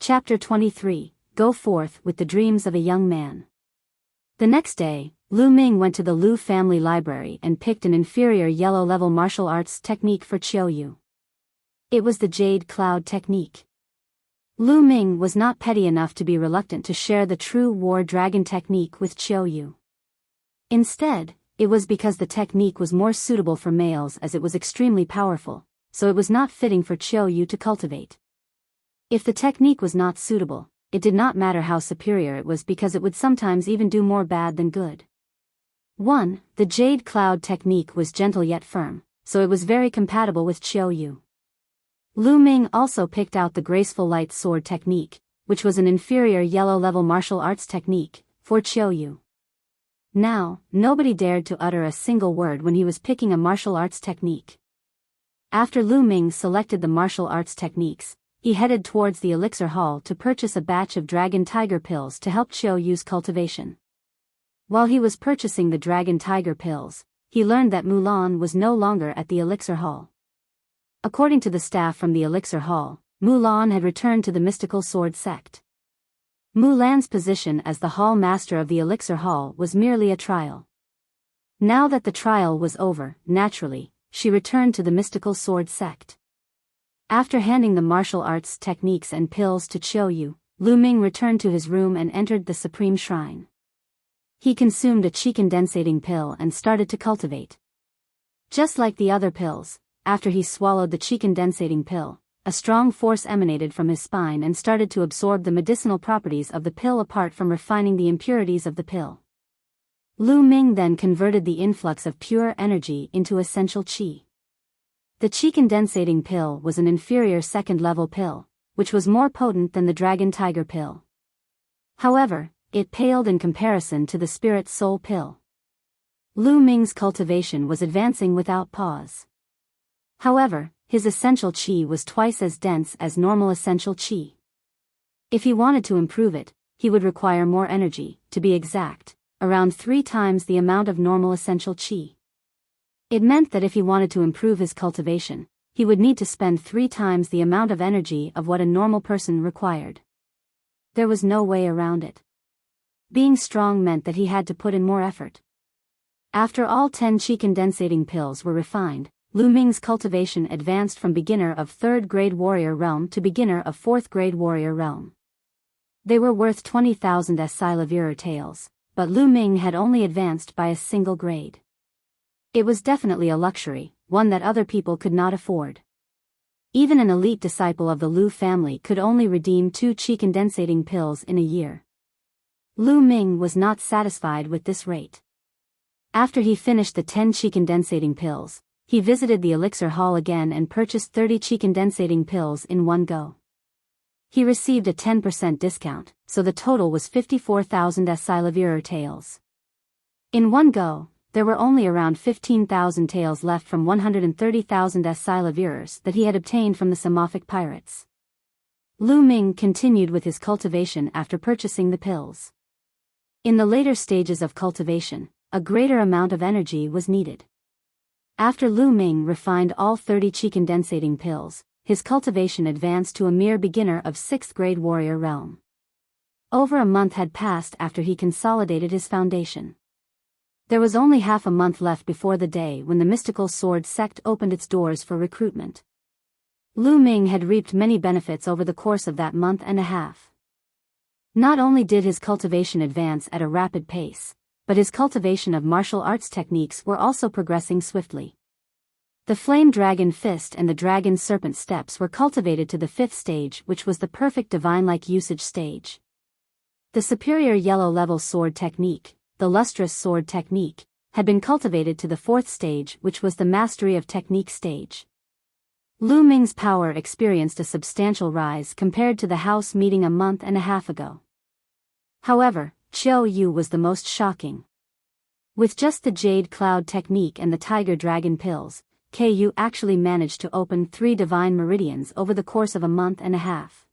Chapter 23, Go Forth with the Dreams of a Young Man. The next day, Lu Ming went to the Lu family library and picked an inferior yellow-level martial arts technique for Qiu Yu. It was the Jade Cloud technique. Lu Ming was not petty enough to be reluctant to share the true War Dragon technique with Qiu Yu. Instead, it was because the technique was more suitable for males as it was extremely powerful, so it was not fitting for Qiu Yu to cultivate. If the technique was not suitable, it did not matter how superior it was because it would sometimes even do more bad than good. 1. The Jade Cloud technique was gentle yet firm, so it was very compatible with Qiu Yu. Lu Ming also picked out the graceful light sword technique, which was an inferior yellow-level martial arts technique, for Qiu Yu. Now, nobody dared to utter a single word when he was picking a martial arts technique. After Lu Ming selected the martial arts techniques, he headed towards the elixir hall to purchase a batch of dragon tiger pills to help Qiu Yu's cultivation. While he was purchasing the dragon tiger pills, he learned that Mulan was no longer at the elixir hall. According to the staff from the elixir hall, Mulan had returned to the mystical sword sect. Mulan's position as the hall master of the elixir hall was merely a trial. Now that the trial was over, naturally, she returned to the mystical sword sect. After handing the martial arts techniques and pills to Qiu Yu, Lu Ming returned to his room and entered the supreme shrine. He consumed a qi condensating pill and started to cultivate. Just like the other pills, after he swallowed the qi condensating pill, a strong force emanated from his spine and started to absorb the medicinal properties of the pill apart from refining the impurities of the pill. Lu Ming then converted the influx of pure energy into essential qi. The qi condensating pill was an inferior second-level pill, which was more potent than the dragon tiger pill. However, it paled in comparison to the spirit soul pill. Lu Ming's cultivation was advancing without pause. However, his essential qi was twice as dense as normal essential qi. If he wanted to improve it, he would require more energy, to be exact, around 3 times the amount of normal essential qi. It meant that if he wanted to improve his cultivation, he would need to spend 3 times the amount of energy of what a normal person required. There was no way around it. Being strong meant that he had to put in more effort. After all 10 qi condensating pills were refined, Lu Ming's cultivation advanced from beginner of 3rd grade warrior realm to beginner of 4th grade warrior realm. They were worth 20,000 Silavira taels, but Lu Ming had only advanced by a single grade. It was definitely a luxury, one that other people could not afford. Even an elite disciple of the Lu family could only redeem 2 qi condensating pills in a year. Lu Ming was not satisfied with this rate. After he finished the 10 qi condensating pills, he visited the elixir hall again and purchased 30 qi condensating pills in one go. He received a 10% discount, so the total was 54,000 Silavira taels. In one go, there were only around 15,000 taels left from 130,000 Silaviras that he had obtained from the Samophik pirates. Lu Ming continued with his cultivation after purchasing the pills. In the later stages of cultivation, a greater amount of energy was needed. After Lu Ming refined all 30 qi condensating pills, his cultivation advanced to a mere beginner of 6th grade warrior realm. Over a month had passed after he consolidated his foundation. There was only half a month left before the day when the mystical sword sect opened its doors for recruitment. Lu Ming had reaped many benefits over the course of that month and a half. Not only did his cultivation advance at a rapid pace, but his cultivation of martial arts techniques were also progressing swiftly. The Flame Dragon Fist and the Dragon Serpent Steps were cultivated to the 5th stage, which was the perfect divine-like usage stage. The superior yellow-level sword technique, the lustrous sword technique, had been cultivated to the 4th stage, which was the mastery of technique stage. Lu Ming's power experienced a substantial rise compared to the house meeting a month and a half ago. However, Qiu Yu was the most shocking. With just the Jade Cloud technique and the Tiger Dragon pills, Qiu actually managed to open 3 divine meridians over the course of a month and a half.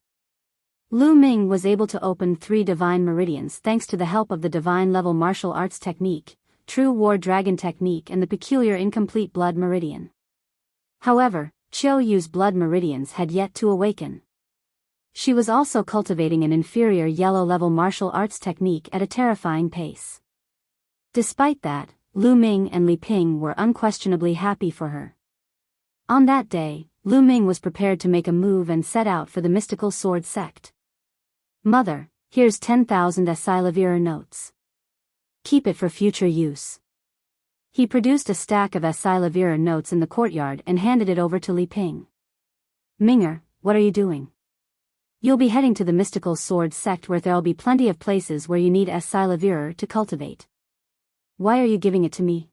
Lu Ming was able to open 3 divine meridians thanks to the help of the divine-level martial arts technique, True War Dragon technique and the peculiar incomplete blood meridian. However, Qiu Yu's blood meridians had yet to awaken. She was also cultivating an inferior yellow-level martial arts technique at a terrifying pace. Despite that, Lu Ming and Li Ping were unquestionably happy for her. On that day, Lu Ming was prepared to make a move and set out for the mystical sword sect. "Mother, here's 10,000 Asilavira notes. Keep it for future use." He produced a stack of Asilavira notes in the courtyard and handed it over to Li Ping. "Minger, what are you doing? You'll be heading to the mystical sword sect where there'll be plenty of places where you need Asilavira to cultivate. Why are you giving it to me?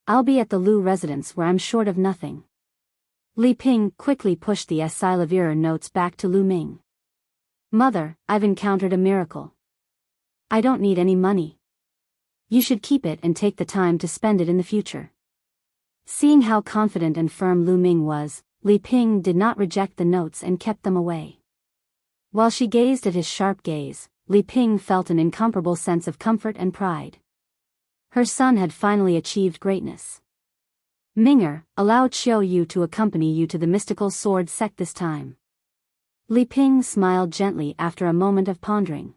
I'll be at the Lu residence where I'm short of nothing." Li Ping quickly pushed the Asilavira notes back to Lu Ming. "Mother, I've encountered a miracle. I don't need any money. You should keep it and take the time to spend it in the future." Seeing how confident and firm Lu Ming was, Li Ping did not reject the notes and kept them away. While she gazed at his sharp gaze, Li Ping felt an incomparable sense of comfort and pride. Her son had finally achieved greatness. "Minger, allow Qiu Yu to accompany you to the mystical sword sect this time." Li Ping smiled gently after a moment of pondering.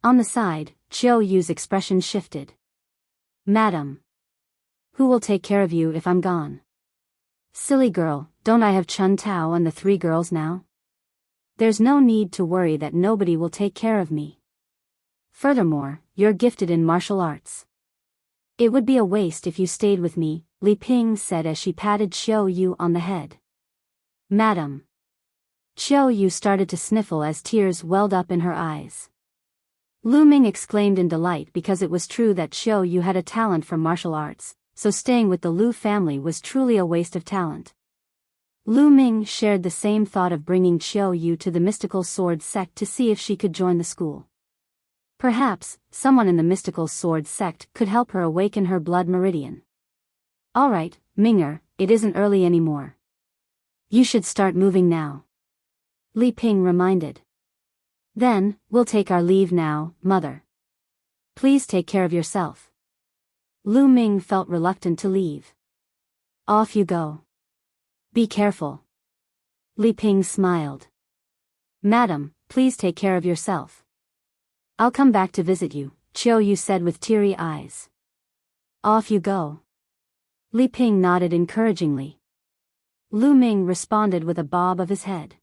On the side, Qiu Yu's expression shifted. "Madam, who will take care of you if I'm gone?" "Silly girl, don't I have Chun Tao and the 3 girls now? There's no need to worry that nobody will take care of me. Furthermore, you're gifted in martial arts. It would be a waste if you stayed with me," Li Ping said as she patted Qiu Yu on the head. "Madam." Qiu Yu started to sniffle as tears welled up in her eyes. Lu Ming exclaimed in delight because it was true that Qiu Yu had a talent for martial arts, so staying with the Lu family was truly a waste of talent. Lu Ming shared the same thought of bringing Qiu Yu to the mystical sword sect to see if she could join the school. Perhaps, someone in the mystical sword sect could help her awaken her blood meridian. "All right, Minger, it isn't early anymore. You should start moving now," Li Ping reminded. "Then, we'll take our leave now, mother. Please take care of yourself." Lu Ming felt reluctant to leave. "Off you go. Be careful." Li Ping smiled. "Madam, please take care of yourself. I'll come back to visit you," Qiu Yu said with teary eyes. "Off you go." Li Ping nodded encouragingly. Lu Ming responded with a bob of his head.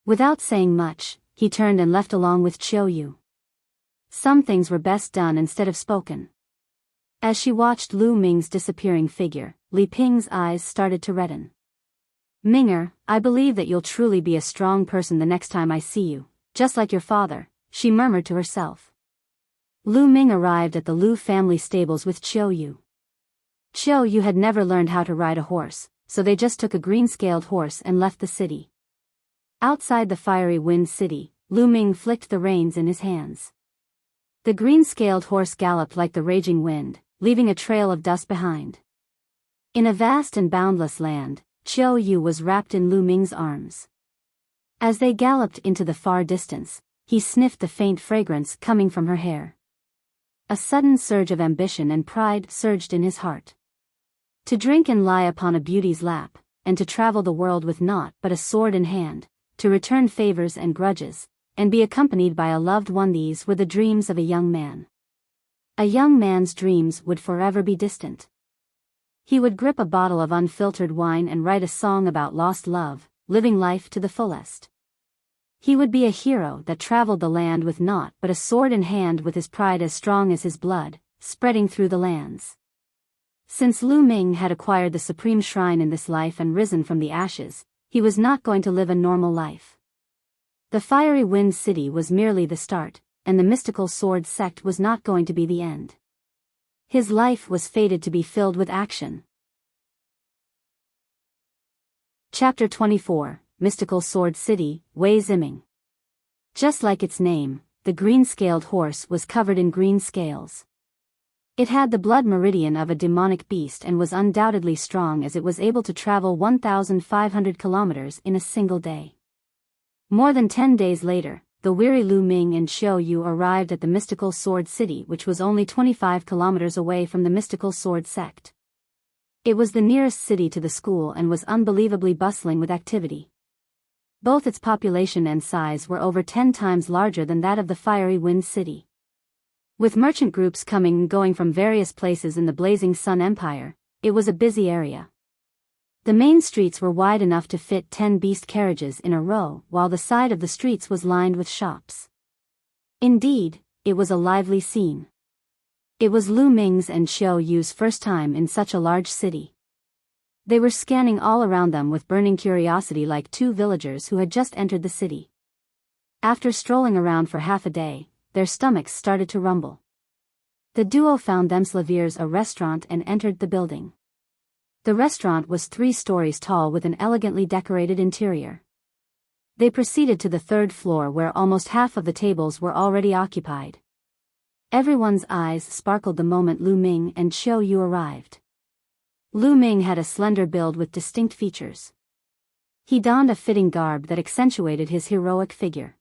Without saying much, he turned and left along with Qiu Yu. Some things were best done instead of spoken. As she watched Lu Ming's disappearing figure, Li Ping's eyes started to redden. "Minger, I believe that you'll truly be a strong person the next time I see you, just like your father," she murmured to herself. Lu Ming arrived at the Lu family stables with Qiu Yu. Qiu Yu had never learned how to ride a horse, so they just took a green-scaled horse and left the city. Outside the fiery wind city, Lu Ming flicked the reins in his hands. The green-scaled horse galloped like the raging wind, leaving a trail of dust behind. In a vast and boundless land, Qiu Yu was wrapped in Lu Ming's arms. As they galloped into the far distance, he sniffed the faint fragrance coming from her hair. A sudden surge of ambition and pride surged in his heart. To drink and lie upon a beauty's lap, and to travel the world with naught but a sword in hand, to return favors and grudges, and be accompanied by a loved one, these were the dreams of a young man. A young man's dreams would forever be distant. He would grip a bottle of unfiltered wine and write a song about lost love, living life to the fullest. He would be a hero that traveled the land with naught but a sword in hand, with his pride as strong as his blood, spreading through the lands. Since Lu Ming had acquired the supreme shrine in this life and risen from the ashes, he was not going to live a normal life. The fiery wind city was merely the start, and the mystical sword sect was not going to be the end. His life was fated to be filled with action. Chapter 24, Mystical Sword City, Wei Ziming. Just like its name, the green-scaled horse was covered in green scales. It had the blood meridian of a demonic beast and was undoubtedly strong, as it was able to travel 1,500 kilometers in a single day. More than 10 days later, the weary Lu Ming and Qiu Yu arrived at the mystical sword city, which was only 25 kilometers away from the mystical sword sect. It was the nearest city to the school and was unbelievably bustling with activity. Both its population and size were over 10 times larger than that of the fiery wind city. With merchant groups coming and going from various places in the blazing Sun Empire, it was a busy area. The main streets were wide enough to fit 10 beast carriages in a row, while the side of the streets was lined with shops. Indeed, it was a lively scene. It was Lu Ming's and Xiao Yu's first time in such a large city. They were scanning all around them with burning curiosity like two villagers who had just entered the city. After strolling around for half a day, their stomachs started to rumble. The duo found themselves a restaurant and entered the building. The restaurant was 3 stories tall with an elegantly decorated interior. They proceeded to the 3rd floor where almost half of the tables were already occupied. Everyone's eyes sparkled the moment Lu Ming and Xiao Yu arrived. Lu Ming had a slender build with distinct features. He donned a fitting garb that accentuated his heroic figure.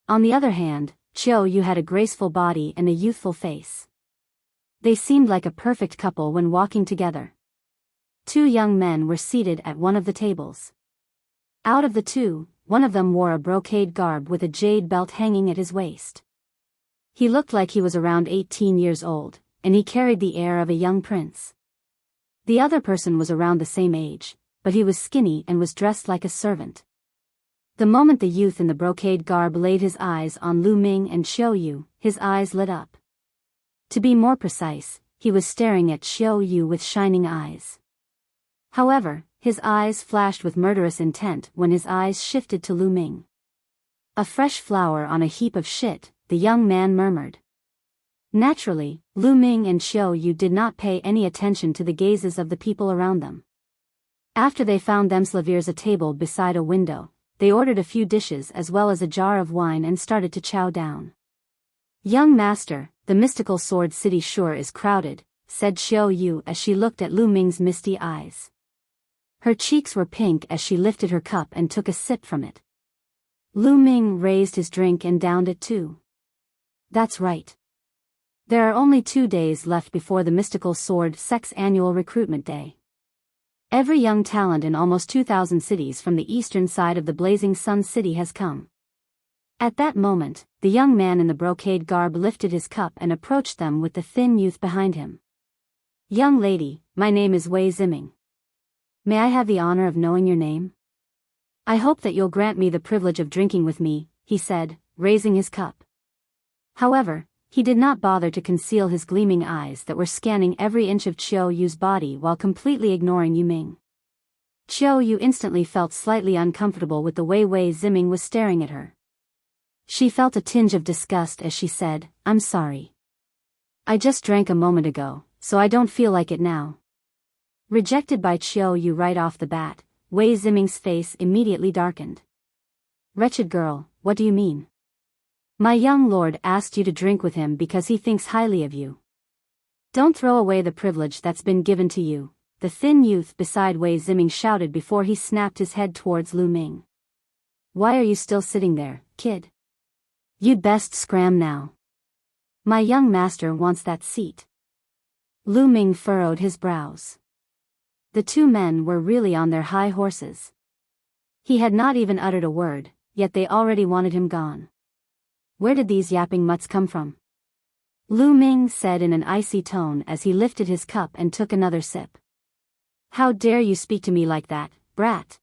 On the other hand, Xiao Yu had a graceful body and a youthful face. They seemed like a perfect couple when walking together. 2 young men were seated at one of the tables. Out of the 2, one of them wore a brocade garb with a jade belt hanging at his waist. He looked like he was around 18 years old, and he carried the air of a young prince. The other person was around the same age, but he was skinny and was dressed like a servant. The moment the youth in the brocade garb laid his eyes on Lu Ming and Xiao Yu, his eyes lit up. To be more precise, he was staring at Xiao Yu with shining eyes. However, his eyes flashed with murderous intent when his eyes shifted to Lu Ming. "A fresh flower on a heap of shit," the young man murmured. Naturally, Lu Ming and Xiao Yu did not pay any attention to the gazes of the people around them. After they found themselves a table beside a window, they ordered a few dishes as well as a jar of wine and started to chow down. "Young master, the mystical sword city sure is crowded," said Xiao Yu as she looked at Lu Ming's misty eyes. Her cheeks were pink as she lifted her cup and took a sip from it. Lu Ming raised his drink and downed it too. "That's right. There are only 2 days left before the Mystical Sword Sect's annual recruitment day. Every young talent in almost 2,000 cities from the eastern side of the blazing Sun City has come." At that moment, the young man in the brocade garb lifted his cup and approached them with the thin youth behind him. "Young lady, my name is Wei Ziming. May I have the honor of knowing your name? I hope that you'll grant me the privilege of drinking with me," he said, raising his cup. However, he did not bother to conceal his gleaming eyes that were scanning every inch of Xiao Yu's body while completely ignoring Yu Ming. Xiao Yu instantly felt slightly uncomfortable with the way Wei Ziming was staring at her. She felt a tinge of disgust as she said, "I'm sorry. I just drank a moment ago, so I don't feel like it now." Rejected by Xiao Yu right off the bat, Wei Ziming's face immediately darkened. "Wretched girl, what do you mean? My young lord asked you to drink with him because he thinks highly of you. Don't throw away the privilege that's been given to you," the thin youth beside Wei Ziming shouted before he snapped his head towards Lu Ming. "Why are you still sitting there, kid? You'd best scram now. My young master wants that seat." Lu Ming furrowed his brows. The 2 men were really on their high horses. He had not even uttered a word, yet they already wanted him gone. Where did these yapping mutts come from? Lu Ming said in an icy tone as he lifted his cup and took another sip. "How dare you speak to me like that, brat?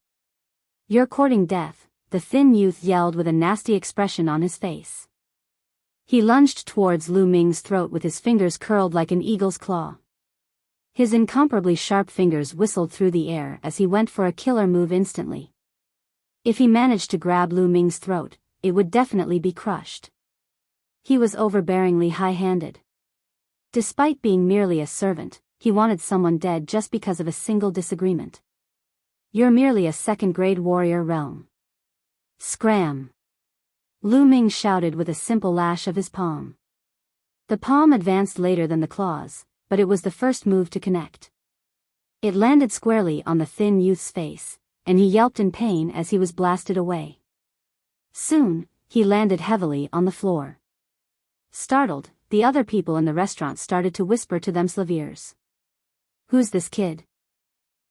You're courting death," the thin youth yelled with a nasty expression on his face. He lunged towards Lu Ming's throat with his fingers curled like an eagle's claw. His incomparably sharp fingers whistled through the air as he went for a killer move instantly. If he managed to grab Lu Ming's throat, it would definitely be crushed. He was overbearingly high-handed. Despite being merely a servant, he wanted someone dead just because of a single disagreement. "You're merely a second-grade warrior realm." "Scram!" Lu Ming shouted with a simple lash of his palm. The palm advanced later than the claws, but it was the first move to connect. It landed squarely on the thin youth's face, and he yelped in pain as he was blasted away. Soon, he landed heavily on the floor. Startled, the other people in the restaurant started to whisper to themselves. "Who's this kid?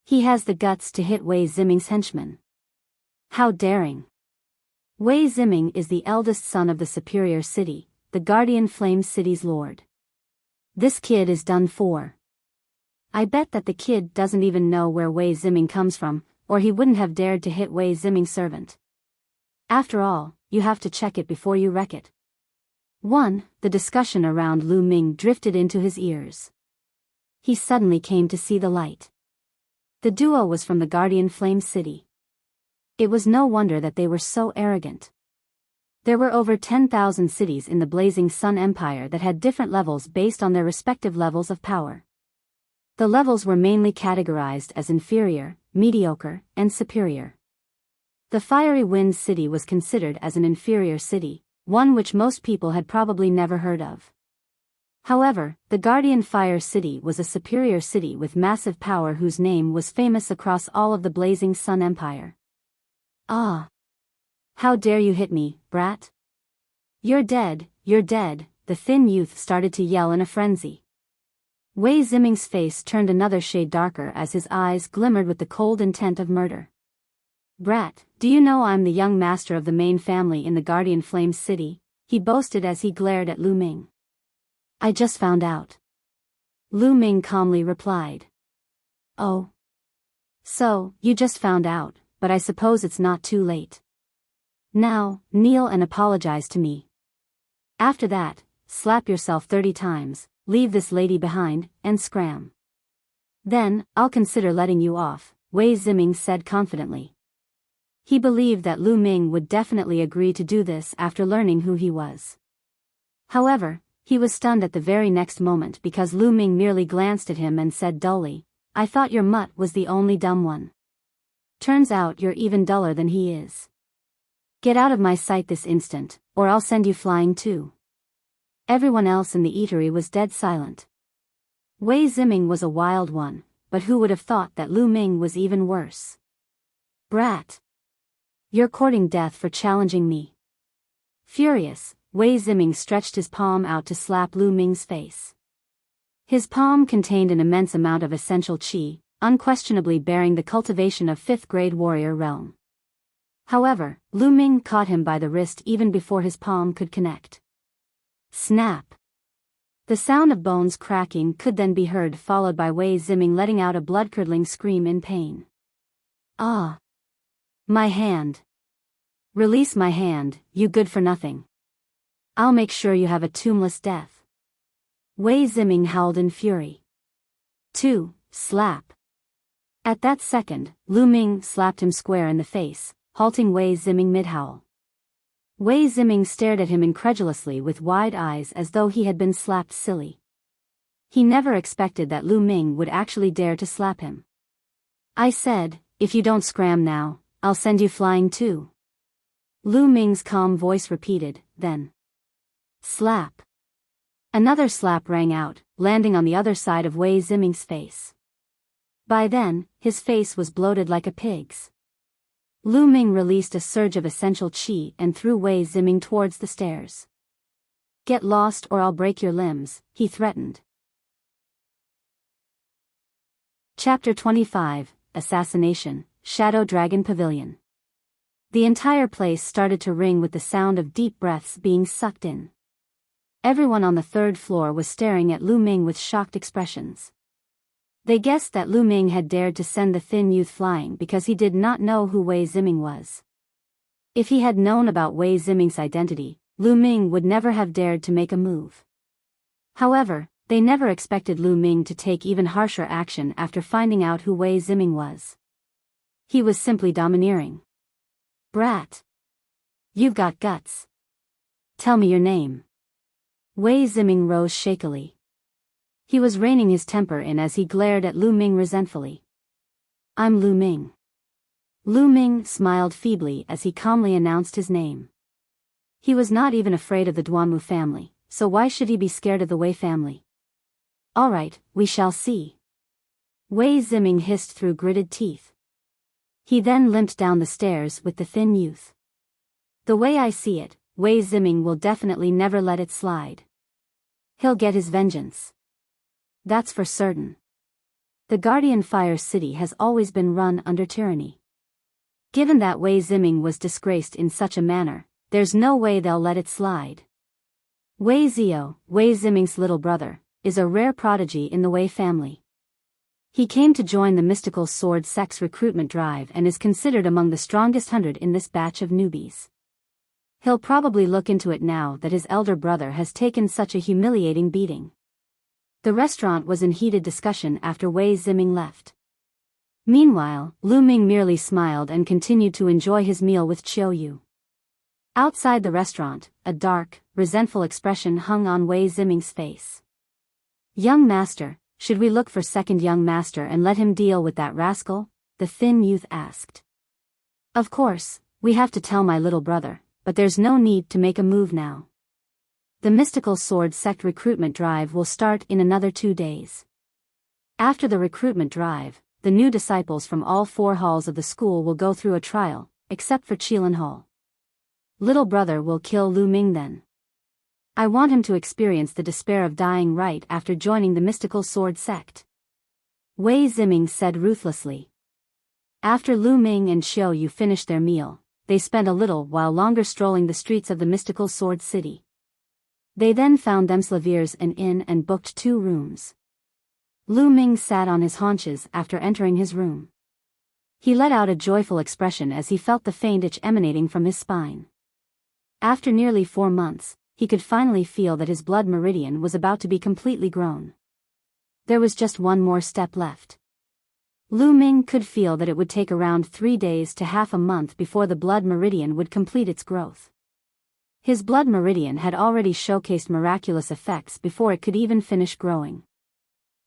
He has the guts to hit Wei Ziming's henchman." How daring! Wei Ziming is the eldest son of the superior city, the guardian flame city's lord. This kid is done for. I bet that the kid doesn't even know where Wei Ziming comes from, or he wouldn't have dared to hit Wei Ziming's servant. After all, you have to check it before you wreck it. The discussion around Lu Ming drifted into his ears. He suddenly came to see the light. The duo was from the Guardian Flame City. It was no wonder that they were so arrogant. There were over 10,000 cities in the Blazing Sun Empire that had different levels based on their respective levels of power. The levels were mainly categorized as inferior, mediocre, and superior. The Fiery Wind City was considered as an inferior city, one which most people had probably never heard of. However, the Guardian Fire City was a superior city with massive power whose name was famous across all of the Blazing Sun Empire. Ah! How dare you hit me, brat? You're dead, the thin youth started to yell in a frenzy. Wei Ziming's face turned another shade darker as his eyes glimmered with the cold intent of murder. Brat, do you know I'm the young master of the main family in the Guardian Flame City? He boasted as he glared at Lu Ming. I just found out. Lu Ming calmly replied. Oh. So, you just found out, but I suppose it's not too late. Now, kneel and apologize to me. After that, slap yourself 30 times, leave this lady behind, and scram. Then, I'll consider letting you off, Wei Ziming said confidently. He believed that Lu Ming would definitely agree to do this after learning who he was. However, he was stunned at the very next moment because Lu Ming merely glanced at him and said dully, I thought your mutt was the only dumb one. Turns out you're even duller than he is. Get out of my sight this instant, or I'll send you flying too. Everyone else in the eatery was dead silent. Wei Ziming was a wild one, but who would have thought that Lu Ming was even worse? Brat! You're courting death for challenging me. Furious, Wei Ziming stretched his palm out to slap Lu Ming's face. His palm contained an immense amount of essential qi, unquestionably bearing the cultivation of 5th-grade warrior realm. However, Lu Ming caught him by the wrist even before his palm could connect. Snap! The sound of bones cracking could then be heard, followed by Wei Ziming letting out a blood-curdling scream in pain. Ah! My hand! Release my hand, you good-for-nothing. I'll make sure you have a tombless death. Wei Ziming howled in fury. 2. Slap. At that second, Lu Ming slapped him square in the face, halting Wei Ziming mid-howl. Wei Ziming stared at him incredulously with wide eyes as though he had been slapped silly. He never expected that Lu Ming would actually dare to slap him. I said, if you don't scram now, I'll send you flying too. Lu Ming's calm voice repeated, then. Slap. Another slap rang out, landing on the other side of Wei Ziming's face. By then, his face was bloated like a pig's. Lu Ming released a surge of essential qi and threw Wei Ziming towards the stairs. Get lost or I'll break your limbs, he threatened. Chapter 25, Assassination, Shadow Dragon Pavilion. The entire place started to ring with the sound of deep breaths being sucked in. Everyone on the 3rd floor was staring at Lu Ming with shocked expressions. They guessed that Lu Ming had dared to send the thin youth flying because he did not know who Wei Ziming was. If he had known about Wei Ziming's identity, Lu Ming would never have dared to make a move. However, they never expected Lu Ming to take even harsher action after finding out who Wei Ziming was. He was simply domineering. Brat! You've got guts. Tell me your name. Wei Ziming rose shakily. He was reining his temper in as he glared at Lu Ming resentfully. I'm Lu Ming. Lu Ming smiled feebly as he calmly announced his name. He was not even afraid of the Duanmu family, so why should he be scared of the Wei family? All right, we shall see. Wei Ziming hissed through gritted teeth. He then limped down the stairs with the thin youth. The way I see it, Wei Ziming will definitely never let it slide. He'll get his vengeance. That's for certain. The Guardian Fire City has always been run under tyranny. Given that Wei Ziming was disgraced in such a manner, there's no way they'll let it slide. Wei Zio, Wei Ziming's little brother, is a rare prodigy in the Wei family. He came to join the mystical sword sect's recruitment drive and is considered among the strongest 100 in this batch of newbies. He'll probably look into it now that his elder brother has taken such a humiliating beating. The restaurant was in heated discussion after Wei Ziming left. Meanwhile, Lu Ming merely smiled and continued to enjoy his meal with Chiu Yu. Outside the restaurant, a dark, resentful expression hung on Wei Ziming's face. "Young master, should we look for second young master and let him deal with that rascal?" the thin youth asked. "Of course, we have to tell my little brother, but there's no need to make a move now. The mystical sword sect recruitment drive will start in another 2 days. After the recruitment drive, the new disciples from all 4 halls of the school will go through a trial, except for Qilin Hall. Little brother will kill Lu Ming then. I want him to experience the despair of dying right after joining the mystical sword sect," Wei Ziming said ruthlessly. After Lu Ming and Xiu Yu finished their meal, they spent a little while longer strolling the streets of the mystical sword city. They then found themselves an inn and booked 2 rooms. Lu Ming sat on his haunches after entering his room. He let out a joyful expression as he felt the faint itch emanating from his spine. After nearly 4 months, he could finally feel that his blood meridian was about to be completely grown. There was just one more step left. Lu Ming could feel that it would take around 3 days to half a month before the blood meridian would complete its growth. His blood meridian had already showcased miraculous effects before it could even finish growing.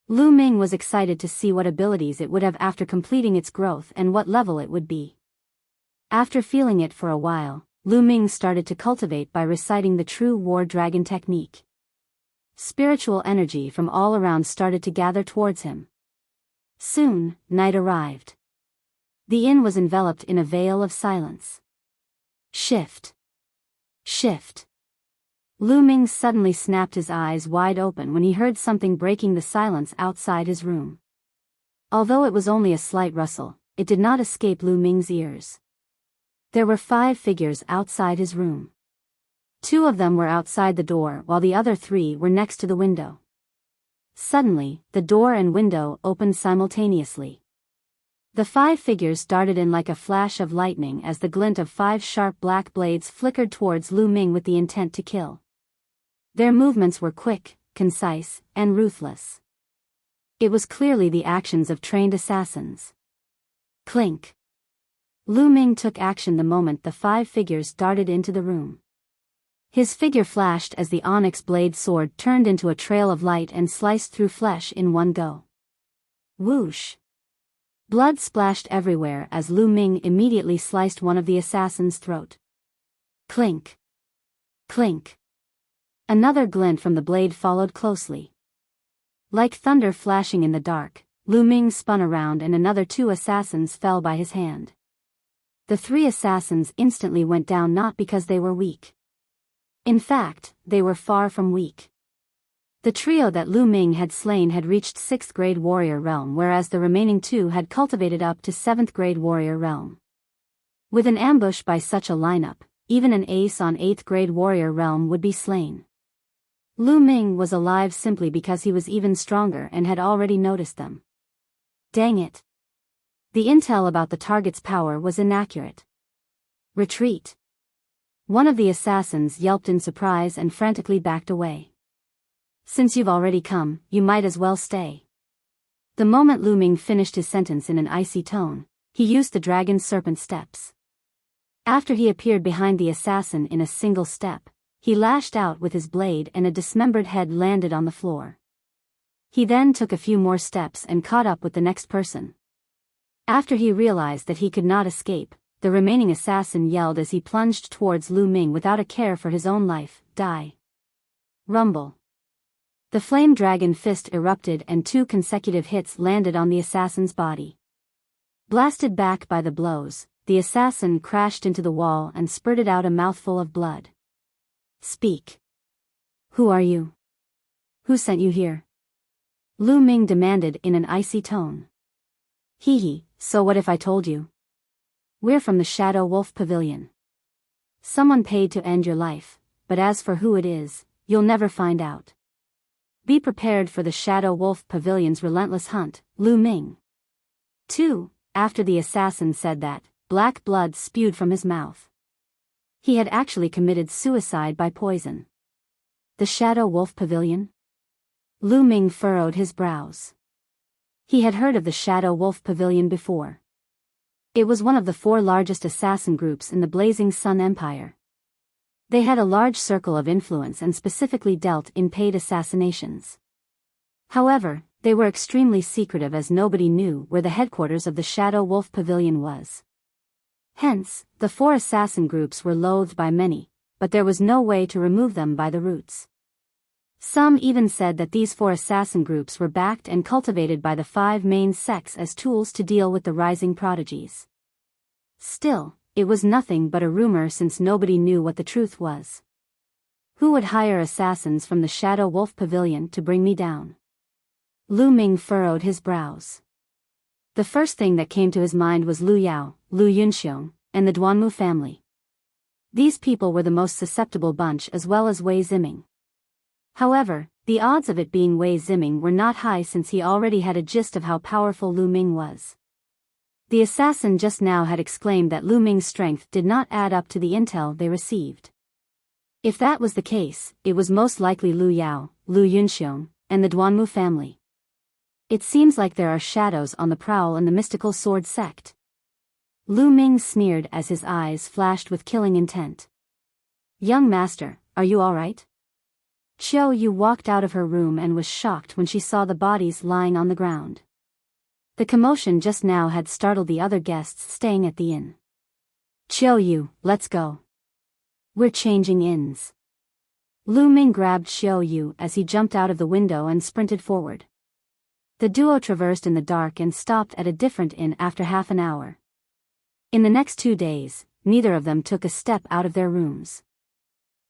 Lu Ming was excited to see what abilities it would have after completing its growth and what level it would be. After feeling it for a while, Lu Ming started to cultivate by reciting the true war dragon technique. Spiritual energy from all around started to gather towards him. Soon, night arrived. The inn was enveloped in a veil of silence. Shift. Shift. Lu Ming suddenly snapped his eyes wide open when he heard something breaking the silence outside his room. Although it was only a slight rustle, it did not escape Lu Ming's ears. There were 5 figures outside his room. 2 of them were outside the door while the other 3 were next to the window. Suddenly, the door and window opened simultaneously. The 5 figures darted in like a flash of lightning as the glint of 5 sharp black blades flickered towards Lu Ming with the intent to kill. Their movements were quick, concise, and ruthless. It was clearly the actions of trained assassins. Clink. Lu Ming took action the moment the 5 figures darted into the room. His figure flashed as the onyx blade sword turned into a trail of light and sliced through flesh in one go. Whoosh! Blood splashed everywhere as Lu Ming immediately sliced one of the assassin's throat. Clink! Clink! Another glint from the blade followed closely. Like thunder flashing in the dark, Lu Ming spun around and another 2 assassins fell by his hand. The 3 assassins instantly went down not because they were weak. In fact, they were far from weak. The trio that Lu Ming had slain had reached 6th grade warrior realm whereas the remaining 2 had cultivated up to 7th grade warrior realm. With an ambush by such a lineup, even an ace on 8th grade warrior realm would be slain. Lu Ming was alive simply because he was even stronger and had already noticed them. Dang it! The intel about the target's power was inaccurate. Retreat! One of the assassins yelped in surprise and frantically backed away. Since you've already come, you might as well stay. The moment Lu Ming finished his sentence in an icy tone, he used the dragon's serpent steps. After he appeared behind the assassin in a single step, he lashed out with his blade and a dismembered head landed on the floor. He then took a few more steps and caught up with the next person. After he realized that he could not escape, the remaining assassin yelled as he plunged towards Lu Ming without a care for his own life. Die! Rumble! The flame dragon fist erupted and 2 consecutive hits landed on the assassin's body. Blasted back by the blows, the assassin crashed into the wall and spurted out a mouthful of blood. Speak! Who are you? Who sent you here? Lu Ming demanded in an icy tone. Hee hee, so what if I told you? We're from the Shadow Wolf Pavilion. Someone paid to end your life, but as for who it is, you'll never find out. Be prepared for the Shadow Wolf Pavilion's relentless hunt, Lu Ming. 2. After the assassin said that, black blood spewed from his mouth. He had actually committed suicide by poison. The Shadow Wolf Pavilion? Lu Ming furrowed his brows. He had heard of the Shadow Wolf Pavilion before. It was one of the 4 largest assassin groups in the Blazing Sun Empire. They had a large circle of influence and specifically dealt in paid assassinations. However, they were extremely secretive as nobody knew where the headquarters of the Shadow Wolf Pavilion was. Hence, the 4 assassin groups were loathed by many, but there was no way to remove them by the roots. Some even said that these 4 assassin groups were backed and cultivated by the 5 main sects as tools to deal with the rising prodigies. Still, it was nothing but a rumor since nobody knew what the truth was. Who would hire assassins from the Shadow Wolf Pavilion to bring me down? Lu Ming furrowed his brows. The first thing that came to his mind was Lu Yao, Lu Yunxiong, and the Duanmu family. These people were the most susceptible bunch as well as Wei Ziming. However, the odds of it being Wei Ziming were not high since he already had a gist of how powerful Lu Ming was. The assassin just now had exclaimed that Lu Ming's strength did not add up to the intel they received. If that was the case, it was most likely Lu Yao, Lu Yunxiong, and the Duanmu family. It seems like there are shadows on the prowl in the mystical sword sect. Lu Ming sneered as his eyes flashed with killing intent. Young master, are you all right? Qiu Yu walked out of her room and was shocked when she saw the bodies lying on the ground. The commotion just now had startled the other guests staying at the inn. Qiu Yu, let's go. We're changing inns. Lu Ming grabbed Qiu Yu as he jumped out of the window and sprinted forward. The duo traversed in the dark and stopped at a different inn after half an hour. In the next 2 days, neither of them took a step out of their rooms.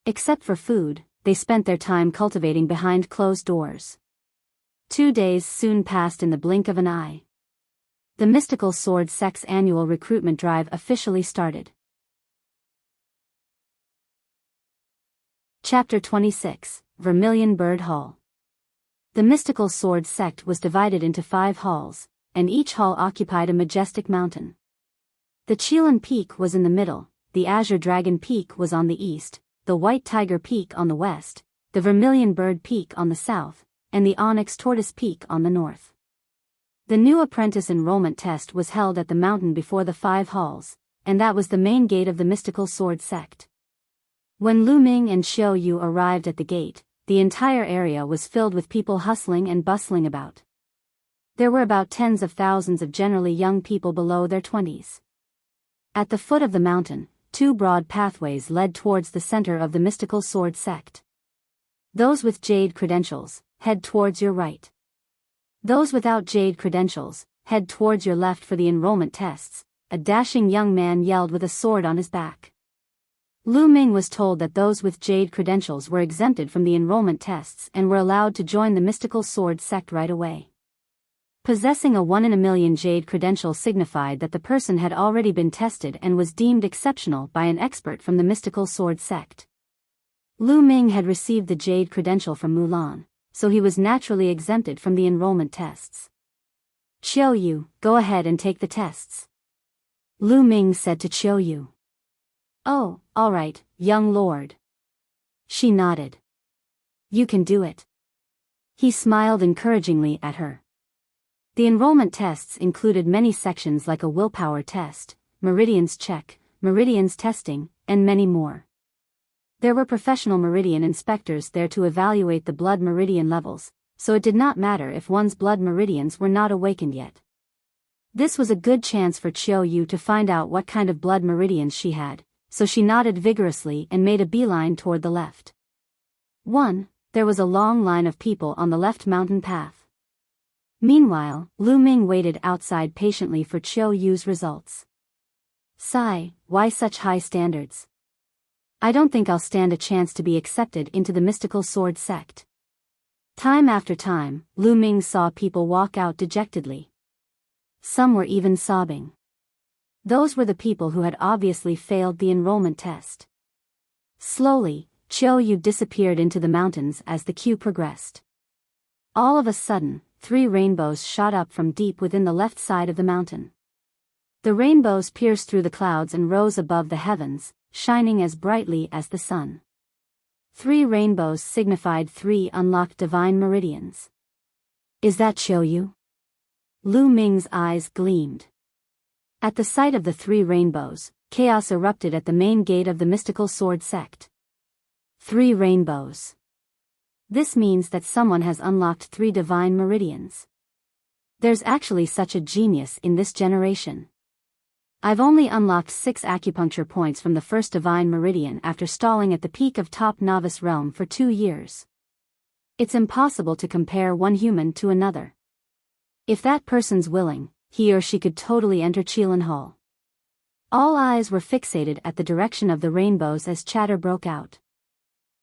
Except for food, they spent their time cultivating behind closed doors. 2 days soon passed in the blink of an eye. The Mystical Sword Sect's annual recruitment drive officially started. Chapter 26, Vermilion Bird Hall. The Mystical Sword Sect was divided into 5 halls, and each hall occupied a majestic mountain. The Qilin Peak was in the middle, the Azure Dragon Peak was on the east, the White Tiger Peak on the west, the Vermilion Bird Peak on the south, and the Onyx Tortoise Peak on the north. The new apprentice enrollment test was held at the mountain before the 5 halls, and that was the main gate of the Mystical Sword Sect. When Lu Ming and Qiu Yu arrived at the gate, the entire area was filled with people hustling and bustling about. There were about tens of thousands of generally young people below their 20s. At the foot of the mountain, 2 broad pathways led towards the center of the Mystical Sword Sect. Those with jade credentials, head towards your right. Those without jade credentials, head towards your left for the enrollment tests, a dashing young man yelled with a sword on his back. Lu Ming was told that those with jade credentials were exempted from the enrollment tests and were allowed to join the Mystical Sword Sect right away. Possessing a 1 in a million jade credential signified that the person had already been tested and was deemed exceptional by an expert from the Mystical Sword Sect. Lu Ming had received the jade credential from Mulan, so he was naturally exempted from the enrollment tests. Qiu Yu, go ahead and take the tests. Lu Ming said to Qiu Yu. Oh, all right, young lord. She nodded. You can do it. He smiled encouragingly at her. The enrollment tests included many sections like a willpower test, meridians check, meridians testing, and many more. There were professional meridian inspectors there to evaluate the blood meridian levels, so it did not matter if one's blood meridians were not awakened yet. This was a good chance for Qiu Yu to find out what kind of blood meridians she had, so she nodded vigorously and made a beeline toward the left. 1. There was a long line of people on the left mountain path. Meanwhile, Lu Ming waited outside patiently for Qiu Yu's results. Sigh, why such high standards? I don't think I'll stand a chance to be accepted into the Mystical Sword Sect. Time after time, Lu Ming saw people walk out dejectedly. Some were even sobbing. Those were the people who had obviously failed the enrollment test. Slowly, Qiu Yu disappeared into the mountains as the queue progressed. All of a sudden, 3 rainbows shot up from deep within the left side of the mountain. The rainbows pierced through the clouds and rose above the heavens, shining as brightly as the sun. 3 rainbows signified 3 unlocked divine meridians. Is that Qiu Yu? Lu Ming's eyes gleamed. At the sight of the 3 rainbows, chaos erupted at the main gate of the mystical sword sect. 3 rainbows. This means that someone has unlocked 3 divine meridians. There's actually such a genius in this generation. I've only unlocked 6 acupuncture points from the first divine meridian after stalling at the peak of top novice realm for 2 years. It's impossible to compare one human to another. If that person's willing, he or she could totally enter Qilin Hall. All eyes were fixated at the direction of the rainbows as chatter broke out.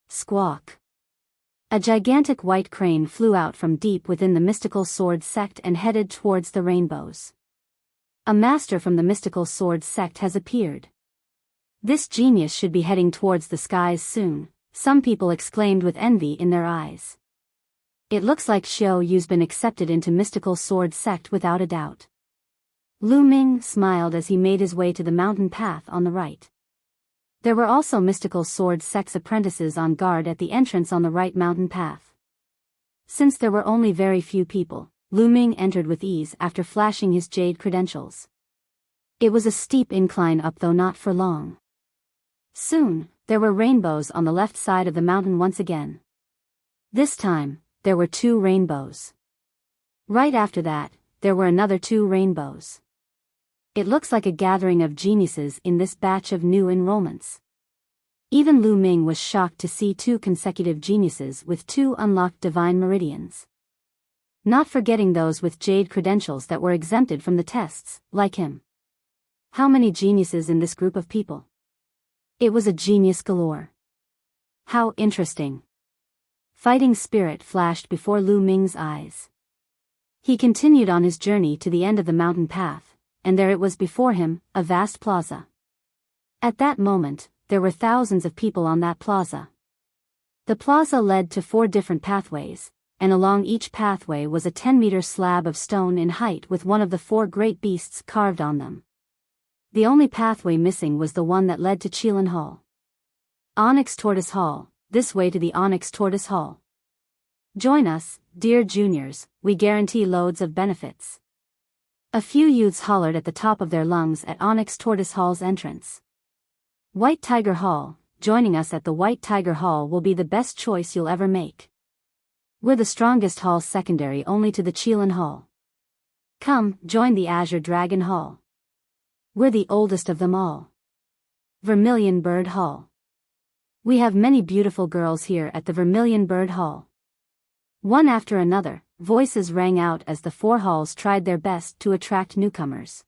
Squawk. A gigantic white crane flew out from deep within the mystical sword sect and headed towards the rainbows. A master from the mystical sword sect has appeared. This genius should be heading towards the skies soon, some people exclaimed with envy in their eyes. It looks like Qiu Yu's been accepted into mystical sword sect without a doubt. Lu Ming smiled as he made his way to the mountain path on the right. There were also mystical sword sect's apprentices on guard at the entrance on the right mountain path. Since there were only very few people, Lu Ming entered with ease after flashing his jade credentials. It was a steep incline up, though not for long. Soon, there were rainbows on the left side of the mountain once again. This time, there were 2 rainbows. Right after that, there were another 2 rainbows. It looks like a gathering of geniuses in this batch of new enrollments. Even Lu Ming was shocked to see 2 consecutive geniuses with 2 unlocked divine meridians. Not forgetting those with jade credentials that were exempted from the tests, like him. How many geniuses in this group of people? It was a genius galore. How interesting. Fighting spirit flashed before Lu Ming's eyes. He continued on his journey to the end of the mountain path, and there it was before him, a vast plaza. At that moment, there were thousands of people on that plaza. The plaza led to 4 different pathways, and along each pathway was a 10-meter slab of stone in height with one of the 4 great beasts carved on them. The only pathway missing was the one that led to Qilin Hall. Onyx Tortoise Hall, this way to the Onyx Tortoise Hall. Join us, dear juniors, we guarantee loads of benefits. A few youths hollered at the top of their lungs at Onyx Tortoise Hall's entrance. White Tiger Hall, joining us at the White Tiger Hall will be the best choice you'll ever make. We're the strongest hall secondary only to the Qilin Hall. Come, join the Azure Dragon Hall. We're the oldest of them all. Vermilion Bird Hall. We have many beautiful girls here at the Vermilion Bird Hall. One after another, voices rang out as the 4 halls tried their best to attract newcomers.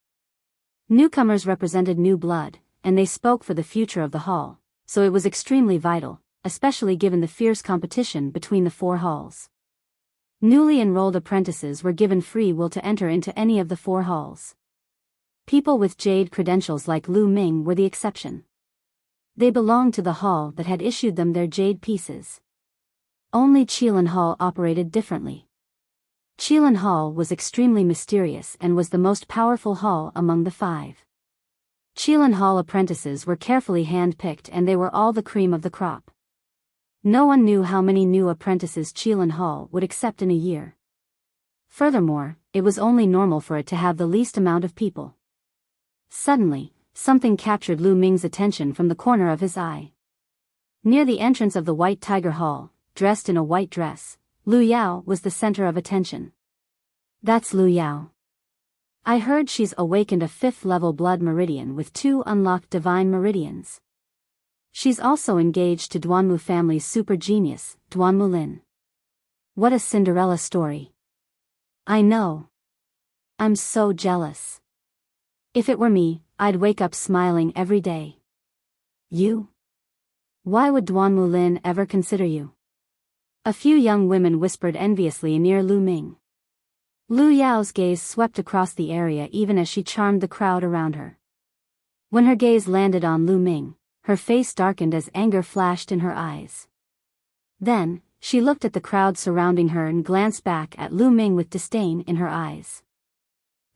Newcomers represented new blood, and they spoke for the future of the hall, so it was extremely vital, especially given the fierce competition between the 4 halls. Newly enrolled apprentices were given free will to enter into any of the 4 halls. People with jade credentials like Lu Ming were the exception. They belonged to the hall that had issued them their jade pieces. Only Qilin Hall operated differently. Qilin Hall was extremely mysterious and was the most powerful hall among the 5. Qilin Hall apprentices were carefully hand-picked and they were all the cream of the crop. No one knew how many new apprentices Qilin Hall would accept in a year. Furthermore, it was only normal for it to have the least amount of people. Suddenly, something captured Lu Ming's attention from the corner of his eye. Near the entrance of the White Tiger Hall, dressed in a white dress, Lu Yao was the center of attention. That's Lu Yao. I heard she's awakened a 5th-level blood meridian with 2 unlocked divine meridians. She's also engaged to Duanmu family's super genius, Duanmu Lin. What a Cinderella story. I know. I'm so jealous. If it were me, I'd wake up smiling every day. You? Why would Duanmu Lin ever consider you? A few young women whispered enviously near Lu Ming. Lu Yao's gaze swept across the area even as she charmed the crowd around her. When her gaze landed on Lu Ming, her face darkened as anger flashed in her eyes. Then, she looked at the crowd surrounding her and glanced back at Lu Ming with disdain in her eyes.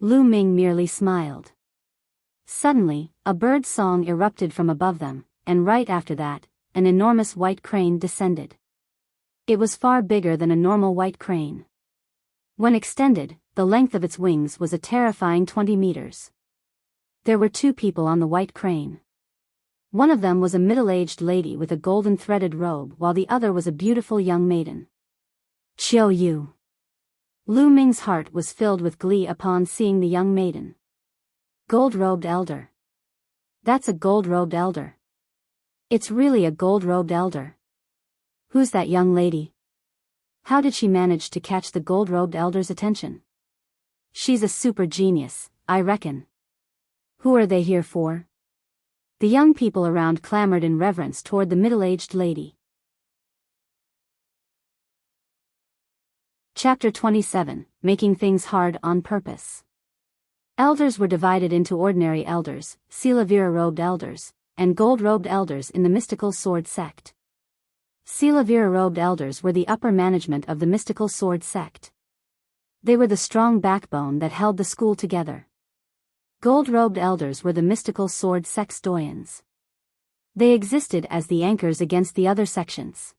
Lu Ming merely smiled. Suddenly, a bird song erupted from above them, and right after that, an enormous white crane descended. It was far bigger than a normal white crane. When extended, the length of its wings was a terrifying 20 meters. There were 2 people on the white crane. One of them was a middle-aged lady with a golden threaded robe while the other was a beautiful young maiden. Qiu Yu. Lu Ming's heart was filled with glee upon seeing the young maiden. Gold-robed elder. That's a gold-robed elder. It's really a gold-robed elder. Who's that young lady? How did she manage to catch the gold-robed elder's attention? She's a super genius, I reckon. Who are they here for? The young people around clamored in reverence toward the middle-aged lady. Chapter 27, Making Things Hard on Purpose. Elders were divided into ordinary elders, Silavira-robed elders, and gold-robed elders in the mystical sword sect. Silavira-robed elders were the upper management of the mystical sword sect. They were the strong backbone that held the school together. Gold-robed elders were the mystical sword sect's doyens. They existed as the anchors against the other sections.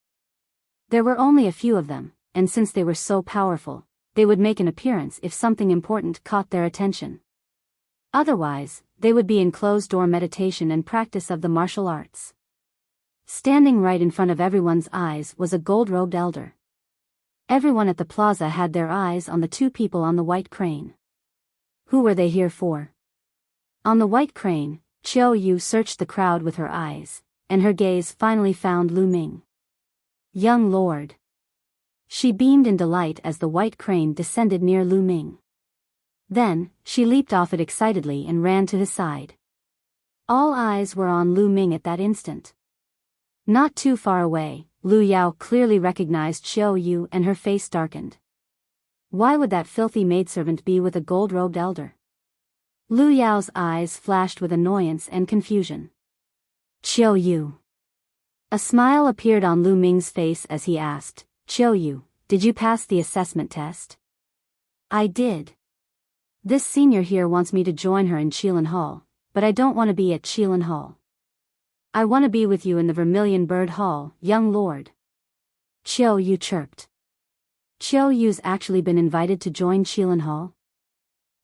There were only a few of them, and since they were so powerful, they would make an appearance if something important caught their attention. Otherwise, they would be in closed-door meditation and practice of the martial arts. Standing right in front of everyone's eyes was a gold-robed elder. Everyone at the plaza had their eyes on the 2 people on the white crane. Who were they here for? On the white crane, Qiu Yu searched the crowd with her eyes, and her gaze finally found Lu Ming. Young lord. She beamed in delight as the white crane descended near Lu Ming. Then, she leaped off it excitedly and ran to his side. All eyes were on Lu Ming at that instant. Not too far away, Lu Yao clearly recognized Qiu Yu and her face darkened. Why would that filthy maidservant be with a gold-robed elder? Lu Yao's eyes flashed with annoyance and confusion. Qiu Yu. A smile appeared on Lu Ming's face as he asked, Qiu Yu, did you pass the assessment test? I did. This senior here wants me to join her in Qilin Hall, but I don't want to be at Qilin Hall. I want to be with you in the Vermilion Bird Hall, young lord. Qiu Yu chirped. Qiu Yu's actually been invited to join Qilin Hall?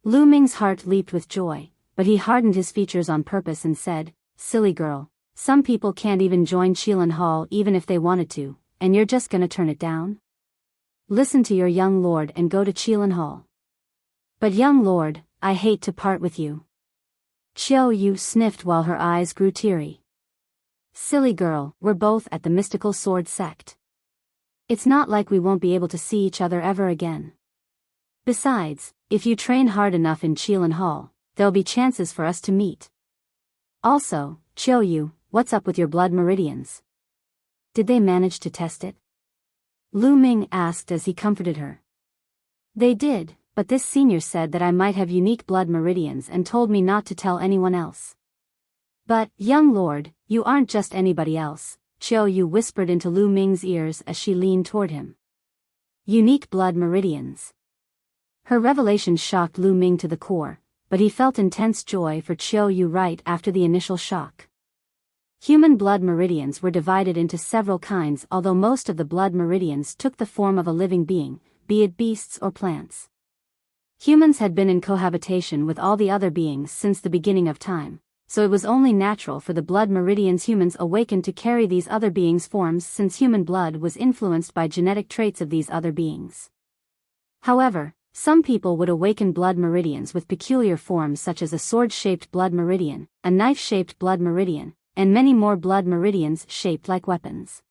Lu Ming's heart leaped with joy, but he hardened his features on purpose and said, Silly girl, some people can't even join Qilin Hall even if they wanted to, and you're just gonna turn it down? Listen to your young lord and go to Qilin Hall. But young lord, I hate to part with you. Qiu Yu sniffed while her eyes grew teary. Silly girl, we're both at the mystical sword sect. It's not like we won't be able to see each other ever again. Besides, if you train hard enough in Qilin Hall, there'll be chances for us to meet. Also, Qiu Yu, what's up with your blood meridians? Did they manage to test it? Lu Ming asked as he comforted her. They did, but this senior said that I might have unique blood meridians and told me not to tell anyone else. But, young lord, you aren't just anybody else, Qiu Yu whispered into Lu Ming's ears as she leaned toward him. Unique blood meridians. Her revelation shocked Lu Ming to the core, but he felt intense joy for Qiu Yu right after the initial shock. Human blood meridians were divided into several kinds, although most of the blood meridians took the form of a living being, be it beasts or plants. Humans had been in cohabitation with all the other beings since the beginning of time, so it was only natural for the blood meridians humans awakened to carry these other beings' forms since human blood was influenced by genetic traits of these other beings. However, some people would awaken blood meridians with peculiar forms such as a sword-shaped blood meridian, a knife-shaped blood meridian, and many more blood meridians shaped like weapons.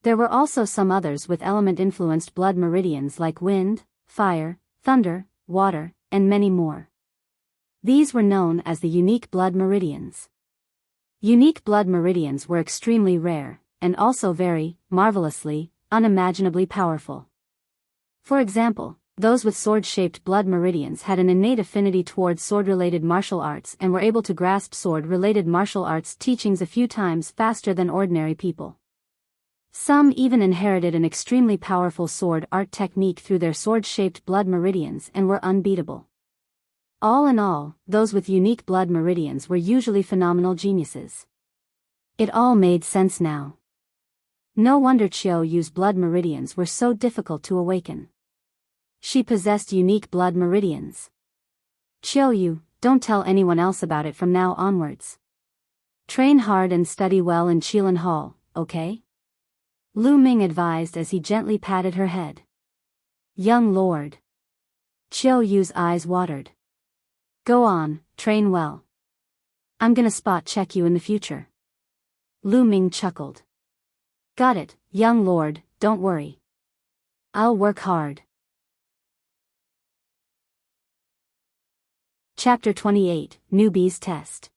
There were also some others with element-influenced blood meridians like wind, fire, thunder, water, and many more. These were known as the unique blood meridians. Unique blood meridians were extremely rare, and also very, marvelously, unimaginably powerful. For example, Those with sword-shaped blood meridians had an innate affinity towards sword-related martial arts and were able to grasp sword-related martial arts teachings a few times faster than ordinary people. Some even inherited an extremely powerful sword art technique through their sword-shaped blood meridians and were unbeatable. All in all, those with unique blood meridians were usually phenomenal geniuses. It all made sense now. No wonder Chiao Yu's blood meridians were so difficult to awaken. She possessed unique blood meridians. Chiao Yu, don't tell anyone else about it from now onwards. Train hard and study well in Qilin Hall, okay? Lu Ming advised as he gently patted her head. Young lord. Chiao Yu's eyes watered. Go on, train well. I'm gonna spot check you in the future. Lu Ming chuckled. Got it, young lord, don't worry. I'll work hard. Chapter 28, Newbie's Test.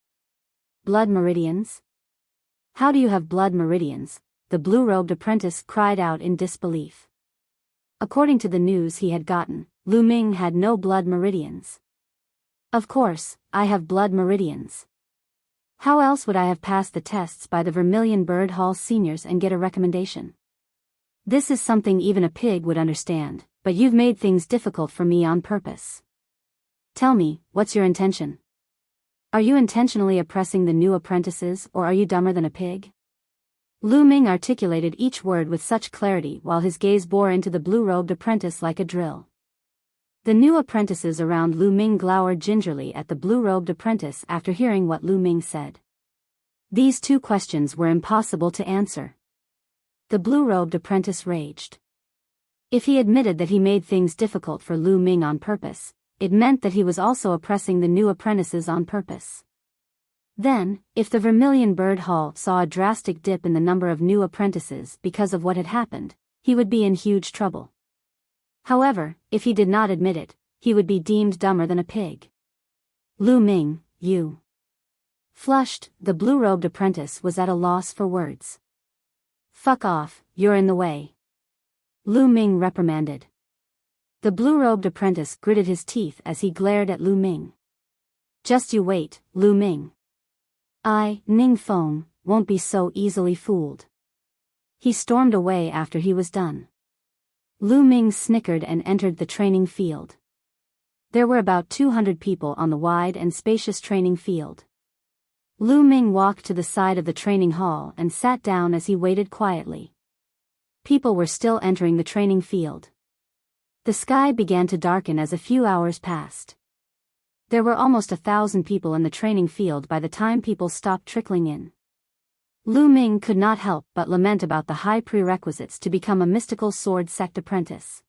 Blood meridians? How do you have blood meridians? The blue-robed apprentice cried out in disbelief. According to the news he had gotten, Lu Ming had no blood meridians. Of course, I have blood meridians. How else would I have passed the tests by the Vermilion Bird Hall seniors and get a recommendation? This is something even a pig would understand, but you've made things difficult for me on purpose. Tell me, what's your intention? Are you intentionally oppressing the new apprentices, or are you dumber than a pig? Lu Ming articulated each word with such clarity while his gaze bore into the blue-robed apprentice like a drill. The new apprentices around Lu Ming glowered gingerly at the blue-robed apprentice after hearing what Lu Ming said. These two questions were impossible to answer. The blue-robed apprentice raged. If he admitted that he made things difficult for Lu Ming on purpose, it meant that he was also oppressing the new apprentices on purpose. Then, if the Vermilion Bird Hall saw a drastic dip in the number of new apprentices because of what had happened, he would be in huge trouble. However, if he did not admit it, he would be deemed dumber than a pig. Lu Ming, you. Flushed, the blue-robed apprentice was at a loss for words. Fuck off, you're in the way. Lu Ming reprimanded. The blue-robed apprentice gritted his teeth as he glared at Lu Ming. Just you wait, Lu Ming. I, Ning Feng, won't be so easily fooled. He stormed away after he was done. Lu Ming snickered and entered the training field. There were about 200 people on the wide and spacious training field. Lu Ming walked to the side of the training hall and sat down as he waited quietly. People were still entering the training field. The sky began to darken as a few hours passed. There were almost 1,000 people in the training field by the time people stopped trickling in. Lu Ming could not help but lament about the high prerequisites to become a mystical sword sect apprentice.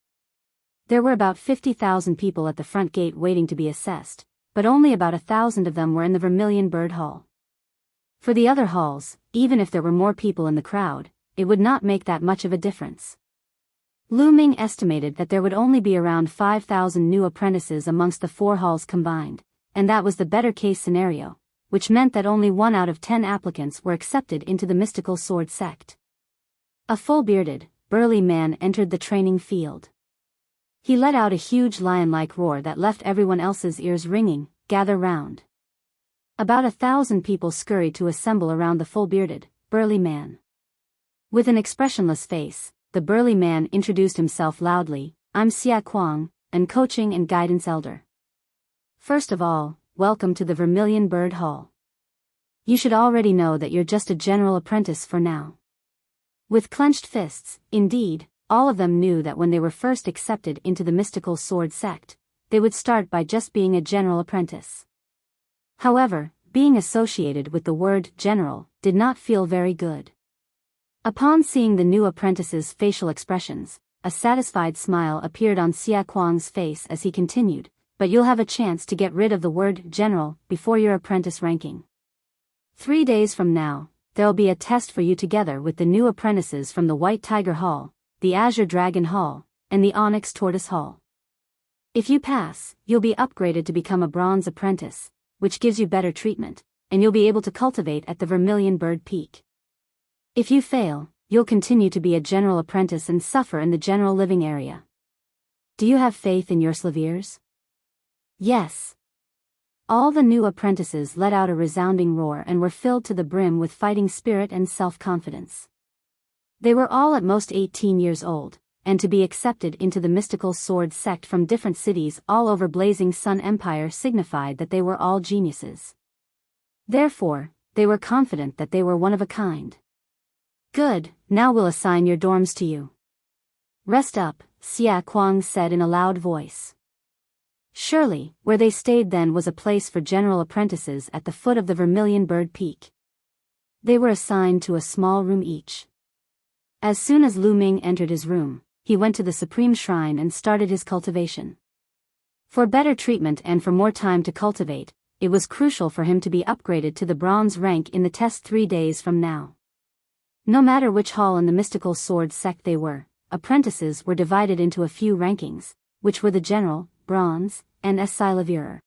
There were about 50,000 people at the front gate waiting to be assessed, but only about 1,000 of them were in the Vermilion Bird Hall. For the other halls, even if there were more people in the crowd, it would not make that much of a difference. Lu Ming estimated that there would only be around 5,000 new apprentices amongst the 4 halls combined, and that was the better-case scenario, which meant that only 1 out of 10 applicants were accepted into the mystical sword sect. A full-bearded, burly man entered the training field. He let out a huge lion-like roar that left everyone else's ears ringing. Gather round. About 1,000 people scurried to assemble around the full-bearded, burly man. With an expressionless face, the burly man introduced himself loudly. I'm Xia Kuang, an coaching and guidance elder. First of all, welcome to the Vermilion Bird Hall. You should already know that you're just a general apprentice for now. With clenched fists, indeed, all of them knew that when they were first accepted into the mystical sword sect, they would start by just being a general apprentice. However, being associated with the word general did not feel very good. Upon seeing the new apprentice's facial expressions, a satisfied smile appeared on Xia Kuang's face as he continued, but you'll have a chance to get rid of the word general before your apprentice ranking. 3 days from now, there'll be a test for you together with the new apprentices from the White Tiger Hall, the Azure Dragon Hall, and the Onyx Tortoise Hall. If you pass, you'll be upgraded to become a bronze apprentice, which gives you better treatment, and you'll be able to cultivate at the Vermilion Bird Peak. If you fail, you'll continue to be a general apprentice and suffer in the general living area. Do you have faith in your slaviers? Yes. All the new apprentices let out a resounding roar and were filled to the brim with fighting spirit and self-confidence. They were all at most 18 years old, and to be accepted into the mystical sword sect from different cities all over Blazing Sun Empire signified that they were all geniuses. Therefore, they were confident that they were one of a kind. Good, now we'll assign your dorms to you. Rest up, Xia Kuang said in a loud voice. Surely, where they stayed then was a place for general apprentices at the foot of the Vermilion Bird Peak. They were assigned to a small room each. As soon as Lu Ming entered his room, he went to the Supreme Shrine and started his cultivation. For better treatment and for more time to cultivate, it was crucial for him to be upgraded to the bronze rank in the test 3 days from now. No matter which hall in the mystical sword sect they were, apprentices were divided into a few rankings, which were the general, bronze, and Essilivir.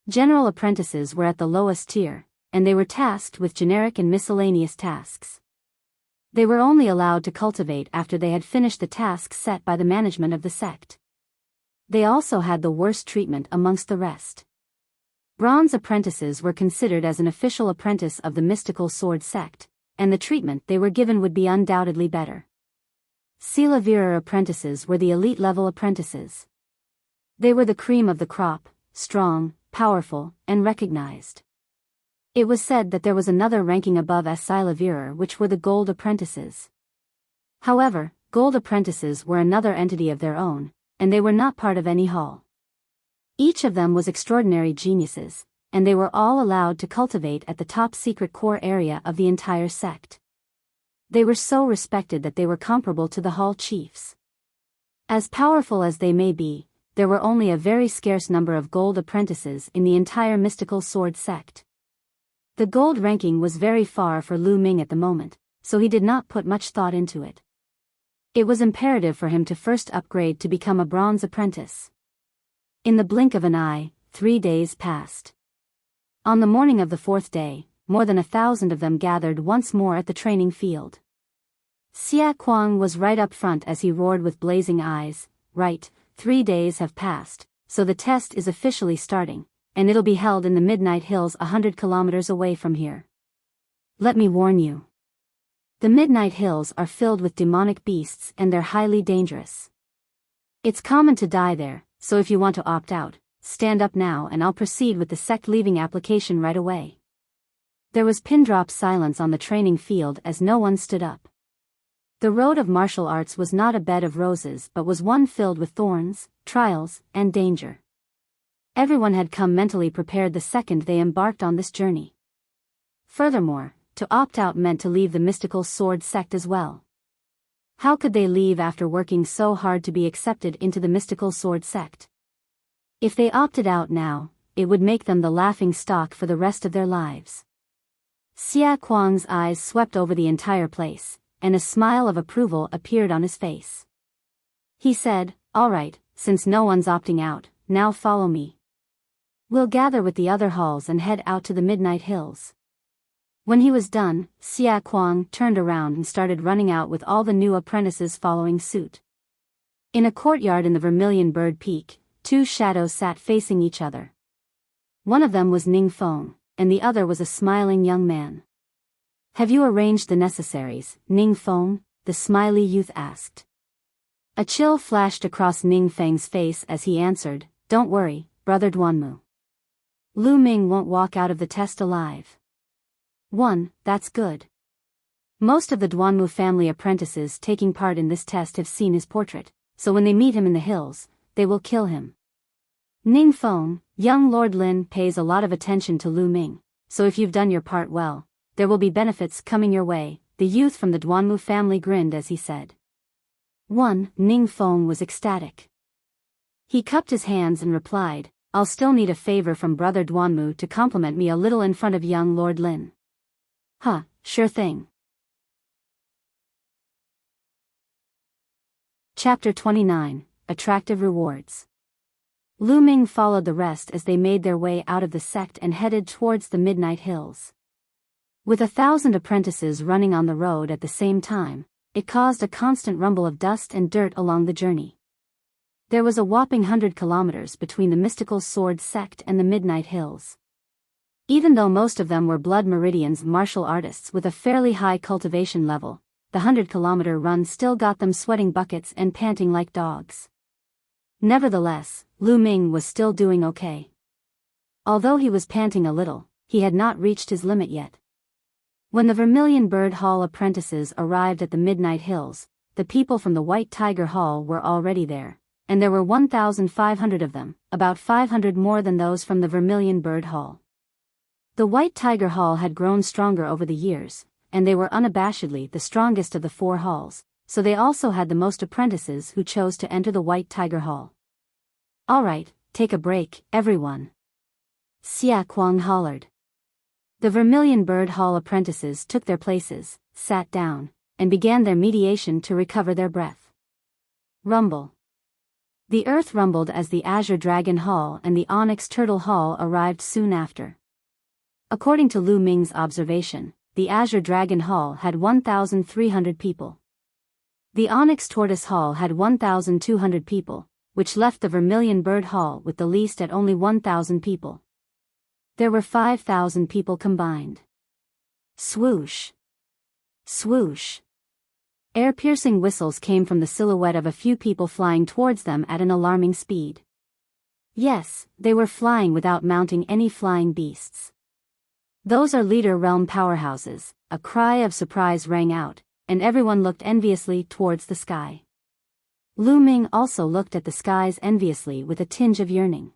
General apprentices were at the lowest tier, and they were tasked with generic and miscellaneous tasks. They were only allowed to cultivate after they had finished the tasks set by the management of the sect. They also had the worst treatment amongst the rest. Bronze apprentices were considered as an official apprentice of the mystical sword sect, and the treatment they were given would be undoubtedly better. Essilivir apprentices were the elite-level apprentices. They were the cream of the crop, strong, powerful, and recognized. It was said that there was another ranking above Essilivir which were the gold apprentices. However, gold apprentices were another entity of their own, and they were not part of any hall. Each of them was extraordinary geniuses, and they were all allowed to cultivate at the top secret core area of the entire sect. They were so respected that they were comparable to the hall chiefs. As powerful as they may be, there were only a very scarce number of gold apprentices in the entire mystical sword sect. The gold ranking was very far for Lu Ming at the moment, so he did not put much thought into it. It was imperative for him to first upgrade to become a bronze apprentice. In the blink of an eye, 3 days passed. On the morning of the 4th day, more than 1,000 of them gathered once more at the training field. Xia Kuang was right up front as he roared with blazing eyes, "Right, 3 days have passed, so the test is officially starting, and it'll be held in the Midnight Hills 100 kilometers away from here. Let me warn you. The Midnight Hills are filled with demonic beasts and they're highly dangerous. It's common to die there, so if you want to opt out, stand up now and I'll proceed with the sect leaving application right away." There was pin-drop silence on the training field as no one stood up. The road of martial arts was not a bed of roses but was one filled with thorns, trials, and danger. Everyone had come mentally prepared the second they embarked on this journey. Furthermore, to opt out meant to leave the mystical sword sect as well. How could they leave after working so hard to be accepted into the mystical sword sect? If they opted out now, it would make them the laughing stock for the rest of their lives. Xia Kuang's eyes swept over the entire place, and a smile of approval appeared on his face. He said, "All right, since no one's opting out, now follow me. We'll gather with the other halls and head out to the Midnight Hills." When he was done, Xia Kuang turned around and started running out with all the new apprentices following suit. In a courtyard in the Vermilion Bird Peak, 2 shadows sat facing each other. One of them was Ning Feng, and the other was a smiling young man. "Have you arranged the necessaries, Ning Feng?" the smiley youth asked. A chill flashed across Ning Feng's face as he answered, "Don't worry, brother Duanmu. Lu Ming won't walk out of the test alive." That's good. Most of the Duanmu family apprentices taking part in this test have seen his portrait, so when they meet him in the hills, they will kill him. Ning Feng, young Lord Lin pays a lot of attention to Lu Ming, so if you've done your part well, there will be benefits coming your way, the youth from the Duanmu family grinned as he said. Ning Feng was ecstatic. He cupped his hands and replied, "I'll still need a favor from brother Duanmu to compliment me a little in front of young Lord Lin." Sure thing. Chapter 29, Attractive Rewards. Lu Ming followed the rest as they made their way out of the sect and headed towards the Midnight Hills. With 1,000 apprentices running on the road at the same time, it caused a constant rumble of dust and dirt along the journey. There was a whopping 100 kilometers between the mystical sword sect and the Midnight Hills. Even though most of them were Blood Meridian's martial artists with a fairly high cultivation level, the 100-kilometer run still got them sweating buckets and panting like dogs. Nevertheless, Lu Ming was still doing okay. Although he was panting a little, he had not reached his limit yet. When the Vermilion Bird Hall apprentices arrived at the Midnight Hills, the people from the White Tiger Hall were already there, and there were 1,500 of them, about 500 more than those from the Vermilion Bird Hall. The White Tiger Hall had grown stronger over the years, and they were unabashedly the strongest of the 4 halls, so they also had the most apprentices who chose to enter the White Tiger Hall. "All right, take a break, everyone," Xia Kuang hollered. The Vermilion Bird Hall apprentices took their places, sat down, and began their mediation to recover their breath. Rumble. The earth rumbled as the Azure Dragon Hall and the Onyx Turtle Hall arrived soon after. According to Lu Ming's observation, the Azure Dragon Hall had 1,300 people. The Onyx Tortoise Hall had 1,200 people, which left the Vermilion Bird Hall with the least at only 1,000 people. There were 5,000 people combined. Swoosh. Swoosh. Air-piercing whistles came from the silhouette of a few people flying towards them at an alarming speed. Yes, they were flying without mounting any flying beasts. "Those are Leader Realm powerhouses," a cry of surprise rang out, and everyone looked enviously towards the sky. Lu Ming also looked at the skies enviously with a tinge of yearning.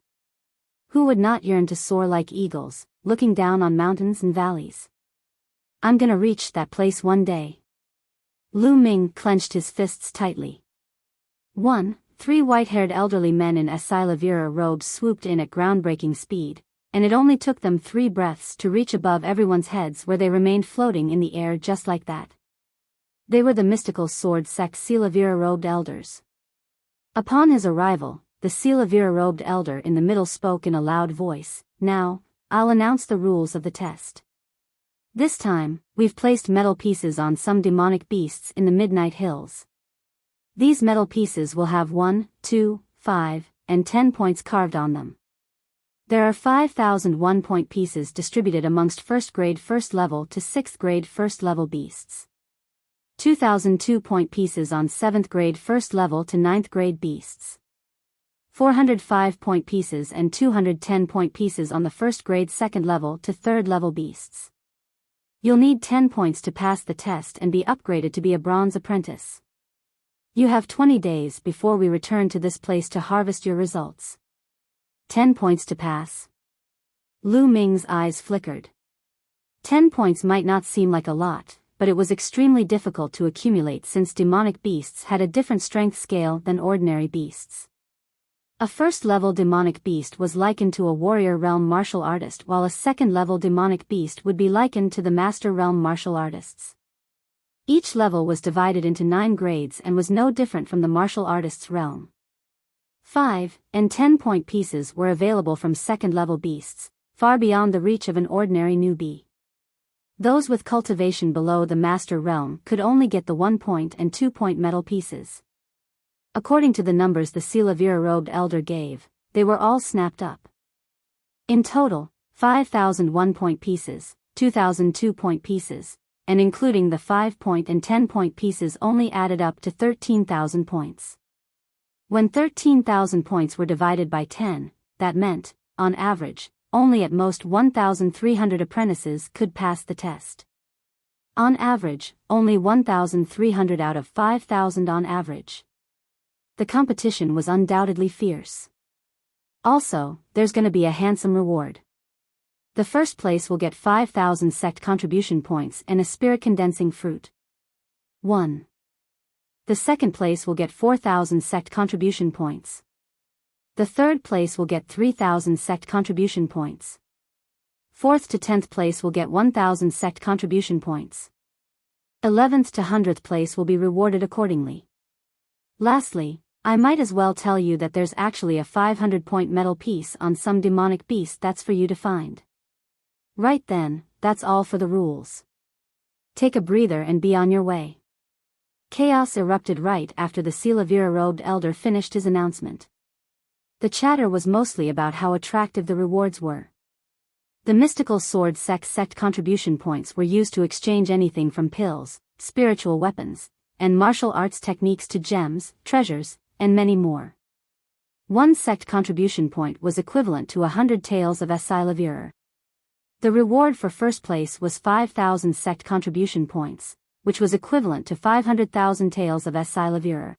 Who would not yearn to soar like eagles, looking down on mountains and valleys? "I'm gonna reach that place one day." Lu Ming clenched his fists tightly. 3 white-haired elderly men in Asilavira robes swooped in at groundbreaking speed, and it only took them 3 breaths to reach above everyone's heads where they remained floating in the air just like that. They were the mystical sword sect Silavira-robed elders. Upon his arrival, the Silavira-robed elder in the middle spoke in a loud voice, "Now, I'll announce the rules of the test. This time, we've placed metal pieces on some demonic beasts in the Midnight Hills. These metal pieces will have 1, 2, 5, and 10 points carved on them. There are 5,000 1-point pieces distributed amongst 1st grade 1st level to 6th grade 1st level beasts. 2,000 2-point pieces on 7th grade 1st level to 9th grade beasts. 400 5-point pieces and 200 10-point pieces on the 1st grade 2nd level to 3rd level beasts. You'll need 10 points to pass the test and be upgraded to be a bronze apprentice. You have 20 days before we return to this place to harvest your results." 10 points to pass. Lu Ming's eyes flickered. 10 points might not seem like a lot, but it was extremely difficult to accumulate since demonic beasts had a different strength scale than ordinary beasts. A 1st-level demonic beast was likened to a warrior realm martial artist, while a 2nd-level demonic beast would be likened to the master realm martial artists. Each level was divided into 9 grades and was no different from the martial artist's realm. 5 and 10-point pieces were available from 2nd-level beasts, far beyond the reach of an ordinary newbie. Those with cultivation below the master realm could only get the 1-point and 2-point metal pieces. According to the numbers the Silavira-robed elder gave, they were all snapped up. In total, 5,000 1-point pieces, 2,000 2-point pieces, and including the 5-point and 10-point pieces only added up to 13,000 points. When 13,000 points were divided by 10, that meant, on average, only at most 1,300 apprentices could pass the test. On average, only 1,300 out of 5,000 on average. The competition was undoubtedly fierce. Also, there's gonna be a handsome reward. The 1st place will get 5,000 sect contribution points and a spirit condensing fruit. 1. The 2nd place will get 4,000 sect contribution points. The 3rd place will get 3,000 sect contribution points. 4th to 10th place will get 1,000 sect contribution points. 11th to 100th place will be rewarded accordingly. Lastly, I might as well tell you that there's actually a 500-point metal piece on some demonic beast that's for you to find. Right then, that's all for the rules. Take a breather and be on your way. Chaos erupted right after the Silavira-robed elder finished his announcement. The chatter was mostly about how attractive the rewards were. The mystical sword sect contribution points were used to exchange anything from pills, spiritual weapons, and martial arts techniques to gems, treasures, and many more. One sect contribution point was equivalent to 100 taels of Silavira. The reward for first place was 5,000 sect contribution points, which was equivalent to 500,000 taels of Silavira.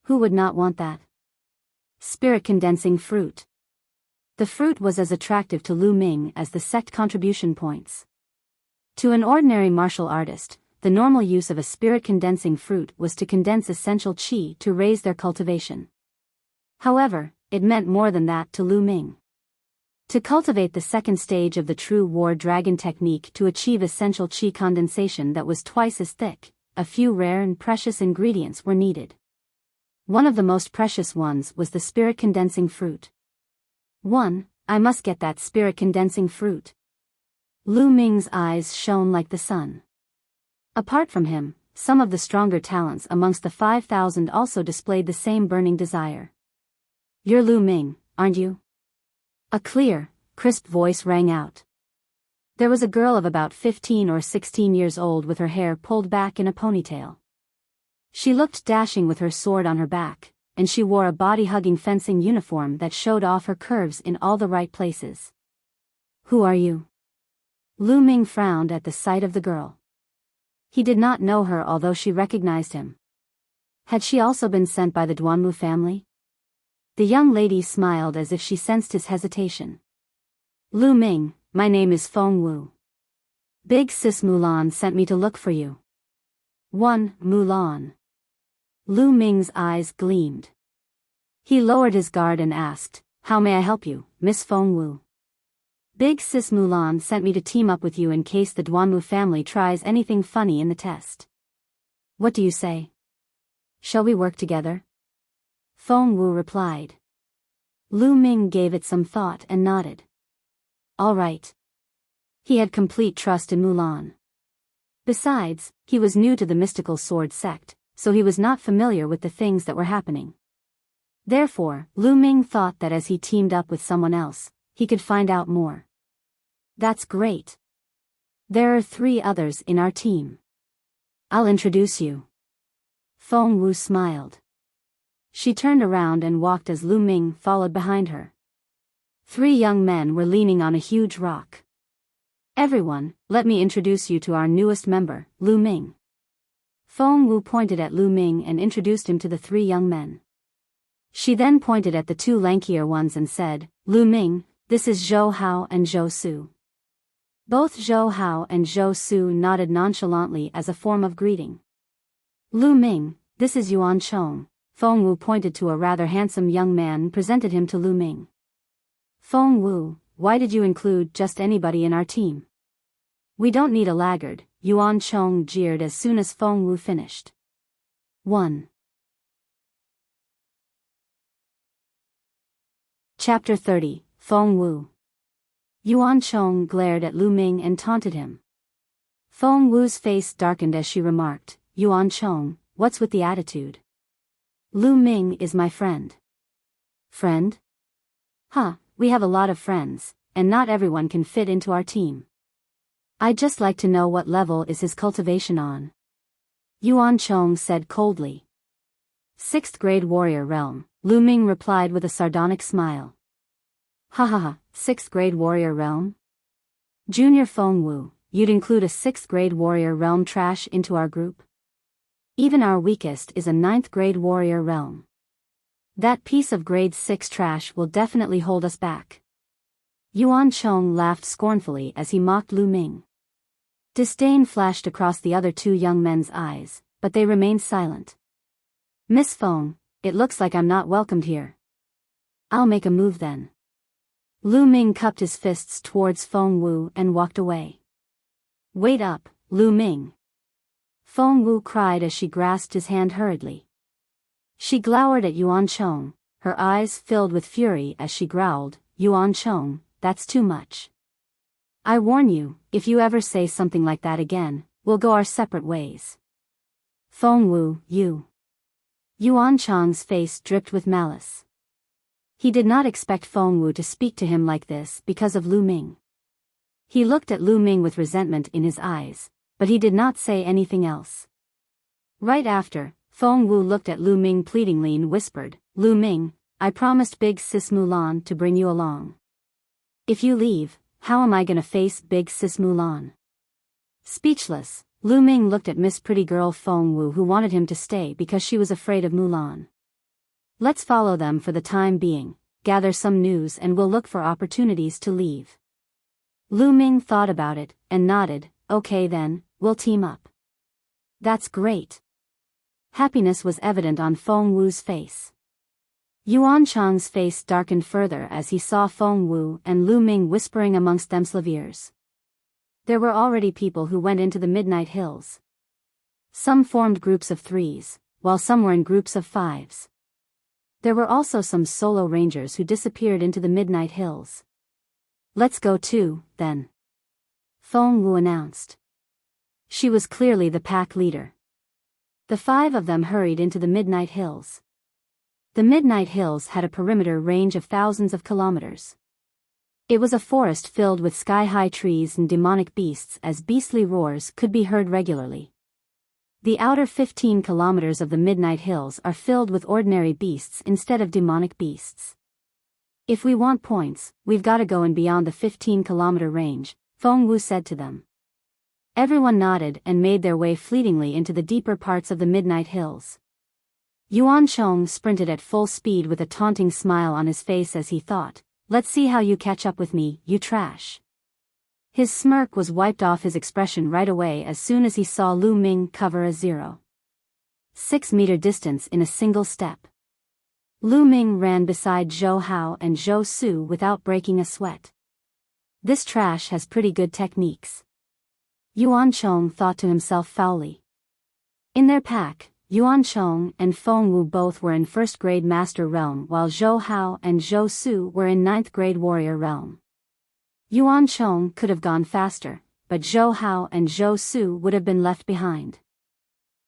Who would not want that? Spirit condensing fruit. The fruit was as attractive to Lu Ming as the sect contribution points. To an ordinary martial artist, the normal use of a spirit condensing fruit was to condense essential qi to raise their cultivation. However, it meant more than that to Lu Ming. To cultivate the second stage of the true war dragon technique to achieve essential qi condensation that was twice as thick, a few rare and precious ingredients were needed. One of the most precious ones was the spirit condensing fruit. I must get that spirit condensing fruit. Lu Ming's eyes shone like the sun. Apart from him, some of the stronger talents amongst the 5,000 also displayed the same burning desire. You're Lu Ming, aren't you? A clear, crisp voice rang out. There was a girl of about 15 or 16 years old with her hair pulled back in a ponytail. She looked dashing with her sword on her back, and she wore a body-hugging fencing uniform that showed off her curves in all the right places. Who are you? Lu Ming frowned at the sight of the girl. He did not know her, although she recognized him. Had she also been sent by the Duanmu family? The young lady smiled as if she sensed his hesitation. Lu Ming, my name is Feng Wu. Big Sis Mulan sent me to look for you. Mulan. Lu Ming's eyes gleamed. He lowered his guard and asked, How may I help you, Miss Feng Wu? Big Sis Mulan sent me to team up with you in case the Duanmu family tries anything funny in the test. What do you say? Shall we work together? Feng Wu replied. Lu Ming gave it some thought and nodded. All right. He had complete trust in Mulan. Besides, he was new to the mystical sword sect, so he was not familiar with the things that were happening. Therefore, Lu Ming thought that as he teamed up with someone else, he could find out more. That's great. There are 3 others in our team. I'll introduce you. Feng Wu smiled. She turned around and walked as Lu Ming followed behind her. 3 young men were leaning on a huge rock. Everyone, let me introduce you to our newest member, Lu Ming. Feng Wu pointed at Lu Ming and introduced him to the 3 young men. She then pointed at the 2 lankier ones and said, Lu Ming, this is Zhou Hao and Zhou Su. Both Zhou Hao and Zhou Su nodded nonchalantly as a form of greeting. Lu Ming, this is Yuan Chong. Feng Wu pointed to a rather handsome young man and presented him to Lu Ming. Feng Wu, why did you include just anybody in our team? We don't need a laggard, Yuan Chong jeered as soon as Feng Wu finished. 1. Chapter 30, Feng Wu. Yuan Chong glared at Lu Ming and taunted him. Feng Wu's face darkened as she remarked, Yuan Chong, what's with the attitude? Lu Ming is my friend. Friend? Huh, we have a lot of friends, and not everyone can fit into our team. I'd just like to know what level is his cultivation on. Yuan Chong said coldly. 6th grade warrior realm, Lu Ming replied with a sardonic smile. Ha ha ha, 6th grade warrior realm? Junior Feng Wu, you'd include a 6th grade warrior realm trash into our group? Even our weakest is a 9th grade warrior realm. That piece of grade 6 trash will definitely hold us back. Yuan Chong laughed scornfully as he mocked Lu Ming. Disdain flashed across the other 2 young men's eyes, but they remained silent. Miss Feng, it looks like I'm not welcomed here. I'll make a move then. Lu Ming cupped his fists towards Feng Wu and walked away. Wait up, Lu Ming. Feng Wu cried as she grasped his hand hurriedly. She glowered at Yuan Chong, her eyes filled with fury as she growled, Yuan Chong, that's too much. I warn you, if you ever say something like that again, we'll go our separate ways. Feng Wu, you. Yuan Chang's face dripped with malice. He did not expect Feng Wu to speak to him like this because of Lu Ming. He looked at Lu Ming with resentment in his eyes, but he did not say anything else. Right after, Feng Wu looked at Lu Ming pleadingly and whispered, "Lu Ming, I promised Big Sis Mulan to bring you along. If you leave, how am I gonna face Big Sis Mulan?" Speechless, Lu Ming looked at Miss Pretty Girl Feng Wu, who wanted him to stay because she was afraid of Mulan. "Let's follow them for the time being, gather some news, and we'll look for opportunities to leave." Lu Ming thought about it, and nodded. "Okay then, we'll team up." "That's great." Happiness was evident on Feng Wu's face. Yuan Chang's face darkened further as he saw Feng Wu and Lu Ming whispering amongst themselves ears. There were already people who went into the Midnight Hills. Some formed groups of 3s, while some were in groups of 5s. There were also some solo rangers who disappeared into the Midnight Hills. "Let's go too, then," Feng Wu announced. She was clearly the pack leader. The 5 of them hurried into the Midnight Hills. The Midnight Hills had a perimeter range of thousands of kilometers. It was a forest filled with sky-high trees and demonic beasts, as beastly roars could be heard regularly. The outer 15 kilometers of the Midnight Hills are filled with ordinary beasts instead of demonic beasts. "If we want points, we've gotta go and beyond the 15-kilometer range," Feng Wu said to them. Everyone nodded and made their way fleetingly into the deeper parts of the Midnight Hills. Yuan Chong sprinted at full speed with a taunting smile on his face as he thought, "Let's see how you catch up with me, you trash." His smirk was wiped off his expression right away as soon as he saw Lu Ming cover a 0.6-meter distance in a single step. Lu Ming ran beside Zhou Hao and Zhou Su without breaking a sweat. "This trash has pretty good techniques," Yuan Chong thought to himself foully. In their pack, Yuan Chong and Feng Wu both were in first-grade Master Realm, while Zhou Hao and Zhou Su were in 9th-grade Warrior Realm. Yuan Chong could have gone faster, but Zhou Hao and Zhou Su would have been left behind.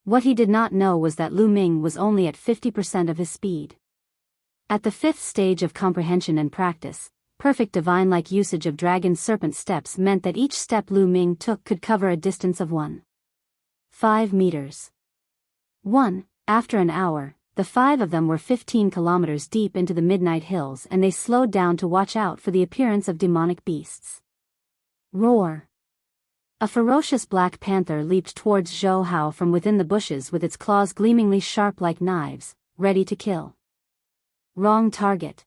What he did not know was that Lu Ming was only at 50% of his speed. At the 5th stage of comprehension and practice, perfect divine-like usage of dragon serpent steps meant that each step Lu Ming took could cover a distance of 1.5 meters. After an hour, the 5 of them were 15 kilometers deep into the Midnight Hills, and they slowed down to watch out for the appearance of demonic beasts. Roar! A ferocious black panther leaped towards Zhou Hao from within the bushes with its claws gleamingly sharp like knives, ready to kill. Wrong target.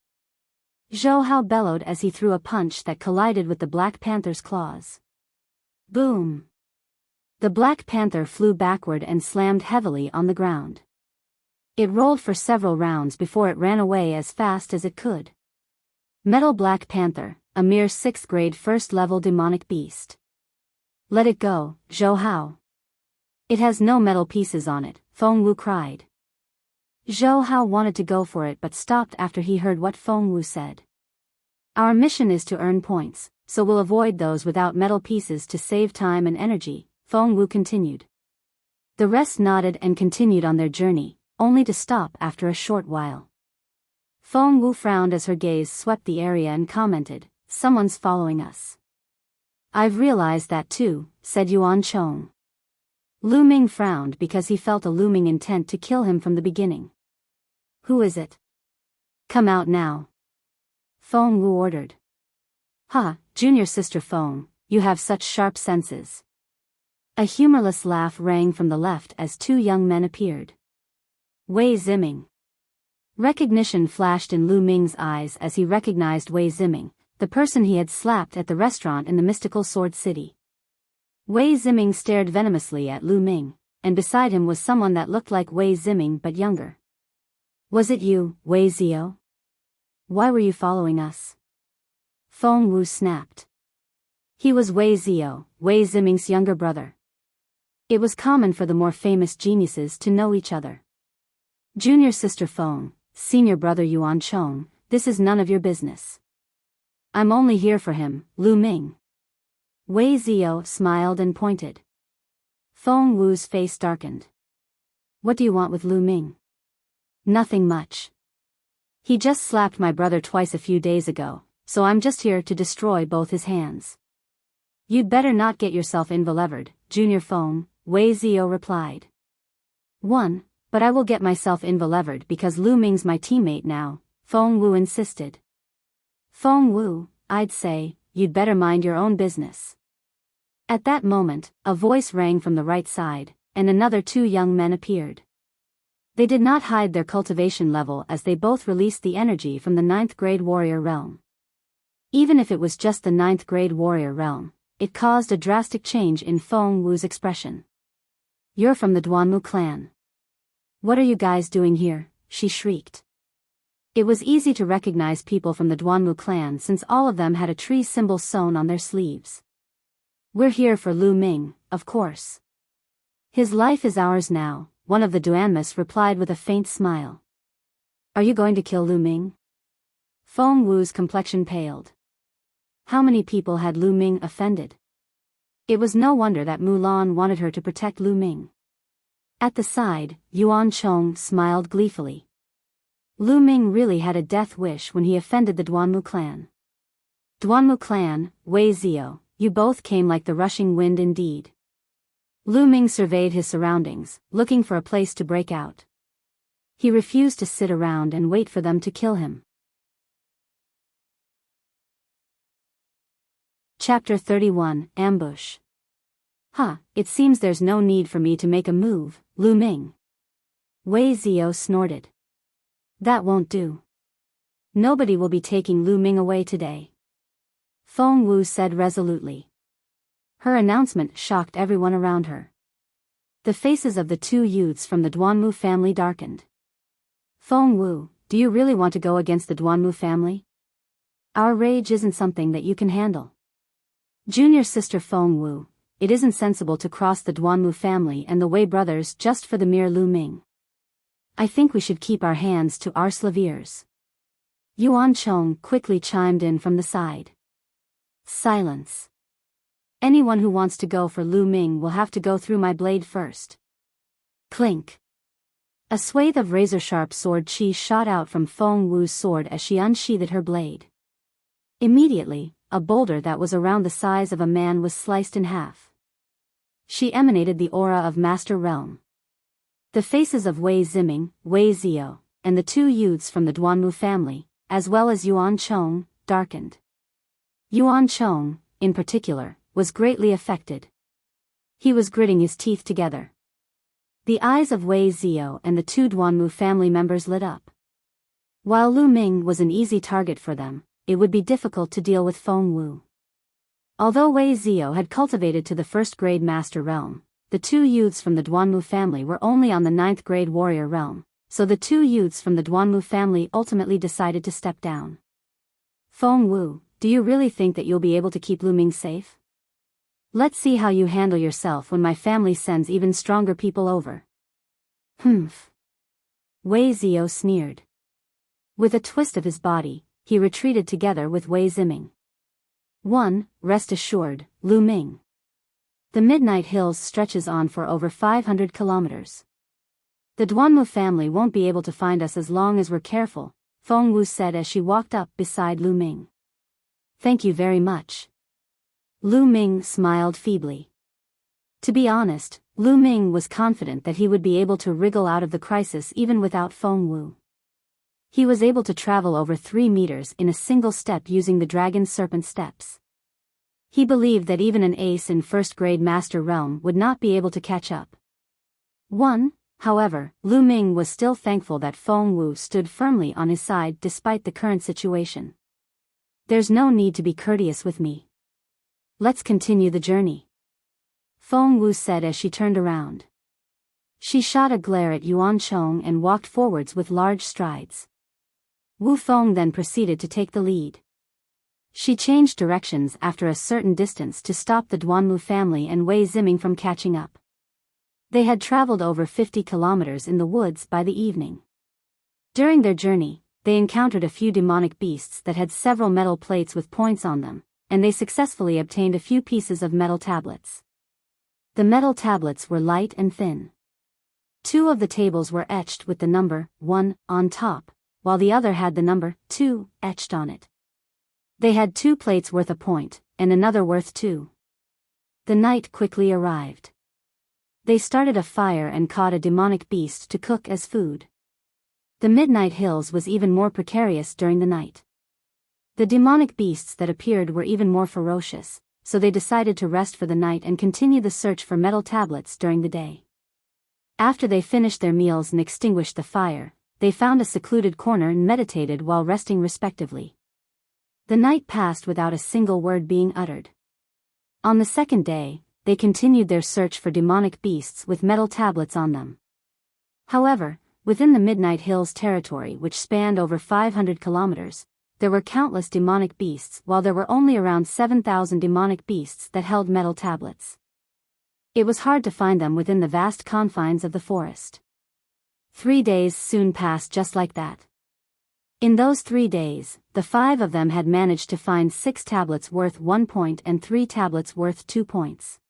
Zhou Hao bellowed as he threw a punch that collided with the black panther's claws. Boom! The black panther flew backward and slammed heavily on the ground. It rolled for several rounds before it ran away as fast as it could. Metal Black Panther, a mere 6th-grade first-level demonic beast. "Let it go, Zhou Hao." "It has no metal pieces on it," Feng Wu cried. Zhou Hao wanted to go for it but stopped after he heard what Feng Wu said. "Our mission is to earn points, so we'll avoid those without metal pieces to save time and energy," Feng Wu continued. The rest nodded and continued on their journey, only to stop after a short while. Feng Wu frowned as her gaze swept the area and commented, "Someone's following us." "I've realized that too," said Yuan Chong. Lu Ming frowned because he felt a looming intent to kill him from the beginning. "Who is it? Come out now," Feng Wu ordered. "Ha, junior sister Feng, you have such sharp senses." A humorless laugh rang from the left as 2 young men appeared. Wei Ziming. Recognition flashed in Lu Ming's eyes as he recognized Wei Ziming, the person he had slapped at the restaurant in the mystical Sword City. Wei Ziming stared venomously at Lu Ming, and beside him was someone that looked like Wei Ziming but younger. "Was it you, Wei Zio? Why were you following us?" Feng Wu snapped. He was Wei Zio, Wei Ziming's younger brother. It was common for the more famous geniuses to know each other. "Junior sister Feng, senior brother Yuan Chong, this is none of your business. I'm only here for him, Lu Ming." Wei Zio smiled and pointed. Feng Wu's face darkened. What do you want with Lu Ming? Nothing much. He just slapped my brother twice a few days ago, so I'm just here to destroy both his hands. You'd better not get yourself involvered, Junior Feng, Wei Zio replied. But I will get myself involvered because Lu Ming's my teammate now, Feng Wu insisted. Feng Wu, I'd say, you'd better mind your own business. At that moment, a voice rang from the right side, and another two young men appeared. They did not hide their cultivation level as they both released the energy from the 9th grade warrior realm. Even if it was just the 9th grade warrior realm, it caused a drastic change in Feng Wu's expression. You're from the Duanmu clan. What are you guys doing here? She shrieked. It was easy to recognize people from the Duanmu clan since all of them had a tree symbol sewn on their sleeves. We're here for Lu Ming, of course. His life is ours now, one of the Duanmus replied with a faint smile. Are you going to kill Lu Ming? Feng Wu's complexion paled. How many people had Lu Ming offended? It was no wonder that Mulan wanted her to protect Lu Ming. At the side, Yuan Chong smiled gleefully. Lu Ming really had a death wish when he offended the Duanmu clan. Duanmu clan, Wei Zio, you both came like the rushing wind indeed. Lu Ming surveyed his surroundings, looking for a place to break out. He refused to sit around and wait for them to kill him. Chapter 31, Ambush. It seems there's no need for me to make a move, Lu Ming. Wei Zio snorted. That won't do. Nobody will be taking Lu Ming away today. Feng Wu said resolutely. Her announcement shocked everyone around her. The faces of the two youths from the Duanmu family darkened. Feng Wu, do you really want to go against the Duanmu family? Our rage isn't something that you can handle. Junior sister Feng Wu, it isn't sensible to cross the Duanmu family and the Wei brothers just for the mere Lu Ming. I think we should keep our hands to our slaviers. Yuan Chong quickly chimed in from the side. Silence. Anyone who wants to go for Lu Ming will have to go through my blade first. Clink. A swathe of razor-sharp sword chi shot out from Feng Wu's sword as she unsheathed her blade. Immediately, a boulder that was around the size of a man was sliced in half. She emanated the aura of Master Realm. The faces of Wei Ziming, Wei Zio, and the two youths from the Duanmu family, as well as Yuan Chong, darkened. Yuan Chong, in particular, was greatly affected. He was gritting his teeth together. The eyes of Wei Zio and the two Duanmu family members lit up. While Lu Ming was an easy target for them, it would be difficult to deal with Feng Wu. Although Wei Zio had cultivated to the 1st grade Master Realm, the two youths from the Duanmu family were only on the 9th grade Warrior Realm, so the two youths from the Duanmu family ultimately decided to step down. Feng Wu, do you really think that you'll be able to keep Lu Ming safe? Let's see how you handle yourself when my family sends even stronger people over. Humph. Wei Zio sneered. With a twist of his body, he retreated together with Wei Ziming. Rest assured, Lu Ming. The Midnight Hills stretches on for over 500 kilometers. The Duanmu family won't be able to find us as long as we're careful, Feng Wu said as she walked up beside Lu Ming. Thank you very much. Lu Ming smiled feebly. To be honest, Lu Ming was confident that he would be able to wriggle out of the crisis even without Feng Wu. He was able to travel over 3 meters in a single step using the Dragon Serpent steps. He believed that even an ace in 1st grade Master Realm would not be able to catch up. However, Lu Ming was still thankful that Feng Wu stood firmly on his side despite the current situation. There's no need to be courteous with me. Let's continue the journey. Feng Wu said as she turned around. She shot a glare at Yuan Chong and walked forwards with large strides. Wu Feng then proceeded to take the lead. She changed directions after a certain distance to stop the Duanmu family and Wei Ziming from catching up. They had traveled over 50 kilometers in the woods by the evening. During their journey, they encountered a few demonic beasts that had several metal plates with points on them, and they successfully obtained a few pieces of metal tablets. The metal tablets were light and thin. Two of the tables were etched with the number 1 on top, while the other had the number 2 etched on it. They had 2 plates worth a point, and another worth 2. The night quickly arrived. They started a fire and caught a demonic beast to cook as food. The Midnight Hills was even more precarious during the night. The demonic beasts that appeared were even more ferocious, so they decided to rest for the night and continue the search for metal tablets during the day. After they finished their meals and extinguished the fire, they found a secluded corner and meditated while resting respectively. The night passed without a single word being uttered. On the second day, they continued their search for demonic beasts with metal tablets on them. However, within the Midnight Hills territory, which spanned over 500 kilometers, there were countless demonic beasts, while there were only around 7,000 demonic beasts that held metal tablets. It was hard to find them within the vast confines of the forest. 3 days soon passed just like that. In those 3 days, the 5 of them had managed to find 6 tablets worth 1 point and 3 tablets worth 2 points.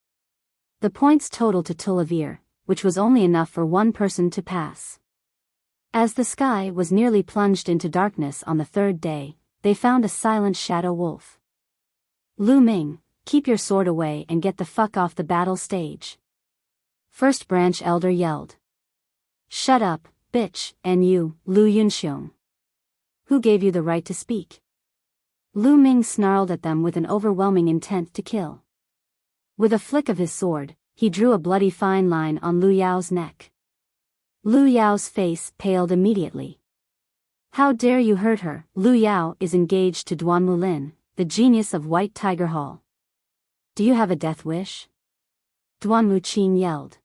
The points totaled to Tulavir, which was only enough for 1 person to pass. As the sky was nearly plunged into darkness on the 3rd day, they found a silent shadow wolf. Lu Ming, keep your sword away and get the fuck off the battle stage. First branch elder yelled. Shut up, bitch, and you, Lu Yunxiong. Who gave you the right to speak? Lu Ming snarled at them with an overwhelming intent to kill. With a flick of his sword, he drew a bloody fine line on Lu Yao's neck. Lu Yao's face paled immediately. How dare you hurt her? Lu Yao is engaged to Duan Mulin, the genius of White Tiger Hall. Do you have a death wish? Duan Muqin yelled.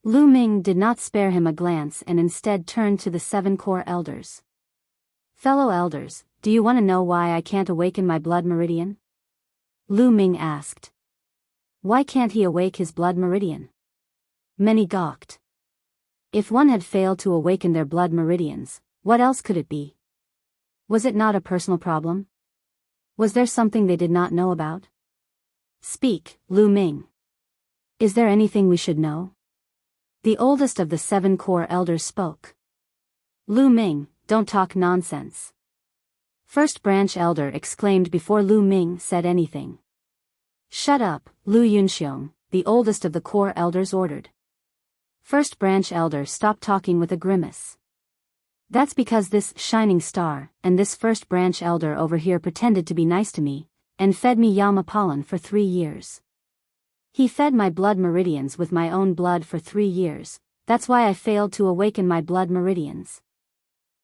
Lu Ming did not spare him a glance and instead turned to the 7 core elders. Fellow elders, do you want to know why I can't awaken my blood meridian? Lu Ming asked. Why can't he awake his blood meridian? Many gawked. If one had failed to awaken their blood meridians, what else could it be? Was it not a personal problem? Was there something they did not know about? Speak, Lu Ming. Is there anything we should know? The oldest of the 7 core elders spoke. Lu Ming, don't talk nonsense. First branch elder exclaimed before Lu Ming said anything. Shut up, Lu Yunxiong, the oldest of the core elders ordered. First branch elder stopped talking with a grimace. That's because this shining star and this first branch elder over here pretended to be nice to me, and fed me Yama pollen for 3 years. He fed my blood meridians with my own blood for 3 years, that's why I failed to awaken my blood meridians.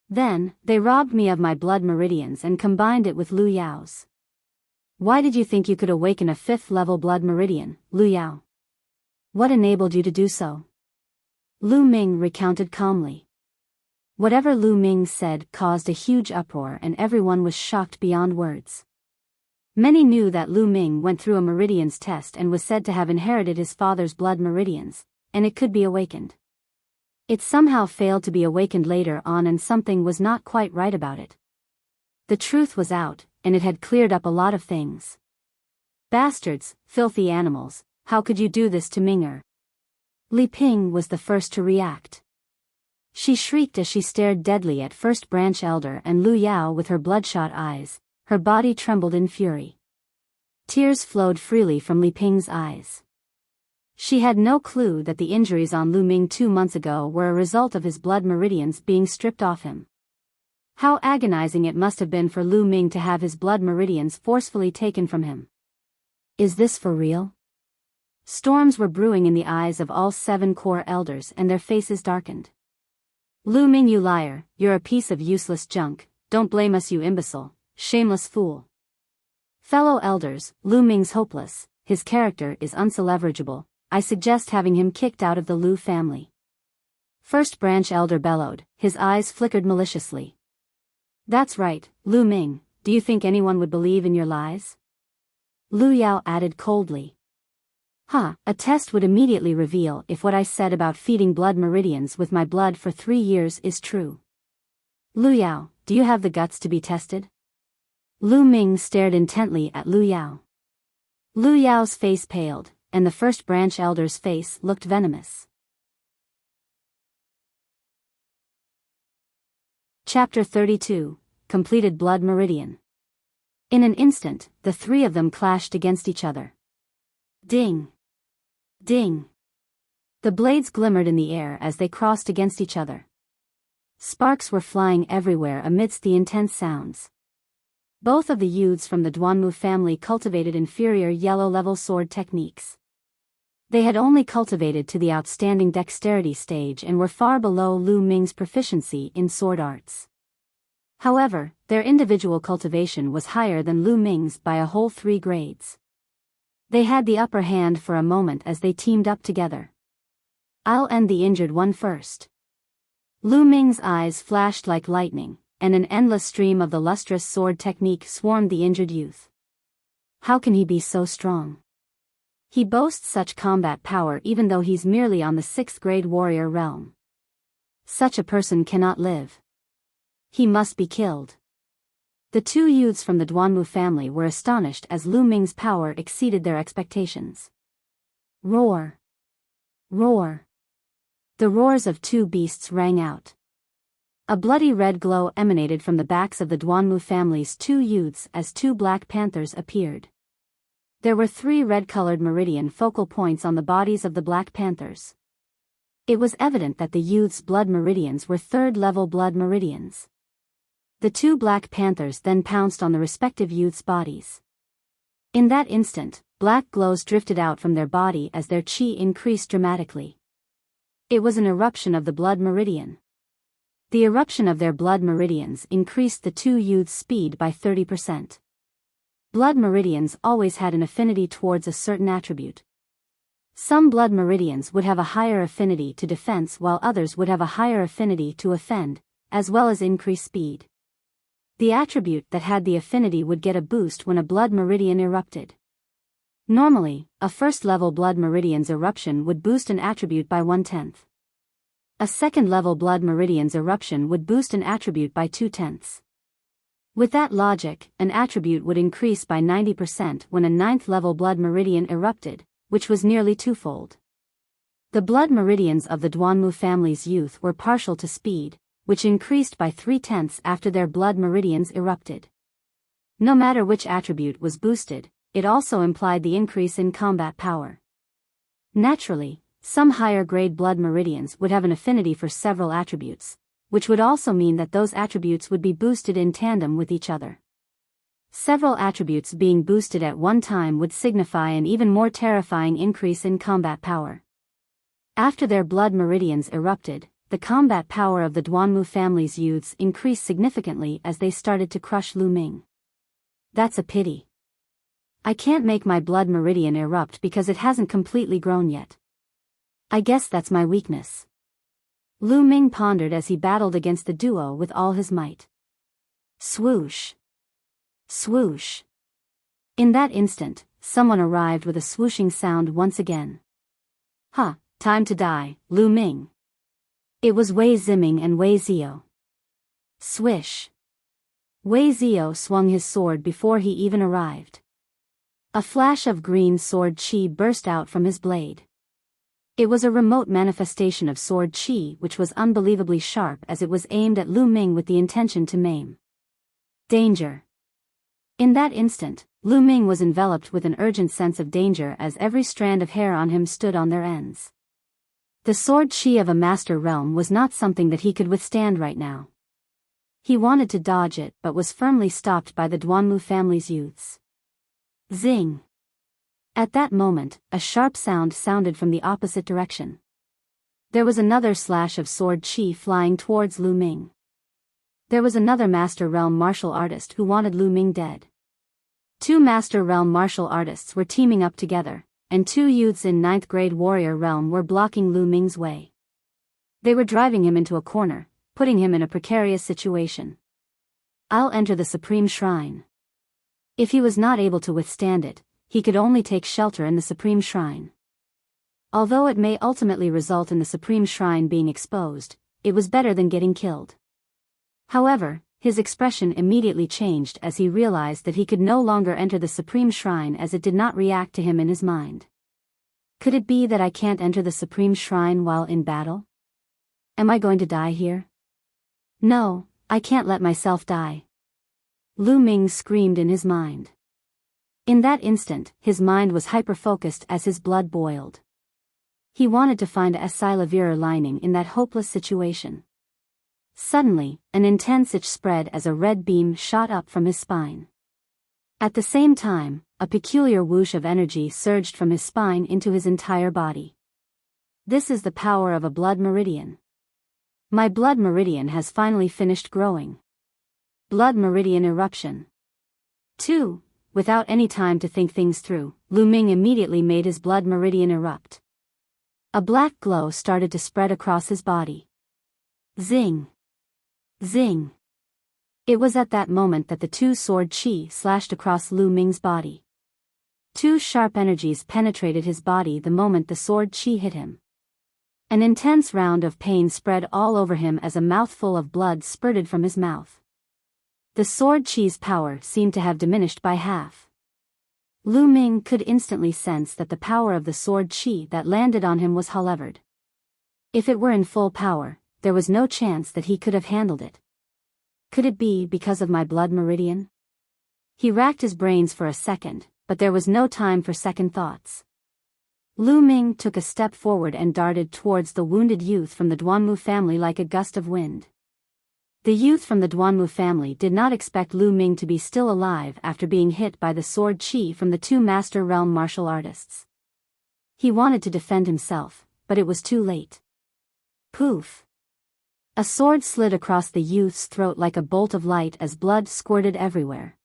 Then, they robbed me of my blood meridians and combined it with Lu Yao's. Why did you think you could awaken a 5th level blood meridian, Lu Yao? What enabled you to do so? Lu Ming recounted calmly. Whatever Lu Ming said caused a huge uproar and everyone was shocked beyond words. Many knew that Lu Ming went through a meridians test and was said to have inherited his father's blood meridians, and it could be awakened. It somehow failed to be awakened later on and something was not quite right about it. The truth was out, and it had cleared up a lot of things. Bastards, filthy animals, how could you do this to Ming'er? Li Ping was the first to react. She shrieked as she stared deadly at First Branch Elder and Lu Yao with her bloodshot eyes, her body trembled in fury. Tears flowed freely from Li Ping's eyes. She had no clue that the injuries on Lu Ming 2 months ago were a result of his blood meridians being stripped off him. How agonizing it must have been for Lu Ming to have his blood meridians forcefully taken from him. Is this for real? Storms were brewing in the eyes of all 7 core elders and their faces darkened. Lu Ming, you liar, you're a piece of useless junk, don't blame us, you imbecile, shameless fool. Fellow elders, Lu Ming's hopeless, his character is unsalvageable, I suggest having him kicked out of the Lu family. First Branch Elder bellowed, his eyes flickered maliciously. That's right, Lu Ming, do you think anyone would believe in your lies? Lu Yao added coldly. A test would immediately reveal if what I said about feeding blood meridians with my blood for 3 years is true. Lu Yao, do you have the guts to be tested? Lu Ming stared intently at Lu Yao. Lu Yao's face paled, and the First Branch Elder's face looked venomous. Chapter 32, Completed Blood Meridian. In an instant, the three of them clashed against each other. Ding! Ding! The blades glimmered in the air as they crossed against each other. Sparks were flying everywhere amidst the intense sounds. Both of the youths from the Duanmu family cultivated inferior yellow-level sword techniques. They had only cultivated to the outstanding dexterity stage and were far below Lu Ming's proficiency in sword arts. However, their individual cultivation was higher than Lu Ming's by a whole 3 grades. They had the upper hand for a moment as they teamed up together. I'll end the injured one first. Lu Ming's eyes flashed like lightning, and an endless stream of the lustrous sword technique swarmed the injured youth. How can he be so strong? He boasts such combat power even though he's merely on the 6th grade warrior realm. Such a person cannot live. He must be killed. The 2 youths from the Duanmu family were astonished as Lu Ming's power exceeded their expectations. Roar! Roar! The roars of 2 beasts rang out. A bloody red glow emanated from the backs of the Duanmu family's 2 youths as 2 black panthers appeared. There were 3 red-colored meridian focal points on the bodies of the black panthers. It was evident that the youths' blood meridians were 3rd-level blood meridians. The 2 black panthers then pounced on the respective youths' bodies. In that instant, black glows drifted out from their body as their chi increased dramatically. It was an eruption of the blood meridian. The eruption of their blood meridians increased the 2 youths' speed by 30%. Blood meridians always had an affinity towards a certain attribute. Some blood meridians would have a higher affinity to defense while others would have a higher affinity to offend, as well as increase speed. The attribute that had the affinity would get a boost when a blood meridian erupted. Normally, a 1st-level blood meridian's eruption would boost an attribute by 1/10. A 2nd-level blood meridian's eruption would boost an attribute by 2/10. With that logic, an attribute would increase by 90% when a 9th-level blood meridian erupted, which was nearly 2-fold. The blood meridians of the Duanmu family's youth were partial to speed, which increased by 3/10 after their blood meridians erupted. No matter which attribute was boosted, it also implied the increase in combat power. Naturally, some higher-grade blood meridians would have an affinity for several attributes, which would also mean that those attributes would be boosted in tandem with each other. Several attributes being boosted at one time would signify an even more terrifying increase in combat power. After their blood meridians erupted, the combat power of the Duanmu family's youths increased significantly as they started to crush Lu Ming. That's a pity. I can't make my blood meridian erupt because it hasn't completely grown yet. I guess that's my weakness. Lu Ming pondered as he battled against the duo with all his might. Swoosh! Swoosh! In that instant, someone arrived with a swooshing sound once again. Time to die, Lu Ming. It was Wei Ziming and Wei Zio. Swish! Wei Zio swung his sword before he even arrived. A flash of green sword chi burst out from his blade. It was a remote manifestation of sword chi which was unbelievably sharp as it was aimed at Lu Ming with the intention to maim. Danger! In that instant, Lu Ming was enveloped with an urgent sense of danger as every strand of hair on him stood on their ends. The sword chi of a master realm was not something that he could withstand right now. He wanted to dodge it but was firmly stopped by the Duanmu family's youths. Zing! At that moment, a sharp sound sounded from the opposite direction. There was another slash of sword chi flying towards Lu Ming. There was another Master Realm martial artist who wanted Lu Ming dead. 2 Master Realm martial artists were teaming up together, and 2 youths in 9th grade warrior realm were blocking Lu Ming's way. They were driving him into a corner, putting him in a precarious situation. I'll enter the Supreme Shrine. If he was not able to withstand it, he could only take shelter in the Supreme Shrine. Although it may ultimately result in the Supreme Shrine being exposed, it was better than getting killed. However, his expression immediately changed as he realized that he could no longer enter the Supreme Shrine as it did not react to him in his mind. Could it be that I can't enter the Supreme Shrine while in battle? Am I going to die here? No, I can't let myself die. Lu Ming screamed in his mind. In that instant, his mind was hyper-focused as his blood boiled. He wanted to find a silver lining in that hopeless situation. Suddenly, an intense itch spread as a red beam shot up from his spine. At the same time, a peculiar whoosh of energy surged from his spine into his entire body. This is the power of a blood meridian. My blood meridian has finally finished growing. Blood meridian eruption. 2. Without any time to think things through, Lu Ming immediately made his blood meridian erupt. A black glow started to spread across his body. Zing! Zing! It was at that moment that the two-sword chi slashed across Lu Ming's body. Two sharp energies penetrated his body the moment the sword chi hit him. An intense round of pain spread all over him as a mouthful of blood spurted from his mouth. The sword chi's power seemed to have diminished by half. Lu Ming could instantly sense that the power of the sword chi that landed on him was halvered. If it were in full power, there was no chance that he could have handled it. Could it be because of my blood meridian? He racked his brains for a second, but there was no time for second thoughts. Lu Ming took a step forward and darted towards the wounded youth from the Duanmu family like a gust of wind. The youth from the Duanmu family did not expect Lu Ming to be still alive after being hit by the sword chi from the two Master Realm martial artists. He wanted to defend himself, but it was too late. Poof! A sword slid across the youth's throat like a bolt of light as blood squirted everywhere.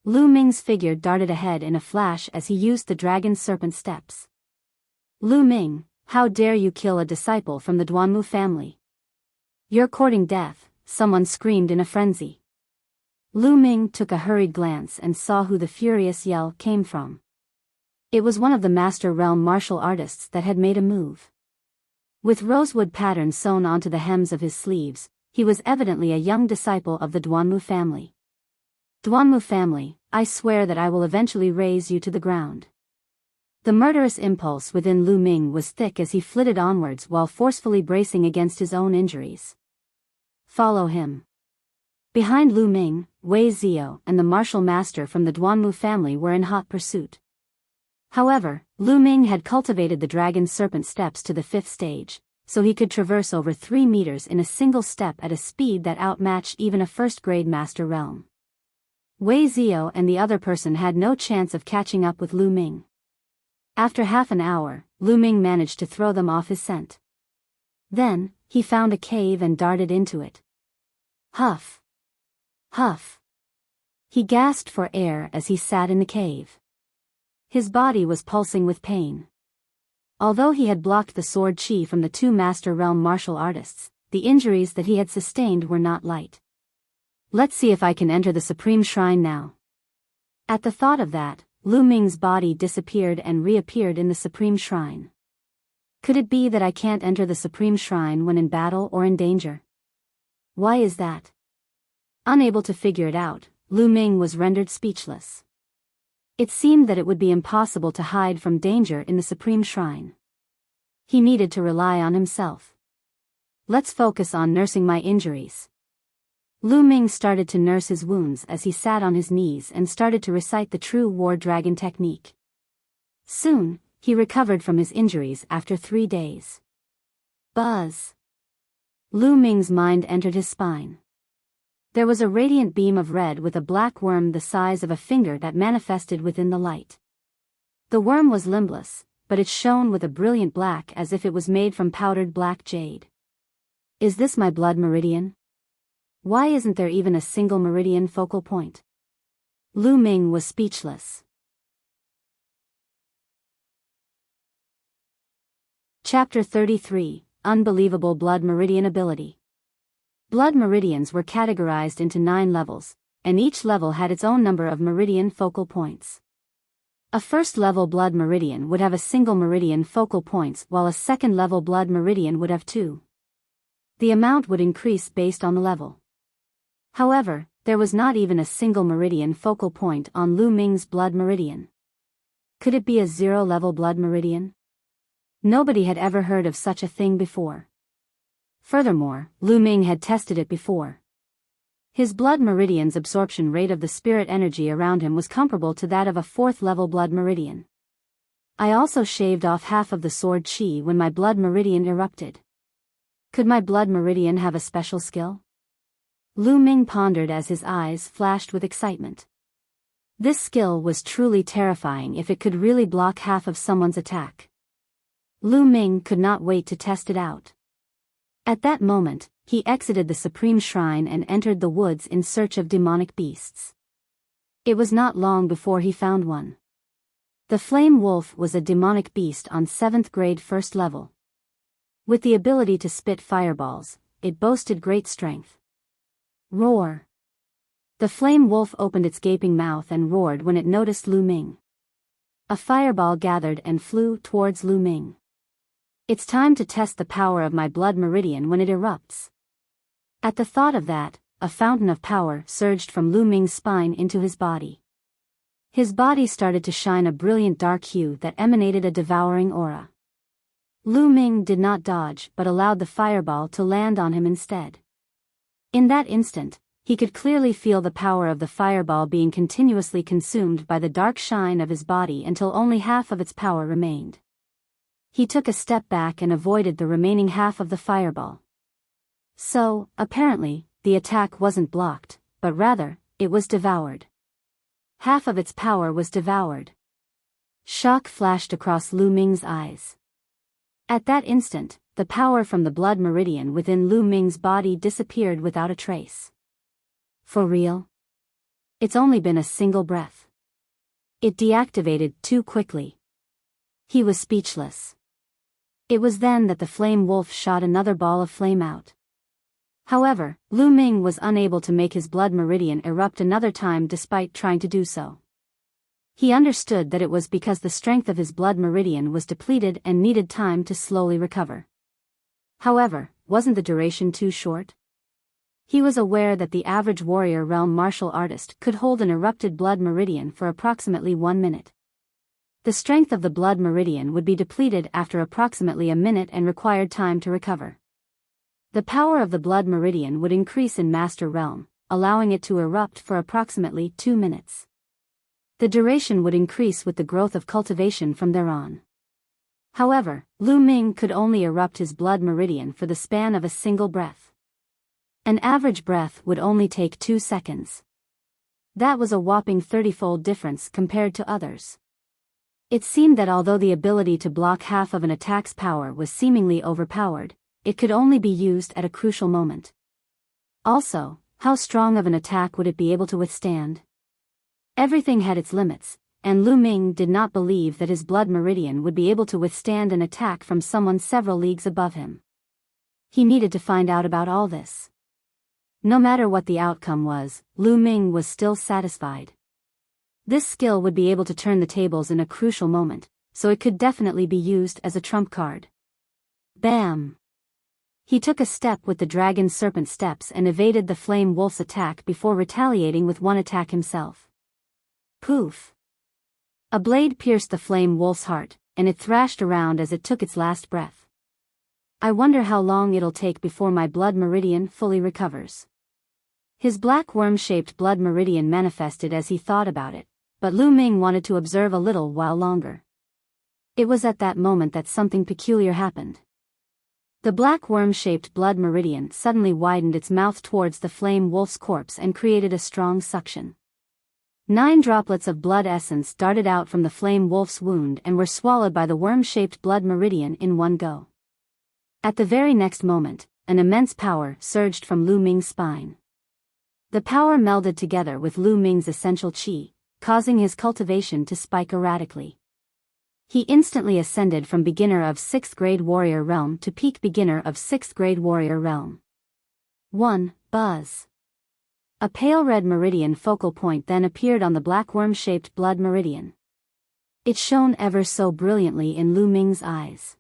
Lu Ming's figure darted ahead in a flash as he used the dragon serpent steps. Lu Ming, how dare you kill a disciple from the Duanmu family? You're courting death, someone screamed in a frenzy. Lu Ming took a hurried glance and saw who the furious yell came from. It was one of the Master Realm martial artists that had made a move. With rosewood patterns sewn onto the hems of his sleeves, he was evidently a young disciple of the Duanmu family. Duanmu family, I swear that I will eventually raze you to the ground. The murderous impulse within Lu Ming was thick as he flitted onwards while forcefully bracing against his own injuries. Follow him. Behind Lu Ming, Wei Zio and the martial master from the Duanmu family were in hot pursuit. However, Lu Ming had cultivated the dragon serpent steps to the 5th stage, so he could traverse over 3 meters in a single step at a speed that outmatched even a first-grade Master Realm. Wei Zio and the other person had no chance of catching up with Lu Ming. After half an hour, Lu Ming managed to throw them off his scent. Then, he found a cave and darted into it. Huff! Huff! He gasped for air as he sat in the cave. His body was pulsing with pain. Although he had blocked the sword chi from the two Master Realm martial artists, the injuries that he had sustained were not light. Let's see if I can enter the Supreme Shrine now. At the thought of that, Lu Ming's body disappeared and reappeared in the Supreme Shrine. Could it be that I can't enter the Supreme Shrine when in battle or in danger? Why is that? Unable to figure it out, Lu Ming was rendered speechless. It seemed that it would be impossible to hide from danger in the Supreme Shrine. He needed to rely on himself. Let's focus on nursing my injuries. Lu Ming started to nurse his wounds as he sat on his knees and started to recite the true war dragon technique. Soon, he recovered from his injuries after 3 days. Buzz! Lu Ming's mind entered his spine. There was a radiant beam of red with a black worm the size of a finger that manifested within the light. The worm was limbless, but it shone with a brilliant black as if it was made from powdered black jade. Is this my blood meridian? Why isn't there even a single meridian focal point? Lu Ming was speechless. Chapter 33, Unbelievable Blood Meridian Ability. Blood meridians were categorized into 9 levels, and each level had its own number of meridian focal points. A first-level blood meridian would have a single meridian focal points while a second-level blood meridian would have 2. The amount would increase based on the level. However, there was not even a single meridian focal point on Lu Ming's blood meridian. Could it be a 0-level blood meridian? Nobody had ever heard of such a thing before. Furthermore, Lu Ming had tested it before. His blood meridian's absorption rate of the spirit energy around him was comparable to that of a 4th-level blood meridian. I also shaved off half of the sword chi when my blood meridian erupted. Could my blood meridian have a special skill? Lu Ming pondered as his eyes flashed with excitement. This skill was truly terrifying if it could really block half of someone's attack. Lu Ming could not wait to test it out. At that moment, he exited the Supreme Shrine and entered the woods in search of demonic beasts. It was not long before he found one. The Flame Wolf was a demonic beast on 7th grade 1st level. With the ability to spit fireballs, it boasted great strength. Roar! The Flame Wolf opened its gaping mouth and roared when it noticed Lu Ming. A fireball gathered and flew towards Lu Ming. It's time to test the power of my blood meridian when it erupts. At the thought of that, a fountain of power surged from Lu Ming's spine into his body. His body started to shine a brilliant dark hue that emanated a devouring aura. Lu Ming did not dodge but allowed the fireball to land on him instead. In that instant, he could clearly feel the power of the fireball being continuously consumed by the dark shine of his body until only half of its power remained. He took a step back and avoided the remaining half of the fireball. So, apparently, the attack wasn't blocked, but rather, it was devoured. Half of its power was devoured. Shock flashed across Lu Ming's eyes. At that instant, the power from the blood meridian within Lu Ming's body disappeared without a trace. For real? It's only been a single breath. It deactivated too quickly. He was speechless. It was then that the Flame Wolf shot another ball of flame out. However, Lu Ming was unable to make his blood meridian erupt another time despite trying to do so. He understood that it was because the strength of his blood meridian was depleted and needed time to slowly recover. However, wasn't the duration too short? He was aware that the average warrior realm martial artist could hold an erupted blood meridian for approximately 1 minute. The strength of the blood meridian would be depleted after approximately a minute and required time to recover. The power of the blood meridian would increase in Master Realm, allowing it to erupt for approximately 2 minutes. The duration would increase with the growth of cultivation from thereon. However, Lu Ming could only erupt his blood meridian for the span of a single breath. An average breath would only take 2 seconds. That was a whopping 30-fold difference compared to others. It seemed that although the ability to block half of an attack's power was seemingly overpowered, it could only be used at a crucial moment. Also, how strong of an attack would it be able to withstand? Everything had its limits, and Lu Ming did not believe that his blood meridian would be able to withstand an attack from someone several leagues above him. He needed to find out about all this. No matter what the outcome was, Lu Ming was still satisfied. This skill would be able to turn the tables in a crucial moment, so it could definitely be used as a trump card. Bam! He took a step with the dragon serpent steps and evaded the Flame Wolf's attack before retaliating with one attack himself. Poof! A blade pierced the Flame Wolf's heart, and it thrashed around as it took its last breath. I wonder how long it'll take before my blood meridian fully recovers. His black worm-shaped blood meridian manifested as he thought about it, but Lu Ming wanted to observe a little while longer. It was at that moment that something peculiar happened. The black worm-shaped blood meridian suddenly widened its mouth towards the Flame Wolf's corpse and created a strong suction. 9 droplets of blood essence darted out from the Flame Wolf's wound and were swallowed by the worm-shaped blood meridian in one go. At the very next moment, an immense power surged from Lu Ming's spine. The power melded together with Lu Ming's essential chi, causing his cultivation to spike erratically. He instantly ascended from beginner of 6th grade warrior realm to peak beginner of 6th grade warrior realm. 1. Buzz. A pale red meridian focal point then appeared on the black worm-shaped blood meridian. It shone ever so brilliantly in Lu Ming's eyes.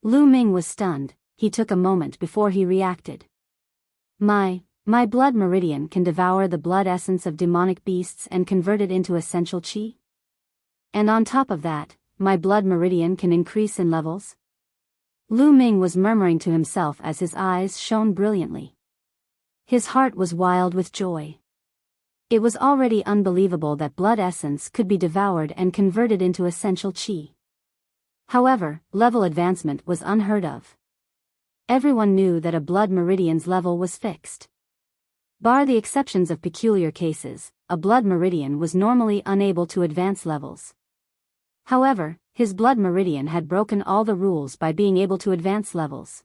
Lu Ming was stunned. He took a moment before he reacted. My blood meridian can devour the blood essence of demonic beasts and convert it into essential chi? And on top of that, my blood meridian can increase in levels? Lu Ming was murmuring to himself as his eyes shone brilliantly. His heart was wild with joy. It was already unbelievable that blood essence could be devoured and converted into essential qi. However, level advancement was unheard of. Everyone knew that a blood meridian's level was fixed. Bar the exceptions of peculiar cases, a blood meridian was normally unable to advance levels. However, his blood meridian had broken all the rules by being able to advance levels.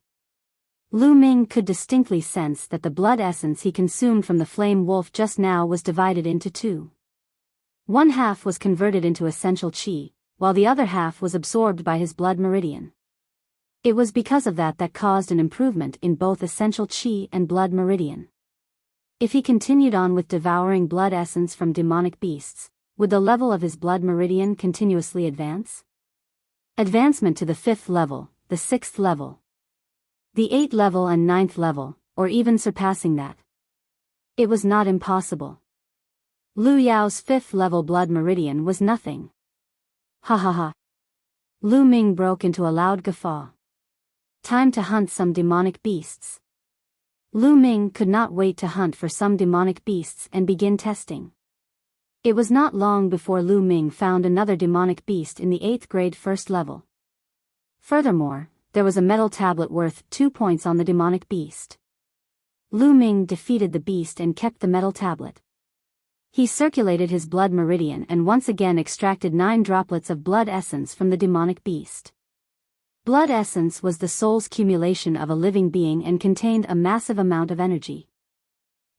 Lu Ming could distinctly sense that the blood essence he consumed from the flame wolf just now was divided into two. One half was converted into essential qi, while the other half was absorbed by his blood meridian. It was because of that caused an improvement in both essential qi and blood meridian. If he continued on with devouring blood essence from demonic beasts, would the level of his blood meridian continuously advance? Advancement to the 5th level, the 6th level, the 8th level and 9th level, or even surpassing that. It was not impossible. Lu Yao's 5th level blood meridian was nothing. Ha ha ha. Lu Ming broke into a loud guffaw. Time to hunt some demonic beasts. Lu Ming could not wait to hunt for some demonic beasts and begin testing. It was not long before Lu Ming found another demonic beast in the 8th grade 1st level. Furthermore, there was a metal tablet worth 2 points on the demonic beast. Lu Ming defeated the beast and kept the metal tablet. He circulated his blood meridian and once again extracted 9 droplets of blood essence from the demonic beast. Blood essence was the soul's accumulation of a living being and contained a massive amount of energy.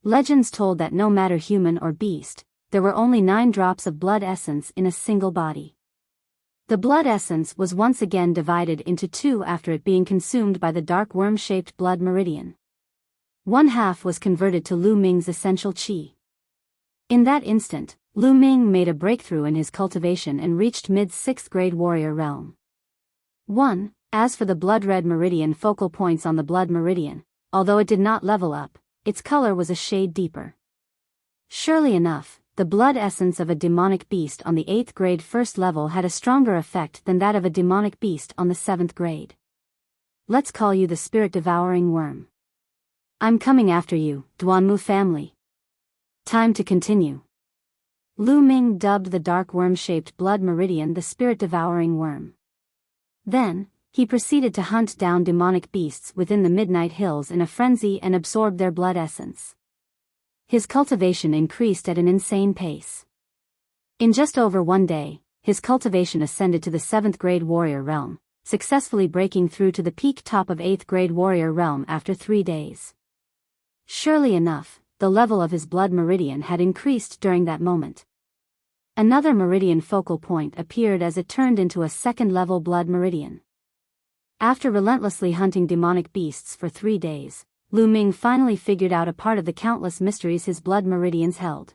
Legends told that no matter human or beast, there were only 9 drops of blood essence in a single body. The blood essence was once again divided into 2 after it being consumed by the dark worm-shaped blood meridian. One half was converted to Lu Ming's essential qi. In that instant, Lu Ming made a breakthrough in his cultivation and reached mid-6th grade warrior realm. 1. As for the blood-red meridian focal points on the blood meridian, although it did not level up, its color was a shade deeper. Surely enough, the blood essence of a demonic beast on the 8th grade 1st level had a stronger effect than that of a demonic beast on the 7th grade. Let's call you the spirit-devouring worm. I'm coming after you, Duanmu family. Time to continue. Lu Ming dubbed the dark worm-shaped blood meridian the spirit-devouring worm. Then, he proceeded to hunt down demonic beasts within the Midnight Hills in a frenzy and absorb their blood essence. His cultivation increased at an insane pace. In just over 1 day, his cultivation ascended to the 7th grade warrior realm, successfully breaking through to the peak top of 8th grade warrior realm after 3 days. Surely enough, the level of his blood meridian had increased during that moment. Another meridian focal point appeared as it turned into a 2nd level blood meridian. After relentlessly hunting demonic beasts for 3 days, Lu Ming finally figured out a part of the countless mysteries his blood meridians held.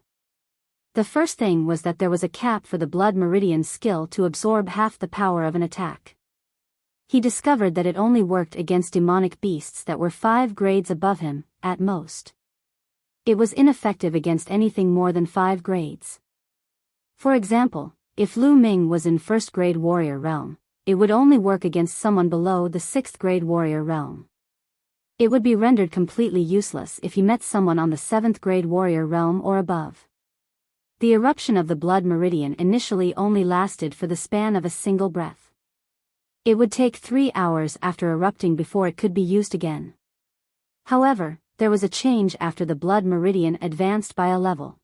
The first thing was that there was a cap for the blood meridian's skill to absorb half the power of an attack. He discovered that it only worked against demonic beasts that were 5 grades above him, at most. It was ineffective against anything more than 5 grades. For example, if Lu Ming was in 1st grade warrior realm, it would only work against someone below the 6th grade warrior realm. It would be rendered completely useless if he met someone on the 7th grade warrior realm or above. The eruption of the blood meridian initially only lasted for the span of a single breath. It would take 3 hours after erupting before it could be used again. However, there was a change after the blood meridian advanced by a level.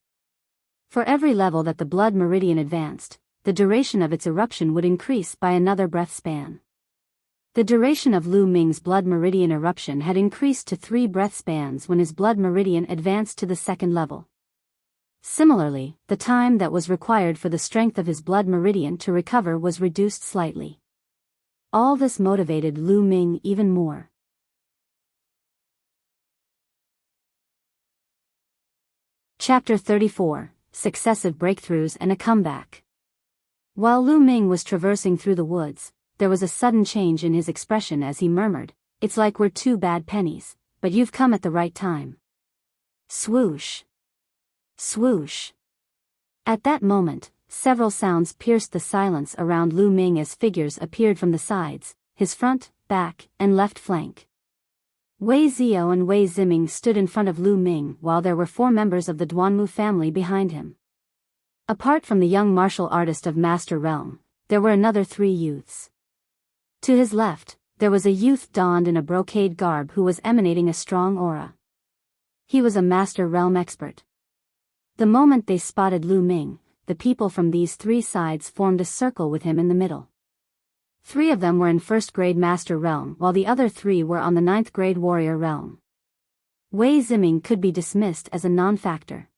For every level that the blood meridian advanced, the duration of its eruption would increase by another breath span. The duration of Lu Ming's blood meridian eruption had increased to 3 breath spans when his blood meridian advanced to the 2nd level. Similarly, the time that was required for the strength of his blood meridian to recover was reduced slightly. All this motivated Lu Ming even more. Chapter 34, Successive Breakthroughs and a Comeback. While Lu Ming was traversing through the woods, there was a sudden change in his expression as he murmured, "It's like we're 2 bad pennies, but you've come at the right time." Swoosh. Swoosh. At that moment, several sounds pierced the silence around Lu Ming as figures appeared from the sides, his front, back, and left flank. Wei Ziyou and Wei Ziming stood in front of Lu Ming while there were 4 members of the Duanmu family behind him. Apart from the young martial artist of Master Realm, there were another 3 youths. To his left, there was a youth donned in a brocade garb who was emanating a strong aura. He was a Master Realm expert. The moment they spotted Lu Ming, the people from these 3 sides formed a circle with him in the middle. 3 of them were in 1st grade Master Realm while the other 3 were on the 9th grade Warrior Realm. Wei Ziming could be dismissed as a non-factor.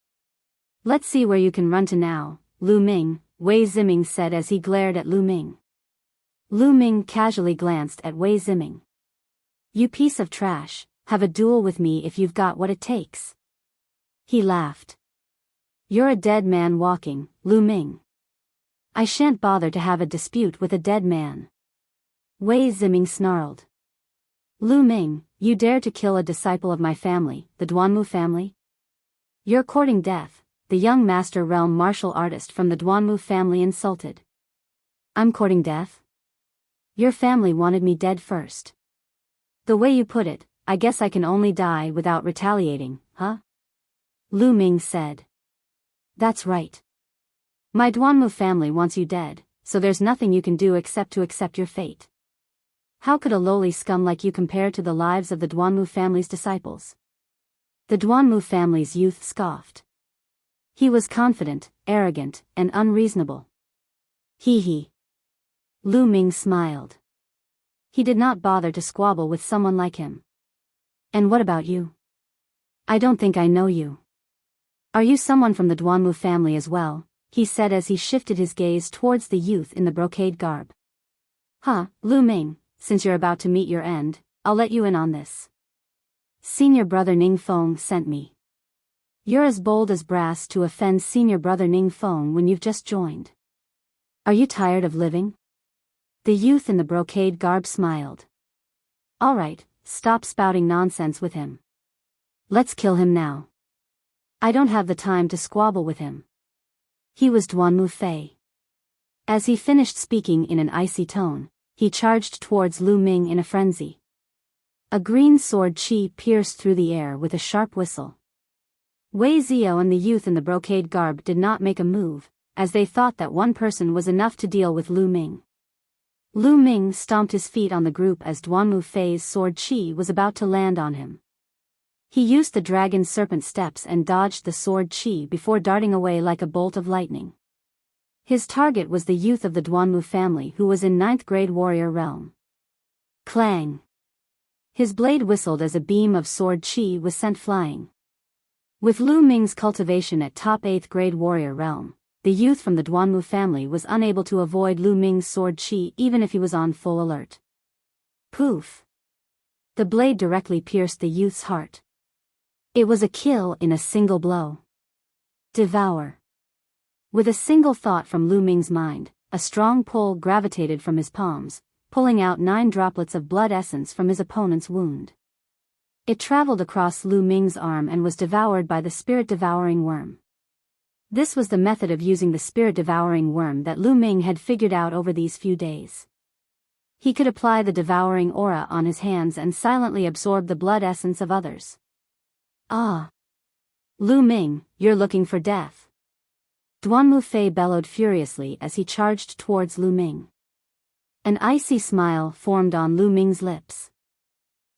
"Let's see where you can run to now, Lu Ming," Wei Ziming said as he glared at Lu Ming. Lu Ming casually glanced at Wei Ziming. "You piece of trash, have a duel with me if you've got what it takes." He laughed. "You're a dead man walking, Lu Ming. I shan't bother to have a dispute with a dead man." Wei Ziming snarled. "Lu Ming, you dare to kill a disciple of my family, the Duanmu family? You're courting death," the young Master Realm martial artist from the Duanmu family insulted. "I'm courting death? Your family wanted me dead first. The way you put it, I guess I can only die without retaliating, huh?" Lu Ming said. "That's right. My Duanmu family wants you dead, so there's nothing you can do except to accept your fate. How could a lowly scum like you compare to the lives of the Duanmu family's disciples?" The Duanmu family's youth scoffed. He was confident, arrogant, and unreasonable. Hee hee. Lu Ming smiled. He did not bother to squabble with someone like him. "And what about you? I don't think I know you. Are you someone from the Duanmu family as well?" he said as he shifted his gaze towards the youth in the brocade garb. "Huh, Lu Ming, since you're about to meet your end, I'll let you in on this. Senior brother Ning Feng sent me. You're as bold as brass to offend senior brother Ning Feng when you've just joined. Are you tired of living?" The youth in the brocade garb smiled. "All right, stop spouting nonsense with him. Let's kill him now. I don't have the time to squabble with him." He was Duanmu Fei. As he finished speaking in an icy tone, he charged towards Lu Ming in a frenzy. A green sword chi pierced through the air with a sharp whistle. Wei Ziyou and the youth in the brocade garb did not make a move, as they thought that one person was enough to deal with Lu Ming. Lu Ming stomped his feet on the group as Duanmu Fei's sword chi was about to land on him. He used the dragon serpent steps and dodged the sword chi before darting away like a bolt of lightning. His target was the youth of the Duanmu family who was in 9th grade Warrior Realm. Clang! His blade whistled as a beam of sword chi was sent flying. With Lu Ming's cultivation at top 8th grade Warrior Realm, the youth from the Duanmu family was unable to avoid Lu Ming's sword chi even if he was on full alert. Poof! The blade directly pierced the youth's heart. It was a kill in a single blow. Devour. With a single thought from Lu Ming's mind, a strong pull gravitated from his palms, pulling out 9 droplets of blood essence from his opponent's wound. It traveled across Lu Ming's arm and was devoured by the spirit-devouring worm. This was the method of using the spirit-devouring worm that Lu Ming had figured out over these few days. He could apply the devouring aura on his hands and silently absorb the blood essence of others. "Ah! Lu Ming, you're looking for death." Duanmu Fei bellowed furiously as he charged towards Lu Ming. An icy smile formed on Lu Ming's lips.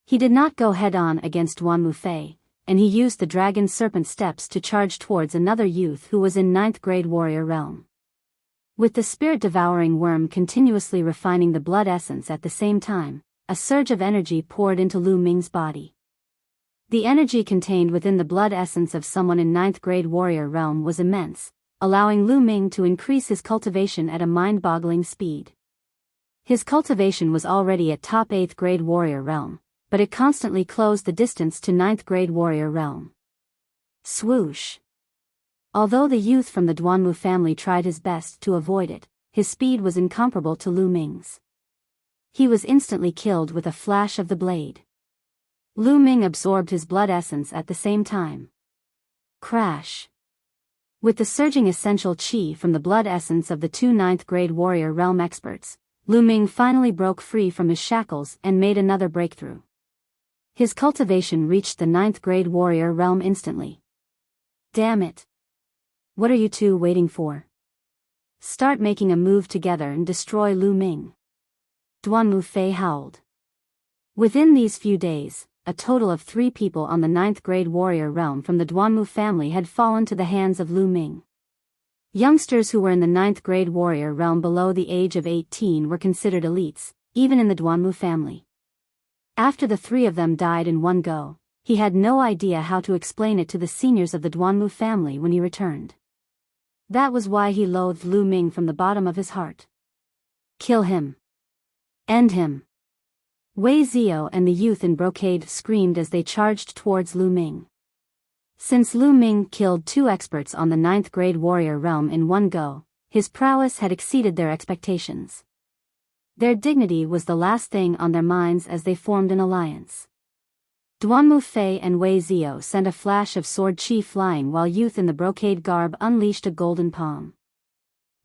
He did not go head-on against Duanmu Fei, and he used the dragon serpent steps to charge towards another youth who was in 9th grade Warrior Realm. With the spirit-devouring worm continuously refining the blood essence at the same time, a surge of energy poured into Lu Ming's body. The energy contained within the blood essence of someone in 9th grade Warrior Realm was immense, allowing Lu Ming to increase his cultivation at a mind-boggling speed. His cultivation was already at top 8th grade Warrior Realm, but it constantly closed the distance to 9th grade Warrior Realm. Swoosh! Although the youth from the Duanmu family tried his best to avoid it, his speed was incomparable to Lu Ming's. He was instantly killed with a flash of the blade. Lu Ming absorbed his blood essence at the same time. Crash! With the surging essential chi from the blood essence of the 2 9th grade Warrior Realm experts, Lu Ming finally broke free from his shackles and made another breakthrough. His cultivation reached the 9th grade warrior realm instantly. Damn it. What are you two waiting for? Start making a move together and destroy Lu Ming. Duan Mufei howled. Within these few days, a total of 3 people on the 9th grade warrior realm from the Duanmu family had fallen to the hands of Lu Ming. Youngsters who were in the 9th grade warrior realm below the age of 18 were considered elites, even in the Duanmu family. After the 3 of them died in one go, he had no idea how to explain it to the seniors of the Duanmu family when he returned. That was why he loathed Lu Ming from the bottom of his heart. Kill him. End him. Wei Zio and the youth in brocade screamed as they charged towards Lu Ming. Since Lu Ming killed 2 experts on the 9th grade warrior realm in one go, his prowess had exceeded their expectations. Their dignity was the last thing on their minds as they formed an alliance. Duan Mufei and Wei Zio sent a flash of sword chi flying while youth in the brocade garb unleashed a golden palm.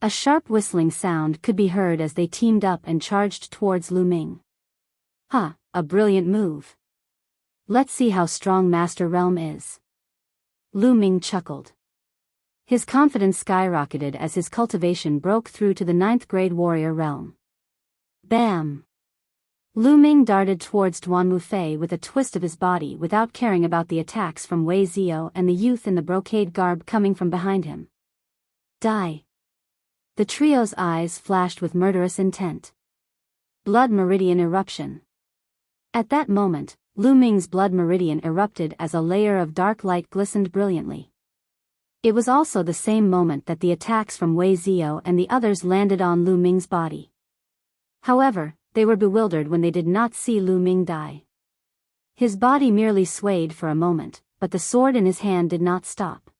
A sharp whistling sound could be heard as they teamed up and charged towards Lu Ming. Ha, a brilliant move. Let's see how strong Master Realm is. Lu Ming chuckled. His confidence skyrocketed as his cultivation broke through to the 9th grade warrior realm. Bam! Lu Ming darted towards Duan Mufei with a twist of his body without caring about the attacks from Wei Zio and the youth in the brocade garb coming from behind him. Die! The trio's eyes flashed with murderous intent. Blood meridian eruption. At that moment, Lu Ming's blood meridian erupted as a layer of dark light glistened brilliantly. It was also the same moment that the attacks from Wei Zio and the others landed on Lu Ming's body. However, they were bewildered when they did not see Lu Ming die. His body merely swayed for a moment, but the sword in his hand did not stop.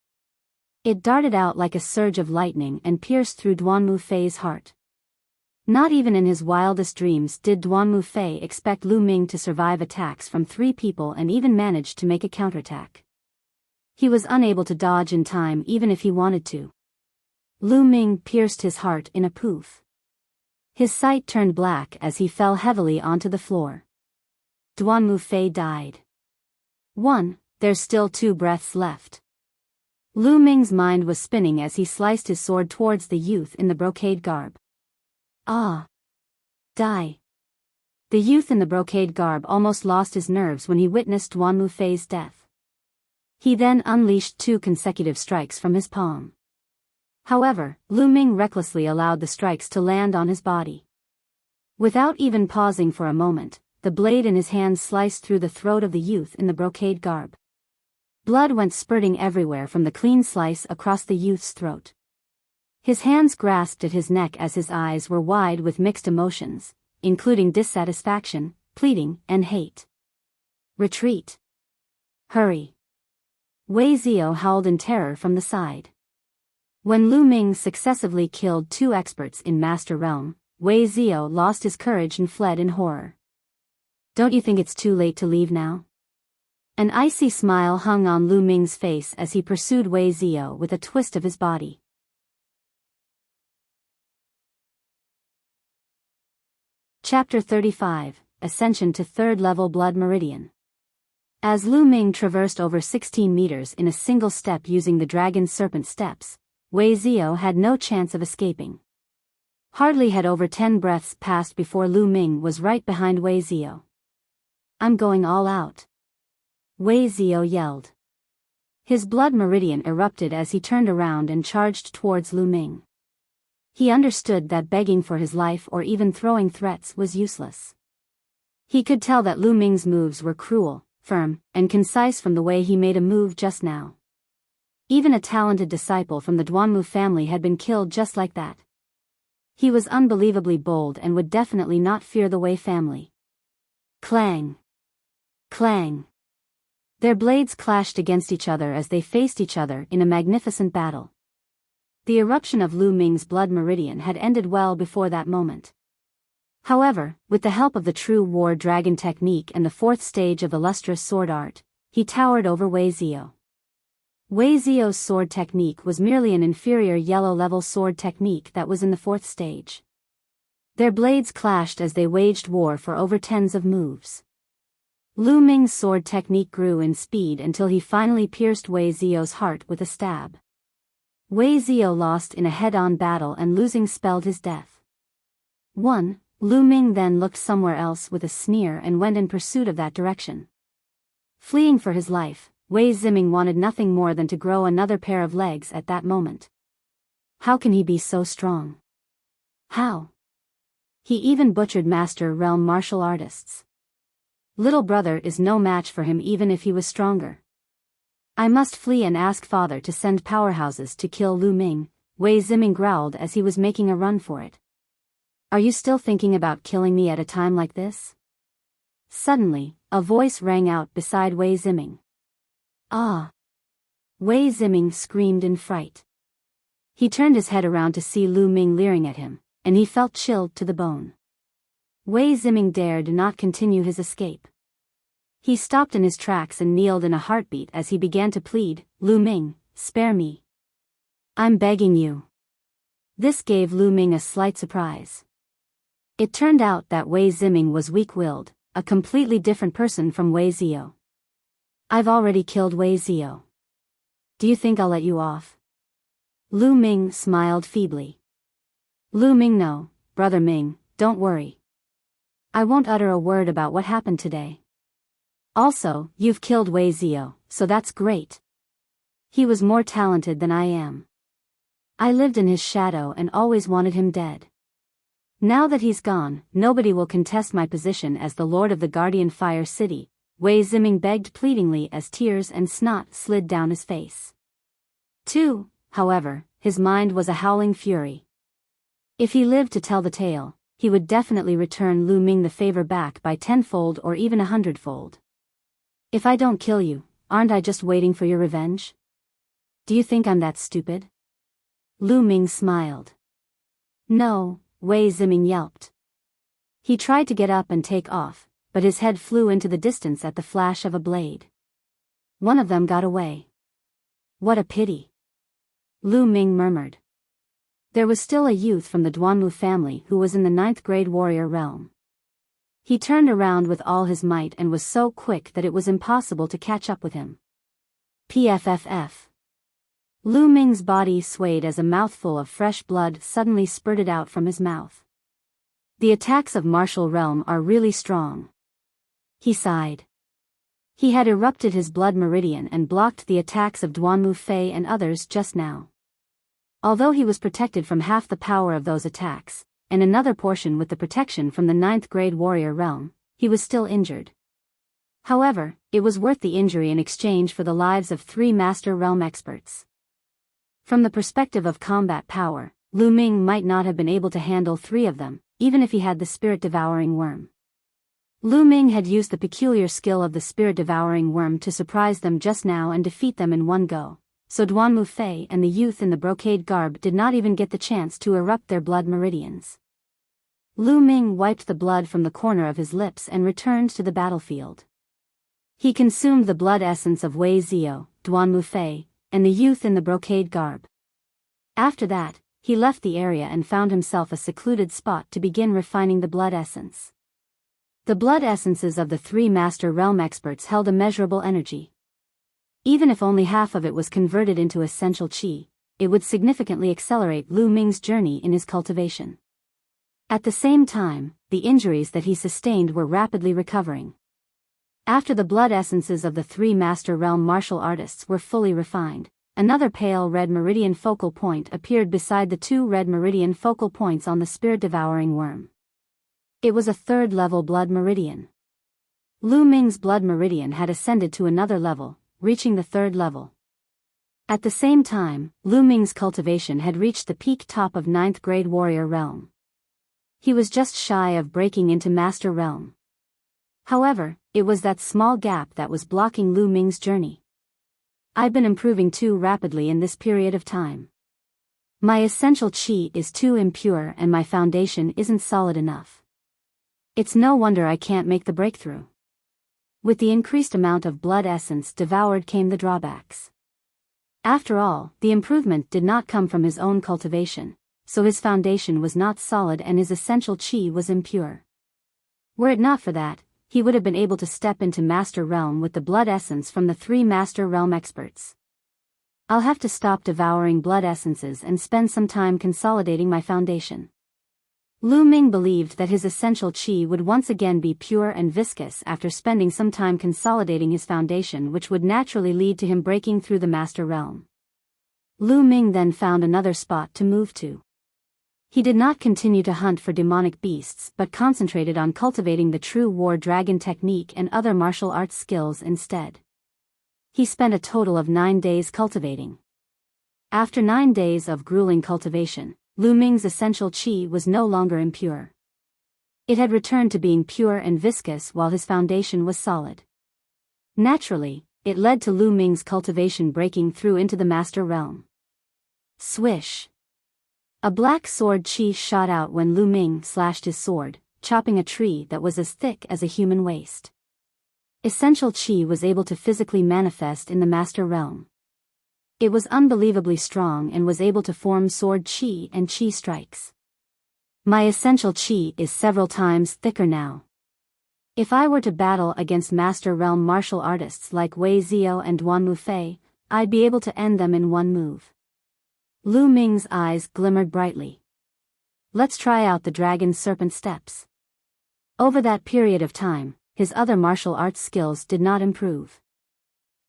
It darted out like a surge of lightning and pierced through Duan Mufei's heart. Not even in his wildest dreams did Duan Mufei expect Lu Ming to survive attacks from 3 people and even manage to make a counterattack. He was unable to dodge in time even if he wanted to. Lu Ming pierced his heart in a poof. His sight turned black as he fell heavily onto the floor. Duan Mufei died. 1. There's still 2 breaths left. Lu Ming's mind was spinning as he sliced his sword towards the youth in the brocade garb. Ah! Die! The youth in the brocade garb almost lost his nerves when he witnessed Duan Mufei's death. He then unleashed 2 consecutive strikes from his palm. However, Lu Ming recklessly allowed the strikes to land on his body. Without even pausing for a moment, the blade in his hand sliced through the throat of the youth in the brocade garb. Blood went spurting everywhere from the clean slice across the youth's throat. His hands grasped at his neck as his eyes were wide with mixed emotions, including dissatisfaction, pleading, and hate. Retreat! Hurry! Wei Zio howled in terror from the side. When Lu Ming successively killed 2 experts in Master Realm, Wei Zio lost his courage and fled in horror. Don't you think it's too late to leave now? An icy smile hung on Lu Ming's face as he pursued Wei Zio with a twist of his body. Chapter 35, Ascension to 3rd Level Blood Meridian. As Lu Ming traversed over 16 meters in a single step using the Dragon Serpent Steps, Wei Zio had no chance of escaping. Hardly had over 10 breaths passed before Lu Ming was right behind Wei Zio. I'm going all out. Wei Zio yelled. His blood meridian erupted as he turned around and charged towards Lu Ming. He understood that begging for his life or even throwing threats was useless. He could tell that Lu Ming's moves were cruel, firm, and concise from the way he made a move just now. Even a talented disciple from the Duanmu family had been killed just like that. He was unbelievably bold and would definitely not fear the Wei family. Clang! Clang! Their blades clashed against each other as they faced each other in a magnificent battle. The eruption of Lu Ming's blood meridian had ended well before that moment. However, with the help of the true war dragon technique and the 4th stage of the lustrous sword art, he towered over Wei Zio. Wei Zio's sword technique was merely an inferior yellow-level sword technique that was in the 4th stage. Their blades clashed as they waged war for over tens of moves. Lu Ming's sword technique grew in speed until he finally pierced Wei Zio's heart with a stab. Wei Zio lost in a head-on battle, and losing spelled his death. Lu Ming then looked somewhere else with a sneer and went in pursuit of that direction. Fleeing for his life, Wei Ziming wanted nothing more than to grow another pair of legs at that moment. How can he be so strong? How? He even butchered Master Realm martial artists. Little brother is no match for him even if he was stronger. I must flee and ask father to send powerhouses to kill Lu Ming, Wei Ziming growled as he was making a run for it. Are you still thinking about killing me at a time like this? Suddenly, a voice rang out beside Wei Ziming. Ah! Wei Ziming screamed in fright. He turned his head around to see Lu Ming leering at him, and he felt chilled to the bone. Wei Ziming dared not continue his escape. He stopped in his tracks and kneeled in a heartbeat as he began to plead, Lu Ming, spare me. I'm begging you. This gave Lu Ming a slight surprise. It turned out that Wei Ziming was weak-willed, a completely different person from Wei Zio. I've already killed Wei Zio. Do you think I'll let you off? Lu Ming smiled feebly. Lu Ming, no, brother Ming, don't worry. I won't utter a word about what happened today. Also, you've killed Wei Zio, so that's great. He was more talented than I am. I lived in his shadow and always wanted him dead. Now that he's gone, nobody will contest my position as the Lord of the Guardian Fire City, Wei Ziming begged pleadingly as tears and snot slid down his face. However, his mind was a howling fury. If he lived to tell the tale, he would definitely return Lu Ming the favor back by 10-fold or even 100-fold. If I don't kill you, aren't I just waiting for your revenge? Do you think I'm that stupid? Lu Ming smiled. No, Wei Ziming yelped. He tried to get up and take off, but his head flew into the distance at the flash of a blade. One of them got away. What a pity. Lu Ming murmured. There was still a youth from the Duanmu family who was in the 9th grade warrior realm. He turned around with all his might and was so quick that it was impossible to catch up with him. PFFF. Lu Ming's body swayed as a mouthful of fresh blood suddenly spurted out from his mouth. The attacks of martial realm are really strong. He sighed. He had erupted his blood meridian and blocked the attacks of Duanmu Fei and others just now. Although he was protected from half the power of those attacks, and another portion with the protection from the 9th grade warrior realm, he was still injured. However, it was worth the injury in exchange for the lives of 3 master realm experts. From the perspective of combat power, Lu Ming might not have been able to handle 3 of them, even if he had the spirit-devouring worm. Lu Ming had used the peculiar skill of the spirit-devouring worm to surprise them just now and defeat them in one go, so Duanmu Fei and the youth in the brocade garb did not even get the chance to erupt their blood meridians. Lu Ming wiped the blood from the corner of his lips and returned to the battlefield. He consumed the blood essence of Wei Zio, Duanmu Fei, and the youth in the brocade garb. After that, he left the area and found himself a secluded spot to begin refining the blood essence. The blood essences of the 3 master realm experts held immeasurable energy. Even if only half of it was converted into essential qi, it would significantly accelerate Lu Ming's journey in his cultivation. At the same time, the injuries that he sustained were rapidly recovering. After the blood essences of the 3 master realm martial artists were fully refined, another pale red meridian focal point appeared beside the 2 red meridian focal points on the spirit-devouring worm. It was a 3rd-level blood meridian. Lu Ming's blood meridian had ascended to another level, reaching the 3rd level. At the same time, Lu Ming's cultivation had reached the peak top of 9th grade warrior realm. He was just shy of breaking into master realm. However, it was that small gap that was blocking Lu Ming's journey. I've been improving too rapidly in this period of time. My essential qi is too impure and my foundation isn't solid enough. It's no wonder I can't make the breakthrough. With the increased amount of blood essence devoured came the drawbacks. After all, the improvement did not come from his own cultivation, so his foundation was not solid and his essential qi was impure. Were it not for that, he would have been able to step into Master Realm with the blood essence from the 3 Master Realm experts. I'll have to stop devouring blood essences and spend some time consolidating my foundation. Lu Ming believed that his essential qi would once again be pure and viscous after spending some time consolidating his foundation, which would naturally lead to him breaking through the Master Realm. Lu Ming then found another spot to move to. He did not continue to hunt for demonic beasts but concentrated on cultivating the true war dragon technique and other martial arts skills instead. He spent a total of 9 days cultivating. After 9 days of grueling cultivation, Lu Ming's essential qi was no longer impure. It had returned to being pure and viscous while his foundation was solid. Naturally, it led to Lu Ming's cultivation breaking through into the Master Realm. Swish! A black sword qi shot out when Lu Ming slashed his sword, chopping a tree that was as thick as a human waist. Essential qi was able to physically manifest in the Master Realm. It was unbelievably strong and was able to form sword qi and qi strikes. My essential qi is several times thicker now. If I were to battle against Master Realm martial artists like Wei Zio and Duan Mufei, I'd be able to end them in one move. Lu Ming's eyes glimmered brightly. Let's try out the Dragon Serpent Steps. Over that period of time, his other martial arts skills did not improve.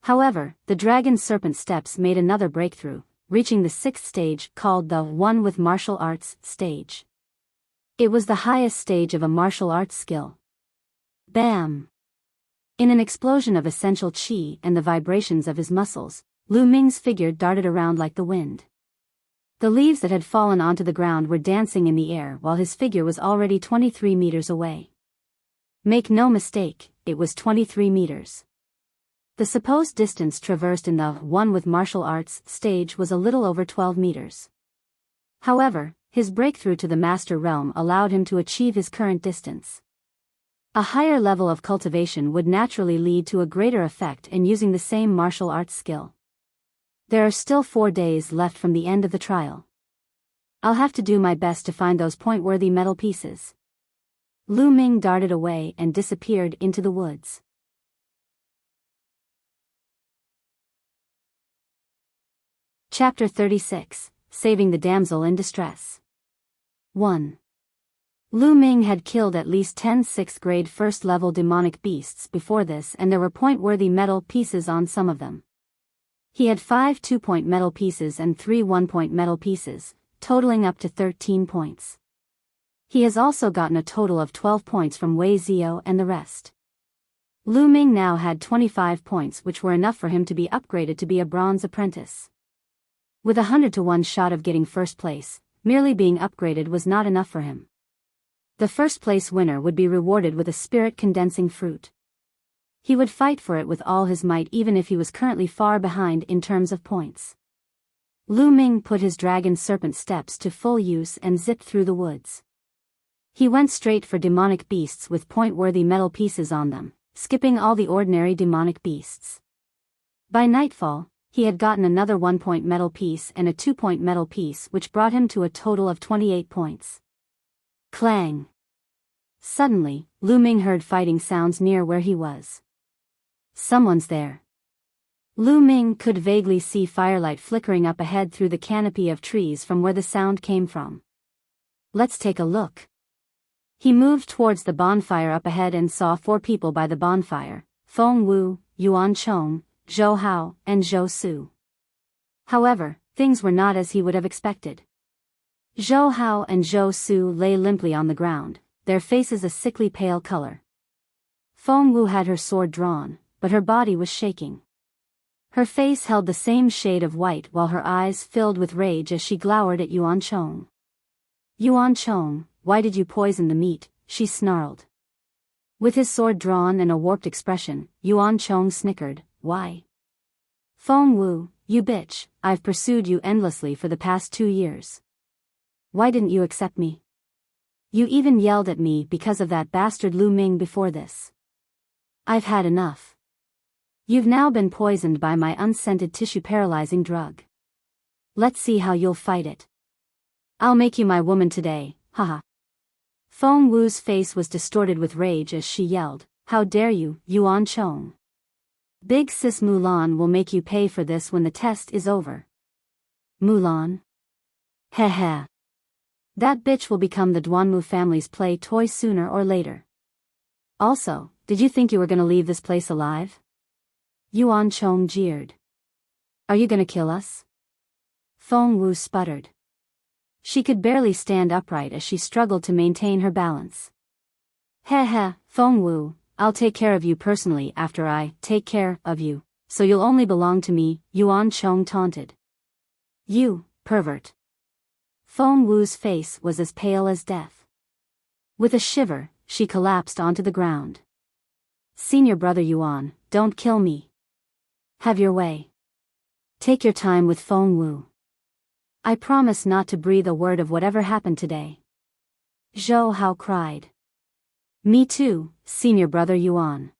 However, the Dragon Serpent Steps made another breakthrough, reaching the 6th stage called the One with Martial Arts stage. It was the highest stage of a martial arts skill. Bam! In an explosion of essential qi and the vibrations of his muscles, Lu Ming's figure darted around like the wind. The leaves that had fallen onto the ground were dancing in the air while his figure was already 23 meters away. Make no mistake, it was 23 meters. The supposed distance traversed in the One with Martial Arts stage was a little over 12 meters. However, his breakthrough to the Master Realm allowed him to achieve his current distance. A higher level of cultivation would naturally lead to a greater effect in using the same martial arts skill. There are still 4 days left from the end of the trial. I'll have to do my best to find those point-worthy metal pieces. Lu Ming darted away and disappeared into the woods. Chapter 36, Saving the Damsel in Distress. 1. Lu Ming had killed at least 10 6th-grade first-level demonic beasts before this, and there were point-worthy metal pieces on some of them. He had 5 2-point metal pieces and 3 1-point metal pieces, totaling up to 13 points. He has also gotten a total of 12 points from Wei Zio and the rest. Lu Ming now had 25 points, which were enough for him to be upgraded to be a bronze apprentice. With a 100-to-1 shot of getting first place, merely being upgraded was not enough for him. The first place winner would be rewarded with a spirit-condensing fruit. He would fight for it with all his might even if he was currently far behind in terms of points. Lu Ming put his Dragon Serpent Steps to full use and zipped through the woods. He went straight for demonic beasts with point-worthy metal pieces on them, skipping all the ordinary demonic beasts. By nightfall, he had gotten another 1-point metal piece and a 2-point metal piece, which brought him to a total of 28 points. Clang! Suddenly, Lu Ming heard fighting sounds near where he was. Someone's there. Lu Ming could vaguely see firelight flickering up ahead through the canopy of trees from where the sound came from. Let's take a look. He moved towards the bonfire up ahead and saw 4 people by the bonfire: Feng Wu, Yuan Chong, Zhou Hao, and Zhou Su. However, things were not as he would have expected. Zhou Hao and Zhou Su lay limply on the ground, their faces a sickly pale color. Feng Wu had her sword drawn, but her body was shaking. Her face held the same shade of white while her eyes filled with rage as she glowered at Yuan Chong. Yuan Chong, why did you poison the meat? She snarled. With his sword drawn and a warped expression, Yuan Chong snickered, why? Feng Wu, you bitch, I've pursued you endlessly for the past 2 years. Why didn't you accept me? You even yelled at me because of that bastard Lu Ming before this. I've had enough. You've now been poisoned by my unscented tissue paralyzing drug. Let's see how you'll fight it. I'll make you my woman today, haha. Feng Wu's face was distorted with rage as she yelled, How dare you, Yuan Chong? Big sis Mulan will make you pay for this when the test is over. Mulan? Heh heh. That bitch will become the Duanmu family's play toy sooner or later. Also, did you think you were gonna leave this place alive? Yuan Chong jeered. Are you gonna kill us? Feng Wu sputtered. She could barely stand upright as she struggled to maintain her balance. Heh heh, Feng Wu, I'll take care of you personally after I take care of you, so you'll only belong to me, Yuan Chong taunted. You, pervert. Feng Wu's face was as pale as death. With a shiver, she collapsed onto the ground. Senior brother Yuan, don't kill me. Have your way. Take your time with Feng Wu. I promise not to breathe a word of whatever happened today. Zhou Hao cried. Me too, senior brother Yuan.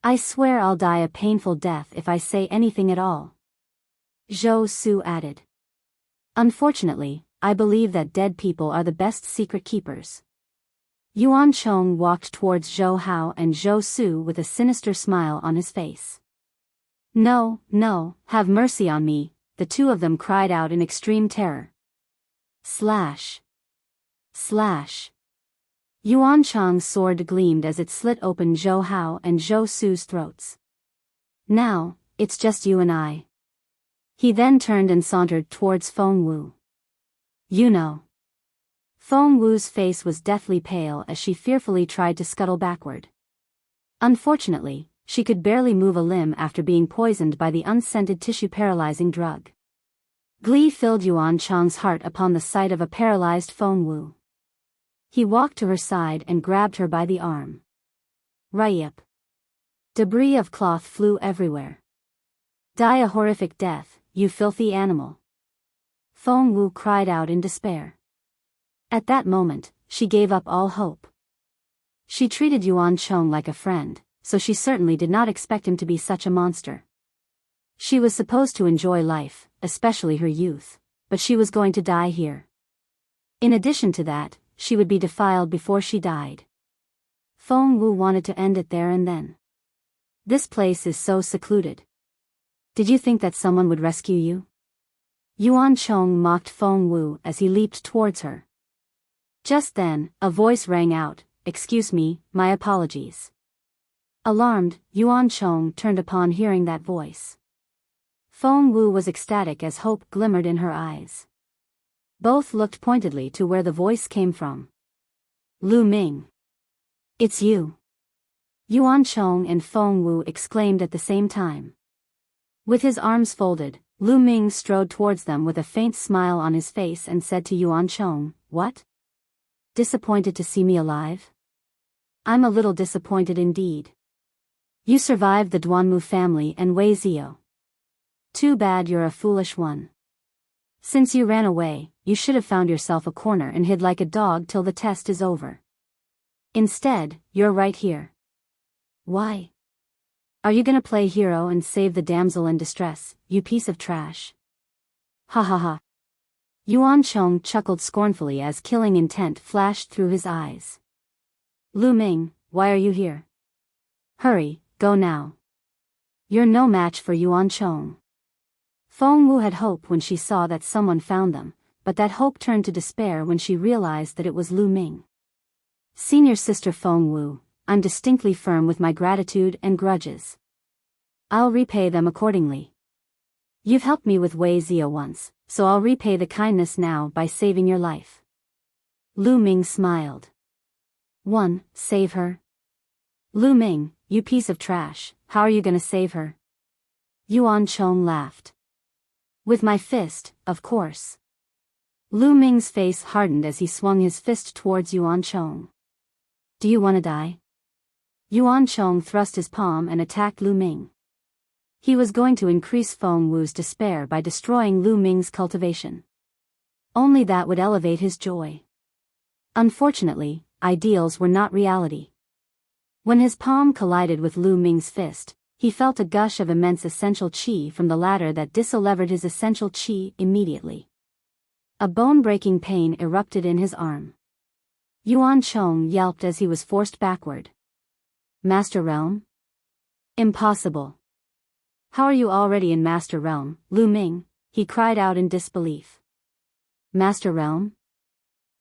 I swear I'll die a painful death if I say anything at all. Zhou Su added. Unfortunately, I believe that dead people are the best secret keepers. Yuan Chong walked towards Zhou Hao and Zhou Su with a sinister smile on his face. No, no, have mercy on me, the two of them cried out in extreme terror. Slash. Slash. Yuan Chong's sword gleamed as it slit open Zhou Hao and Zhou Su's throats. Now, it's just you and I. He then turned and sauntered towards Feng Wu. You know. Feng Wu's face was deathly pale as she fearfully tried to scuttle backward. Unfortunately, she could barely move a limb after being poisoned by the unscented tissue-paralyzing drug. Glee filled Yuan Chong's heart upon the sight of a paralyzed Feng Wu. He walked to her side and grabbed her by the arm. Ryup. Debris of cloth flew everywhere. Die a horrific death, you filthy animal. Feng Wu cried out in despair. At that moment, she gave up all hope. She treated Yuan Chong like a friend, so she certainly did not expect him to be such a monster. She was supposed to enjoy life, especially her youth, but she was going to die here. In addition to that, she would be defiled before she died. Feng Wu wanted to end it there and then. This place is so secluded. Did you think that someone would rescue you? Yuan Chong mocked Feng Wu as he leaped towards her. Just then, a voice rang out, "Excuse me, my apologies." Alarmed, Yuan Chong turned upon hearing that voice. Feng Wu was ecstatic as hope glimmered in her eyes. Both looked pointedly to where the voice came from. Lu Ming. It's you. Yuan Chong and Feng Wu exclaimed at the same time. With his arms folded, Lu Ming strode towards them with a faint smile on his face and said to Yuan Chong, "What? Disappointed to see me alive? I'm a little disappointed indeed. You survived the Duanmu family and Wei Zio. Too bad you're a foolish one. Since you ran away, you should have found yourself a corner and hid like a dog till the test is over. Instead, you're right here. Why? Are you gonna play hero and save the damsel in distress, you piece of trash? Ha ha ha. Yuan Chong chuckled scornfully as killing intent flashed through his eyes. Lu Ming, why are you here? Hurry, go now. You're no match for Yuan Chong. Feng Wu had hope when she saw that someone found them, but that hope turned to despair when she realized that it was Lu Ming. Senior sister Feng Wu, I'm distinctly firm with my gratitude and grudges. I'll repay them accordingly. You've helped me with Wei Zio once, so I'll repay the kindness now by saving your life. Lu Ming smiled. 1. Save her? Lu Ming, you piece of trash, how are you gonna save her? Yuan Chong laughed. With my fist, of course. Lu Ming's face hardened as he swung his fist towards Yuan Chong. Do you wanna die? Yuan Chong thrust his palm and attacked Lu Ming. He was going to increase Feng Wu's despair by destroying Lu Ming's cultivation. Only that would elevate his joy. Unfortunately, ideals were not reality. When his palm collided with Lu Ming's fist, he felt a gush of immense essential qi from the latter that dislevered his essential qi immediately. A bone-breaking pain erupted in his arm. Yuan Chong yelped as he was forced backward. Master Realm? Impossible. How are you already in Master Realm, Lu Ming? He cried out in disbelief. Master Realm?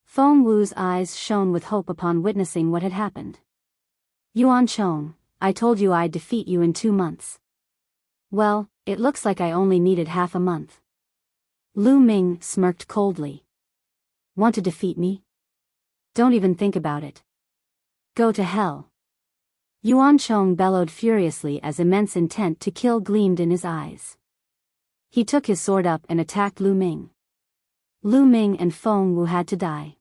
Feng Wu's eyes shone with hope upon witnessing what had happened. Yuan Chong, I told you I'd defeat you in 2 months. Well, it looks like I only needed half a month. Lu Ming smirked coldly. Want to defeat me? Don't even think about it. Go to hell. Yuan Chong bellowed furiously as immense intent to kill gleamed in his eyes. He took his sword up and attacked Lu Ming. Lu Ming and Feng Wu had to die.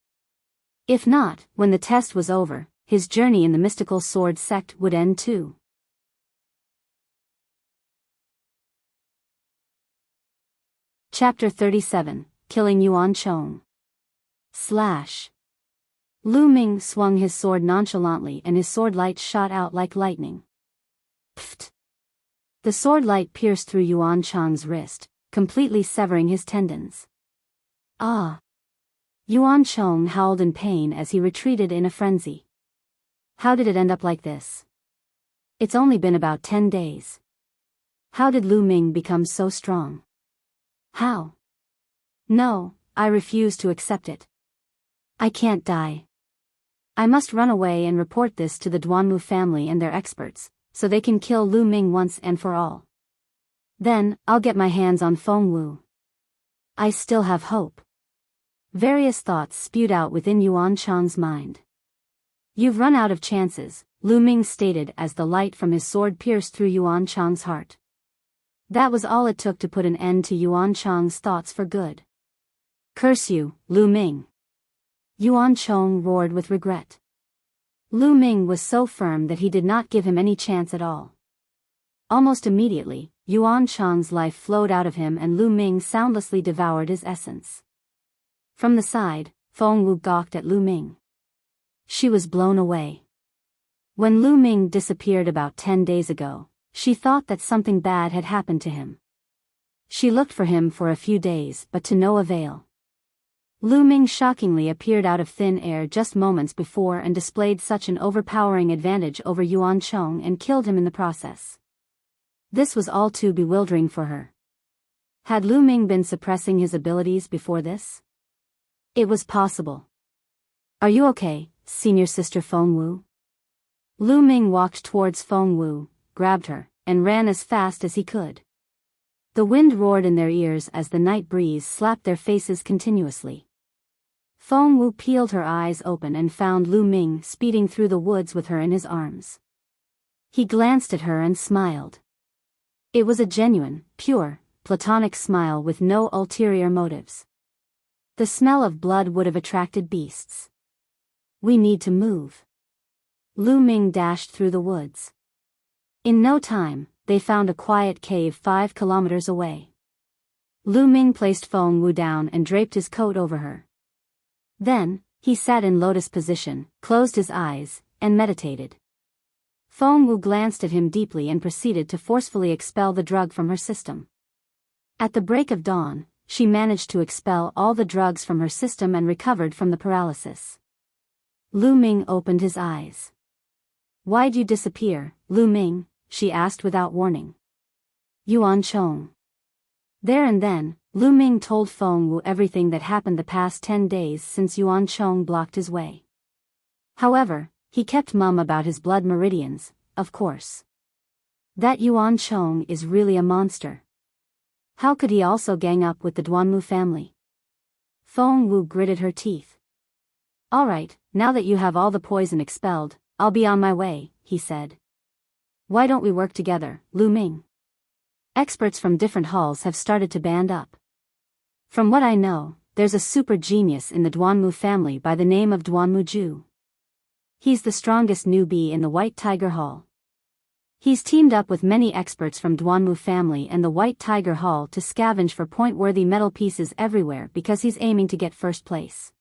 If not, when the test was over, his journey in the mystical sword sect would end too. Chapter 37, Killing Yuan Chong. Slash. Lu Ming swung his sword nonchalantly and his sword light shot out like lightning. Pfft. The sword light pierced through Yuan Chong's wrist, completely severing his tendons. Ah! Yuan Chong howled in pain as he retreated in a frenzy. How did it end up like this? It's only been about 10 days. How did Lu Ming become so strong? How? No, I refuse to accept it. I can't die. I must run away and report this to the Duanmu family and their experts, so they can kill Lu Ming once and for all. Then, I'll get my hands on Feng Wu. I still have hope. Various thoughts spewed out within Yuan Chong's mind. You've run out of chances, Lu Ming stated as the light from his sword pierced through Yuan Chong's heart. That was all it took to put an end to Yuan Chong's thoughts for good. Curse you, Lu Ming! Yuan Chong roared with regret. Lu Ming was so firm that he did not give him any chance at all. Almost immediately, Yuan Chong's life flowed out of him and Lu Ming soundlessly devoured his essence. From the side, Feng Wu gawked at Lu Ming. She was blown away. When Lu Ming disappeared about 10 days ago, she thought that something bad had happened to him. She looked for him for a few days but to no avail. Lu Ming shockingly appeared out of thin air just moments before and displayed such an overpowering advantage over Yuan Chong and killed him in the process. This was all too bewildering for her. Had Lu Ming been suppressing his abilities before this? It was possible. Are you okay, senior sister Feng Wu? Lu Ming walked towards Feng Wu, grabbed her, and ran as fast as he could. The wind roared in their ears as the night breeze slapped their faces continuously. Feng Wu peeled her eyes open and found Lu Ming speeding through the woods with her in his arms. He glanced at her and smiled. It was a genuine, pure, platonic smile with no ulterior motives. The smell of blood would have attracted beasts. We need to move. Lu Ming dashed through the woods. In no time, they found a quiet cave 5 kilometers away. Lu Ming placed Feng Wu down and draped his coat over her. Then, he sat in lotus position, closed his eyes, and meditated. Feng Wu glanced at him deeply and proceeded to forcefully expel the drug from her system. At the break of dawn, she managed to expel all the drugs from her system and recovered from the paralysis. Lu Ming opened his eyes. Why'd you disappear, Lu Ming? She asked without warning. Yuan Chong. There and then, Lu Ming told Feng Wu everything that happened the past 10 days since Yuan Chong blocked his way. However, he kept mum about his blood meridians, of course. That Yuan Chong is really a monster. How could he also gang up with the Duanmu family? Feng Wu gritted her teeth. Alright, now that you have all the poison expelled, I'll be on my way, he said. Why don't we work together, Lu Ming? Experts from different halls have started to band up. From what I know, there's a super genius in the Duanmu family by the name of Duanmu Ju. He's the strongest newbie in the White Tiger Hall. He's teamed up with many experts from Duanmu family and the White Tiger Hall to scavenge for point-worthy metal pieces everywhere because he's aiming to get first place.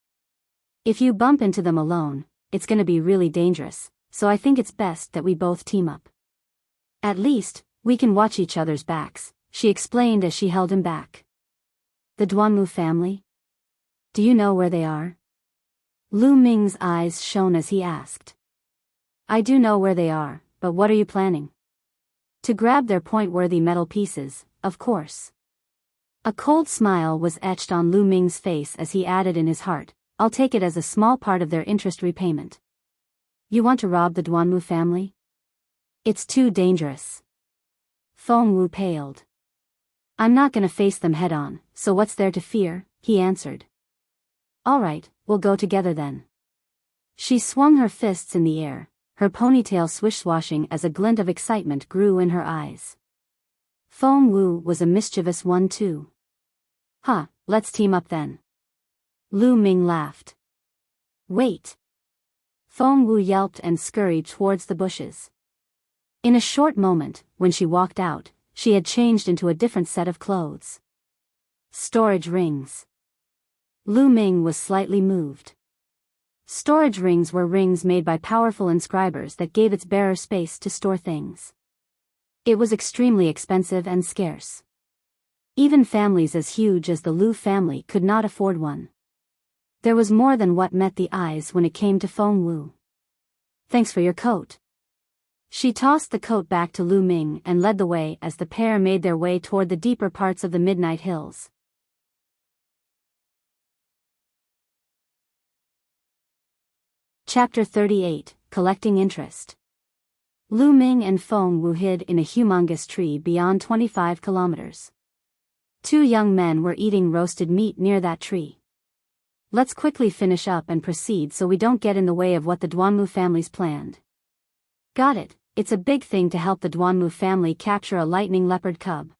If you bump into them alone, it's gonna be really dangerous, so I think it's best that we both team up. At least, we can watch each other's backs, she explained as she held him back. The Duanmu family? Do you know where they are? Lu Ming's eyes shone as he asked. I do know where they are, but what are you planning? To grab their point-worthy metal pieces, of course. A cold smile was etched on Lu Ming's face as he added in his heart, I'll take it as a small part of their interest repayment. You want to rob the Duanmu family? It's too dangerous. Feng Wu paled. I'm not gonna face them head-on, so what's there to fear, he answered. All right, we'll go together then. She swung her fists in the air, her ponytail swish-swashing as a glint of excitement grew in her eyes. Feng Wu was a mischievous one too. Huh, let's team up then. Lu Ming laughed. Wait. Feng Wu yelped and scurried towards the bushes. In a short moment, when she walked out, she had changed into a different set of clothes. Storage rings. Lu Ming was slightly moved. Storage rings were rings made by powerful inscribers that gave its bearer space to store things. It was extremely expensive and scarce. Even families as huge as the Lu family could not afford one. There was more than what met the eyes when it came to Feng Wu. Thanks for your coat. She tossed the coat back to Lu Ming and led the way as the pair made their way toward the deeper parts of the Midnight Hills. Chapter 38, Collecting Interest. Lu Ming and Feng Wu hid in a humongous tree beyond 25 kilometers. Two young men were eating roasted meat near that tree. Let's quickly finish up and proceed so we don't get in the way of what the Duanmu family's planned. Got it, it's a big thing to help the Duanmu family capture a lightning leopard cub.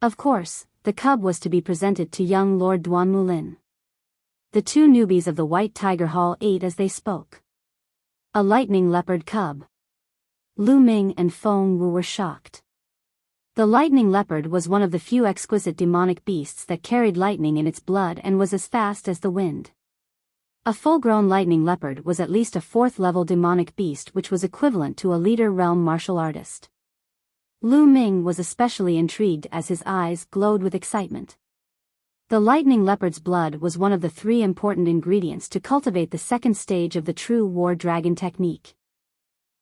Of course, the cub was to be presented to young Lord Duanmu Lin. The two newbies of the White Tiger Hall ate as they spoke. A lightning leopard cub. Lu Ming and Feng Wu were shocked. The lightning leopard was one of the few exquisite demonic beasts that carried lightning in its blood and was as fast as the wind. A full-grown lightning leopard was at least a fourth-level demonic beast which was equivalent to a leader realm martial artist. Lu Ming was especially intrigued as his eyes glowed with excitement. The lightning leopard's blood was one of the 3 important ingredients to cultivate the second stage of the true war dragon technique.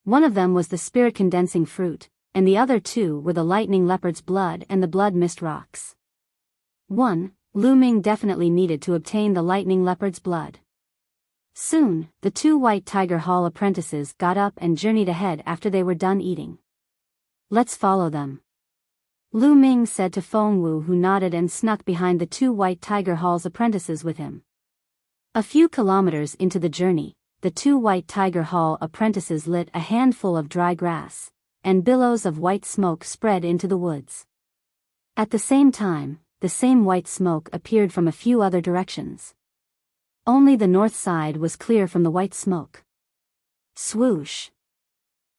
One of them was the spirit-condensing fruit, and the other 2 were the lightning leopard's blood and the blood mist rocks. 1. Lu Ming definitely needed to obtain the lightning leopard's blood. Soon, the 2 White Tiger Hall apprentices got up and journeyed ahead after they were done eating. Let's follow them. Lu Ming said to Feng Wu, who nodded and snuck behind the 2 White Tiger Hall's apprentices with him. A few kilometers into the journey, the 2 White Tiger Hall apprentices lit a handful of dry grass, and billows of white smoke spread into the woods. At the same time, the same white smoke appeared from a few other directions. Only the north side was clear from the white smoke. Swoosh!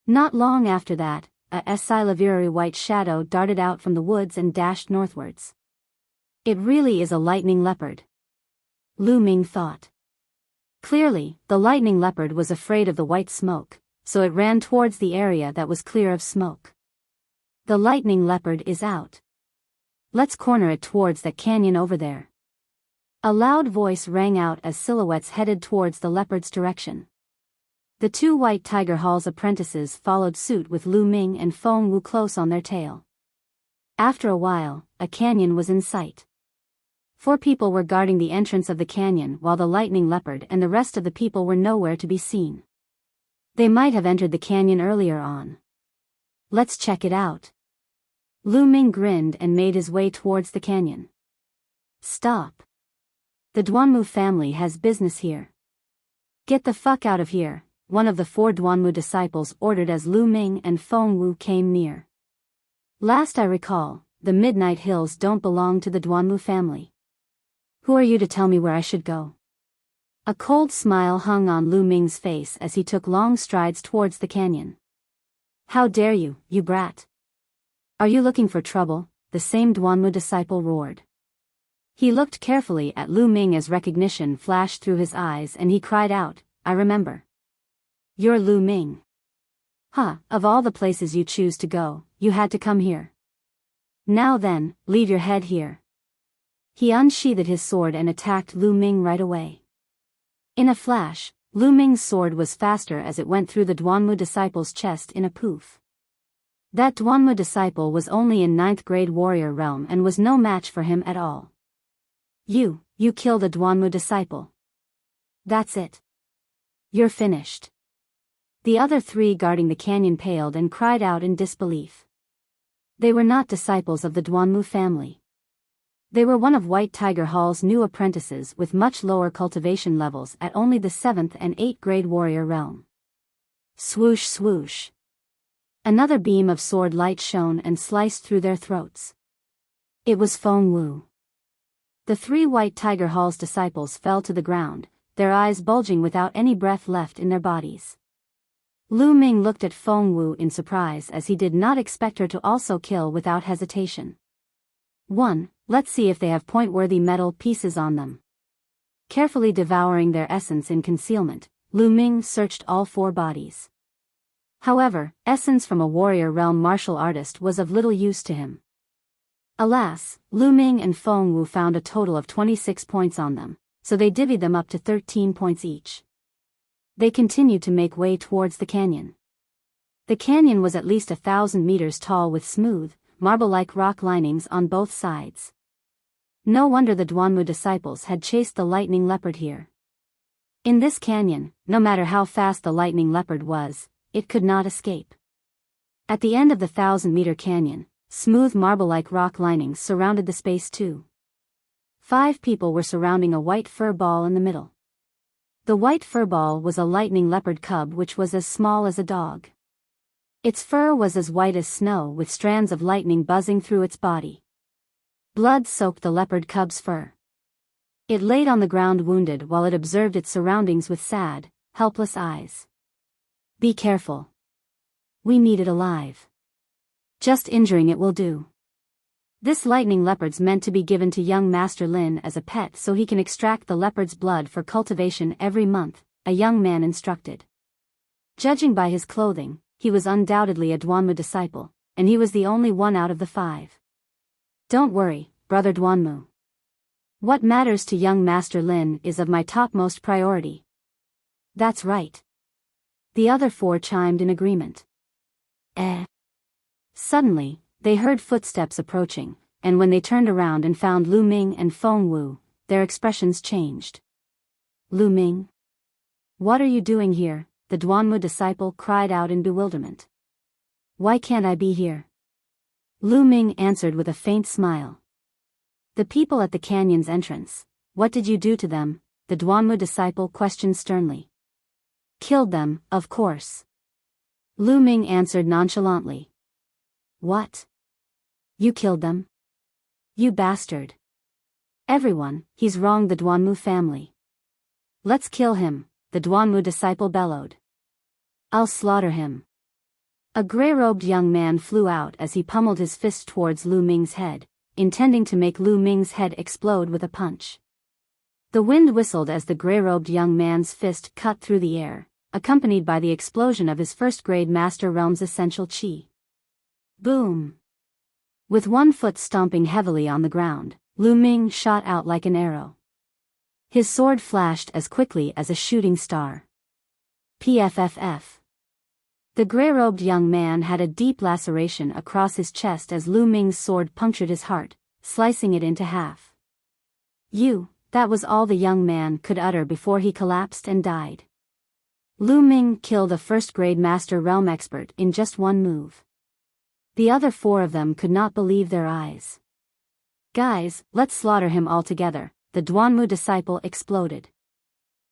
Not long after that, a silvery white shadow darted out from the woods and dashed northwards. It really is a lightning leopard. Lu Ming thought. Clearly, the lightning leopard was afraid of the white smoke, so it ran towards the area that was clear of smoke. The lightning leopard is out. Let's corner it towards that canyon over there. A loud voice rang out as silhouettes headed towards the leopard's direction. The 2 White Tiger Hall's apprentices followed suit with Lu Ming and Feng Wu close on their tail. After a while, a canyon was in sight. 4 people were guarding the entrance of the canyon while the lightning leopard and the rest of the people were nowhere to be seen. They might have entered the canyon earlier on. Let's check it out. Lu Ming grinned and made his way towards the canyon. Stop. The Duanmu family has business here. Get the fuck out of here, one of the 4 Duanmu disciples ordered as Lu Ming and Feng Wu came near. Last I recall, the Midnight Hills don't belong to the Duanmu family. Who are you to tell me where I should go? A cold smile hung on Lu Ming's face as he took long strides towards the canyon. How dare you, you brat! Are you looking for trouble? The same Duanmu disciple roared. He looked carefully at Lu Ming as recognition flashed through his eyes and he cried out, I remember. You're Lu Ming. Huh, of all the places you choose to go, you had to come here. Now then, leave your head here. He unsheathed his sword and attacked Lu Ming right away. In a flash, Lu Ming's sword was faster as it went through the Duanmu disciple's chest in a poof. That Duanmu disciple was only in 9th grade warrior realm and was no match for him at all. You killed a Duanmu disciple. That's it. You're finished. The other 3 guarding the canyon paled and cried out in disbelief. They were not disciples of the Duanmu family. They were one of White Tiger Hall's new apprentices with much lower cultivation levels at only the 7th and 8th grade warrior realm. Swoosh swoosh. Another beam of sword light shone and sliced through their throats. It was Feng Wu. The 3 White Tiger Hall's disciples fell to the ground, their eyes bulging without any breath left in their bodies. Lu Ming looked at Feng Wu in surprise as he did not expect her to also kill without hesitation. 1. Let's see if they have point-worthy metal pieces on them. Carefully devouring their essence in concealment, Lu Ming searched all 4 bodies. However, essence from a warrior realm martial artist was of little use to him. Alas, Lu Ming and Feng Wu found a total of 26 points on them, so they divvied them up to 13 points each. They continued to make way towards the canyon. The canyon was at least 1,000 meters tall with smooth, marble-like rock linings on both sides. No wonder the Duanmu disciples had chased the lightning leopard here. In this canyon, no matter how fast the lightning leopard was, it could not escape. At the end of the 1,000-meter canyon, smooth marble-like rock linings surrounded the space too. 5 people were surrounding a white fur ball in the middle. The white fur ball was a lightning leopard cub which was as small as a dog. Its fur was as white as snow with strands of lightning buzzing through its body. Blood soaked the leopard cub's fur. It laid on the ground wounded while it observed its surroundings with sad, helpless eyes. Be careful. We need it alive. Just injuring it will do. This lightning leopard's meant to be given to young Master Lin as a pet so he can extract the leopard's blood for cultivation every month, a young man instructed. Judging by his clothing, he was undoubtedly a Duanmu disciple, and he was the only one out of the 5. Don't worry, brother Duanmu. What matters to young Master Lin is of my topmost priority. That's right. The other 4 chimed in agreement. Suddenly, they heard footsteps approaching, and when they turned around and found Lu Ming and Feng Wu, their expressions changed. Lu Ming? What are you doing here? The Duanmu disciple cried out in bewilderment. Why can't I be here? Lu Ming answered with a faint smile. The people at the canyon's entrance. What did you do to them? The Duanmu disciple questioned sternly. Killed them, of course. Lu Ming answered nonchalantly. What? You killed them? You bastard. Everyone, he's wronged the Duanmu family. Let's kill him, the Duanmu disciple bellowed. I'll slaughter him. A gray-robed young man flew out as he pummeled his fist towards Lu Ming's head, intending to make Lu Ming's head explode with a punch. The wind whistled as the gray-robed young man's fist cut through the air, accompanied by the explosion of his first-grade Master Realm's essential chi. Boom! With one foot stomping heavily on the ground, Lu Ming shot out like an arrow. His sword flashed as quickly as a shooting star. PFFF. The gray-robed young man had a deep laceration across his chest as Lu Ming's sword punctured his heart, slicing it into half. That was all the young man could utter before he collapsed and died. Lu Ming killed a first-grade Master Realm expert in just one move. The other 4 of them could not believe their eyes. Guys, let's slaughter him all together, the Duanmu disciple exploded.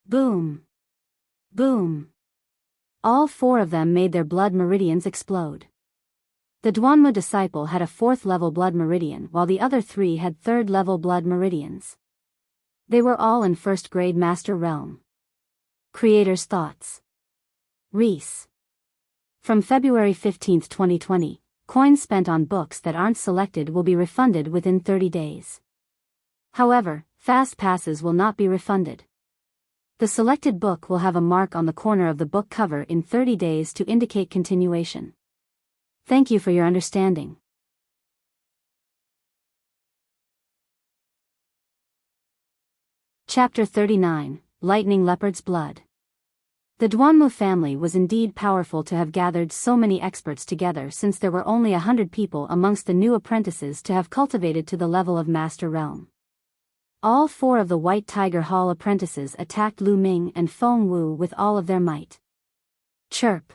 Boom! Boom! All 4 of them made their blood meridians explode. The Duanmu disciple had a 4th-level blood meridian while the other 3 had 3rd-level blood meridians. They were all in 1st-grade Master Realm. Creator's thoughts. Reese. From February 15, 2020, coins spent on books that aren't selected will be refunded within 30 days. However, fast passes will not be refunded. The selected book will have a mark on the corner of the book cover in 30 days to indicate continuation. Thank you for your understanding. Chapter 39, Lightning Leopard's Blood. The Duanmu family was indeed powerful to have gathered so many experts together, since there were only 100 people amongst the new apprentices to have cultivated to the level of Master Realm. All 4 of the White Tiger Hall apprentices attacked Lu Ming and Feng Wu with all of their might. Chirp.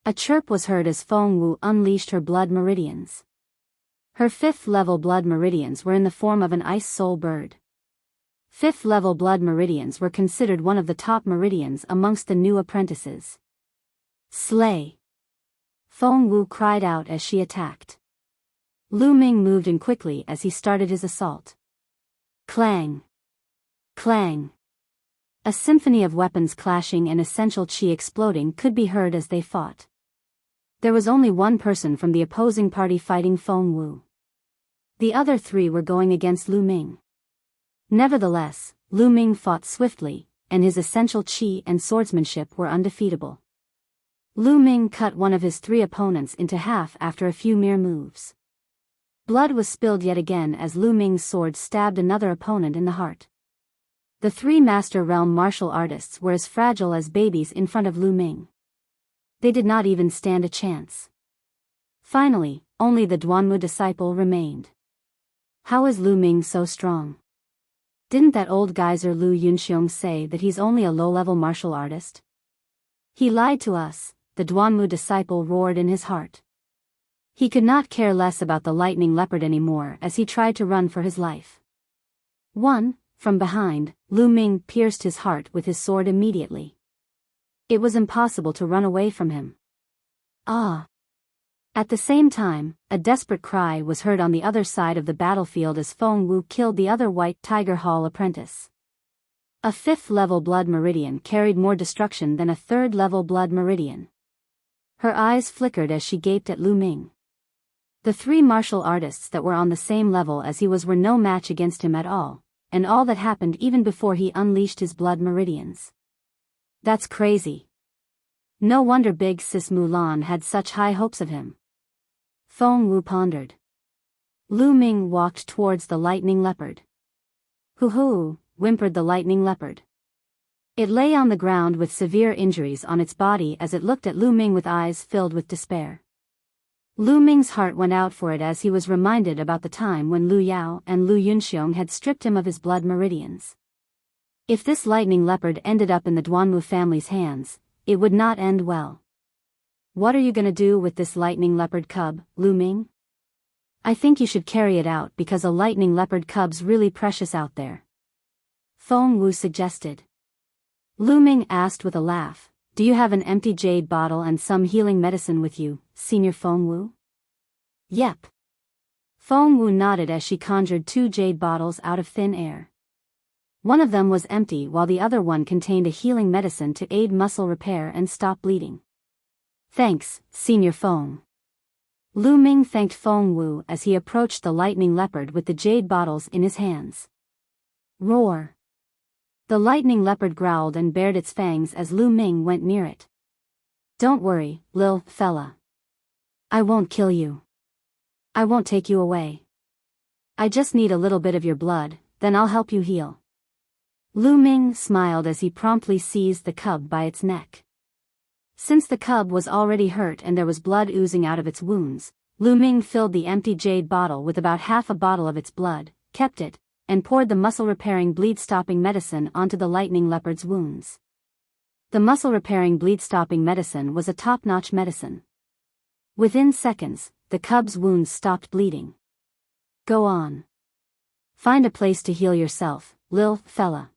A chirp was heard as Feng Wu unleashed her blood meridians. Her 5th level blood meridians were in the form of an ice soul bird. 5th level blood meridians were considered one of the top meridians amongst the new apprentices. Slay! Feng Wu cried out as she attacked. Lu Ming moved in quickly as he started his assault. Clang! Clang! A symphony of weapons clashing and essential chi exploding could be heard as they fought. There was only one person from the opposing party fighting Feng Wu. The other 3 were going against Lu Ming. Nevertheless, Lu Ming fought swiftly, and his essential chi and swordsmanship were undefeatable. Lu Ming cut one of his 3 opponents into half after a few mere moves. Blood was spilled yet again as Lu Ming's sword stabbed another opponent in the heart. The 3 Master Realm martial artists were as fragile as babies in front of Lu Ming. They did not even stand a chance. Finally, only the Duanmu disciple remained. How is Lu Ming so strong? Didn't that old geyser Lu Yunxiong say that he's only a low-level martial artist? He lied to us, the Duanmu disciple roared in his heart. He could not care less about the lightning leopard anymore as he tried to run for his life. From behind, Lu Ming pierced his heart with his sword immediately. It was impossible to run away from him. Ah! At the same time, a desperate cry was heard on the other side of the battlefield as Feng Wu killed the other White Tiger Hall apprentice. A 5th level blood meridian carried more destruction than a 3rd level blood meridian. Her eyes flickered as she gaped at Lu Ming. The 3 martial artists that were on the same level as he was were no match against him at all, and all that happened even before he unleashed his blood meridians. That's crazy. No wonder Big Sis Mulan had such high hopes of him. Feng Wu pondered. Lu Ming walked towards the lightning leopard. Hoo-hoo, whimpered the lightning leopard. It lay on the ground with severe injuries on its body as it looked at Lu Ming with eyes filled with despair. Lu Ming's heart went out for it as he was reminded about the time when Lu Yao and Lu Yunxiong had stripped him of his blood meridians. If this lightning leopard ended up in the Duanmu family's hands, it would not end well. What are you gonna do with this lightning leopard cub, Lu Ming? I think you should carry it out because a lightning leopard cub's really precious out there. Feng Wu suggested. Lu Ming asked with a laugh, do you have an empty jade bottle and some healing medicine with you, Senior Feng Wu? Yep. Feng Wu nodded as she conjured 2 jade bottles out of thin air. One of them was empty while the other one contained a healing medicine to aid muscle repair and stop bleeding. Thanks, Senior Feng. Lu Ming thanked Feng Wu as he approached the lightning leopard with the jade bottles in his hands. Roar! The lightning leopard growled and bared its fangs as Lu Ming went near it. Don't worry, lil' fella. I won't kill you. I won't take you away. I just need a little bit of your blood, then I'll help you heal. Lu Ming smiled as he promptly seized the cub by its neck. Since the cub was already hurt and there was blood oozing out of its wounds, Lu Ming filled the empty jade bottle with about half a bottle of its blood, kept it, and poured the muscle-repairing bleed-stopping medicine onto the lightning leopard's wounds. The muscle-repairing bleed-stopping medicine was a top-notch medicine. Within seconds, the cub's wounds stopped bleeding. Go on. Find a place to heal yourself, lil' fella.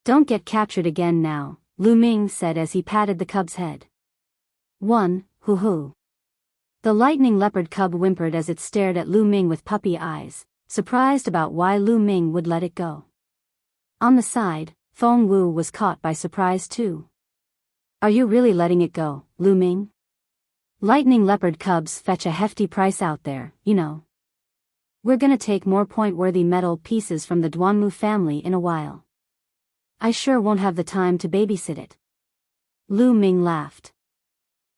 Don't get captured again now, Lu Ming said as he patted the cub's head. Hoo-hoo. The lightning leopard cub whimpered as it stared at Lu Ming with puppy eyes, surprised about why Lu Ming would let it go. On the side, Feng Wu was caught by surprise too. Are you really letting it go, Lu Ming? Lightning leopard cubs fetch a hefty price out there, you know. We're gonna take more point-worthy metal pieces from the Duanmu family in a while. I sure won't have the time to babysit it. Lu Ming laughed.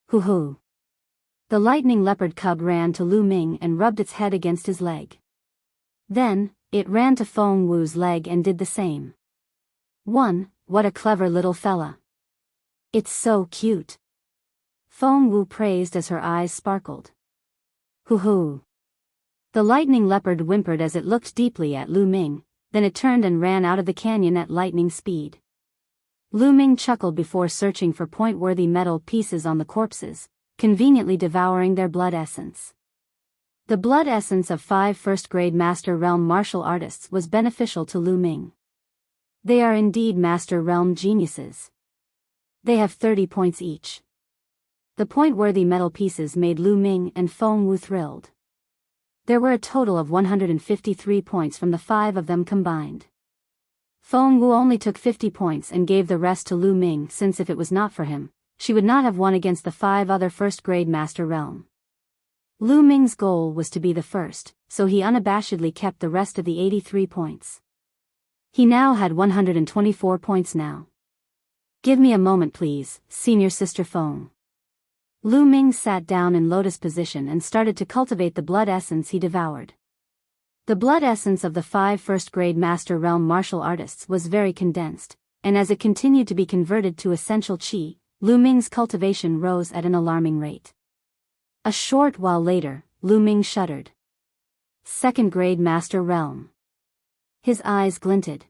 Hoo-hoo. The lightning leopard cub ran to Lu Ming and rubbed its head against his leg. Then, it ran to Feng Wu's leg and did the same. What a clever little fella. It's so cute. Feng Wu praised as her eyes sparkled. Hoo hoo. The lightning leopard whimpered as it looked deeply at Lu Ming, then it turned and ran out of the canyon at lightning speed. Lu Ming chuckled before searching for point-worthy metal pieces on the corpses, conveniently devouring their blood essence. The blood essence of 5 first-grade Master Realm martial artists was beneficial to Lu Ming. They are indeed Master Realm geniuses. They have 30 points each. The point-worthy metal pieces made Lu Ming and Feng Wu thrilled. There were a total of 153 points from the 5 of them combined. Feng Wu only took 50 points and gave the rest to Lu Ming since if it was not for him, she would not have won against the 5 other first-grade Master Realm. Lu Ming's goal was to be the first, so he unabashedly kept the rest of the 83 points. He now had 124 points now. Give me a moment please, Senior Sister Feng. Lu Ming sat down in lotus position and started to cultivate the blood essence he devoured. The blood essence of the 5 first-grade Master Realm martial artists was very condensed, and as it continued to be converted to essential qi, Lu Ming's cultivation rose at an alarming rate. A short while later, Lu Ming shuddered. 2nd-grade Master Realm. His eyes glinted.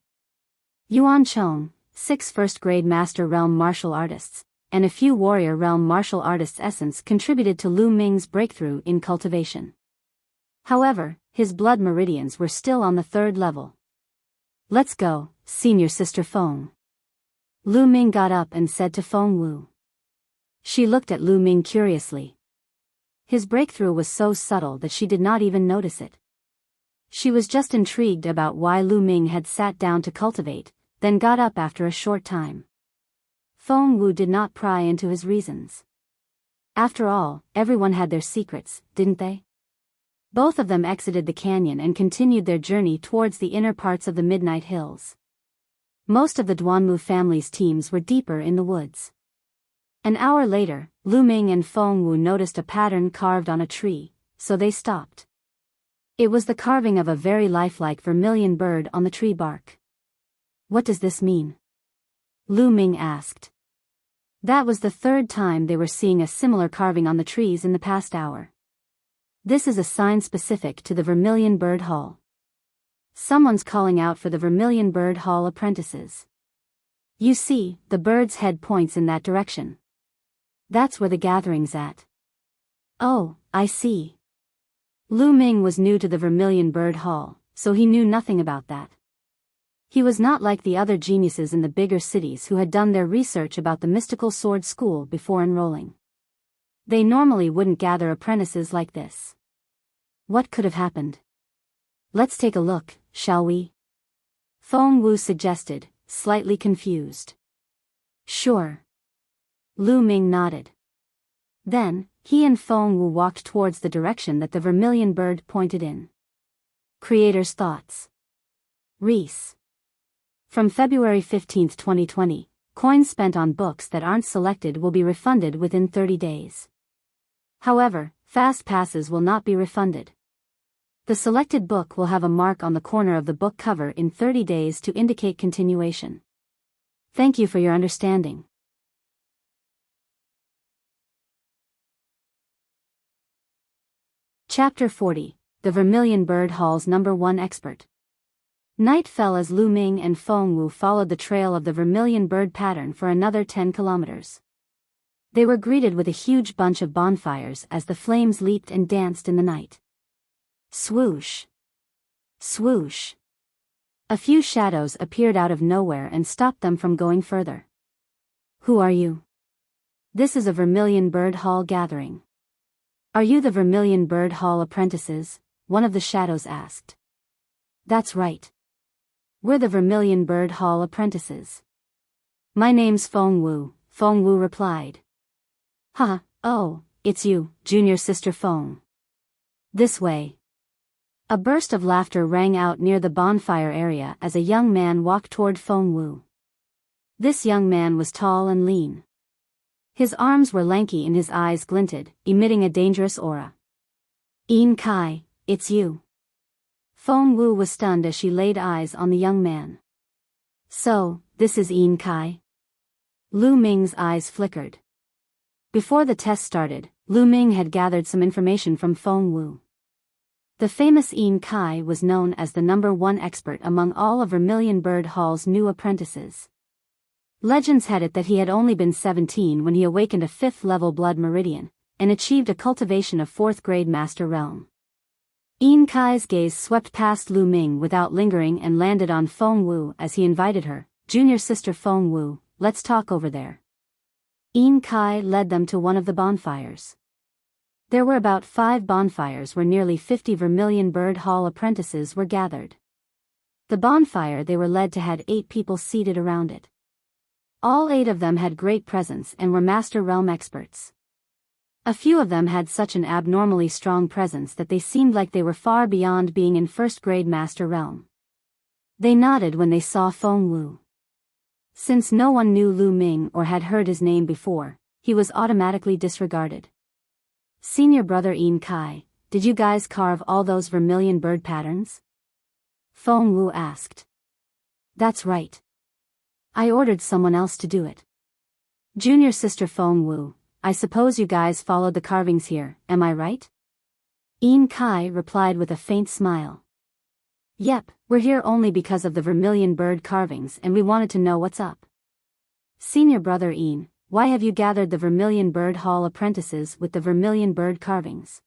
Yuan Chong, 6 first-grade Master Realm martial artists, and a few Warrior Realm martial artists' essence contributed to Lu Ming's breakthrough in cultivation. However, his blood meridians were still on the 3rd level. Let's go, Senior Sister Feng. Lu Ming got up and said to Feng Wu. She looked at Lu Ming curiously. His breakthrough was so subtle that she did not even notice it. She was just intrigued about why Lu Ming had sat down to cultivate, then got up after a short time. Feng Wu did not pry into his reasons. After all, everyone had their secrets, didn't they? Both of them exited the canyon and continued their journey towards the inner parts of the Midnight Hills. Most of the Duanmu family's teams were deeper in the woods. An hour later, Lu Ming and Feng Wu noticed a pattern carved on a tree, so they stopped. It was the carving of a very lifelike vermilion bird on the tree bark. What does this mean? Lu Ming asked. That was the 3rd time they were seeing a similar carving on the trees in the past hour. This is a sign specific to the Vermilion Bird Hall. Someone's calling out for the Vermilion Bird Hall apprentices. You see, the bird's head points in that direction. That's where the gathering's at. Oh, I see. Lu Ming was new to the Vermilion Bird Hall, so he knew nothing about that. He was not like the other geniuses in the bigger cities who had done their research about the mystical sword school before enrolling. They normally wouldn't gather apprentices like this. What could have happened? Let's take a look, shall we? Feng Wu suggested, slightly confused. Sure. Lu Ming nodded. Then, he and Feng Wu walked towards the direction that the vermilion bird pointed in. Creator's thoughts. Reese. From February 15, 2020, coins spent on books that aren't selected will be refunded within 30 days. However, fast passes will not be refunded. The selected book will have a mark on the corner of the book cover in 30 days to indicate continuation. Thank you for your understanding. Chapter 40, The Vermilion Bird Hall's #1 Expert. Night fell as Lu Ming and Feng Wu followed the trail of the vermilion bird pattern for another 10 kilometers. They were greeted with a huge bunch of bonfires as the flames leaped and danced in the night. Swoosh! Swoosh! A few shadows appeared out of nowhere and stopped them from going further. Who are you? This is a Vermilion Bird Hall gathering. Are you the Vermilion Bird Hall apprentices? One of the shadows asked. That's right. We're the Vermilion Bird Hall apprentices. My name's Feng Wu, Feng Wu replied. Ha, oh, it's you, Junior Sister Feng. This way. A burst of laughter rang out near the bonfire area as a young man walked toward Feng Wu. This young man was tall and lean. His arms were lanky and his eyes glinted, emitting a dangerous aura. Yin Kai, it's you. Feng Wu was stunned as she laid eyes on the young man. So, this is Yin Kai? Lu Ming's eyes flickered. Before the test started, Lu Ming had gathered some information from Feng Wu. The famous Yin Kai was known as the #1 expert among all of Vermilion Bird Hall's new apprentices. Legends had it that he had only been 17 when he awakened a 5th-level blood meridian, and achieved a cultivation of 4th-grade master realm. Yin Kai's gaze swept past Lu Ming without lingering and landed on Feng Wu as he invited her, "Junior sister Feng Wu, let's talk over there." Yin Kai led them to one of the bonfires. There were about 5 bonfires where nearly 50 Vermilion Bird Hall apprentices were gathered. The bonfire they were led to had 8 people seated around it. All 8 of them had great presence and were Master Realm experts. A few of them had such an abnormally strong presence that they seemed like they were far beyond being in 1st-grade Master Realm. They nodded when they saw Feng Wu. Since no one knew Lu Ming or had heard his name before, he was automatically disregarded. "Senior brother Yin Kai, did you guys carve all those vermilion bird patterns?" Feng Wu asked. "That's right. I ordered someone else to do it." "Junior sister Feng Wu, I suppose you guys followed the carvings here, am I right?" Yin Kai replied with a faint smile. "Yep, we're here only because of the vermilion bird carvings and we wanted to know what's up." "Senior brother Yin, why have you gathered the Vermilion Bird Hall apprentices with the vermilion bird carvings?"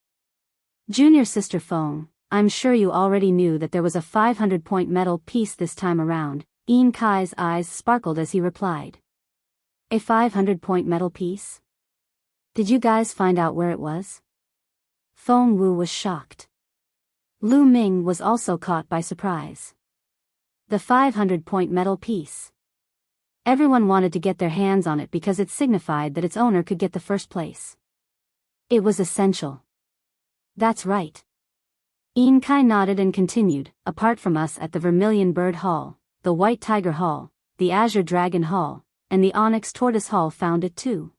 "Junior sister Feng, I'm sure you already knew that there was a 500-point metal piece this time around." Yin Kai's eyes sparkled as he replied. "A 500-point metal piece? Did you guys find out where it was?" Feng Wu was shocked. Lu Ming was also caught by surprise. The 500-point metal piece. Everyone wanted to get their hands on it because it signified that its owner could get the first place. It was essential. "That's right." Yin Kai nodded and continued, "Apart from us at the Vermilion Bird Hall, the White Tiger Hall, the Azure Dragon Hall, and the Onyx Tortoise Hall found it too.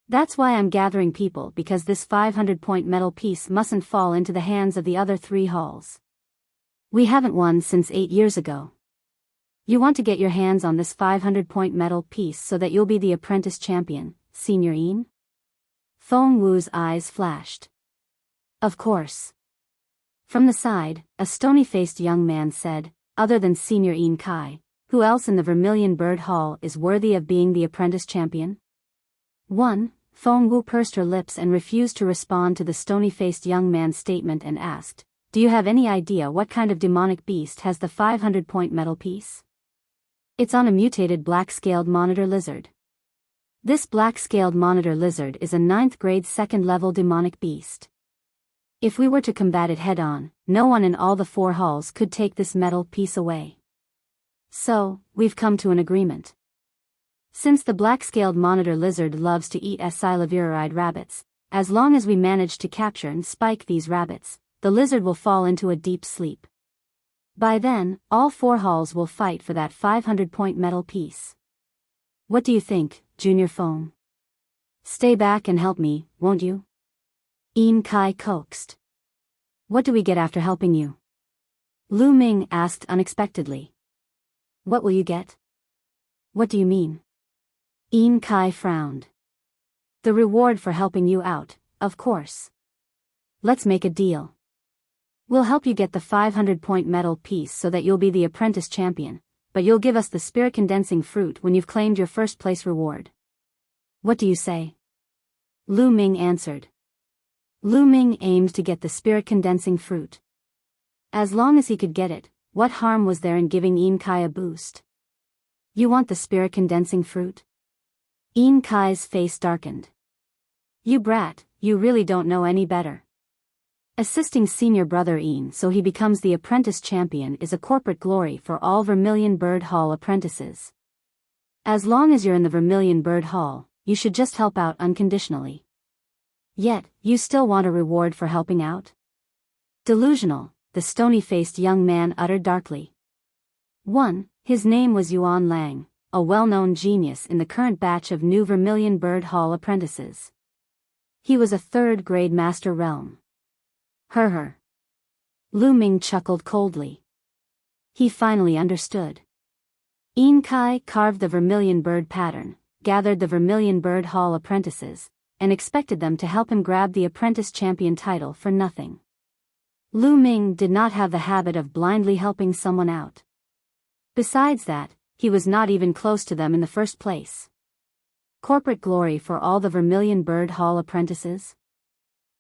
That's why I'm gathering people, because this 500-point metal piece mustn't fall into the hands of the other 3 halls. We haven't won since 8 years ago. You want to get your hands on this 500-point metal piece so that you'll be the apprentice champion, Senior Yin?" Feng Wu's eyes flashed. "Of course." From the side, a stony-faced young man said, "Other than Senior Yin Kai, who else in the Vermilion Bird Hall is worthy of being the apprentice champion?" 1. Feng Wu pursed her lips and refused to respond to the stony-faced young man's statement and asked, "Do you have any idea what kind of demonic beast has the 500-point metal piece?" "It's on a mutated black-scaled monitor lizard. This black-scaled monitor lizard is a 9th-grade 2nd-level demonic beast. If we were to combat it head-on, no one in all the 4 halls could take this metal piece away. So, we've come to an agreement. Since the black-scaled monitor lizard loves to eat acyloviride rabbits, as long as we manage to capture and spike these rabbits, the lizard will fall into a deep sleep. By then, all 4 halls will fight for that 500-point metal piece. What do you think, Junior Feng? Stay back and help me, won't you?" Yin Kai coaxed. "What do we get after helping you?" Lu Ming asked unexpectedly. "What will you get?" "What do you mean?" Yin Kai frowned. "The reward for helping you out, of course. Let's make a deal. We'll help you get the 500-point metal piece so that you'll be the apprentice champion, but you'll give us the spirit condensing fruit when you've claimed your first place reward. What do you say?" Lu Ming answered. Lu Ming aimed to get the spirit condensing fruit. As long as he could get it, what harm was there in giving Yin Kai a boost? "You want the spirit condensing fruit?" Yin Kai's face darkened. "You brat, you really don't know any better. Assisting senior brother Yin so he becomes the apprentice champion is a corporate glory for all Vermilion Bird Hall apprentices. As long as you're in the Vermilion Bird Hall, you should just help out unconditionally. Yet, you still want a reward for helping out? Delusional," the stony-faced young man uttered darkly. 1. His name was Yuan Lang, a well-known genius in the current batch of new Vermilion Bird Hall apprentices. He was a 3rd-grade Master Realm. Her. Lu Ming chuckled coldly. He finally understood. Yin Kai carved the vermilion bird pattern, gathered the Vermilion Bird Hall apprentices, and expected them to help him grab the apprentice champion title for nothing. Lu Ming did not have the habit of blindly helping someone out. Besides that, he was not even close to them in the first place. Corporate glory for all the Vermilion Bird Hall apprentices?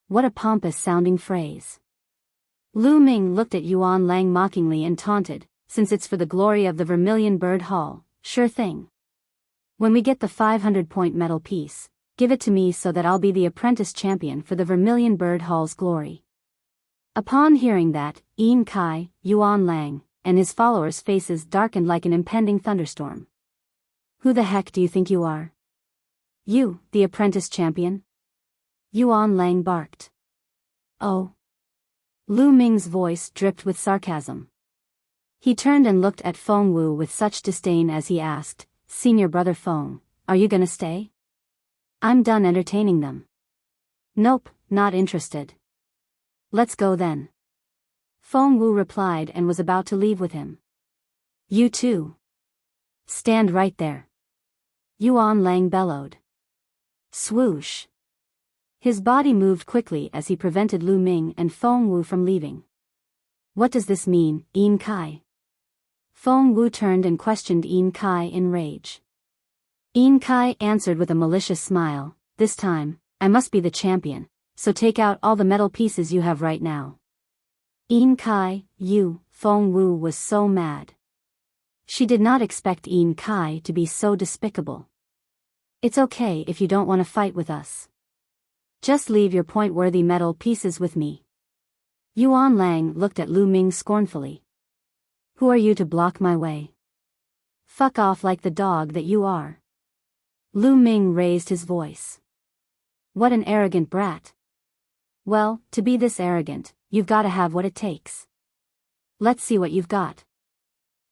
What a pompous-sounding phrase. Lu Ming looked at Yuan Lang mockingly and taunted, since it's for the glory of the Vermilion Bird Hall, sure thing. When we get the 500-point medal piece, give it to me so that I'll be the apprentice champion for the Vermilion Bird Hall's glory. Upon hearing that, Yin Kai, Yuan Lang, and his followers' faces darkened like an impending thunderstorm. Who the heck do you think you are? You, the apprentice champion? Yuan Lang barked. Oh. Lu Ming's voice dripped with sarcasm. He turned and looked at Feng Wu with such disdain as he asked, Senior Brother Feng, are you gonna stay? I'm done entertaining them. Nope, not interested. Let's go then. Feng Wu replied and was about to leave with him. You too. Stand right there. Yuan Lang bellowed. Swoosh. His body moved quickly as he prevented Lu Ming and Feng Wu from leaving. What does this mean, Yin Kai? Feng Wu turned and questioned Yin Kai in rage. Yin Kai answered with a malicious smile, this time, I must be the champion, so take out all the metal pieces you have right now. Yin Kai, you, Feng Wu was so mad. She did not expect Yin Kai to be so despicable. It's okay if you don't want to fight with us. Just leave your point-worthy metal pieces with me. Yuan Lang looked at Lu Ming scornfully. Who are you to block my way? Fuck off like the dog that you are. Lu Ming raised his voice. What an arrogant brat. Well, to be this arrogant, you've got to have what it takes. Let's see what you've got.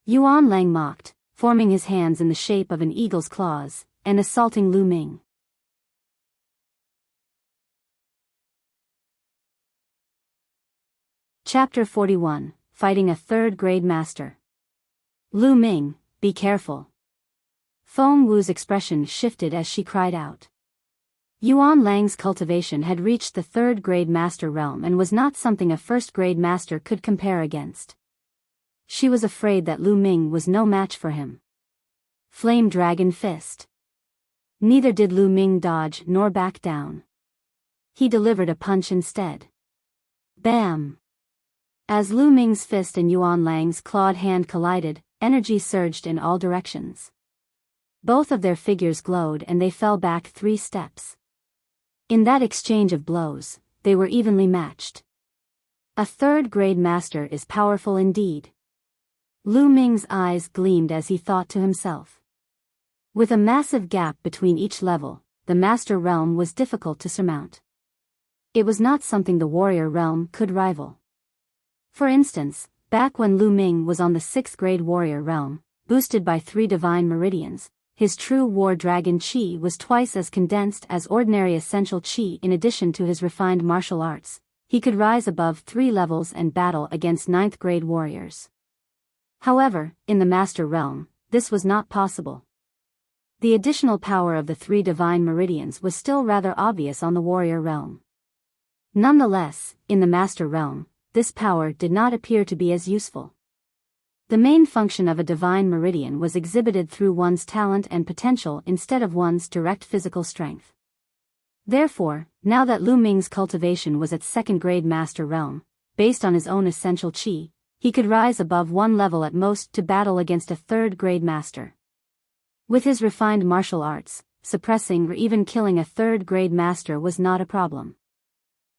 Yuan Lang mocked, forming his hands in the shape of an eagle's claws, and assaulting Lu Ming. Chapter 41, Fighting a Third-Grade Master. Lu Ming, be careful. Feng Wu's expression shifted as she cried out. Yuan Lang's cultivation had reached the third-grade master realm and was not something a first-grade master could compare against. She was afraid that Lu Ming was no match for him. Flame Dragon Fist. Neither did Lu Ming dodge nor back down. He delivered a punch instead. Bam! As Lu Ming's fist and Yuan Lang's clawed hand collided, energy surged in all directions. Both of their figures glowed and they fell back 3 steps. In that exchange of blows, they were evenly matched. A third-grade master is powerful indeed. Lu Ming's eyes gleamed as he thought to himself. With a massive gap between each level, the master realm was difficult to surmount. It was not something the warrior realm could rival. For instance, back when Lu Ming was on the 6th-grade warrior realm, boosted by 3 divine meridians, his true war dragon chi was twice as condensed as ordinary essential chi. In addition to his refined martial arts, he could rise above 3 levels and battle against 9th-grade warriors. However, in the master realm, this was not possible. The additional power of the 3 divine meridians was still rather obvious on the warrior realm. Nonetheless, in the master realm, this power did not appear to be as useful. The main function of a divine meridian was exhibited through one's talent and potential instead of one's direct physical strength. Therefore, now that Lu Ming's cultivation was at 2nd-grade master realm, based on his own essential chi, he could rise above 1 level at most to battle against a 3rd-grade master. With his refined martial arts, suppressing or even killing a 3rd-grade master was not a problem.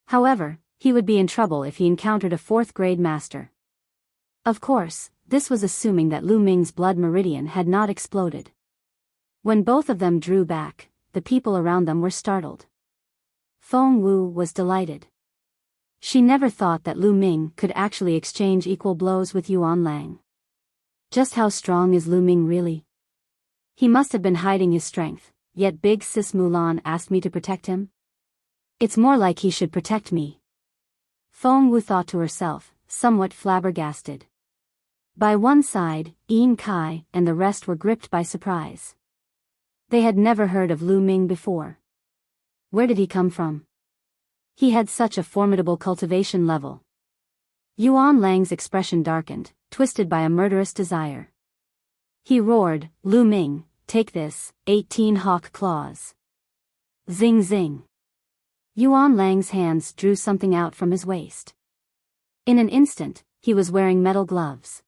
However, he would be in trouble if he encountered a 4th-grade master. Of course, this was assuming that Lu Ming's blood meridian had not exploded. When both of them drew back, the people around them were startled. Feng Wu was delighted. She never thought that Lu Ming could actually exchange equal blows with Yuan Lang. Just how strong is Lu Ming really? He must have been hiding his strength, yet Big Sis Mulan asked me to protect him? It's more like he should protect me. Feng Wu thought to herself, somewhat flabbergasted. By one side, Yin Kai and the rest were gripped by surprise. They had never heard of Lu Ming before. Where did he come from? He had such a formidable cultivation level. Yuan Lang's expression darkened, twisted by a murderous desire. He roared, "Lu Ming, take this, 18 hawk claws." Zing zing. Yuan Lang's hands drew something out from his waist. In an instant, he was wearing metal gloves.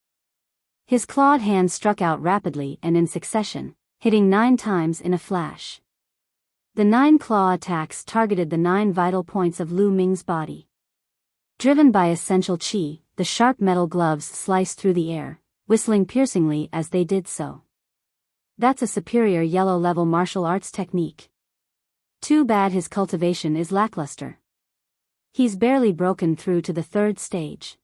His clawed hands struck out rapidly and in succession, hitting 9 times in a flash. The 9 claw attacks targeted the 9 vital points of Lu Ming's body. Driven by essential qi, the sharp metal gloves sliced through the air, whistling piercingly as they did so. That's a superior yellow-level martial arts technique. Too bad his cultivation is lackluster. He's barely broken through to the 3rd stage.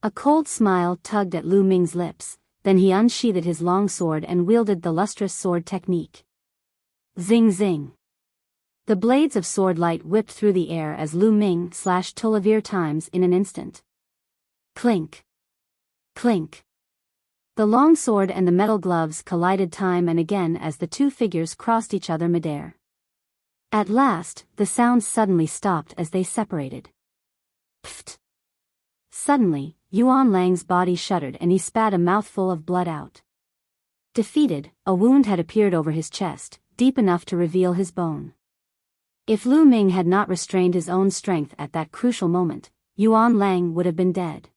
A cold smile tugged at Lu Ming's lips, then he unsheathed his long sword and wielded the lustrous sword technique. Zing zing. The blades of sword light whipped through the air as Lu Ming slashed Tolavir times in an instant. Clink. Clink. The long sword and the metal gloves collided time and again as the 2 figures crossed each other midair. At last, the sounds suddenly stopped as they separated. Pfft. Suddenly, Yuan Lang's body shuddered and he spat a mouthful of blood out. Defeated, a wound had appeared over his chest, deep enough to reveal his bone. If Lu Ming had not restrained his own strength at that crucial moment, Yuan Lang would have been dead.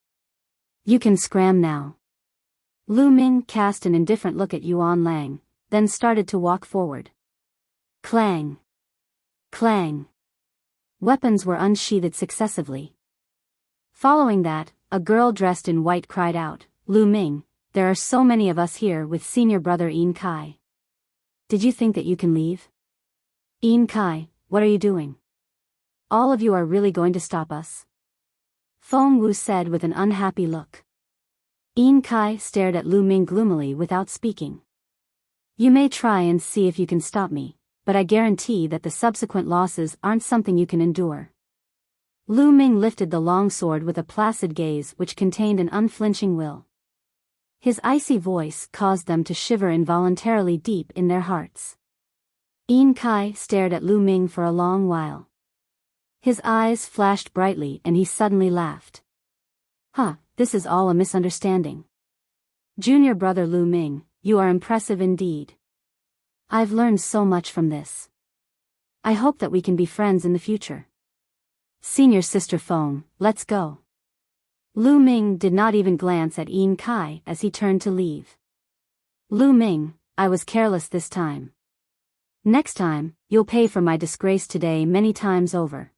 "You can scram now." Lu Ming cast an indifferent look at Yuan Lang, then started to walk forward. Clang! Clang! Weapons were unsheathed successively. Following that, a girl dressed in white cried out, "Lu Ming, there are so many of us here with senior brother Yin Kai. Did you think that you can leave? Yin Kai, what are you doing? All of you are really going to stop us?" Feng Wu said with an unhappy look. Yin Kai stared at Lu Ming gloomily without speaking. "You may try and see if you can stop me, but I guarantee that the subsequent losses aren't something you can endure." Lu Ming lifted the long sword with a placid gaze which contained an unflinching will. His icy voice caused them to shiver involuntarily deep in their hearts. Yin Kai stared at Lu Ming for a long while. His eyes flashed brightly and he suddenly laughed. "Huh, this is all a misunderstanding. Junior brother Lu Ming, you are impressive indeed. I've learned so much from this. I hope that we can be friends in the future. Senior sister Feng, let's go." Lu Ming did not even glance at Yin Kai as he turned to leave. "Lu Ming, I was careless this time. Next time, you'll pay for my disgrace today many times over."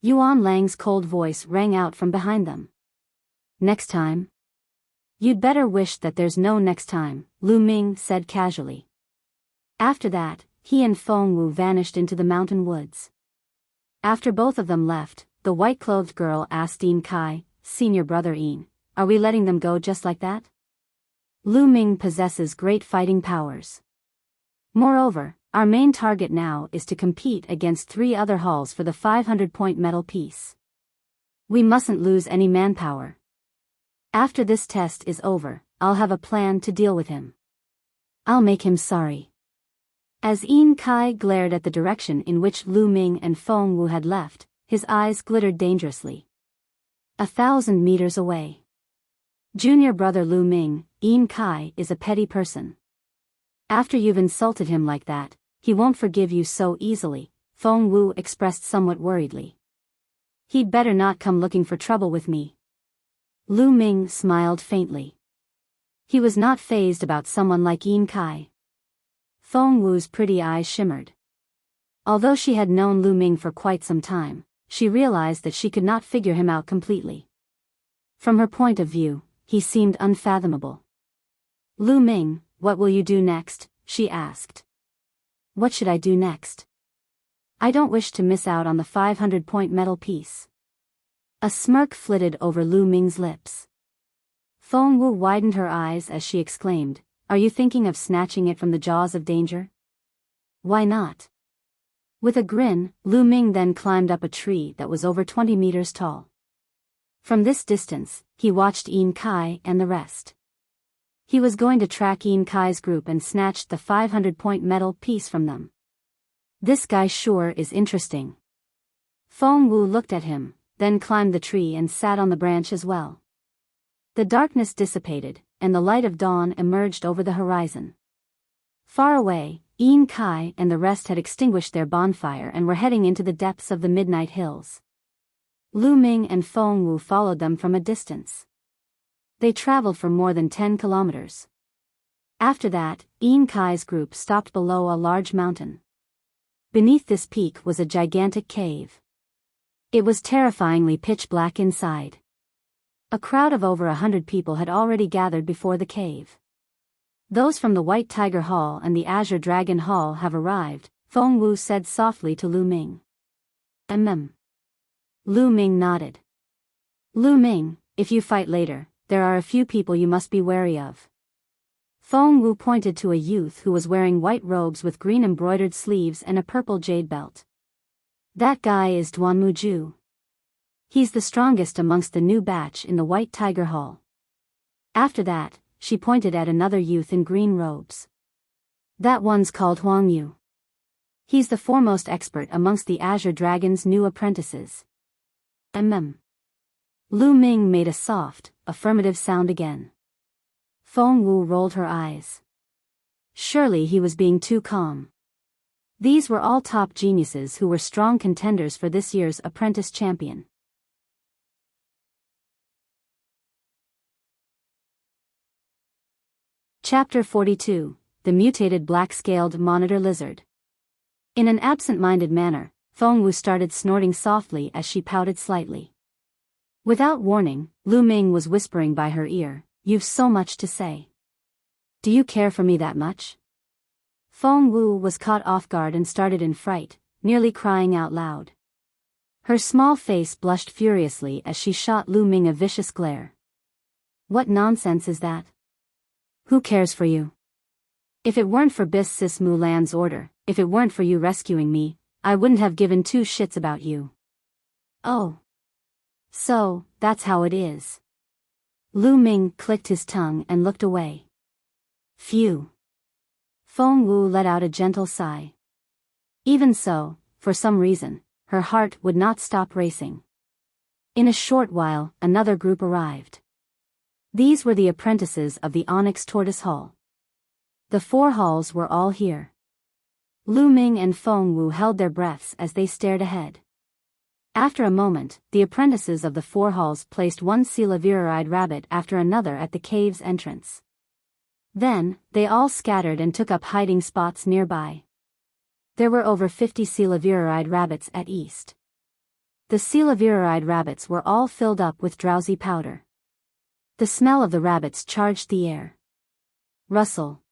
Yuan Lang's cold voice rang out from behind them. "Next time? You'd better wish that there's no next time," Lu Ming said casually. After that, he and Feng Wu vanished into the mountain woods. After both of them left, the white-clothed girl asked Yin Kai, "Senior brother Yin, are we letting them go just like that? Lu Ming possesses great fighting powers. Moreover, our main target now is to compete against 3 other halls for the 500-point medal piece. We mustn't lose any manpower. After this test is over, I'll have a plan to deal with him. I'll make him sorry." As Yin Kai glared at the direction in which Lu Ming and Feng Wu had left, his eyes glittered dangerously. 1,000 meters away. "Junior brother Lu Ming, Yin Kai is a petty person. After you've insulted him like that, he won't forgive you so easily," Feng Wu expressed somewhat worriedly. "He'd better not come looking for trouble with me." Lu Ming smiled faintly. He was not fazed about someone like Yin Kai. Feng Wu's pretty eyes shimmered. Although she had known Lu Ming for quite some time, she realized that she could not figure him out completely. From her point of view, he seemed unfathomable. "Lu Ming, what will you do next?" she asked. "What should I do next? I don't wish to miss out on the 500-point medal piece." A smirk flitted over Lu Ming's lips. Feng Wu widened her eyes as she exclaimed, "Are you thinking of snatching it from the jaws of danger?" "Why not?" With a grin, Lu Ming then climbed up a tree that was over 20 meters tall. From this distance, he watched Yin Kai and the rest. He was going to track Yin Kai's group and snatch the 500-point metal piece from them. This guy sure is interesting. Feng Wu looked at him, then climbed the tree and sat on the branch as well. The darkness dissipated, and the light of dawn emerged over the horizon. Far away, Yin Kai and the rest had extinguished their bonfire and were heading into the depths of the midnight hills. Lu Ming and Feng Wu followed them from a distance. They traveled for more than 10 kilometers. After that, Yin Kai's group stopped below a large mountain. Beneath this peak was a gigantic cave. It was terrifyingly pitch black inside. A crowd of over 100 people had already gathered before the cave. Those from the White Tiger Hall and the Azure Dragon Hall have arrived, Feng Wu said softly to Lu Ming. Lu Ming nodded. Lu Ming, if you fight later, there are a few people you must be wary of. Feng Wu pointed to a youth who was wearing white robes with green embroidered sleeves and a purple jade belt. That guy is Duan Muju. He's the strongest amongst the new batch in the White Tiger Hall. After that, she pointed at another youth in green robes. That one's called Huang Yu. He's the foremost expert amongst the Azure Dragon's new apprentices. Lu Ming made a soft, affirmative sound again. Feng Wu rolled her eyes. Surely he was being too calm. These were all top geniuses who were strong contenders for this year's apprentice champion. Chapter 42, The Mutated Black-Scaled Monitor Lizard. In an absent-minded manner, Feng Wu started snorting softly as she pouted slightly. Without warning, Lu Ming was whispering by her ear, "You've so much to say. Do you care for me that much?" Feng Wu was caught off guard and started in fright, nearly crying out loud. Her small face blushed furiously as she shot Lu Ming a vicious glare. What nonsense is that? Who cares for you? If it weren't for Bis Sis Mulan's order, if it weren't for you rescuing me, I wouldn't have given two shits about you. Oh. So, that's how it is. Lu Ming clicked his tongue and looked away. Phew. Feng Wu let out a gentle sigh. Even so, for some reason, her heart would not stop racing. In a short while, another group arrived. These were the apprentices of the Onyx Tortoise Hall. The 4 halls were all here. Lu Ming and Feng Wu held their breaths as they stared ahead. After a moment, the apprentices of the 4 halls placed one Silaviride rabbit after another at the cave's entrance. Then, they all scattered and took up hiding spots nearby. There were over 50 Silaviride rabbits at east. The Silaviride rabbits were all filled up with drowsy powder. The smell of the rabbits charged the air. Rustle.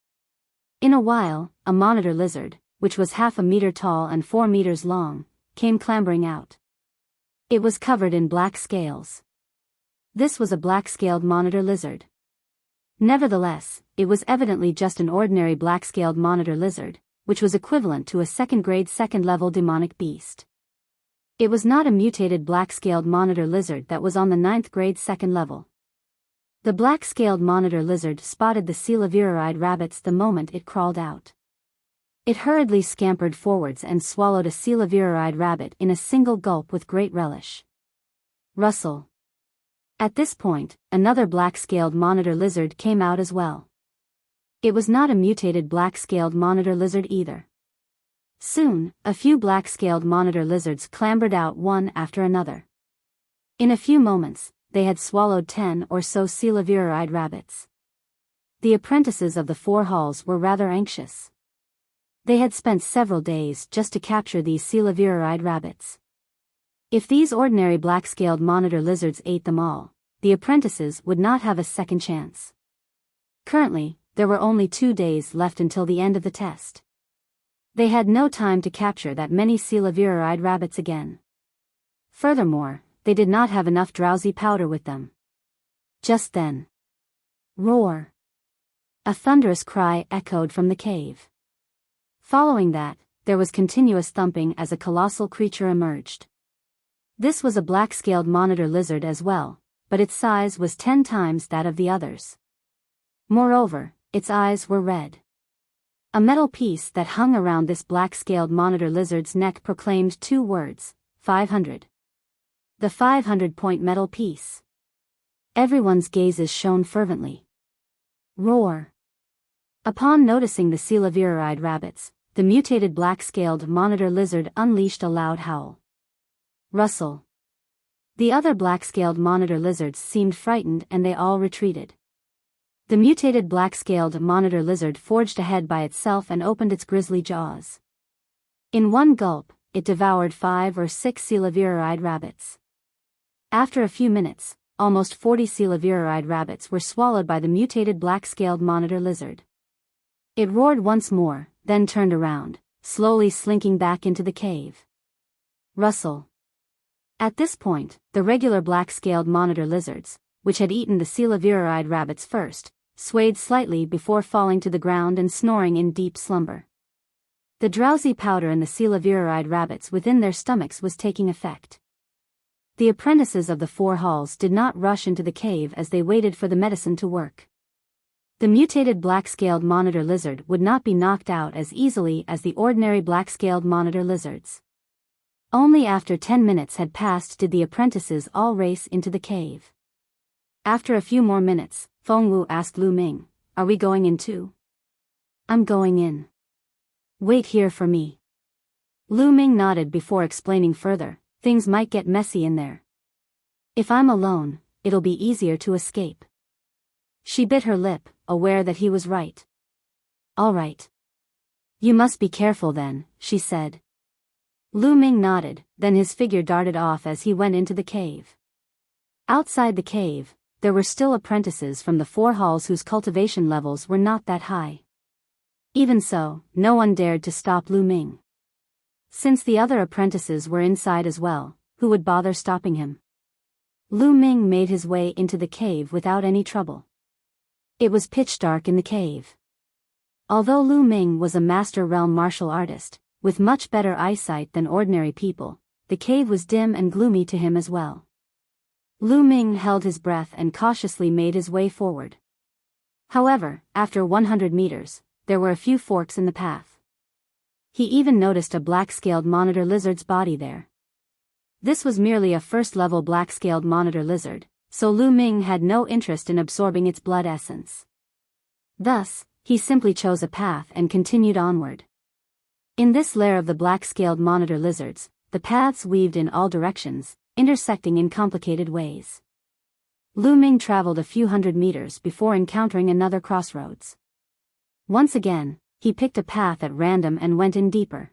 In a while, a monitor lizard, which was 1/2 meter tall and 4 meters long, came clambering out. It was covered in black scales. This was a black-scaled monitor lizard. Nevertheless, it was evidently just an ordinary black-scaled monitor lizard, which was equivalent to a second-grade second-level demonic beast. It was not a mutated black-scaled monitor lizard that was on the 9th grade second level. The black-scaled monitor lizard spotted the Silaviride rabbits the moment it crawled out. It hurriedly scampered forwards and swallowed a Silaviride rabbit in a single gulp with great relish. Rustle. At this point, another black-scaled monitor lizard came out as well. It was not a mutated black-scaled monitor lizard either. Soon, a few black-scaled monitor lizards clambered out one after another. In a few moments, they had swallowed 10 or so Silaviride rabbits. The apprentices of the 4 halls were rather anxious. They had spent several days just to capture these Silaviride rabbits. If these ordinary black-scaled monitor lizards ate them all, the apprentices would not have a second chance. Currently, there were only 2 days left until the end of the test. They had no time to capture that many Silaviride rabbits again. Furthermore, they did not have enough drowsy powder with them. Just then. Roar! A thunderous cry echoed from the cave. Following that, there was continuous thumping as a colossal creature emerged. This was a black-scaled monitor lizard as well, but its size was 10 times that of the others. Moreover, its eyes were red. A metal piece that hung around this black-scaled monitor lizard's neck proclaimed two words, 500. The 500-point metal piece. Everyone's gazes shone fervently. Roar. Upon noticing the coelaviride rabbits, the mutated black-scaled monitor lizard unleashed a loud howl. Rustle. The other black-scaled monitor lizards seemed frightened and they all retreated. The mutated black-scaled monitor lizard forged ahead by itself and opened its grisly jaws. In one gulp, it devoured 5 or 6 coelaviride rabbits. After a few minutes, almost 40 coelaviride rabbits were swallowed by the mutated black-scaled monitor lizard. It roared once more, then turned around, slowly slinking back into the cave. Rustle. At this point, the regular black-scaled monitor lizards, which had eaten the coelaviride rabbits first, swayed slightly before falling to the ground and snoring in deep slumber. The drowsy powder in the coelaviride rabbits within their stomachs was taking effect. The apprentices of the 4 halls did not rush into the cave as they waited for the medicine to work. The mutated black-scaled monitor lizard would not be knocked out as easily as the ordinary black-scaled monitor lizards. Only after 10 minutes had passed did the apprentices all race into the cave. After a few more minutes, Fengwu asked Lu Ming, "Are we going in too?" "I'm going in. Wait here for me." Lu Ming nodded before explaining further, "Things might get messy in there. If I'm alone, it'll be easier to escape." She bit her lip, aware that he was right. "All right. You must be careful then," she said. Lu Ming nodded, then his figure darted off as he went into the cave. Outside the cave, there were still apprentices from the 4 halls whose cultivation levels were not that high. Even so, no one dared to stop Lu Ming. Since the other apprentices were inside as well, who would bother stopping him? Lu Ming made his way into the cave without any trouble. It was pitch dark in the cave. Although Lu Ming was a master realm martial artist, with much better eyesight than ordinary people, the cave was dim and gloomy to him as well. Lu Ming held his breath and cautiously made his way forward. However, after 100 meters, there were a few forks in the path. He even noticed a black-scaled monitor lizard's body there. This was merely a first-level black-scaled monitor lizard, so Lu Ming had no interest in absorbing its blood essence. Thus, he simply chose a path and continued onward. In this lair of the black-scaled monitor lizards, the paths weaved in all directions, intersecting in complicated ways. Lu Ming traveled a few hundred meters before encountering another crossroads. Once again, he picked a path at random and went in deeper.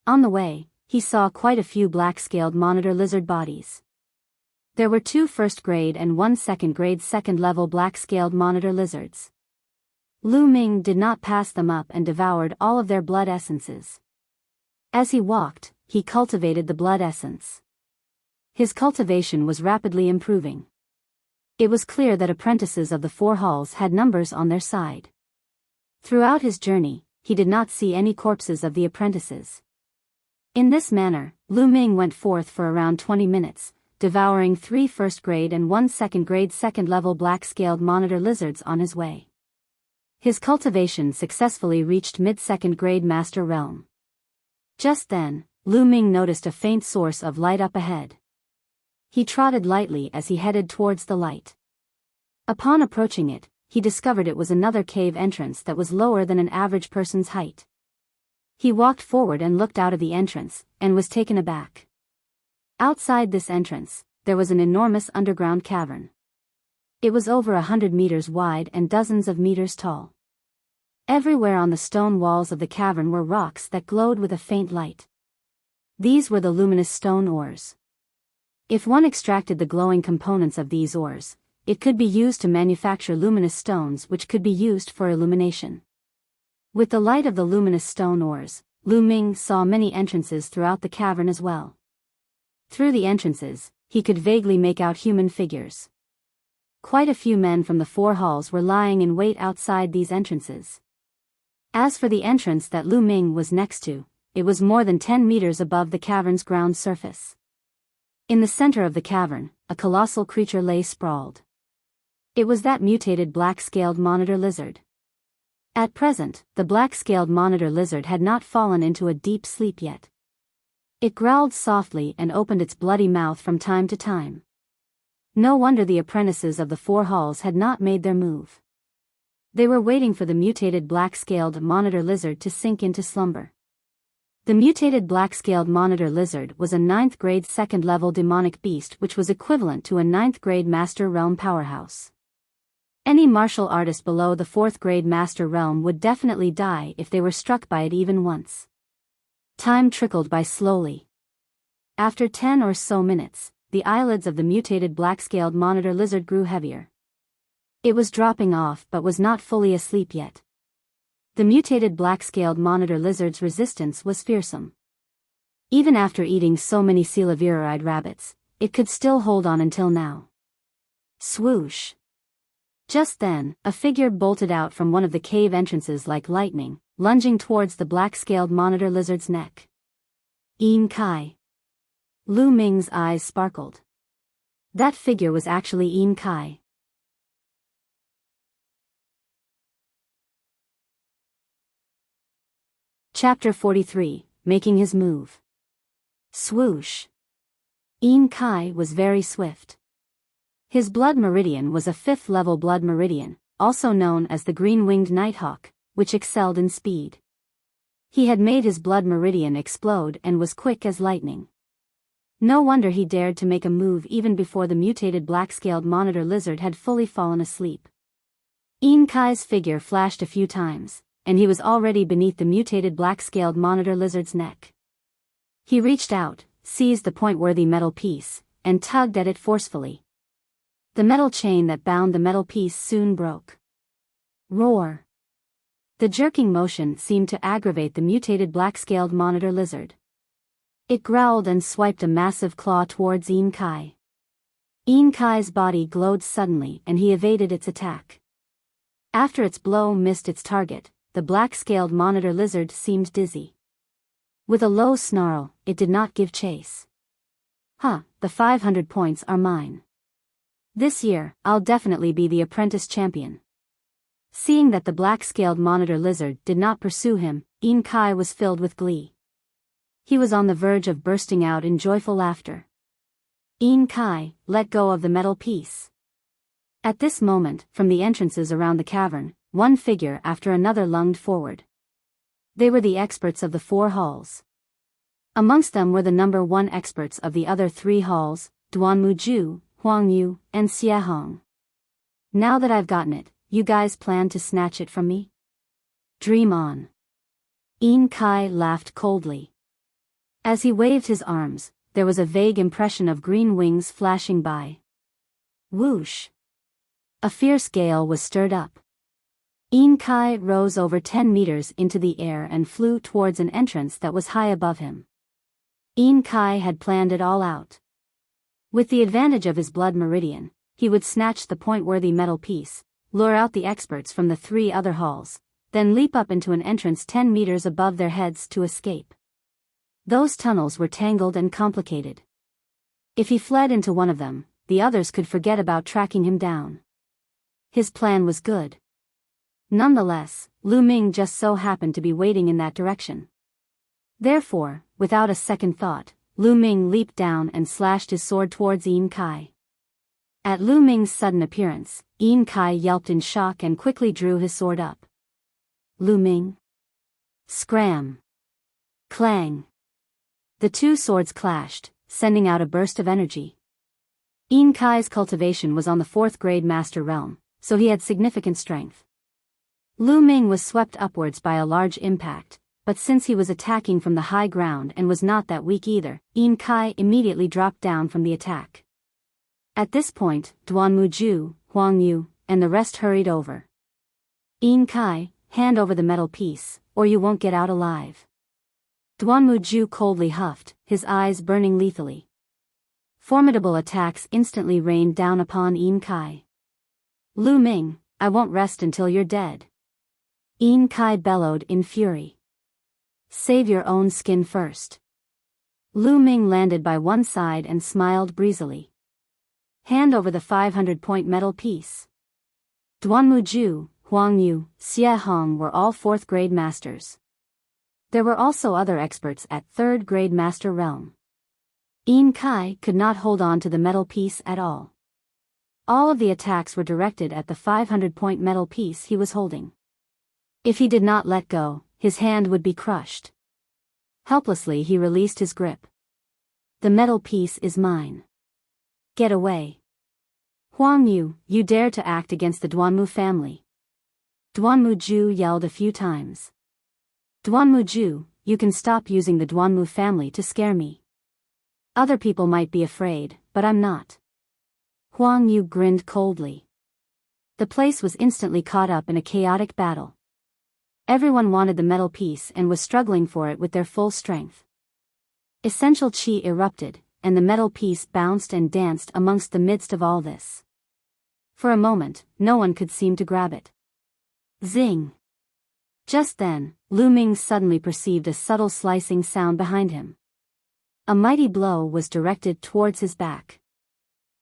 On the way, he saw quite a few black-scaled monitor lizard bodies. There were 2 first-grade and 1 second-grade second-level black-scaled monitor lizards. Lu Ming did not pass them up and devoured all of their blood essences. As he walked, he cultivated the blood essence. His cultivation was rapidly improving. It was clear that apprentices of the 4 halls had numbers on their side. Throughout his journey, he did not see any corpses of the apprentices. In this manner, Lu Ming went forth for around 20 minutes, devouring 3 first-grade and 1 second-grade second-level black-scaled monitor lizards on his way. His cultivation successfully reached mid-second-grade master realm. Just then, Lu Ming noticed a faint source of light up ahead. He trotted lightly as he headed towards the light. Upon approaching it, he discovered it was another cave entrance that was lower than an average person's height. He walked forward and looked out of the entrance, and was taken aback. Outside this entrance, there was an enormous underground cavern. It was over 100 meters wide and dozens of meters tall. Everywhere on the stone walls of the cavern were rocks that glowed with a faint light. These were the luminous stone ores. If one extracted the glowing components of these ores, it could be used to manufacture luminous stones which could be used for illumination. With the light of the luminous stone ores, Lu Ming saw many entrances throughout the cavern as well. Through the entrances, he could vaguely make out human figures. Quite a few men from the 4 halls were lying in wait outside these entrances. As for the entrance that Lu Ming was next to, it was more than 10 meters above the cavern's ground surface. In the center of the cavern, a colossal creature lay sprawled. It was that mutated black-scaled monitor lizard. At present, the black-scaled monitor lizard had not fallen into a deep sleep yet. It growled softly and opened its bloody mouth from time to time. No wonder the apprentices of the 4 halls had not made their move. They were waiting for the mutated black-scaled monitor lizard to sink into slumber. The mutated black-scaled monitor lizard was a 9th grade 2nd level demonic beast which was equivalent to a 9th grade Master Realm powerhouse. Any martial artist below the 4th grade Master Realm would definitely die if they were struck by it even once. Time trickled by slowly. After 10 or so minutes, the eyelids of the mutated black-scaled monitor lizard grew heavier. It was dropping off but was not fully asleep yet. The mutated black-scaled monitor lizard's resistance was fearsome. Even after eating so many coelaviride rabbits, it could still hold on until now. Swoosh! Just then, a figure bolted out from one of the cave entrances like lightning, lunging towards the black-scaled monitor lizard's neck. Yin Kai. Lu Ming's eyes sparkled. That figure was actually Yin Kai. Chapter 43, Making His Move. Swoosh. Yin Kai was very swift. His blood meridian was a 5th level blood meridian, also known as the green-winged nighthawk, which excelled in speed. He had made his blood meridian explode and was quick as lightning. No wonder he dared to make a move even before the mutated black-scaled monitor lizard had fully fallen asleep. Yin Kai's figure flashed a few times, and he was already beneath the mutated black-scaled monitor lizard's neck. He reached out, seized the point-worthy metal piece, and tugged at it forcefully. The metal chain that bound the metal piece soon broke. Roar! The jerking motion seemed to aggravate the mutated black-scaled monitor lizard. It growled and swiped a massive claw towards Yin Kai. Yin Kai's body glowed suddenly and he evaded its attack. After its blow missed its target, the black-scaled monitor lizard seemed dizzy. With a low snarl, it did not give chase. The 500 points are mine. This year, I'll definitely be the apprentice champion. Seeing that the black-scaled monitor lizard did not pursue him, Yin Kai was filled with glee. He was on the verge of bursting out in joyful laughter. Yin Kai, let go of the metal piece. At this moment, from the entrances around the cavern, one figure after another lunged forward. They were the experts of the 4 halls. Amongst them were the number 1 experts of the other 3 halls, Duanmuju, Huang Yu, and Xie Hong. Now that I've gotten it, you guys plan to snatch it from me? Dream on. Yin Kai laughed coldly. As he waved his arms, there was a vague impression of green wings flashing by. Whoosh! A fierce gale was stirred up. Yin Kai rose over 10 meters into the air and flew towards an entrance that was high above him. Yin Kai had planned it all out. With the advantage of his blood meridian, he would snatch the point-worthy metal piece, lure out the experts from the 3 other halls, then leap up into an entrance 10 meters above their heads to escape. Those tunnels were tangled and complicated. If he fled into one of them, the others could forget about tracking him down. His plan was good. Nonetheless, Lu Ming just so happened to be waiting in that direction. Therefore, without a second thought, Lu Ming leaped down and slashed his sword towards Yin Kai. At Lu Ming's sudden appearance, Yin Kai yelped in shock and quickly drew his sword up. Lu Ming. Scram. Clang. The 2 swords clashed, sending out a burst of energy. Yin Kai's cultivation was on the 4th grade Master Realm, so he had significant strength. Lu Ming was swept upwards by a large impact, but since he was attacking from the high ground and was not that weak either, Yin Kai immediately dropped down from the attack. At this point, Duanmuju, Huang Yu, and the rest hurried over. Yin Kai, hand over the metal piece, or you won't get out alive. Duanmuju coldly huffed, his eyes burning lethally. Formidable attacks instantly rained down upon Yin Kai. Lu Ming, I won't rest until you're dead. Yin Kai bellowed in fury. Save your own skin first. Lu Ming landed by one side and smiled breezily. Hand over the 500-point metal piece. Duanmuju, Huangyu, Xie Hong were all 4th grade masters. There were also other experts at 3rd grade master realm. Yin Kai could not hold on to the metal piece at all. All of the attacks were directed at the 500-point metal piece he was holding. If he did not let go, his hand would be crushed. Helplessly he released his grip. The metal piece is mine. Get away. Huangyu, you dare to act against the Duanmu family. Duanmuju yelled a few times. Duanmuju, you can stop using the Duanmu family to scare me. Other people might be afraid, but I'm not. Huangyu grinned coldly. The place was instantly caught up in a chaotic battle. Everyone wanted the metal piece and was struggling for it with their full strength. Essential chi erupted, and the metal piece bounced and danced amongst the midst of all this. For a moment, no one could seem to grab it. Zing! Just then, Lu Ming suddenly perceived a subtle slicing sound behind him. A mighty blow was directed towards his back.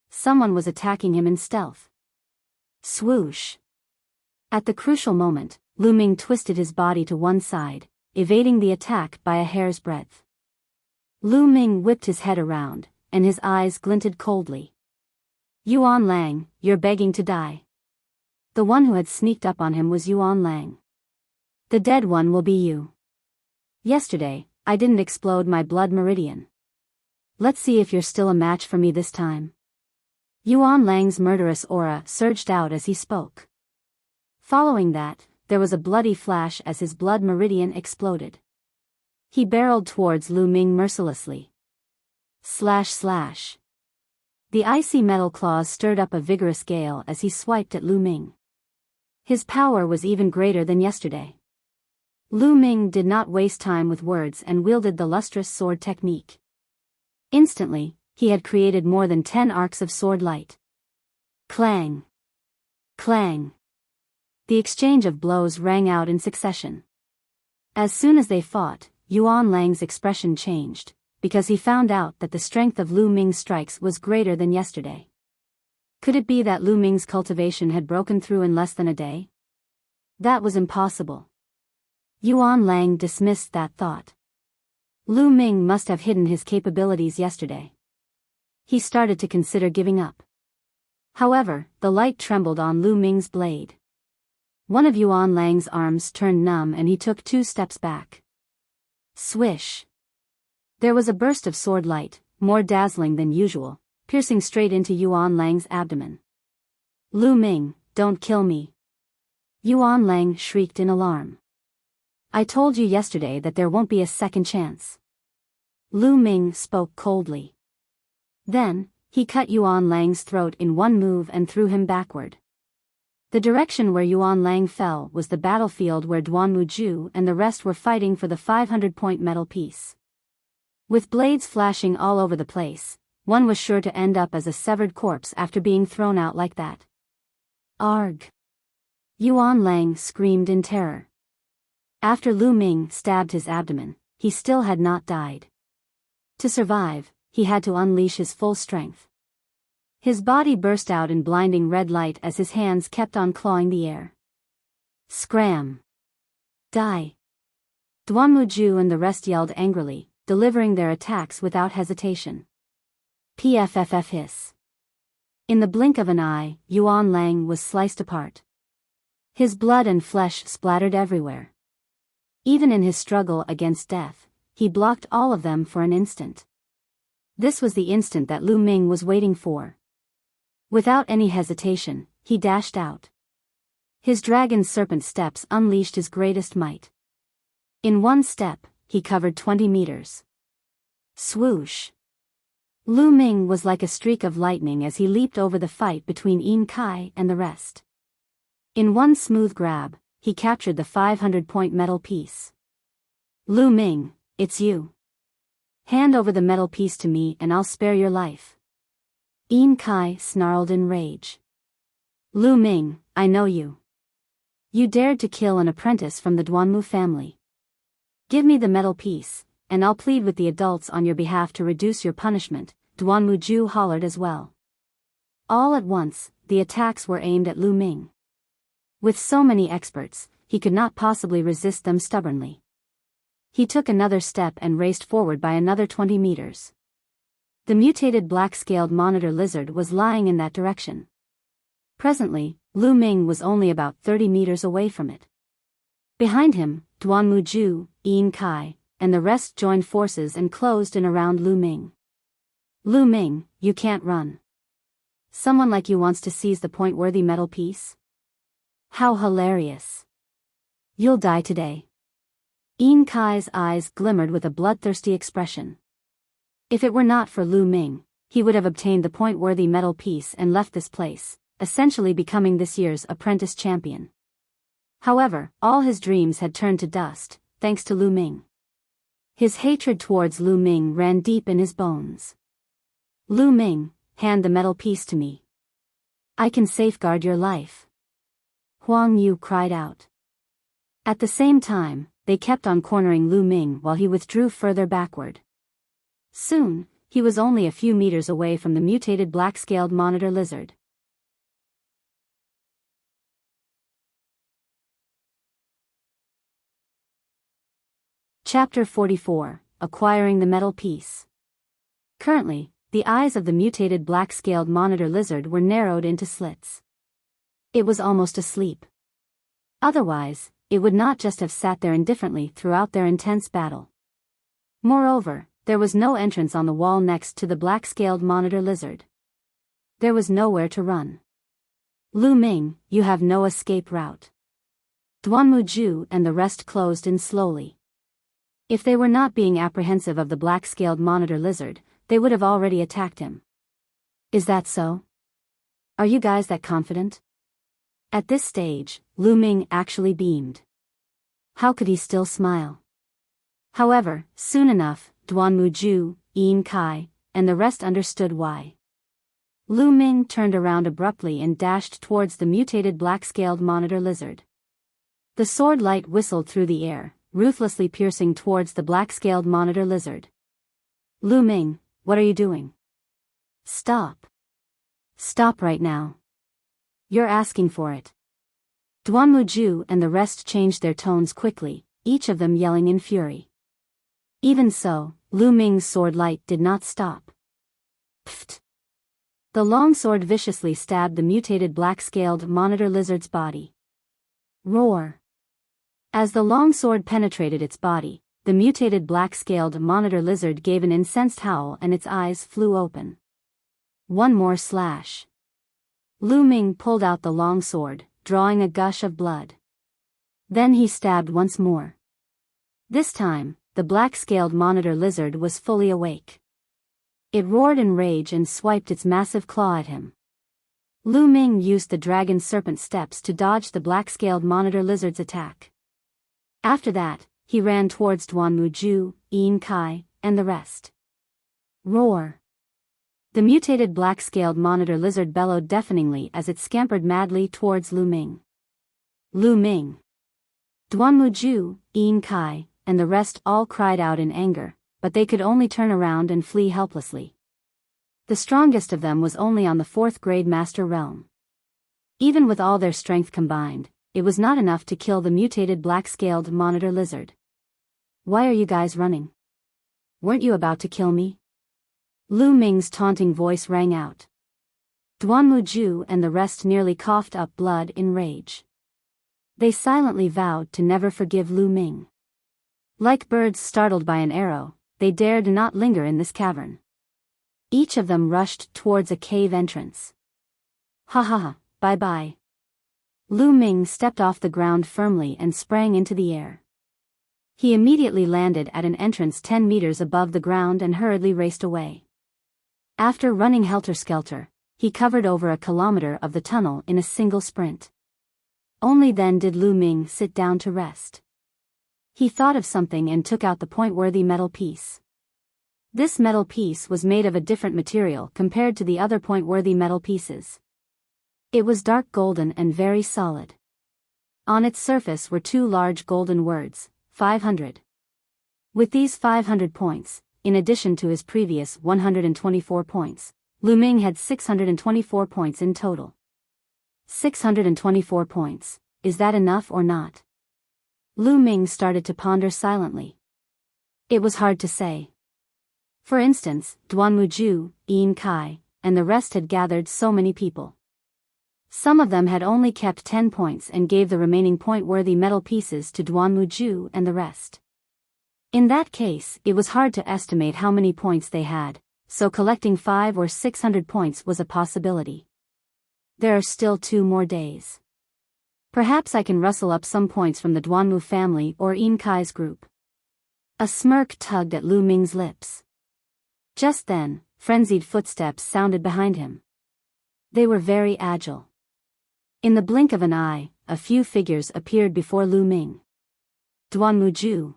Someone was attacking him in stealth. Swoosh! At the crucial moment, Lu Ming twisted his body to one side, evading the attack by a hair's breadth. Lu Ming whipped his head around, and his eyes glinted coldly. Yuan Lang, you're begging to die. The one who had sneaked up on him was Yuan Lang. The dead one will be you. Yesterday, I didn't explode my blood meridian. Let's see if you're still a match for me this time. Yuan Lang's murderous aura surged out as he spoke. Following that, there was a bloody flash as his blood meridian exploded. He barreled towards Lu Ming mercilessly. Slash slash. The icy metal claws stirred up a vigorous gale as he swiped at Lu Ming. His power was even greater than yesterday. Lu Ming did not waste time with words and wielded the lustrous sword technique. Instantly, he had created more than 10 arcs of sword light. Clang! Clang! The exchange of blows rang out in succession. As soon as they fought, Yuan Lang's expression changed, because he found out that the strength of Lu Ming's strikes was greater than yesterday. Could it be that Lu Ming's cultivation had broken through in less than a day? That was impossible. Yuan Lang dismissed that thought. Lu Ming must have hidden his capabilities yesterday. He started to consider giving up. However, the light trembled on Lu Ming's blade. One of Yuan Lang's arms turned numb and he took 2 steps back. Swish! There was a burst of sword light, more dazzling than usual, piercing straight into Yuan Lang's abdomen. Lu Ming, don't kill me! Yuan Lang shrieked in alarm. I told you yesterday that there won't be a second chance. Lu Ming spoke coldly. Then, he cut Yuan Lang's throat in one move and threw him backward. The direction where Yuan Lang fell was the battlefield where Duanmuju and the rest were fighting for the 500-point metal piece. With blades flashing all over the place, one was sure to end up as a severed corpse after being thrown out like that. Arg! Yuan Lang screamed in terror. After Lu Ming stabbed his abdomen, he still had not died. To survive, he had to unleash his full strength. His body burst out in blinding red light as his hands kept on clawing the air. Scram! Die! Duanmuju and the rest yelled angrily, delivering their attacks without hesitation. Pfff hiss. In the blink of an eye, Yuan Lang was sliced apart. His blood and flesh splattered everywhere. Even in his struggle against death, he blocked all of them for an instant. This was the instant that Lu Ming was waiting for. Without any hesitation, he dashed out. His dragon serpent steps unleashed his greatest might. In one step, he covered 20 meters. Swoosh! Lu Ming was like a streak of lightning as he leaped over the fight between Yin Kai and the rest. In one smooth grab, he captured the 500-point metal piece. Lu Ming, it's you. Hand over the metal piece to me and I'll spare your life. Yin Kai snarled in rage. Lu Ming, I know you. You dared to kill an apprentice from the Duanmu family. Give me the metal piece, and I'll plead with the adults on your behalf to reduce your punishment, Duanmuju hollered as well. All at once, the attacks were aimed at Lu Ming. With so many experts, he could not possibly resist them stubbornly. He took another step and raced forward by another 20 meters. The mutated black-scaled monitor lizard was lying in that direction. Presently, Lu Ming was only about 30 meters away from it. Behind him, Duan Muju, Yin Kai, and the rest joined forces and closed in around Lu Ming. Lu Ming, you can't run. Someone like you wants to seize the point-worthy metal piece? How hilarious. You'll die today. Yin Kai's eyes glimmered with a bloodthirsty expression. If it were not for Lu Ming, he would have obtained the point-worthy metal piece and left this place, essentially becoming this year's apprentice champion. However, all his dreams had turned to dust, thanks to Lu Ming. His hatred towards Lu Ming ran deep in his bones. Lu Ming, hand the metal piece to me. I can safeguard your life. Huang Yu cried out. At the same time, they kept on cornering Lu Ming while he withdrew further backward. Soon, he was only a few meters away from the mutated black-scaled monitor lizard. Chapter 44, Acquiring the Metal Piece. Currently, the eyes of the mutated black-scaled monitor lizard were narrowed into slits. It was almost asleep. Otherwise, it would not just have sat there indifferently throughout their intense battle. Moreover, there was no entrance on the wall next to the black-scaled monitor lizard. There was nowhere to run. Lu Ming, you have no escape route. Duan Muju and the rest closed in slowly. If they were not being apprehensive of the black-scaled monitor lizard, they would have already attacked him. Is that so? Are you guys that confident? At this stage, Lu Ming actually beamed. How could he still smile? However, soon enough, Duan Muju, Yin Kai, and the rest understood why. Lu Ming turned around abruptly and dashed towards the mutated black-scaled monitor lizard. The sword light whistled through the air, ruthlessly piercing towards the black-scaled monitor lizard. Lu Ming, what are you doing? Stop. Stop right now. You're asking for it. Duan Muju and the rest changed their tones quickly, each of them yelling in fury. Even so, Lu Ming's sword light did not stop. Pfft. The long sword viciously stabbed the mutated black-scaled monitor lizard's body. Roar. As the long sword penetrated its body, the mutated black-scaled monitor lizard gave an incensed howl and its eyes flew open. One more slash. Lu Ming pulled out the long sword, drawing a gush of blood. Then he stabbed once more. This time, the black-scaled monitor lizard was fully awake. It roared in rage and swiped its massive claw at him. Lu Ming used the dragon serpent steps to dodge the black-scaled monitor lizard's attack. After that, he ran towards Duan Muju, Yin Kai, and the rest. Roar. The mutated black-scaled monitor lizard bellowed deafeningly as it scampered madly towards Lu Ming. Lu Ming. Duan Muju, Yin Kai, and the rest all cried out in anger, but they could only turn around and flee helplessly. The strongest of them was only on the 4th grade master realm. Even with all their strength combined, it was not enough to kill the mutated black-scaled monitor lizard. Why are you guys running? Weren't you about to kill me? Lu Ming's taunting voice rang out. Duan Muju and the rest nearly coughed up blood in rage. They silently vowed to never forgive Lu Ming. Like birds startled by an arrow, they dared not linger in this cavern. Each of them rushed towards a cave entrance. Ha ha ha, bye-bye. Lu Ming stepped off the ground firmly and sprang into the air. He immediately landed at an entrance 10 meters above the ground and hurriedly raced away. After running helter-skelter, he covered over a kilometer of the tunnel in a single sprint. Only then did Lu Ming sit down to rest. He thought of something and took out the point-worthy metal piece. This metal piece was made of a different material compared to the other point-worthy metal pieces. It was dark golden and very solid. On its surface were 2 large golden words, 500. With these 500 points, in addition to his previous 124 points, Lu Ming had 624 points in total. 624 points, is that enough or not? Lu Ming started to ponder silently. It was hard to say. For instance, Duanmuju, Yin Kai, and the rest had gathered so many people. Some of them had only kept 10 points and gave the remaining point-worthy metal pieces to Duanmuju and the rest. In that case, it was hard to estimate how many points they had, so collecting 500 or 600 points was a possibility. There are still 2 more days. Perhaps I can rustle up some points from the Duanmu family or Yin Kai's group. A smirk tugged at Lu Ming's lips. Just then, frenzied footsteps sounded behind him. They were very agile. In the blink of an eye, a few figures appeared before Lu Ming. Duanmuju.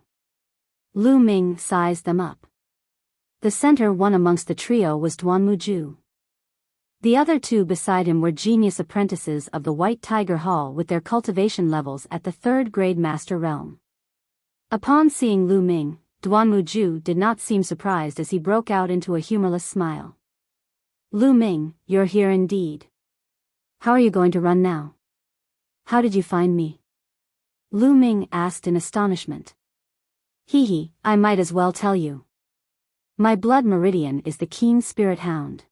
Lu Ming sized them up. The center one amongst the trio was Duanmuju. The other 2 beside him were genius apprentices of the White Tiger Hall with their cultivation levels at the 3rd grade master realm. Upon seeing Lu Ming, Duanmuju did not seem surprised as he broke out into a humorless smile. Lu Ming, you're here indeed. How are you going to run now? How did you find me? Lu Ming asked in astonishment. Hee, I might as well tell you. My blood meridian is the keen spirit hound.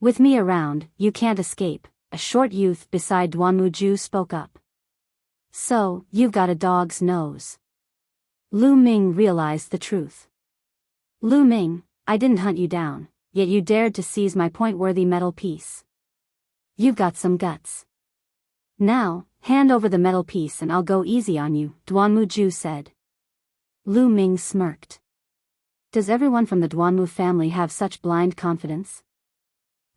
With me around, you can't escape, a short youth beside Duanmuju spoke up. So, you've got a dog's nose. Lu Ming realized the truth. Lu Ming, I didn't hunt you down, yet you dared to seize my point-worthy metal piece. You've got some guts. Now, hand over the metal piece and I'll go easy on you, Duanmuju said. Lu Ming smirked. Does everyone from the Duanmu family have such blind confidence?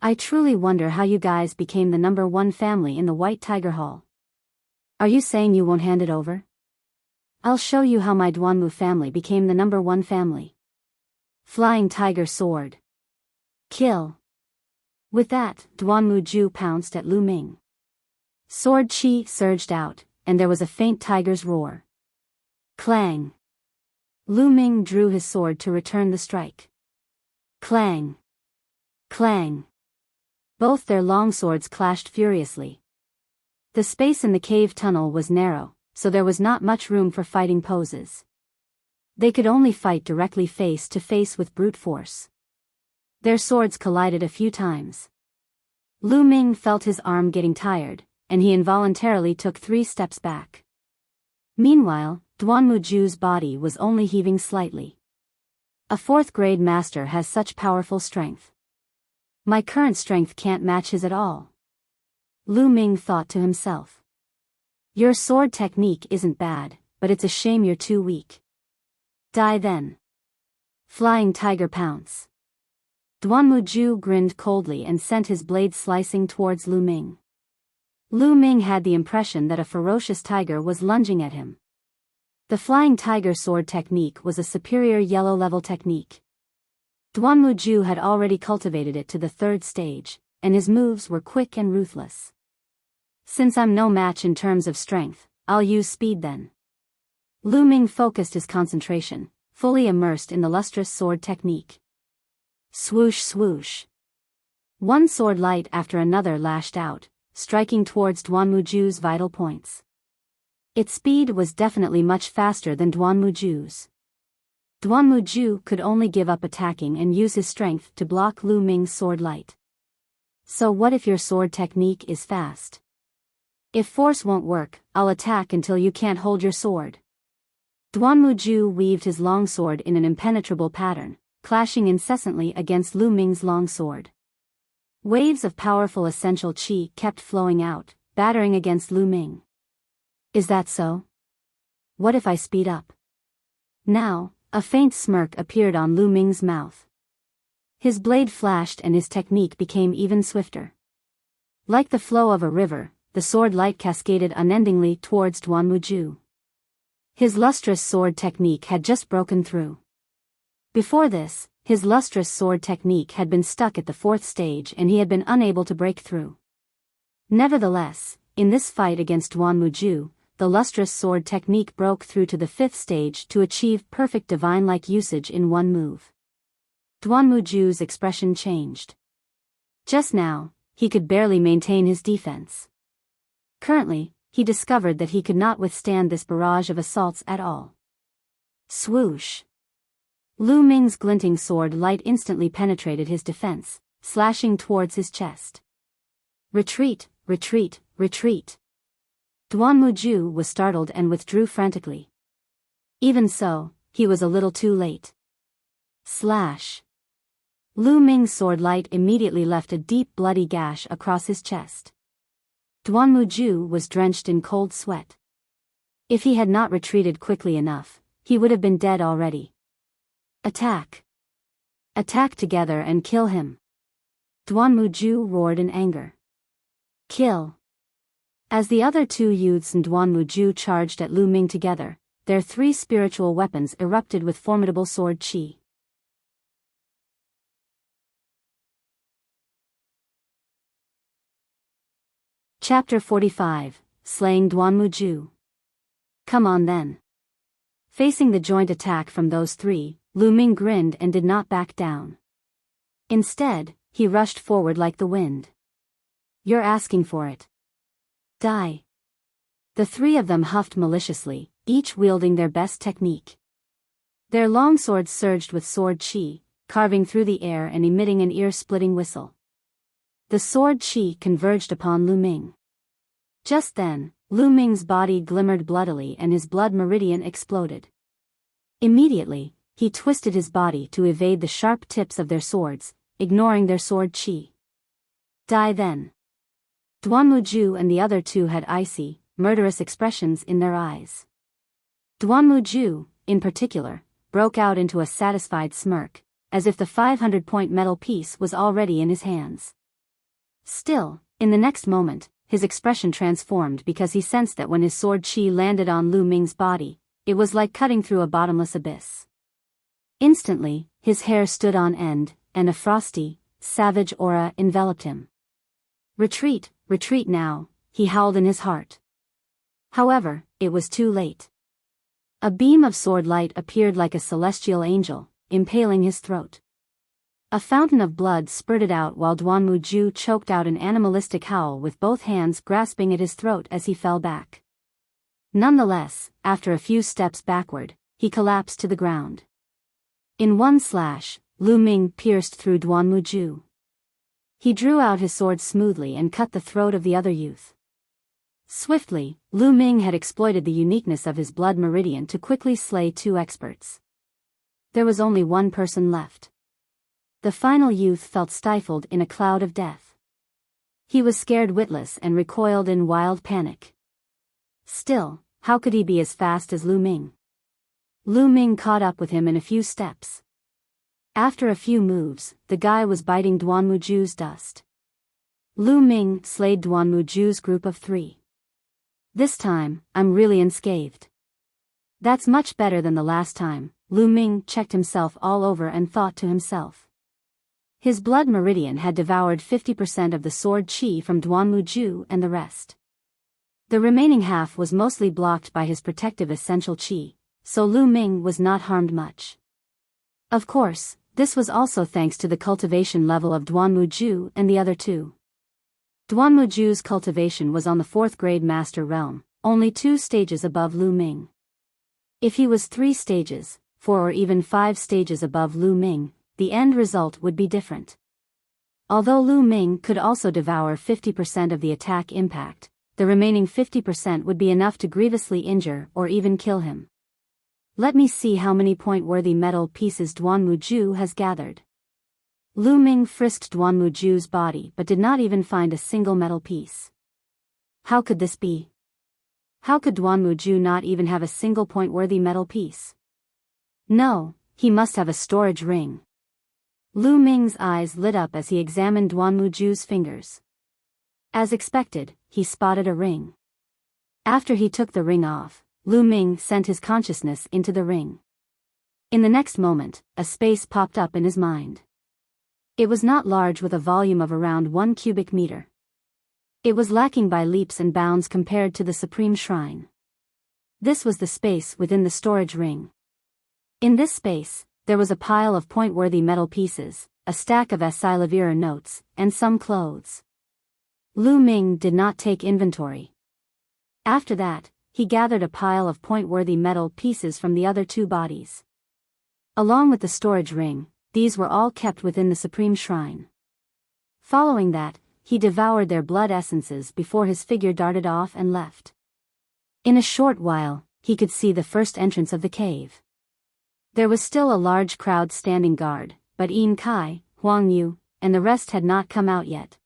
I truly wonder how you guys became the #1 family in the White Tiger Hall. Are you saying you won't hand it over? I'll show you how my Duanmu family became the #1 family. Flying Tiger Sword. Kill. With that, Duanmuju pounced at Lu Ming. Sword chi surged out, and there was a faint tiger's roar. Clang. Lu Ming drew his sword to return the strike. Clang. Clang. Both their long swords clashed furiously. The space in the cave tunnel was narrow, so there was not much room for fighting poses. They could only fight directly face to face with brute force. Their swords collided a few times. Lu Ming felt his arm getting tired, and he involuntarily took 3 steps back. Meanwhile, Duanmuju's body was only heaving slightly. A 4th grade master has such powerful strength. My current strength can't match his at all. Lu Ming thought to himself. Your sword technique isn't bad, but it's a shame you're too weak. Die then. Flying Tiger Pounce. Duanmuju grinned coldly and sent his blade slicing towards Lu Ming. Lu Ming had the impression that a ferocious tiger was lunging at him. The Flying Tiger Sword technique was a superior yellow-level technique. Duanmuju had already cultivated it to the 3rd stage, and his moves were quick and ruthless. Since I'm no match in terms of strength, I'll use speed then. Lu Ming focused his concentration, fully immersed in the lustrous sword technique. Swoosh swoosh. One sword light after another lashed out, striking towards Duanmuju's vital points. Its speed was definitely much faster than Duanmuju's. Duanmuju could only give up attacking and use his strength to block Lu Ming's sword light. So what if your sword technique is fast? If force won't work, I'll attack until you can't hold your sword. Duanmuju weaved his longsword in an impenetrable pattern, clashing incessantly against Lu Ming's longsword. Waves of powerful essential qi kept flowing out, battering against Lu Ming. Is that so? What if I speed up? Now, a faint smirk appeared on Lu Ming's mouth. His blade flashed and his technique became even swifter. Like the flow of a river, the sword light cascaded unendingly towards Duanmuju. His lustrous sword technique had just broken through. Before this, his lustrous sword technique had been stuck at the 4th stage and he had been unable to break through. Nevertheless, in this fight against Duanmuju, the lustrous sword technique broke through to the 5th stage to achieve perfect divine-like usage in one move. Duanmuju's expression changed. Just now, he could barely maintain his defense. Currently, he discovered that he could not withstand this barrage of assaults at all. Swoosh! Lu Ming's glinting sword light instantly penetrated his defense, slashing towards his chest. Retreat, retreat, retreat! Duan Muju was startled and withdrew frantically. Even so, he was a little too late. Slash! Lu Ming's sword light immediately left a deep bloody gash across his chest. Duan Muju was drenched in cold sweat. If he had not retreated quickly enough, he would have been dead already. Attack! Attack together and kill him! Duan Muju roared in anger. Kill! As the other two youths and Duan Muju charged at Lu Ming together, their three spiritual weapons erupted with formidable sword chi. Chapter 45, Slaying Duan Muju. Come on then. Facing the joint attack from those three, Lu Ming grinned and did not back down. Instead, he rushed forward like the wind. You're asking for it. Die. The three of them huffed maliciously, each wielding their best technique. Their long swords surged with sword chi, carving through the air and emitting an ear-splitting whistle. The sword chi converged upon Lu Ming. Just then, Lu Ming's body glimmered bloodily and his blood meridian exploded. Immediately, he twisted his body to evade the sharp tips of their swords, ignoring their sword chi. Die then. Duan Muju and the other two had icy, murderous expressions in their eyes. Duan Muju, in particular, broke out into a satisfied smirk, as if the 500-point metal piece was already in his hands. Still, in the next moment, his expression transformed because he sensed that when his sword chi landed on Lu Ming's body, it was like cutting through a bottomless abyss. Instantly, his hair stood on end, and a frosty, savage aura enveloped him. Retreat, retreat now, he howled in his heart. However, it was too late. A beam of sword light appeared like a celestial angel, impaling his throat. A fountain of blood spurted out while Duan Muju choked out an animalistic howl with both hands grasping at his throat as he fell back. Nonetheless, after a few steps backward, he collapsed to the ground. In one slash, Lu Ming pierced through Duan Muju. He drew out his sword smoothly and cut the throat of the other youth. Swiftly, Lu Ming had exploited the uniqueness of his blood meridian to quickly slay two experts. There was only one person left. The final youth felt stifled in a cloud of death. He was scared witless and recoiled in wild panic. Still, how could he be as fast as Lu Ming? Lu Ming caught up with him in a few steps. After a few moves, the guy was biting Duan Muju's dust. Lu Ming slayed Duan Muju's group of three. This time, I'm really unscathed. That's much better than the last time. Lu Ming checked himself all over and thought to himself. His blood meridian had devoured 50% of the sword chi from Duan Muju and the rest. The remaining half was mostly blocked by his protective essential chi, so Lu Ming was not harmed much. Of course, this was also thanks to the cultivation level of Duan Muju and the other two. Duan Muju's cultivation was on the 4th grade master realm, only 2 stages above Lu Ming. If he was 3 stages, 4 or even 5 stages above Lu Ming, the end result would be different. Although Lu Ming could also devour 50% of the attack impact, the remaining 50% would be enough to grievously injure or even kill him. Let me see how many point-worthy metal pieces Duan Muju has gathered. Lu Ming frisked Duan Muju's body but did not even find a single metal piece. How could this be? How could Duan Muju not even have a single point-worthy metal piece? No, he must have a storage ring. Lu Ming's eyes lit up as he examined Duan Muju's fingers. As expected, he spotted a ring. After he took the ring off, Lu Ming sent his consciousness into the ring. In the next moment, a space popped up in his mind. It was not large with a volume of around 1 cubic meter. It was lacking by leaps and bounds compared to the Supreme Shrine. This was the space within the storage ring. In this space, there was a pile of point-worthy metal pieces, a stack of Asilavira notes, and some clothes. Lu Ming did not take inventory. After that, he gathered a pile of point-worthy metal pieces from the other two bodies. Along with the storage ring, these were all kept within the supreme shrine. Following that, he devoured their blood essences before his figure darted off and left. In a short while, he could see the first entrance of the cave. There was still a large crowd standing guard, but Yin Kai, Huang Yu, and the rest had not come out yet.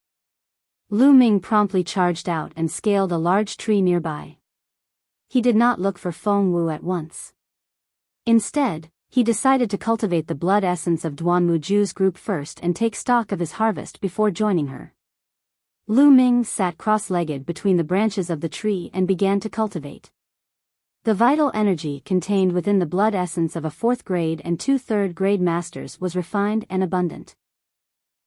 Lu Ming promptly charged out and scaled a large tree nearby. He did not look for Feng Wu at once. Instead, he decided to cultivate the blood essence of Duanmuju's group first and take stock of his harvest before joining her. Lu Ming sat cross-legged between the branches of the tree and began to cultivate. The vital energy contained within the blood essence of a 4th grade and 2 3rd grade masters was refined and abundant.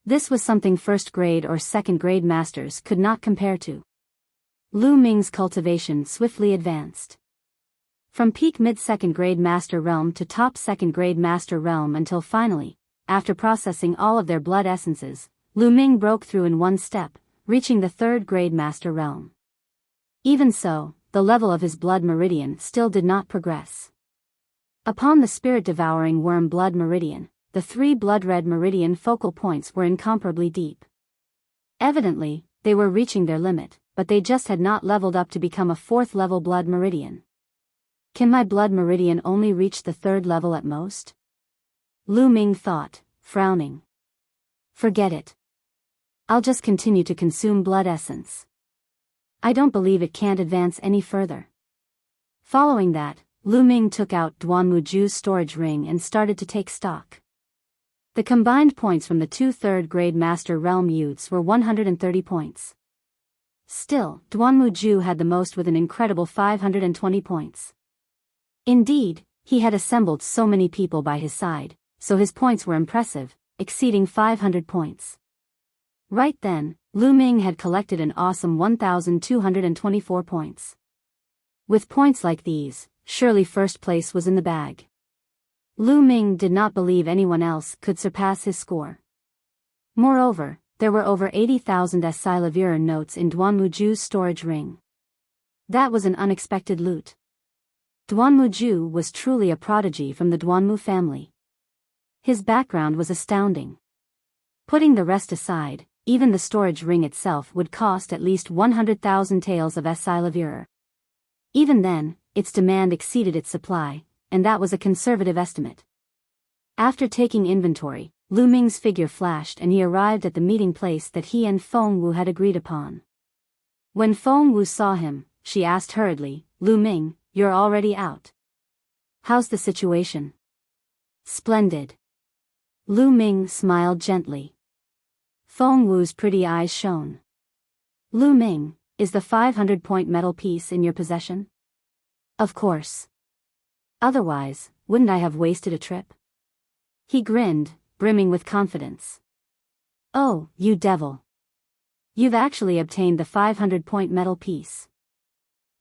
This was something 1st grade or 2nd grade masters could not compare to. Lu Ming's cultivation swiftly advanced. From peak mid-2nd grade master realm to top 2nd grade master realm until finally, after processing all of their blood essences, Lu Ming broke through in one step, reaching the 3rd grade master realm. Even so, the level of his blood meridian still did not progress. Upon the spirit-devouring worm blood meridian, the 3 blood-red meridian focal points were incomparably deep. Evidently, they were reaching their limit, but they just had not leveled up to become a 4th level blood meridian. Can my blood meridian only reach the 3rd level at most? Lu Ming thought, frowning. Forget it. I'll just continue to consume blood essence. I don't believe it can't advance any further. Following that, Lu Ming took out Duanmuju's storage ring and started to take stock. The combined points from the 2 3rd grade master realm youths were 130 points. Still, Duanmuju had the most with an incredible 520 points. Indeed, he had assembled so many people by his side, so his points were impressive, exceeding 500 points. Right then, Lu Ming had collected an awesome 1,224 points. With points like these, surely first place was in the bag. Lu Ming did not believe anyone else could surpass his score. Moreover, there were over 80,000 Silavira notes in Duanmuju's storage ring. That was an unexpected loot. Duanmuju was truly a prodigy from the Duanmu family. His background was astounding. Putting the rest aside, even the storage ring itself would cost at least 100,000 taels of Silavira. Even then, its demand exceeded its supply, and that was a conservative estimate. After taking inventory, Lu Ming's figure flashed and he arrived at the meeting place that he and Feng Wu had agreed upon. When Feng Wu saw him, she asked hurriedly, "Lu Ming, you're already out. How's the situation?" "Splendid." Lu Ming smiled gently. Feng Wu's pretty eyes shone. "Lu Ming, is the 500-point metal piece in your possession?" "Of course. Otherwise, wouldn't I have wasted a trip?" He grinned, brimming with confidence. "Oh, you devil. You've actually obtained the 500-point metal piece.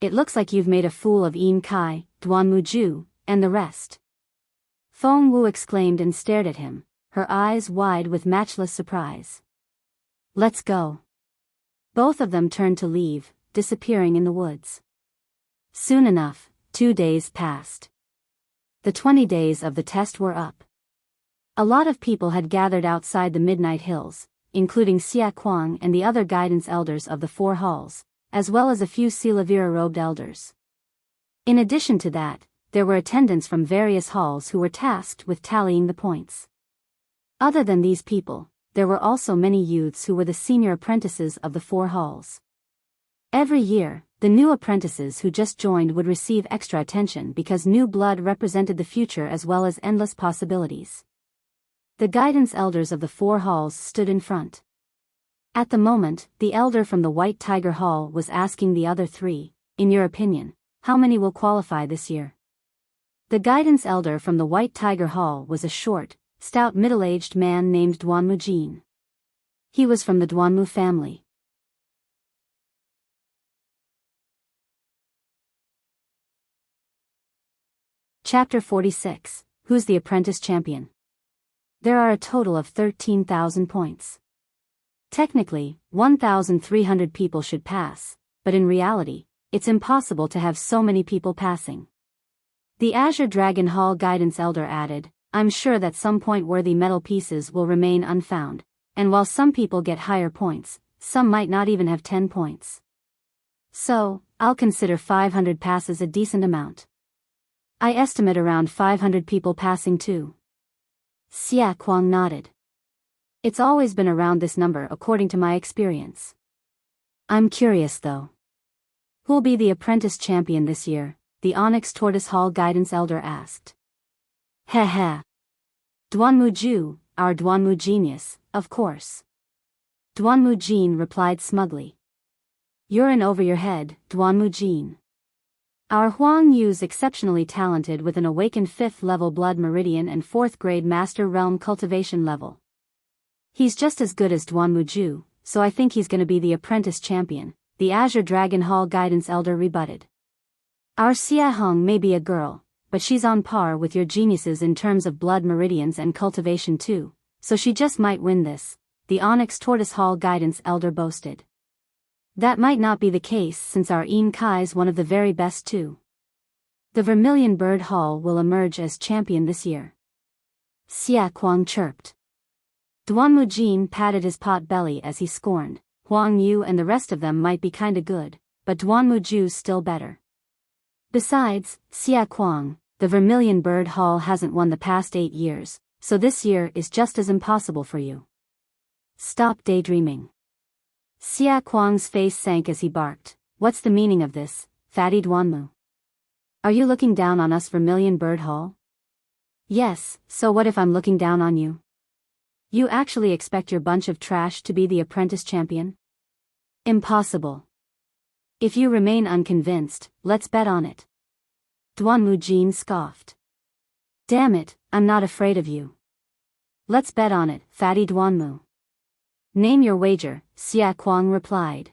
It looks like you've made a fool of Yin Kai, Duanmuju, and the rest." Feng Wu exclaimed and stared at him, her eyes wide with matchless surprise. "Let's go." Both of them turned to leave, disappearing in the woods. Soon enough, 2 days passed. The 20 days of the test were up. A lot of people had gathered outside the Midnight Hills, including Xia Kuang and the other guidance elders of the 4 halls, as well as a few Silavira-robed elders. In addition to that, there were attendants from various halls who were tasked with tallying the points. Other than these people, there were also many youths who were the senior apprentices of the 4 halls. Every year, the new apprentices who just joined would receive extra attention because new blood represented the future as well as endless possibilities. The guidance elders of the 4 halls stood in front. At the moment, the elder from the White Tiger Hall was asking the other 3, "In your opinion, how many will qualify this year?" The guidance elder from the White Tiger Hall was a short, stout middle-aged man named Duanmujin. He was from the Duanmu family. Chapter 46, Who's the Apprentice Champion? There are a total of 13,000 points. Technically, 1,300 people should pass, but in reality, it's impossible to have so many people passing. The Azure Dragon Hall Guidance Elder added, I'm sure that some point-worthy metal pieces will remain unfound, and while some people get higher points, some might not even have 10 points. So, I'll consider 500 passes a decent amount. I estimate around 500 people passing too. Xia Kuang nodded. It's always been around this number according to my experience. I'm curious though. Who'll be the apprentice champion this year? The Onyx Tortoise Hall Guidance Elder asked. Heh heh. Duanmu Ju, our Duanmu genius, of course. Duanmu Jin replied smugly. You're in over your head, Duanmu Jin. Our Huang Yu's exceptionally talented with an awakened 5th level Blood Meridian and 4th grade Master Realm Cultivation level. He's just as good as Duanmu Ju, so I think he's gonna be the apprentice champion, the Azure Dragon Hall Guidance Elder rebutted. Our Xia Hong may be a girl, but she's on par with your geniuses in terms of blood meridians and cultivation too, so she just might win this, the Onyx Tortoise Hall Guidance Elder boasted. That might not be the case since our Yin Kai's one of the very best too. The Vermilion Bird Hall will emerge as champion this year. Xia Kuang chirped. Duanmu Jin patted his pot belly as he scorned, Huang Yu and the rest of them might be kinda good, but Duanmu Ju's still better. Besides, Xia Kuang, the Vermilion Bird Hall hasn't won the past 8 years, so this year is just as impossible for you. Stop daydreaming. Xia Kuang's face sank as he barked, what's the meaning of this, fatty Duanmu? Are you looking down on us Vermilion Bird Hall? Yes, so what if I'm looking down on you? You actually expect your bunch of trash to be the apprentice champion? Impossible. If you remain unconvinced, let's bet on it. Duanmu Jin scoffed. Damn it, I'm not afraid of you. Let's bet on it, fatty Duanmu. Name your wager, Xia Kuang replied.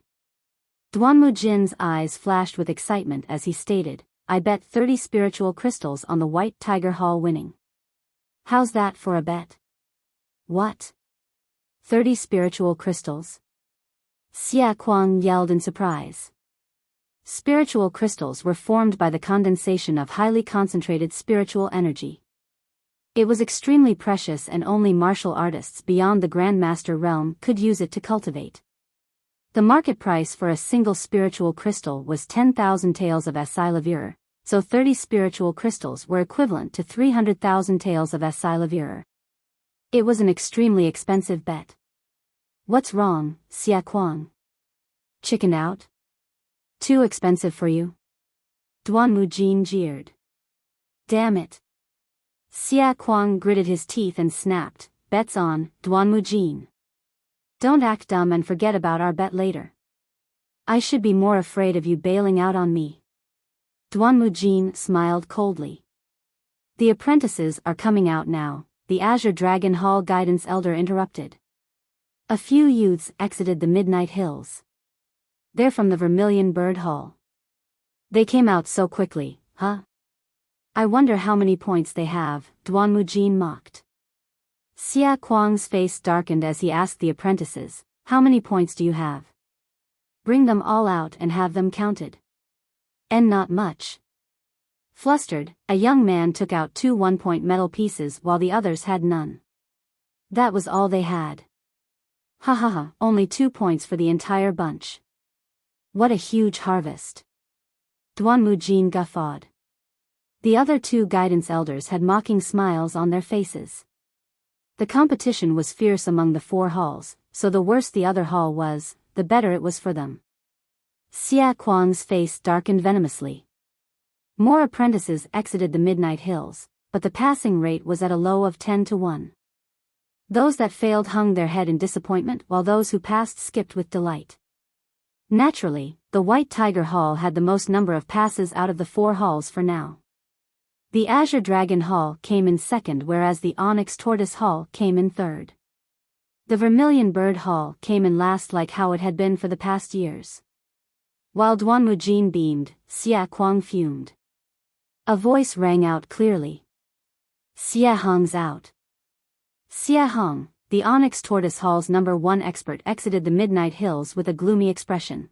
Duanmu Jin's eyes flashed with excitement as he stated, I bet 30 spiritual crystals on the White Tiger Hall winning. How's that for a bet? What? 30 spiritual crystals? Xia Kuang yelled in surprise. Spiritual crystals were formed by the condensation of highly concentrated spiritual energy. It was extremely precious and only martial artists beyond the Grandmaster realm could use it to cultivate. The market price for a single spiritual crystal was 10,000 taels of Asilavir, so 30 spiritual crystals were equivalent to 300,000 taels of Asilavir. It was an extremely expensive bet. What's wrong, Xia Kuang? Chickened out? Too expensive for you? Duanmu Jin jeered. Damn it. Xia Kuang gritted his teeth and snapped, bets on, Duanmu Jin. Don't act dumb and forget about our bet later. I should be more afraid of you bailing out on me. Duanmu Jin smiled coldly. The apprentices are coming out now, the Azure Dragon Hall Guidance Elder interrupted. A few youths exited the Midnight Hills. They're from the Vermilion Bird Hall. They came out so quickly, huh? I wonder how many points they have, Duanmu Jin mocked. Xia Kuang's face darkened as he asked the apprentices, how many points do you have? Bring them all out and have them counted. And not much. Flustered, a young man took out 2 one-point metal pieces while the others had none. That was all they had. Ha ha ha, only 2 points for the entire bunch. What a huge harvest. Duanmu Jin guffawed. The other 2 guidance elders had mocking smiles on their faces. The competition was fierce among the 4 halls, so the worse the other hall was, the better it was for them. Xia Kuang's face darkened venomously. More apprentices exited the Midnight Hills, but the passing rate was at a low of 10 to 1. Those that failed hung their head in disappointment while those who passed skipped with delight. Naturally, the White Tiger Hall had the most number of passes out of the 4 halls for now. The Azure Dragon Hall came in second whereas the Onyx Tortoise Hall came in third. The Vermilion Bird Hall came in last like how it had been for the past years. While Duanmu Jin beamed, Xia Kuang fumed. A voice rang out clearly. Xia Hong's out. Xia Hong, the Onyx Tortoise Hall's #1 expert exited the Midnight Hills with a gloomy expression.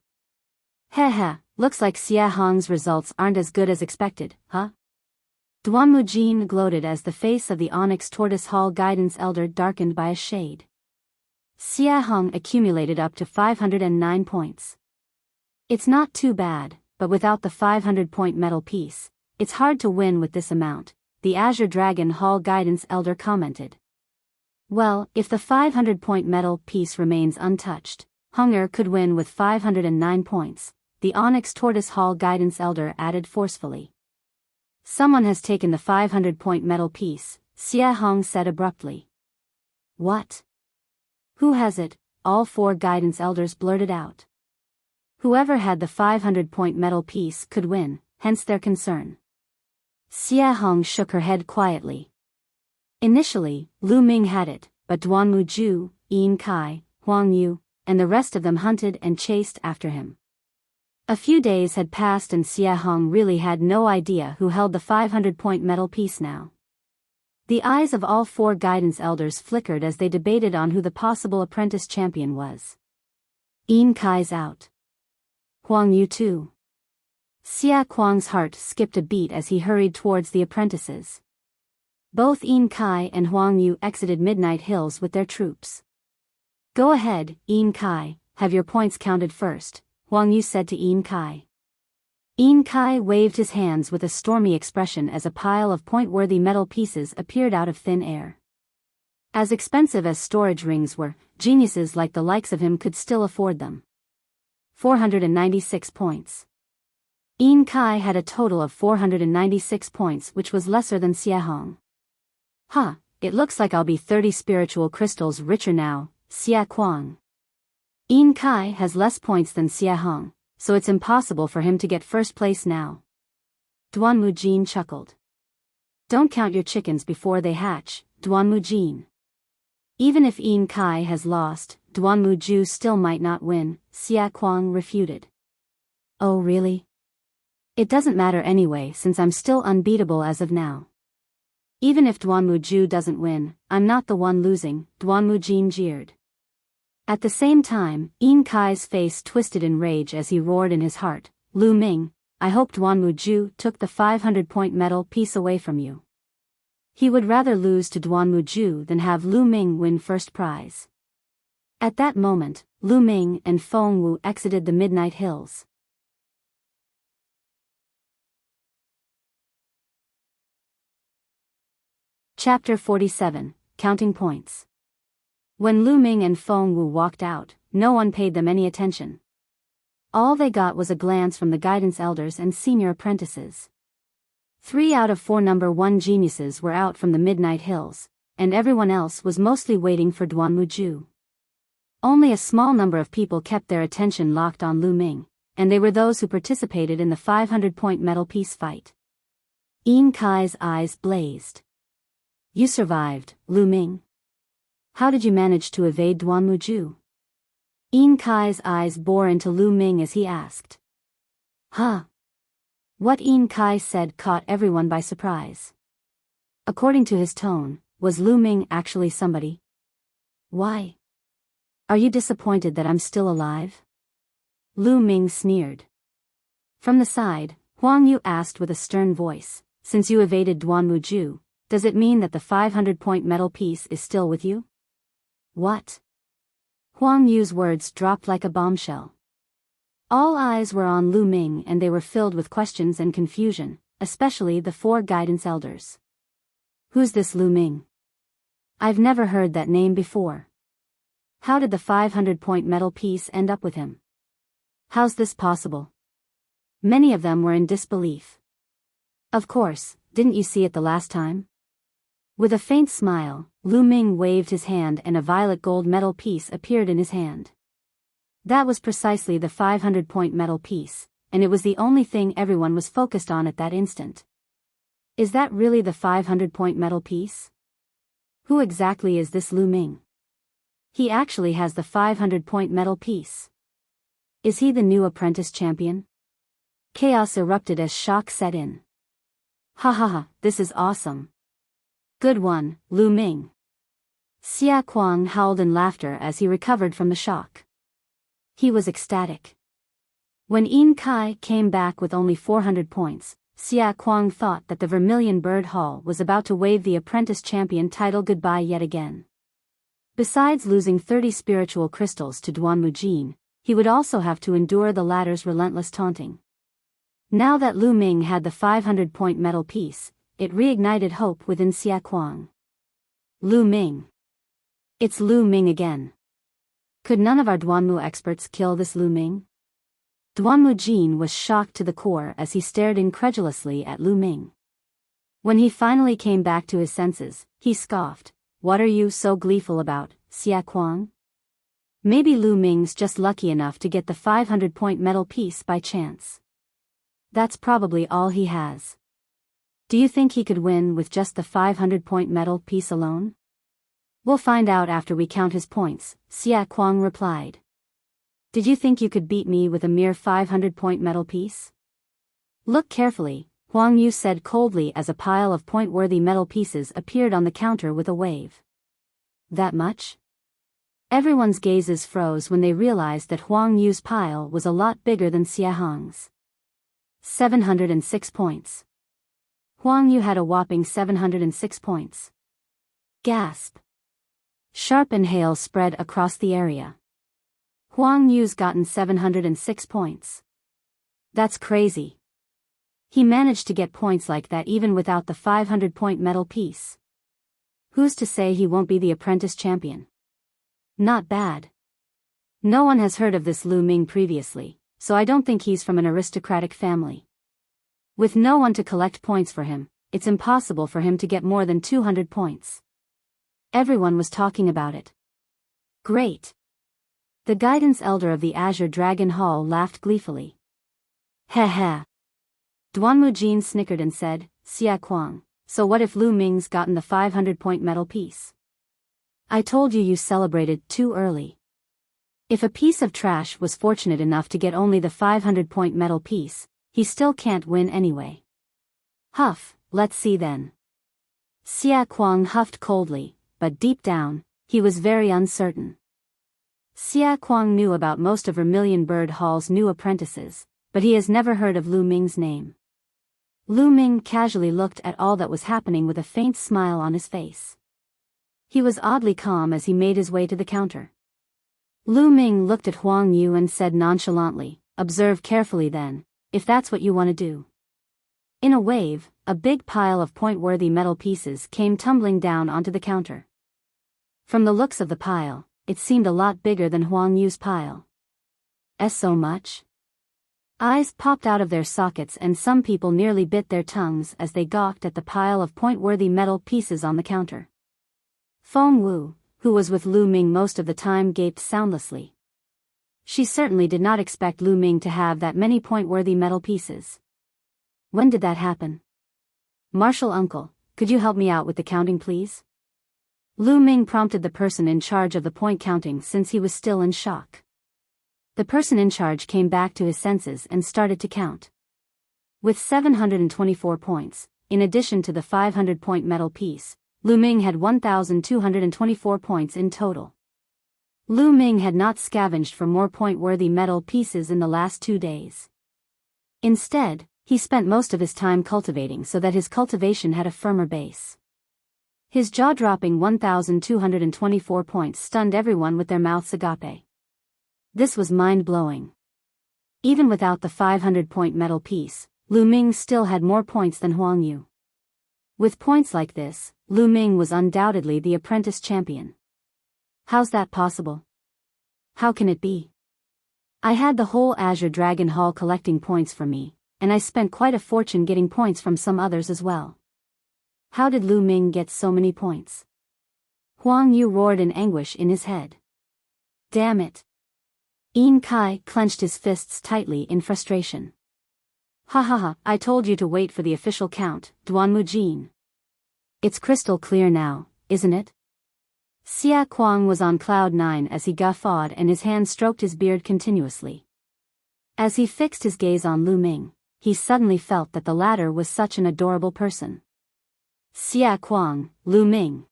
Heh heh, looks like Xia Hong's results aren't as good as expected, huh? Duan Mujin gloated as the face of the Onyx Tortoise Hall Guidance Elder darkened by a shade. Xia Hong accumulated up to 509 points. It's not too bad, but without the 500-point medal piece, it's hard to win with this amount, the Azure Dragon Hall Guidance Elder commented. Well, if the 500-point medal piece remains untouched, Hunger could win with 509 points, the Onyx Tortoise Hall Guidance Elder added forcefully. Someone has taken the 500-point medal piece, Xia Hong said abruptly. What? Who has it? All 4 guidance elders blurted out. Whoever had the 500-point medal piece could win, hence their concern. Xia Hong shook her head quietly. Initially, Lu Ming had it, but Duan Muju, Yin Kai, Huang Yu, and the rest of them hunted and chased after him. A few days had passed and Xia Hong really had no idea who held the 500-point medal piece now. The eyes of all 4 guidance elders flickered as they debated on who the possible apprentice champion was. Yin Kai's out. Huang Yu too. Xia Kuang's heart skipped a beat as he hurried towards the apprentices. Both Yin Kai and Huang Yu exited Midnight Hills with their troops. Go ahead, Yin Kai, have your points counted first, Huang Yu said to Yin Kai. Yin Kai waved his hands with a stormy expression as a pile of point-worthy metal pieces appeared out of thin air. As expensive as storage rings were, geniuses like the likes of him could still afford them. 496 points. Yin Kai had a total of 496 points, which was lesser than Xia Hong. Huh, it looks like I'll be 30 spiritual crystals richer now, Xia Kuang. Yin Kai has less points than Xia Hong, so it's impossible for him to get first place now. Duan Mujin chuckled. Don't count your chickens before they hatch, Duan Mujin. Even if Yin Kai has lost, Duan Muju still might not win, Xia Kuang refuted. Oh really? It doesn't matter anyway since I'm still unbeatable as of now. Even if Duan Muju doesn't win, I'm not the one losing, Duan Mujin jeered. At the same time, Yin Kai's face twisted in rage as he roared in his heart, Lu Ming, I hope Duan Muju took the 500-point medal piece away from you. He would rather lose to Duan Muju than have Lu Ming win first prize. At that moment, Lu Ming and Feng Wu exited the Midnight Hills. Chapter 47, Counting Points. When Lu Ming and Feng Wu walked out, no one paid them any attention. All they got was a glance from the guidance elders and senior apprentices. 3 out of 4 number 1 geniuses were out from the Midnight Hills, and everyone else was mostly waiting for Duan Muju. Only a small number of people kept their attention locked on Lu Ming, and they were those who participated in the 500-point medal piece fight. Yin Kai's eyes blazed. You survived, Lu Ming. How did you manage to evade Duan Muju? Yin Kai's eyes bore into Lu Ming as he asked. Huh? What Yin Kai said caught everyone by surprise. According to his tone, was Lu Ming actually somebody? Why? Are you disappointed that I'm still alive? Lu Ming sneered. From the side, Huang Yu asked with a stern voice, since you evaded Duan Muju, does it mean that the 500-point medal piece is still with you? What? Huang Yu's words dropped like a bombshell. All eyes were on Lu Ming and they were filled with questions and confusion, especially the 4 guidance elders. Who's this Lu Ming? I've never heard that name before. How did the 500-point medal piece end up with him? How's this possible? Many of them were in disbelief. Of course, didn't you see it the last time? With a faint smile, Lu Ming waved his hand and a violet gold medal piece appeared in his hand. That was precisely the 500-point medal piece, and it was the only thing everyone was focused on at that instant. Is that really the 500-point medal piece? Who exactly is this Lu Ming? He actually has the 500-point medal piece. Is he the new apprentice champion? Chaos erupted as shock set in. Ha ha ha, this is awesome. Good one, Lu Ming. Xia Kuang howled in laughter as he recovered from the shock. He was ecstatic. When Yin Kai came back with only 400 points, Xia Kuang thought that the Vermilion Bird Hall was about to wave the apprentice champion title goodbye yet again. Besides losing 30 spiritual crystals to Duanmu Jin, he would also have to endure the latter's relentless taunting. Now that Lu Ming had the 500-point metal piece, it reignited hope within Xia Kuang. Lu Ming. It's Lu Ming again. Could none of our Duanmu experts kill this Lu Ming? Duanmu Jin was shocked to the core as he stared incredulously at Lu Ming. When he finally came back to his senses, he scoffed. What are you so gleeful about, Xia Kuang? Maybe Lu Ming's just lucky enough to get the 500-point metal piece by chance. That's probably all he has. Do you think he could win with just the 500-point metal piece alone? We'll find out after we count his points, Xia Kuang replied. Did you think you could beat me with a mere 500-point metal piece? Look carefully, Huang Yu said coldly as a pile of point-worthy metal pieces appeared on the counter with a wave. That much? Everyone's gazes froze when they realized that Huang Yu's pile was a lot bigger than Xia Hong's. 706 points. Huang Yu had a whopping 706 points. Gasp. Sharp inhale spread across the area. Huang Yu's gotten 706 points. That's crazy. He managed to get points like that even without the 500-point metal piece. Who's to say he won't be the apprentice champion? Not bad. No one has heard of this Lu Ming previously, so I don't think he's from an aristocratic family. With no one to collect points for him, it's impossible for him to get more than 200 points. Everyone was talking about it. Great. The guidance elder of the Azure Dragon Hall laughed gleefully. Heh heh. Duanmu Jin snickered and said, Xia Kuang, so what if Lu Ming's gotten the 500-point metal piece? I told you celebrated too early. If a piece of trash was fortunate enough to get only the 500-point metal piece, he still can't win anyway. Huff, let's see then. Xia Kuang huffed coldly, but deep down, he was very uncertain. Xia Kuang knew about most of Vermilion Bird Hall's new apprentices, but he has never heard of Lu Ming's name. Lu Ming casually looked at all that was happening with a faint smile on his face. He was oddly calm as he made his way to the counter. Lu Ming looked at Huang Yu and said nonchalantly, observe carefully then, if that's what you want to do. In a wave, a big pile of point-worthy metal pieces came tumbling down onto the counter. From the looks of the pile, it seemed a lot bigger than Huang Yu's pile. So much? Eyes popped out of their sockets and some people nearly bit their tongues as they gawked at the pile of point-worthy metal pieces on the counter. Feng Wu, who was with Lu Ming most of the time, gaped soundlessly. She certainly did not expect Lu Ming to have that many point-worthy metal pieces. When did that happen? Martial uncle, could you help me out with the counting please? Lu Ming prompted the person in charge of the point counting since he was still in shock. The person in charge came back to his senses and started to count. With 724 points, in addition to the 500-point metal piece, Lu Ming had 1,224 points in total. Lu Ming had not scavenged for more point-worthy metal pieces in the last 2 days. Instead, he spent most of his time cultivating so that his cultivation had a firmer base. His jaw-dropping 1,224 points stunned everyone with their mouths agape. This was mind-blowing. Even without the 500-point metal piece, Lu Ming still had more points than Huang Yu. With points like this, Lu Ming was undoubtedly the apprentice champion. How's that possible? How can it be? I had the whole Azure Dragon Hall collecting points for me, and I spent quite a fortune getting points from some others as well. How did Lu Ming get so many points? Huang Yu roared in anguish in his head. Damn it. Yin Kai clenched his fists tightly in frustration. Ha ha ha, I told you to wait for the official count, Duanmu Jin. It's crystal clear now, isn't it? Xia Kuang was on cloud 9 as he guffawed and his hand stroked his beard continuously. As he fixed his gaze on Lu Ming, he suddenly felt that the latter was such an adorable person. Xia Kuang, Lu Ming.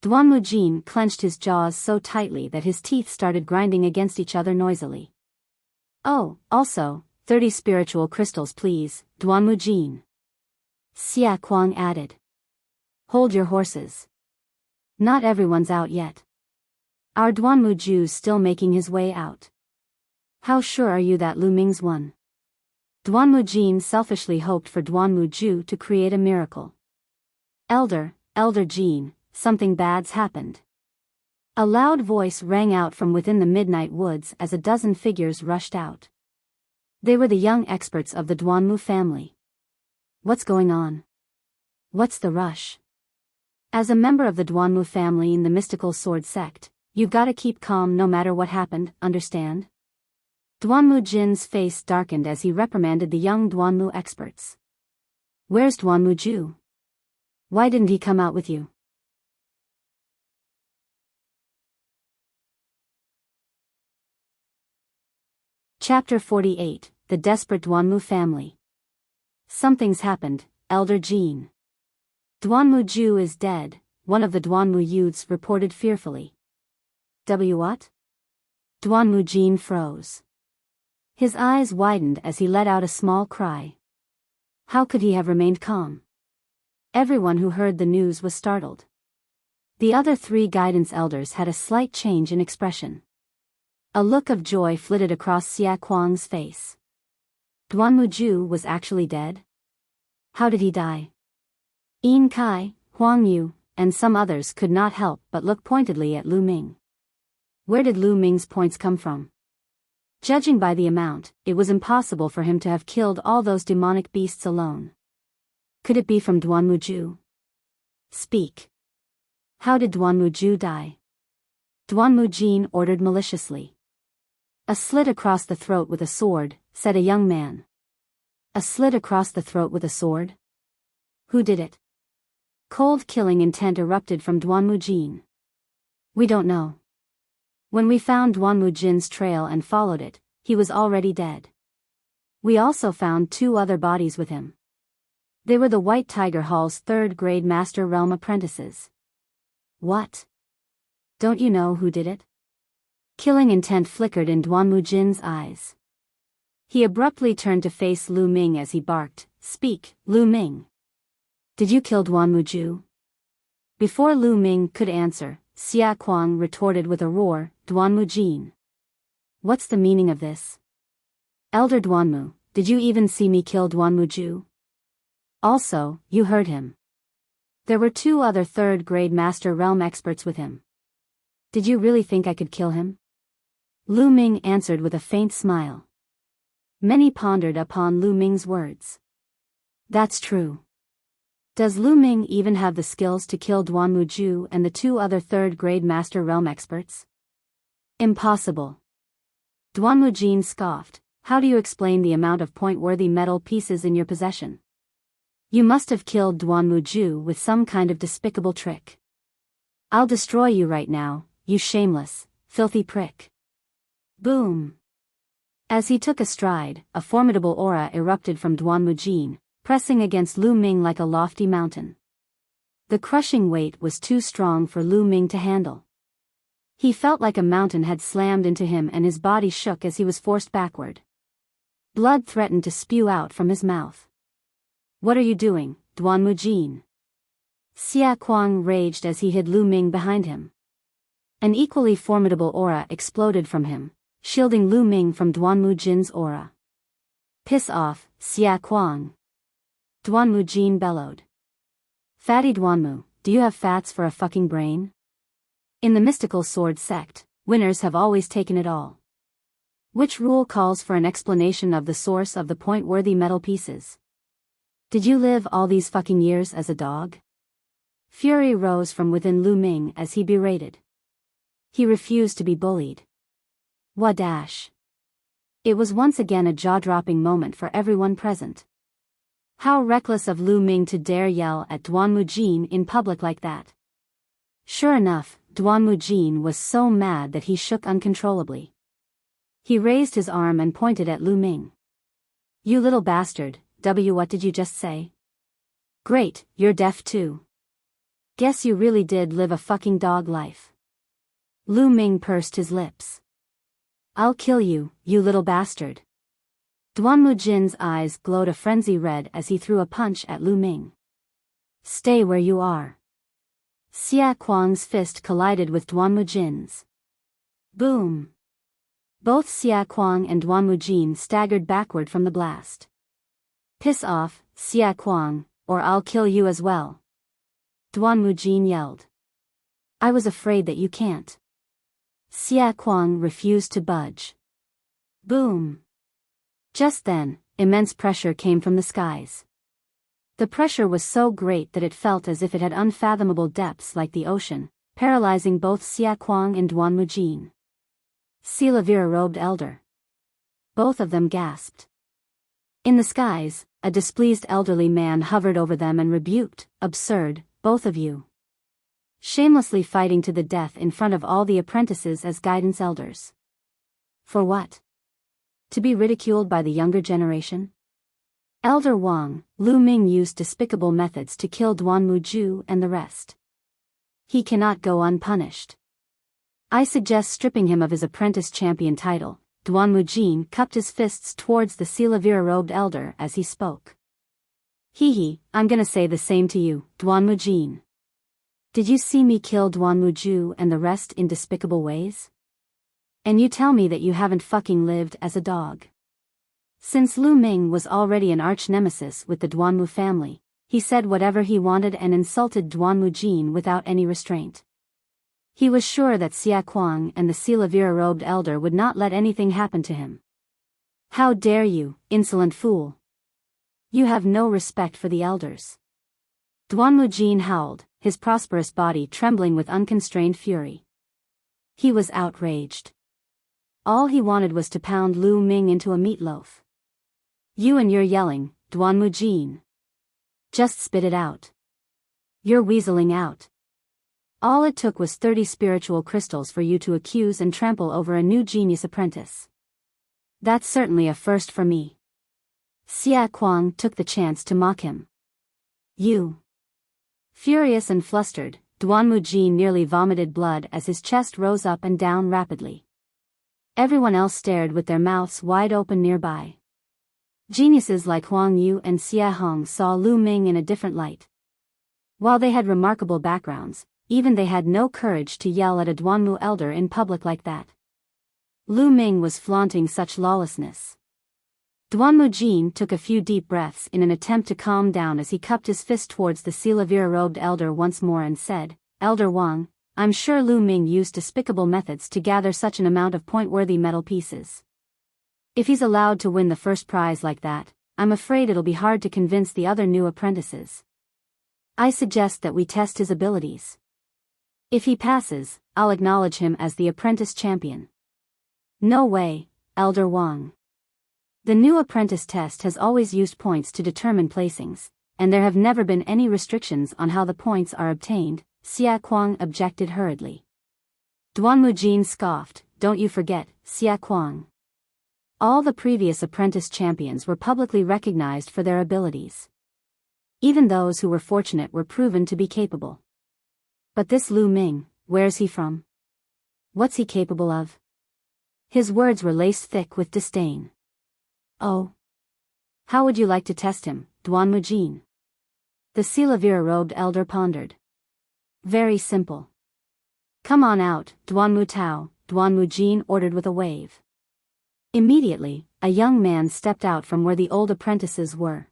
Duanmu Jin clenched his jaws so tightly that his teeth started grinding against each other noisily. Oh, also, 30 spiritual crystals please, Duanmu Jin. Xia Kuang added. Hold your horses. Not everyone's out yet. Our Duanmu Ju's still making his way out. How sure are you that Lu Ming's won? Duanmu Jin selfishly hoped for Duanmu Ju to create a miracle. Elder Jin, something bad's happened. A loud voice rang out from within the midnight woods as a dozen figures rushed out. They were the young experts of the Duanmu family. What's going on? What's the rush? As a member of the Duanmu family in the mystical sword sect, you've gotta keep calm no matter what happened, understand? Duanmu Jin's face darkened as he reprimanded the young Duanmu experts. Where's Duanmu Ju? Why didn't he come out with you? Chapter 48, The Desperate Duanmu Family. Something's happened, Elder Jin. Duanmu Ju is dead, one of the Duanmu youths reported fearfully. What? Duanmu Jin froze. His eyes widened as he let out a small cry. How could he have remained calm? Everyone who heard the news was startled. The other three guidance elders had a slight change in expression. A look of joy flitted across Xia Kuang's face. Duanmu Ju was actually dead? How did he die? Yin Kai, Huang Yu, and some others could not help but look pointedly at Lu Ming. Where did Lu Ming's points come from? Judging by the amount, it was impossible for him to have killed all those demonic beasts alone. Could it be from Duanmu Ju? Speak. How did Duanmu Ju die? Duanmu Jin ordered maliciously. A slit across the throat with a sword, said a young man. A slit across the throat with a sword? Who did it? Cold killing intent erupted from Duanmu Jin. We don't know. When we found Duanmu Jin's trail and followed it, he was already dead. We also found 2 other bodies with him. They were the White Tiger Hall's 3rd-grade Master Realm apprentices. What? Don't you know who did it? Killing intent flickered in Duanmu Jin's eyes. He abruptly turned to face Lu Ming as he barked, Speak, Lu Ming. Did you kill Duanmu Ju? Before Lu Ming could answer, Xia Kuang retorted with a roar, Duanmu Jin. What's the meaning of this? Elder Duanmu, did you even see me kill Duanmu Ju? Also, you heard him. There were 2 other 3rd-grade Master Realm experts with him. Did you really think I could kill him? Lu Ming answered with a faint smile. Many pondered upon Lu Ming's words. That's true. Does Lu Ming even have the skills to kill Duanmu Ju and the 2 other 3rd-grade Master Realm experts? Impossible. Duanmu Jin scoffed. How do you explain the amount of point-worthy metal pieces in your possession? You must have killed Duanmu Ju with some kind of despicable trick. I'll destroy you right now, you shameless, filthy prick. Boom. As he took a stride, a formidable aura erupted from Duanmu Jin, pressing against Lu Ming like a lofty mountain. The crushing weight was too strong for Lu Ming to handle. He felt like a mountain had slammed into him and his body shook as he was forced backward. Blood threatened to spew out from his mouth. What are you doing, Duanmu Jin? Xia Kuang raged as he hid Lu Ming behind him. An equally formidable aura exploded from him, shielding Lu Ming from Duanmu Jin's aura. Piss off, Xia Kuang. Duanmu Jin bellowed. Fatty Duanmu, do you have fats for a fucking brain? In the mystical sword sect, winners have always taken it all. Which rule calls for an explanation of the source of the point-worthy metal pieces? Did you live all these fucking years as a dog? Fury rose from within Lu Ming as he berated. He refused to be bullied. Wadash. It was once again a jaw-dropping moment for everyone present. How reckless of Lu Ming to dare yell at Duanmu Jin in public like that. Sure enough, Duanmu Jin was so mad that he shook uncontrollably. He raised his arm and pointed at Lu Ming. You little bastard, what did you just say? Great, you're deaf too. Guess you really did live a fucking dog life. Lu Ming pursed his lips. I'll kill you, you little bastard. Duanmu Jin's eyes glowed a frenzy red as he threw a punch at Lu Ming. Stay where you are. Xia Kuang's fist collided with Duanmu Jin's. Boom. Both Xia Kuang and Duanmu Jin staggered backward from the blast. Piss off, Xia Kuang, or I'll kill you as well. Duanmu Jin yelled. I was afraid that you can't. Xia Kuang refused to budge. Boom. Just then, immense pressure came from the skies. The pressure was so great that it felt as if it had unfathomable depths like the ocean, paralyzing both Xia Kuang and Duanmu Jin. Silavira-robed elder. Both of them gasped. In the skies, a displeased elderly man hovered over them and rebuked, absurd, both of you. Shamelessly fighting to the death in front of all the apprentices as guidance elders. For what? To be ridiculed by the younger generation? Elder Wang, Lu Ming used despicable methods to kill Duanmu Ju and the rest. He cannot go unpunished. I suggest stripping him of his apprentice champion title. Duanmu Jin cupped his fists towards the Silavira-robed elder as he spoke. Hee, I'm gonna say the same to you, Duanmu Jin. Did you see me kill Duanmu Ju and the rest in despicable ways? And you tell me that you haven't fucking lived as a dog. Since Lu Ming was already an arch-nemesis with the Duanmu family, he said whatever he wanted and insulted Duanmu Jin without any restraint. He was sure that Xia Kuang and the Silavira-robed elder would not let anything happen to him. How dare you, insolent fool! You have no respect for the elders. Duanmu Jin howled, his prosperous body trembling with unconstrained fury. He was outraged. All he wanted was to pound Lu Ming into a meatloaf. You and your yelling, Duanmu Jin. Just spit it out. You're weaseling out. All it took was 30 spiritual crystals for you to accuse and trample over a new genius apprentice. That's certainly a first for me. Xia Kuang took the chance to mock him. You. Furious and flustered, Duanmu Jin nearly vomited blood as his chest rose up and down rapidly. Everyone else stared with their mouths wide open nearby. Geniuses like Huang Yu and Xia Hong saw Lu Ming in a different light. While they had remarkable backgrounds, even they had no courage to yell at a Duanmu elder in public like that. Lu Ming was flaunting such lawlessness. Duanmu Jin took a few deep breaths in an attempt to calm down as he cupped his fist towards the Silavira-robed elder once more and said, Elder Wang, I'm sure Lu Ming used despicable methods to gather such an amount of point-worthy metal pieces. If he's allowed to win the first prize like that, I'm afraid it'll be hard to convince the other new apprentices. I suggest that we test his abilities. If he passes, I'll acknowledge him as the apprentice champion. No way, Elder Wang. The new apprentice test has always used points to determine placings, and there have never been any restrictions on how the points are obtained, Xia Kuang objected hurriedly. Duanmu Jin scoffed, don't you forget, Xia Kuang. All the previous apprentice champions were publicly recognized for their abilities. Even those who were fortunate were proven to be capable. But this Lu Ming, where's he from? What's he capable of? His words were laced thick with disdain. Oh. How would you like to test him, Duanmu Jin? The Silavira-robed elder pondered. Very simple. Come on out, Duanmu Tao, Duanmu Jin ordered with a wave. Immediately, a young man stepped out from where the old apprentices were.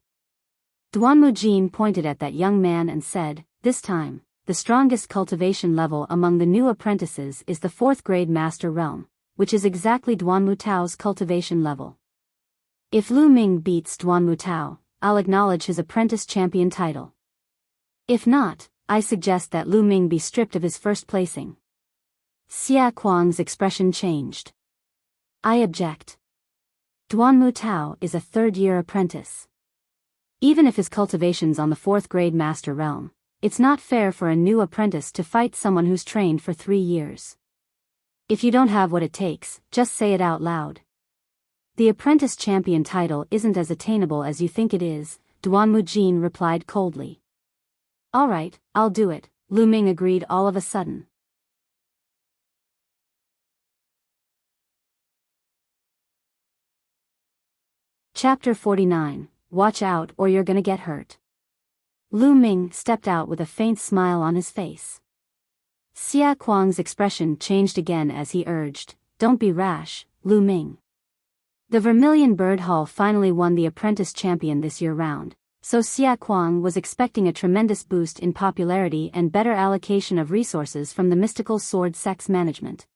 Duanmu Jin pointed at that young man and said, this time, the strongest cultivation level among the new apprentices is the 4th grade Master Realm, which is exactly Duanmu Tao's cultivation level. If Lu Ming beats Duanmu Tao, I'll acknowledge his apprentice champion title. If not, I suggest that Lu Ming be stripped of his first placing. Xia Kuang's expression changed. I object. Duanmu Tao is a 3rd-year apprentice. Even if his cultivation's on the 4th grade Master Realm, it's not fair for a new apprentice to fight someone who's trained for 3 years. If you don't have what it takes, just say it out loud. The apprentice champion title isn't as attainable as you think it is, Duanmu Jin replied coldly. Alright, I'll do it, Lu Ming agreed all of a sudden. Chapter 49, Watch out or you're gonna get hurt. Lu Ming stepped out with a faint smile on his face. Xia Kuang's expression changed again as he urged, "Don't be rash, Lu Ming." The Vermilion Bird Hall finally won the Apprentice Champion this year round, so Xia Kuang was expecting a tremendous boost in popularity and better allocation of resources from the mystical sword sect's management.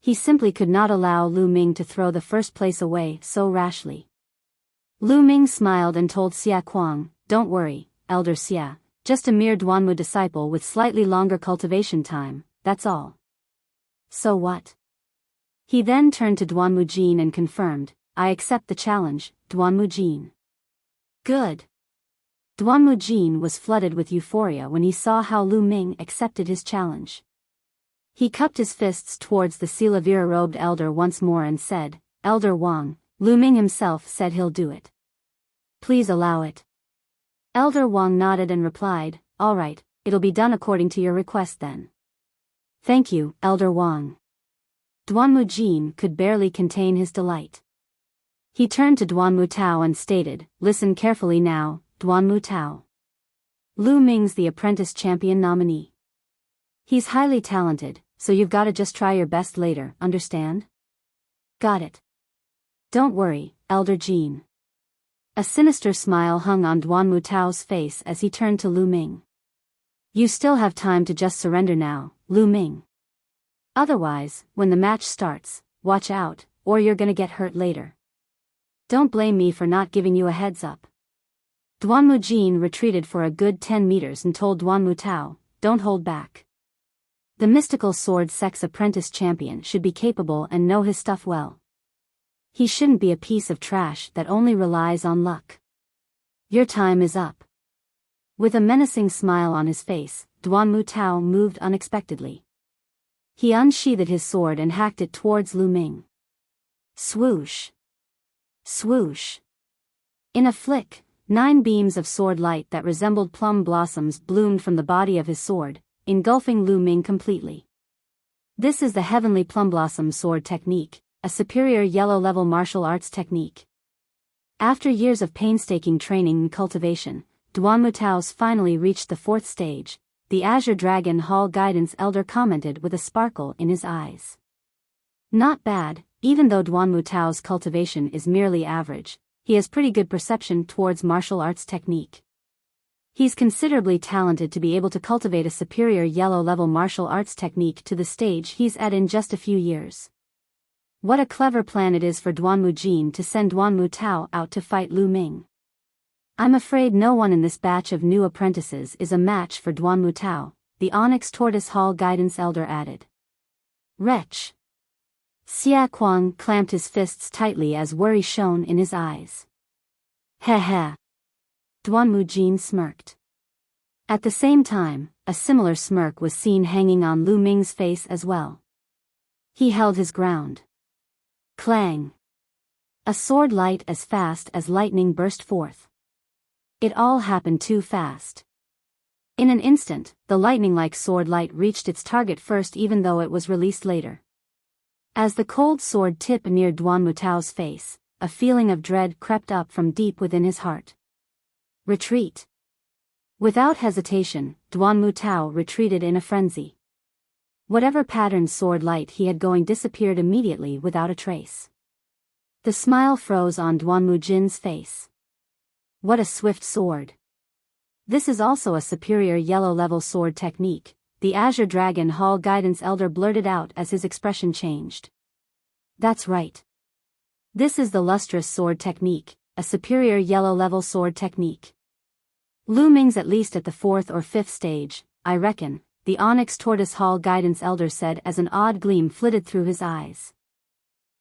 He simply could not allow Lu Ming to throw the first place away so rashly. Lu Ming smiled and told Xia Kuang, "Don't worry, Elder Xia, just a mere Duanmu disciple with slightly longer cultivation time, that's all." "So what?" He then turned to Duanmu Jin and confirmed, "I accept the challenge, Duanmu Jin." "Good." Duanmu Jin was flooded with euphoria when he saw how Lu Ming accepted his challenge. He cupped his fists towards the Silavira-robed elder once more and said, "Elder Wang, Lu Ming himself said he'll do it. Please allow it." Elder Wang nodded and replied, "All right, it'll be done according to your request then." "Thank you, Elder Wang." Duanmu Jin could barely contain his delight. He turned to Duanmu Tao and stated, "Listen carefully now, Duanmu Tao. Lu Ming's the Apprentice Champion nominee. He's highly talented, so you've gotta just try your best later, understand?" "Got it. Don't worry, Elder Jin." A sinister smile hung on Duanmu Tao's face as he turned to Lu Ming. "You still have time to just surrender now, Lu Ming. Otherwise, when the match starts, watch out, or you're gonna get hurt later. Don't blame me for not giving you a heads up." Duanmu Jin retreated for a good 10 meters and told Duanmu Tao, "Don't hold back. The mystical sword sect's apprentice champion should be capable and know his stuff well. He shouldn't be a piece of trash that only relies on luck. Your time is up." With a menacing smile on his face, Duanmu Tao moved unexpectedly. He unsheathed his sword and hacked it towards Lu Ming. Swoosh! Swoosh! In a flick, 9 beams of sword light that resembled plum blossoms bloomed from the body of his sword, engulfing Lu Ming completely. This is the Heavenly Plum Blossom Sword Technique, a superior yellow-level martial arts technique. After years of painstaking training and cultivation, Duanmu Tao's finally reached the 4th stage, the Azure Dragon Hall Guidance Elder commented with a sparkle in his eyes. "Not bad, even though Duanmu Tao's cultivation is merely average, he has pretty good perception towards martial arts technique. He's considerably talented to be able to cultivate a superior yellow-level martial arts technique to the stage he's at in just a few years. What a clever plan it is for Duanmu Jin to send Duanmu Tao out to fight Lu Ming. I'm afraid no one in this batch of new apprentices is a match for Duanmu Tao," the Onyx Tortoise Hall Guidance Elder added. "Wretch!" Xia Kuang clamped his fists tightly as worry shone in his eyes. "Heh heh." Duanmu Jin smirked. At the same time, a similar smirk was seen hanging on Lu Ming's face as well. He held his ground. Clang! A sword light as fast as lightning burst forth. It all happened too fast. In an instant, the lightning-like sword light reached its target first even though it was released later. As the cold sword tip neared Duanmu Tao's face, a feeling of dread crept up from deep within his heart. Retreat! Without hesitation, Duanmu Tao retreated in a frenzy. Whatever patterned sword light he had going disappeared immediately without a trace. The smile froze on Duanmu Jin's face. What a swift sword! This is also a superior yellow-level sword technique, the Azure Dragon Hall Guidance Elder blurted out as his expression changed. That's right. This is the Lustrous Sword Technique, a superior yellow-level sword technique. Lu Ming's at least at the 4th or 5th stage, I reckon, the Onyx Tortoise Hall Guidance Elder said as an odd gleam flitted through his eyes.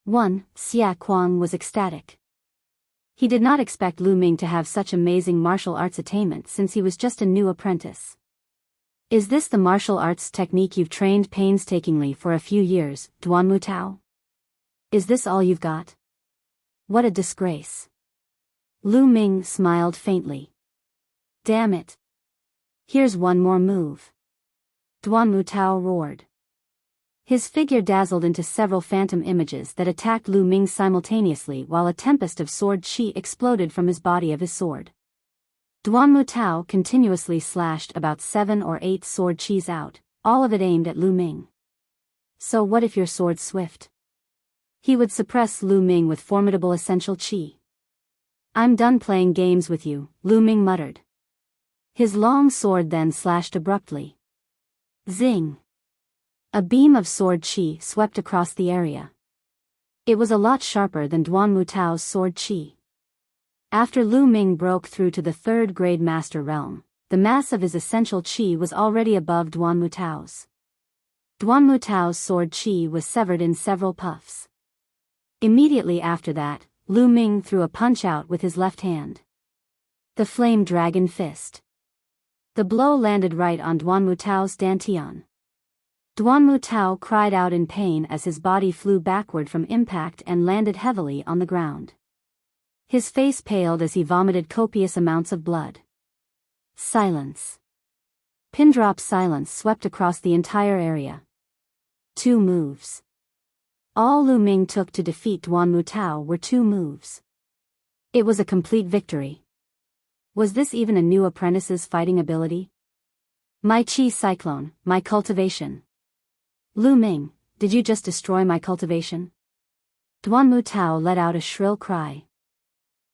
Xia Kuang was ecstatic. He did not expect Lu Ming to have such amazing martial arts attainment since he was just a new apprentice. Is this the martial arts technique you've trained painstakingly for a few years, Duanmu Tao? Is this all you've got? What a disgrace. Lu Ming smiled faintly. Damn it. Here's one more move. Duanmu Tao roared. His figure dazzled into several phantom images that attacked Lu Ming simultaneously while a tempest of sword chi exploded from his body of his sword. Duan Mutao continuously slashed about 7 or 8 sword chis out, all of it aimed at Lu Ming. So what if your sword's swift? He would suppress Lu Ming with formidable essential chi. I'm done playing games with you, Lu Ming muttered. His long sword then slashed abruptly. Zing! A beam of sword chi swept across the area. It was a lot sharper than Duan Mutao's sword chi. After Lu Ming broke through to the 3rd grade master realm, the mass of his essential chi was already above Duan Mutao's. Duan Mutao's sword chi was severed in several puffs. Immediately after that, Lu Ming threw a punch out with his left hand. The Flame Dragon Fist. The blow landed right on Duan Mutao's dantian. Duan Mutao cried out in pain as his body flew backward from impact and landed heavily on the ground. His face paled as he vomited copious amounts of blood. Silence. Pin-drop silence swept across the entire area. 2 moves. All Lu Ming took to defeat Duan Mutao were 2 moves. It was a complete victory. Was this even a new apprentice's fighting ability? My chi cyclone, my cultivation. Lu Ming, did you just destroy my cultivation? Duan Mutao let out a shrill cry.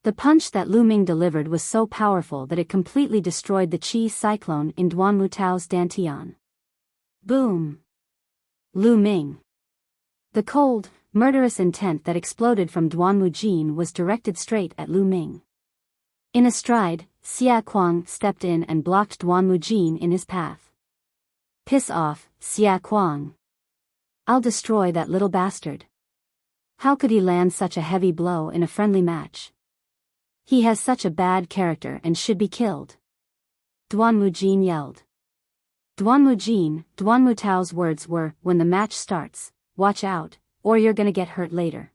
The punch that Lu Ming delivered was so powerful that it completely destroyed the chi cyclone in Duan Mutao's dantian. Boom! Lu Ming. The cold, murderous intent that exploded from Duan Mujin was directed straight at Lu Ming. In a stride, Xia Kuang stepped in and blocked Duan Mujin in his path. Piss off, Xia Kuang. I'll destroy that little bastard. How could he land such a heavy blow in a friendly match? He has such a bad character and should be killed. Duan Mujin yelled. Duan Mutao's words were, when the match starts, watch out, or you're gonna get hurt later.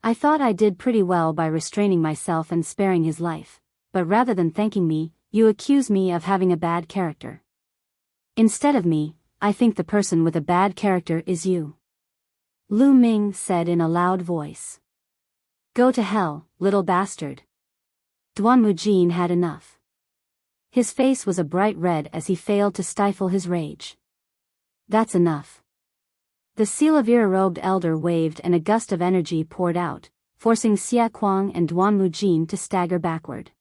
I thought I did pretty well by restraining myself and sparing his life, but rather than thanking me, you accuse me of having a bad character. Instead of me, I think the person with a bad character is you. Lu Ming said in a loud voice. Go to hell, little bastard. Duan Mujin had enough. His face was a bright red as he failed to stifle his rage. That's enough. The Silavira-robed elder waved and a gust of energy poured out, forcing Xia Kuang and Duan Mujin to stagger backward.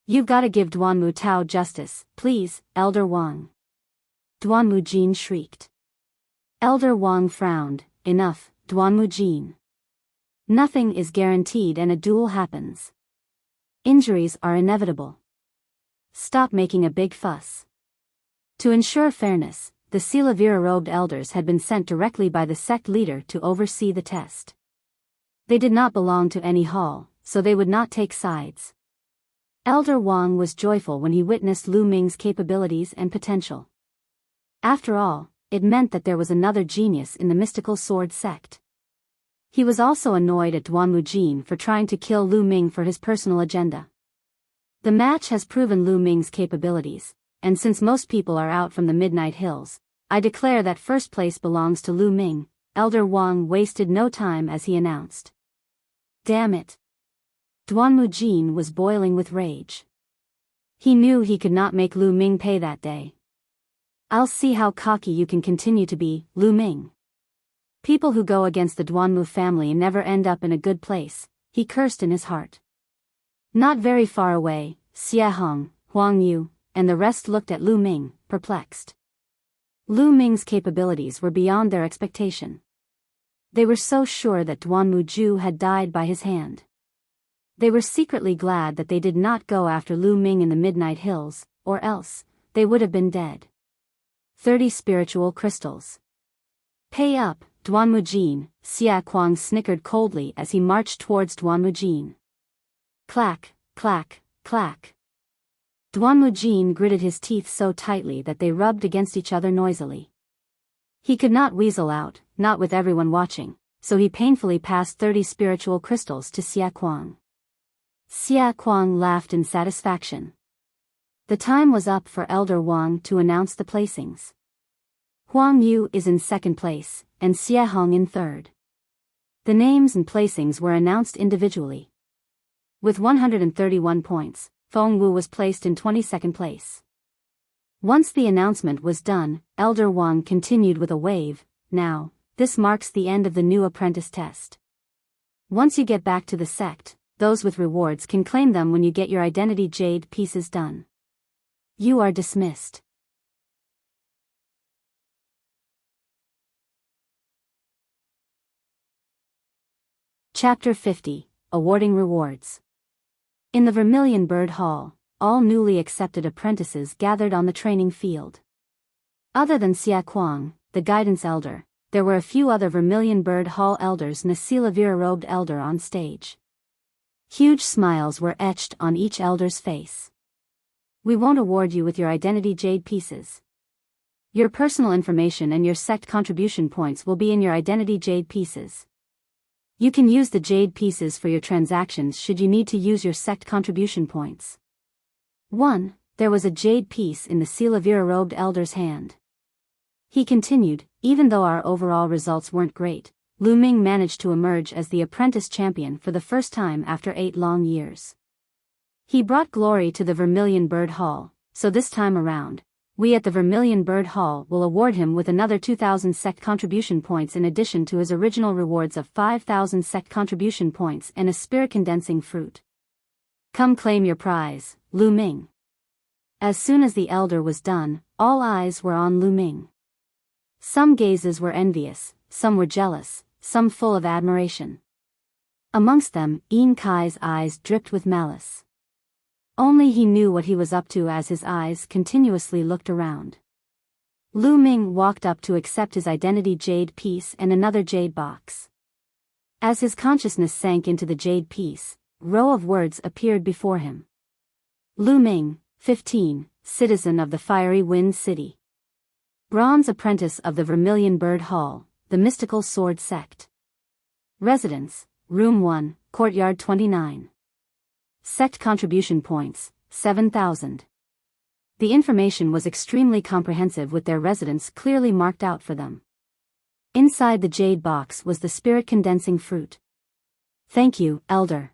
You've gotta give Duan Mutao justice, please, Elder Wang. Duan Mujin shrieked. Elder Wang frowned. Enough, Duan Mujin. Nothing is guaranteed and a duel happens. Injuries are inevitable. Stop making a big fuss. To ensure fairness, the Silavira-robed elders had been sent directly by the sect leader to oversee the test. They did not belong to any hall, so they would not take sides. Elder Wang was joyful when he witnessed Lu Ming's capabilities and potential. After all, it meant that there was another genius in the mystical sword sect. He was also annoyed at Duan Mujin for trying to kill Lu Ming for his personal agenda. The match has proven Lu Ming's capabilities, and since most people are out from the Midnight Hills, I declare that first place belongs to Lu Ming. Elder Wang wasted no time as he announced. Damn it. Duan Mujin was boiling with rage. He knew he could not make Lu Ming pay that day. I'll see how cocky you can continue to be, Lu Ming. People who go against the Duanmu family never end up in a good place, he cursed in his heart. Not very far away, Xie Hong, Huang Yu, and the rest looked at Lu Ming, perplexed. Lu Ming's capabilities were beyond their expectation. They were so sure that Duan Muju had died by his hand. They were secretly glad that they did not go after Lu Ming in the Midnight Hills, or else, they would have been dead. 30 spiritual crystals. Pay up, Duan Mujin, Xia Kuang snickered coldly as he marched towards Duan Mujin. Clack, clack, clack. Duan Mujin gritted his teeth so tightly that they rubbed against each other noisily. He could not weasel out, not with everyone watching, so he painfully passed 30 spiritual crystals to Xia Kuang. Xia Kuang laughed in satisfaction. The time was up for Elder Wang to announce the placings. Huang Yu is in second place, and Xie Hong in third. The names and placings were announced individually. With 131 points, Feng Wu was placed in 22nd place. Once the announcement was done, Elder Wang continued with a wave. Now, this marks the end of the new apprentice test. Once you get back to the sect, those with rewards can claim them when you get your identity jade pieces done. You are dismissed. Chapter 50, Awarding Rewards. In the Vermilion Bird Hall, all newly accepted apprentices gathered on the training field. Other than Xia Kuang, the guidance elder, there were a few other Vermilion Bird Hall elders and a Silavira-robed elder on stage. Huge smiles were etched on each elder's face. We won't award you with your identity jade pieces. Your personal information and your sect contribution points will be in your identity jade pieces. You can use the jade pieces for your transactions should you need to use your sect contribution points. 1. There was a jade piece in the Silavira-robed elder's hand. He continued, even though our overall results weren't great, Lu Ming managed to emerge as the apprentice champion for the first time after 8 long years. He brought glory to the Vermilion Bird Hall, so this time around, we at the Vermilion Bird Hall will award him with another 2,000 sect contribution points in addition to his original rewards of 5,000 sect contribution points and a spirit condensing fruit. Come claim your prize, Lu Ming. As soon as the elder was done, all eyes were on Lu Ming. Some gazes were envious, some were jealous, some full of admiration. Amongst them, Yin Kai's eyes dripped with malice. Only he knew what he was up to as his eyes continuously looked around. Lu Ming walked up to accept his identity jade piece and another jade box. As his consciousness sank into the jade piece, a row of words appeared before him. Lu Ming, 15, citizen of the Fiery Wind City. Bronze apprentice of the Vermilion Bird Hall, the Mystical Sword Sect. Residence, Room 1, Courtyard 29. Sect contribution points, 7,000. The information was extremely comprehensive with their residence clearly marked out for them. Inside the jade box was the spirit condensing fruit. Thank you, Elder.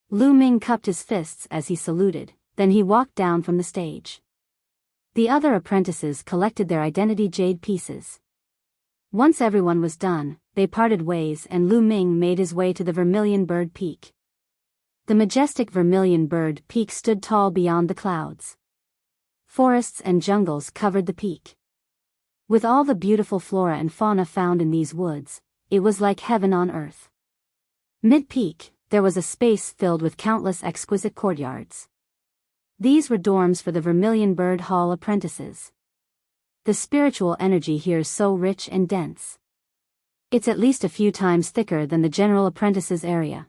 Lu Ming cupped his fists as he saluted, then he walked down from the stage. The other apprentices collected their identity jade pieces. Once everyone was done, they parted ways and Lu Ming made his way to the Vermilion Bird Peak. The majestic Vermilion Bird Peak stood tall beyond the clouds. Forests and jungles covered the peak. With all the beautiful flora and fauna found in these woods, it was like heaven on earth. Mid-peak, there was a space filled with countless exquisite courtyards. These were dorms for the Vermilion Bird Hall apprentices. The spiritual energy here is so rich and dense. It's at least a few times thicker than the general apprentices area.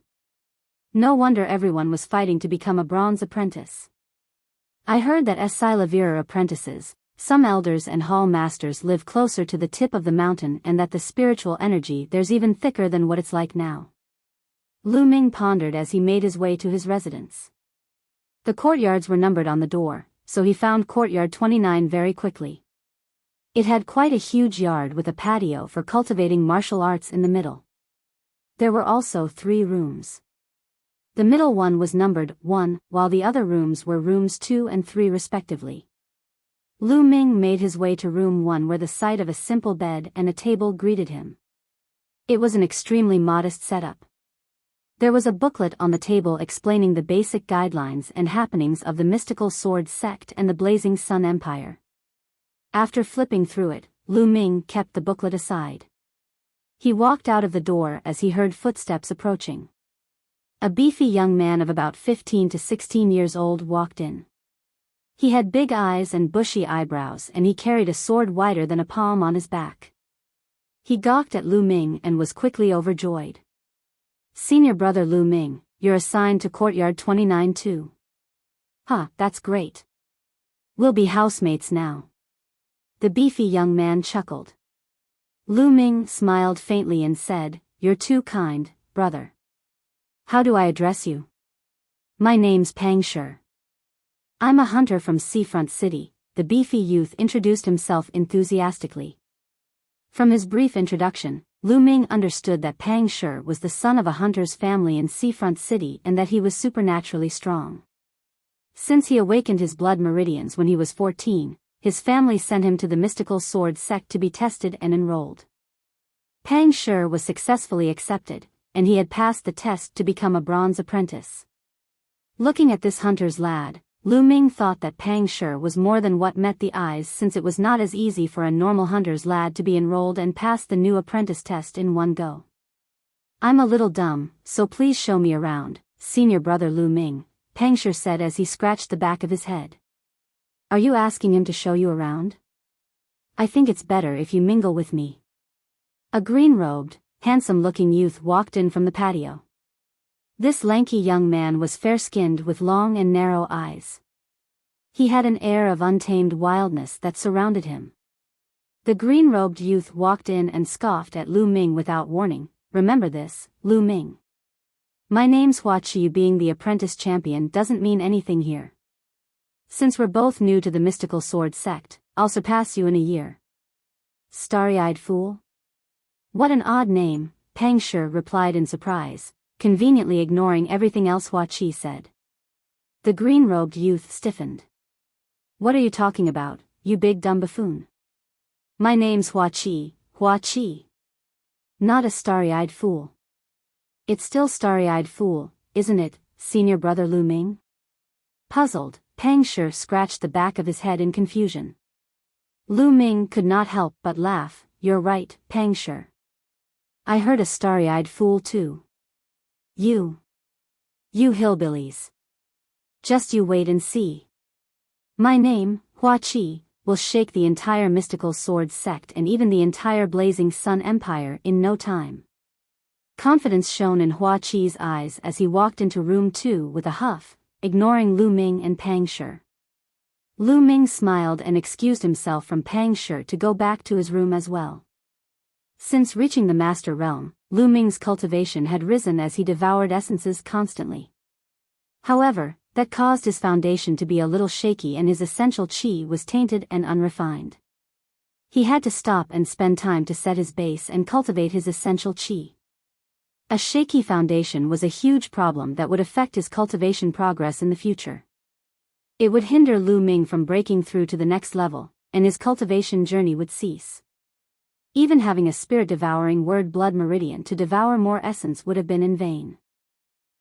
No wonder everyone was fighting to become a bronze apprentice. I heard that as Silavira apprentices, some elders and hall masters live closer to the tip of the mountain and that the spiritual energy there's even thicker than what it's like now. Lu Ming pondered as he made his way to his residence. The courtyards were numbered on the door, so he found courtyard 29 very quickly. It had quite a huge yard with a patio for cultivating martial arts in the middle. There were also 3 rooms. The middle one was numbered 1, while the other rooms were rooms 2 and 3 respectively. Lu Ming made his way to room 1 where the sight of a simple bed and a table greeted him. It was an extremely modest setup. There was a booklet on the table explaining the basic guidelines and happenings of the Mystical Sword Sect and the Blazing Sun Empire. After flipping through it, Lu Ming kept the booklet aside. He walked out of the door as he heard footsteps approaching. A beefy young man of about 15 to 16 years old walked in. He had big eyes and bushy eyebrows and he carried a sword wider than a palm on his back. He gawked at Lu Ming and was quickly overjoyed. Senior brother Lu Ming, you're assigned to courtyard 29 too. Huh, that's great. We'll be housemates now. The beefy young man chuckled. Lu Ming smiled faintly and said, You're too kind, brother. How do I address you? My name's Pang Shi. I'm a hunter from Seafront City, the the beefy youth introduced himself enthusiastically. From his brief introduction, Lu Ming understood that Pang Shi was the son of a hunter's family in Seafront City and that he was supernaturally strong. Since he awakened his blood meridians when he was 14, his family sent him to the mystical sword sect to be tested and enrolled. Pang Shi was successfully accepted, and he had passed the test to become a bronze apprentice. Looking at this hunter's lad, Lu Ming thought that Pang Shi was more than what met the eyes, since it was not as easy for a normal hunter's lad to be enrolled and pass the new apprentice test in one go. "I'm a little dumb, so please show me around, senior brother Lu Ming," Pang Shi said as he scratched the back of his head. "Are you asking him to show you around? I think it's better if you mingle with me." A green-robed, handsome-looking youth walked in from the patio. This lanky young man was fair-skinned with long and narrow eyes. He had an air of untamed wildness that surrounded him. The green-robed youth walked in and scoffed at Lu Ming without warning. "Remember this, Lu Ming. My name's Hua Chi. Being the apprentice champion doesn't mean anything here. Since we're both new to the mystical sword sect, I'll surpass you in a year." "Starry-eyed fool? What an odd name," Pang Shi replied in surprise, conveniently ignoring everything else Hua Chi said. The green-robed youth stiffened. "What are you talking about, you big dumb buffoon? My name's Hua Chi, Hua Chi. Not a starry-eyed fool." "It's still starry-eyed fool, isn't it, senior brother Lu Ming?" Puzzled, Pang Shi scratched the back of his head in confusion. Lu Ming could not help but laugh. "You're right, Pang Shi. I heard a starry-eyed fool too. You hillbillies. Just you wait and see. My name, Hua Chi, will shake the entire mystical sword sect and even the entire Blazing Sun Empire in no time." Confidence shone in Hua Chi's eyes as he walked into room 2 with a huff, ignoring Lu Ming and Pang Shi. Lu Ming smiled and excused himself from Pang Shi to go back to his room as well. Since reaching the Master Realm, Lu Ming's cultivation had risen as he devoured essences constantly. However, that caused his foundation to be a little shaky and his essential qi was tainted and unrefined. He had to stop and spend time to set his base and cultivate his essential qi. A shaky foundation was a huge problem that would affect his cultivation progress in the future. It would hinder Lu Ming from breaking through to the next level, and his cultivation journey would cease. Even having a spirit-devouring word blood meridian to devour more essence would have been in vain.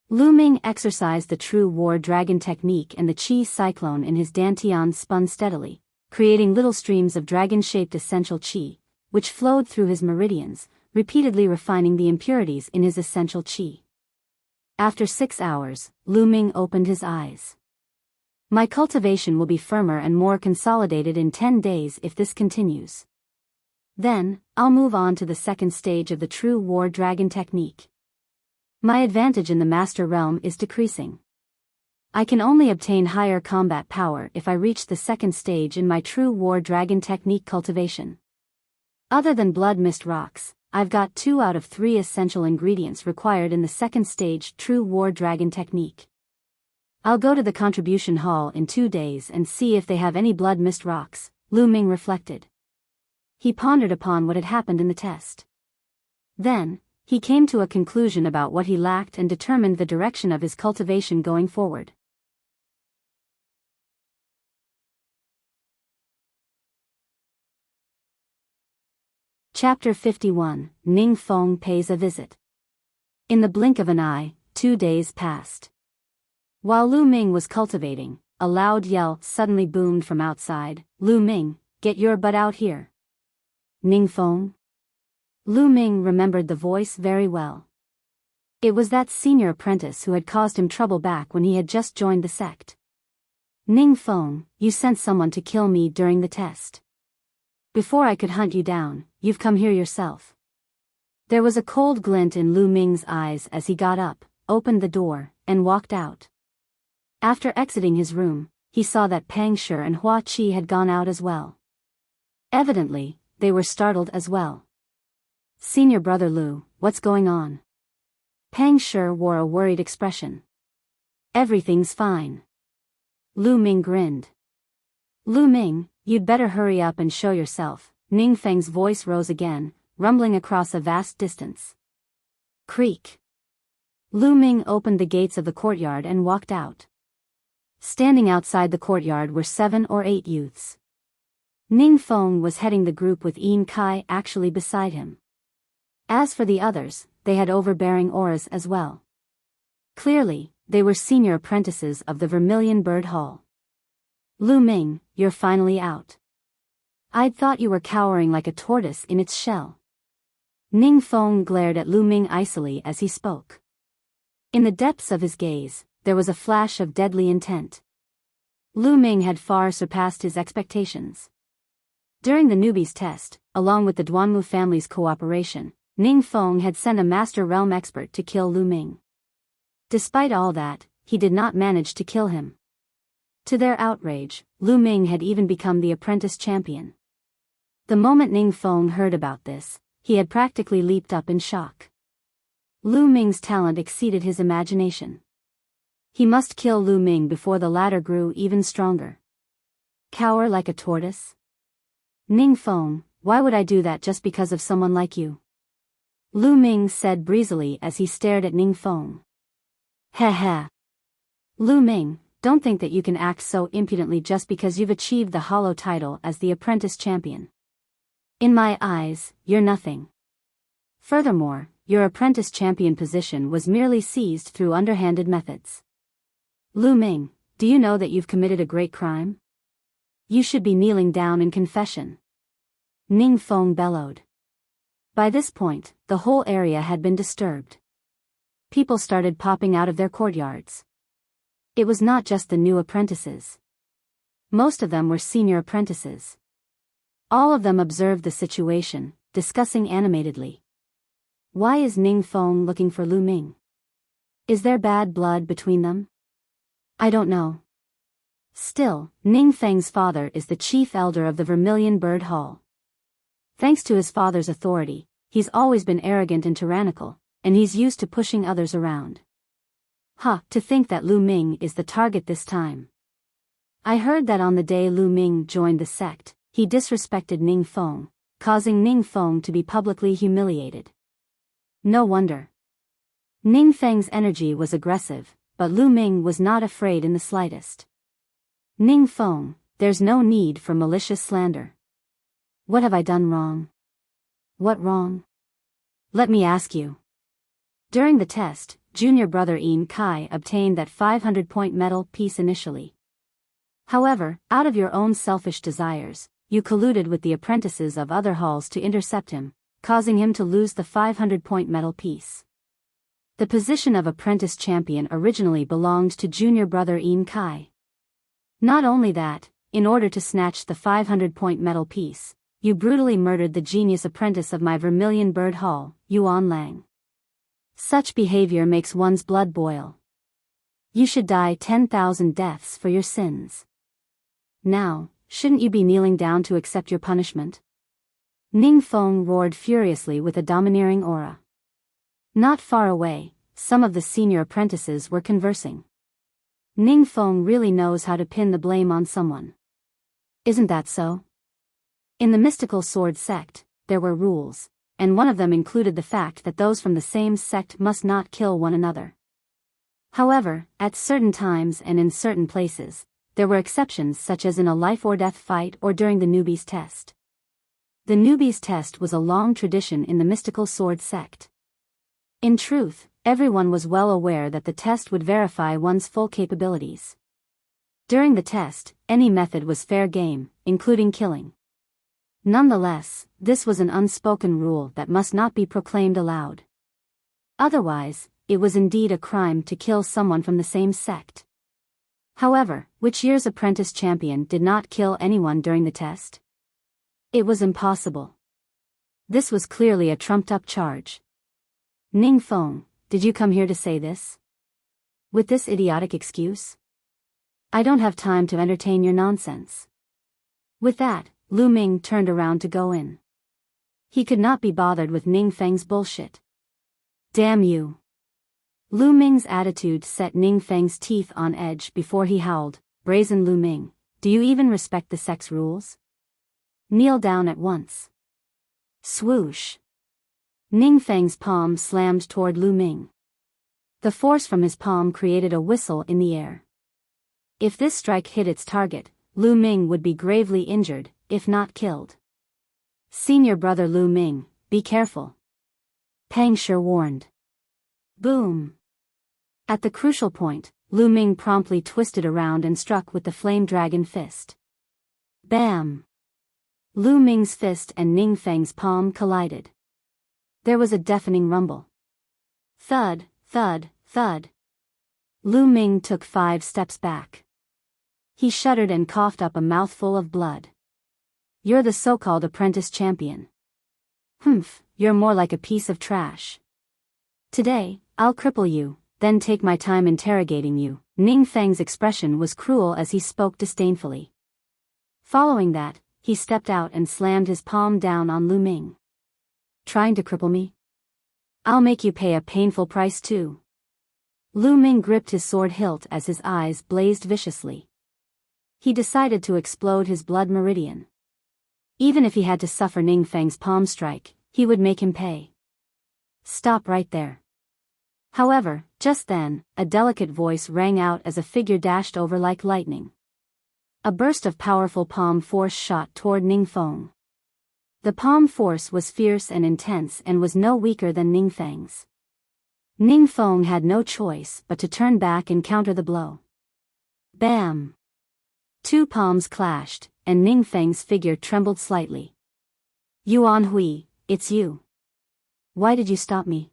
Lu Ming exercised the true war dragon technique, and the qi cyclone in his dantian spun steadily, creating little streams of dragon-shaped essential qi, which flowed through his meridians, repeatedly refining the impurities in his essential qi. After 6 hours, Lu Ming opened his eyes. "My cultivation will be firmer and more consolidated in 10 days if this continues. Then, I'll move on to the second stage of the true war dragon technique. My advantage in the Master Realm is decreasing. I can only obtain higher combat power if I reach the second stage in my true war dragon technique cultivation. Other than blood mist rocks, I've got 2 out of 3 essential ingredients required in the second stage true war dragon technique. I'll go to the contribution hall in 2 days and see if they have any blood mist rocks," Lu Ming reflected. He pondered upon what had happened in the test. Then, he came to a conclusion about what he lacked and determined the direction of his cultivation going forward. Chapter 51, Ning Feng Pays a Visit. In the blink of an eye, 2 days passed. While Lu Ming was cultivating, a loud yell suddenly boomed from outside. "Lu Ming, get your butt out here." "Ning Feng?" Lu Ming remembered the voice very well. It was that senior apprentice who had caused him trouble back when he had just joined the sect. "Ning Feng, you sent someone to kill me during the test. Before I could hunt you down, you've come here yourself." There was a cold glint in Lu Ming's eyes as he got up, opened the door, and walked out. After exiting his room, he saw that Pang Shi and Hua Chi had gone out as well. Evidently, they were startled as well. "Senior brother Lu, what's going on?" Pang Shi wore a worried expression. "Everything's fine." Lu Ming grinned. Lu Ming, you'd better hurry up and show yourself. Ning Feng's voice rose again, rumbling across a vast distance. Creak. Lu Ming opened the gates of the courtyard and walked out. Standing outside the courtyard were 7 or 8 youths. Ning Feng was heading the group with Yin Kai actually beside him. As for the others, they had overbearing auras as well. Clearly, they were senior apprentices of the Vermilion Bird Hall. Lu Ming, you're finally out. I'd thought you were cowering like a tortoise in its shell. Ning Feng glared at Lu Ming icily as he spoke. In the depths of his gaze, there was a flash of deadly intent. Lu Ming had far surpassed his expectations. During the newbies test, along with the Duanmu family's cooperation, Ning Feng had sent a Master Realm expert to kill Lu Ming. Despite all that, he did not manage to kill him. To their outrage, Lu Ming had even become the apprentice champion. The moment Ning Feng heard about this, he had practically leaped up in shock. Lu Ming's talent exceeded his imagination. He must kill Lu Ming before the latter grew even stronger. Cower like a tortoise? Ning Feng, why would I do that just because of someone like you? Lu Ming said breezily as he stared at Ning Feng. Heh heh. Lu Ming, don't think that you can act so impudently just because you've achieved the hollow title as the apprentice champion. In my eyes, you're nothing. Furthermore, your apprentice champion position was merely seized through underhanded methods. Lu Ming, do you know that you've committed a great crime? You should be kneeling down in confession. Ning Feng bellowed. By this point, the whole area had been disturbed. People started popping out of their courtyards. It was not just the new apprentices. Most of them were senior apprentices. All of them observed the situation, discussing animatedly. Why is Ning Feng looking for Lu Ming? Is there bad blood between them? I don't know. Still, Ning Feng's father is the chief elder of the Vermilion Bird Hall. Thanks to his father's authority, he's always been arrogant and tyrannical, and he's used to pushing others around. To think that Lu Ming is the target this time. I heard that on the day Lu Ming joined the sect, he disrespected Ning Feng, causing Ning Feng to be publicly humiliated. No wonder. Ning Feng's energy was aggressive, but Lu Ming was not afraid in the slightest. Ning Feng, there's no need for malicious slander. What have I done wrong? What wrong? Let me ask you. During the test, junior brother Yin Kai obtained that 500-point medal piece initially. However, out of your own selfish desires, you colluded with the apprentices of other halls to intercept him, causing him to lose the 500-point medal piece. The position of apprentice champion originally belonged to junior brother Yin Kai. Not only that, in order to snatch the 500-point medal piece, you brutally murdered the genius apprentice of my Vermilion Bird Hall, Yuan Lang. Such behavior makes one's blood boil. You should die 10,000 deaths for your sins. Now, shouldn't you be kneeling down to accept your punishment? Ning Feng roared furiously with a domineering aura. Not far away, some of the senior apprentices were conversing. Ning Feng really knows how to pin the blame on someone. Isn't that so? In the mystical sword sect, there were rules, and one of them included the fact that those from the same sect must not kill one another. However, at certain times and in certain places, there were exceptions such as in a life-or-death fight or during the newbies test. The newbies test was a long tradition in the mystical sword sect. In truth, everyone was well aware that the test would verify one's full capabilities. During the test, any method was fair game, including killing. Nonetheless, this was an unspoken rule that must not be proclaimed aloud. Otherwise, it was indeed a crime to kill someone from the same sect. However, which year's apprentice champion did not kill anyone during the test? It was impossible. This was clearly a trumped-up charge. Ning Feng, did you come here to say this? With this idiotic excuse? I don't have time to entertain your nonsense. With that, Lu Ming turned around to go in. He could not be bothered with Ning Feng's bullshit. Damn you. Lu Ming's attitude set Ning Feng's teeth on edge before he howled, Brazen Lu Ming, do you even respect the sex rules? Kneel down at once. Swoosh. Ning Feng's palm slammed toward Lu Ming. The force from his palm created a whistle in the air. If this strike hit its target, Lu Ming would be gravely injured, if not killed. Senior brother Lu Ming, be careful. Pang Shi warned. Boom. At the crucial point, Lu Ming promptly twisted around and struck with the flame dragon fist. Bam! Lu Ming's fist and Ning Feng's palm collided. There was a deafening rumble. Thud, thud, thud. Lu Ming took 5 steps back. He shuddered and coughed up a mouthful of blood. You're the so-called apprentice champion. Humph, you're more like a piece of trash. Today, I'll cripple you, then take my time interrogating you. Ning Feng's expression was cruel as he spoke disdainfully. Following that, he stepped out and slammed his palm down on Lu Ming. Trying to cripple me? I'll make you pay a painful price too. Lu Ming gripped his sword hilt as his eyes blazed viciously. He decided to explode his blood meridian. Even if he had to suffer Ning Feng's palm strike, he would make him pay. Stop right there. However, just then, a delicate voice rang out as a figure dashed over like lightning. A burst of powerful palm force shot toward Ning Feng. The palm force was fierce and intense and was no weaker than Ning Feng's. Ning Feng had no choice but to turn back and counter the blow. Bam! 2 palms clashed, and Ning Feng's figure trembled slightly. Yuan Hui, it's you. Why did you stop me?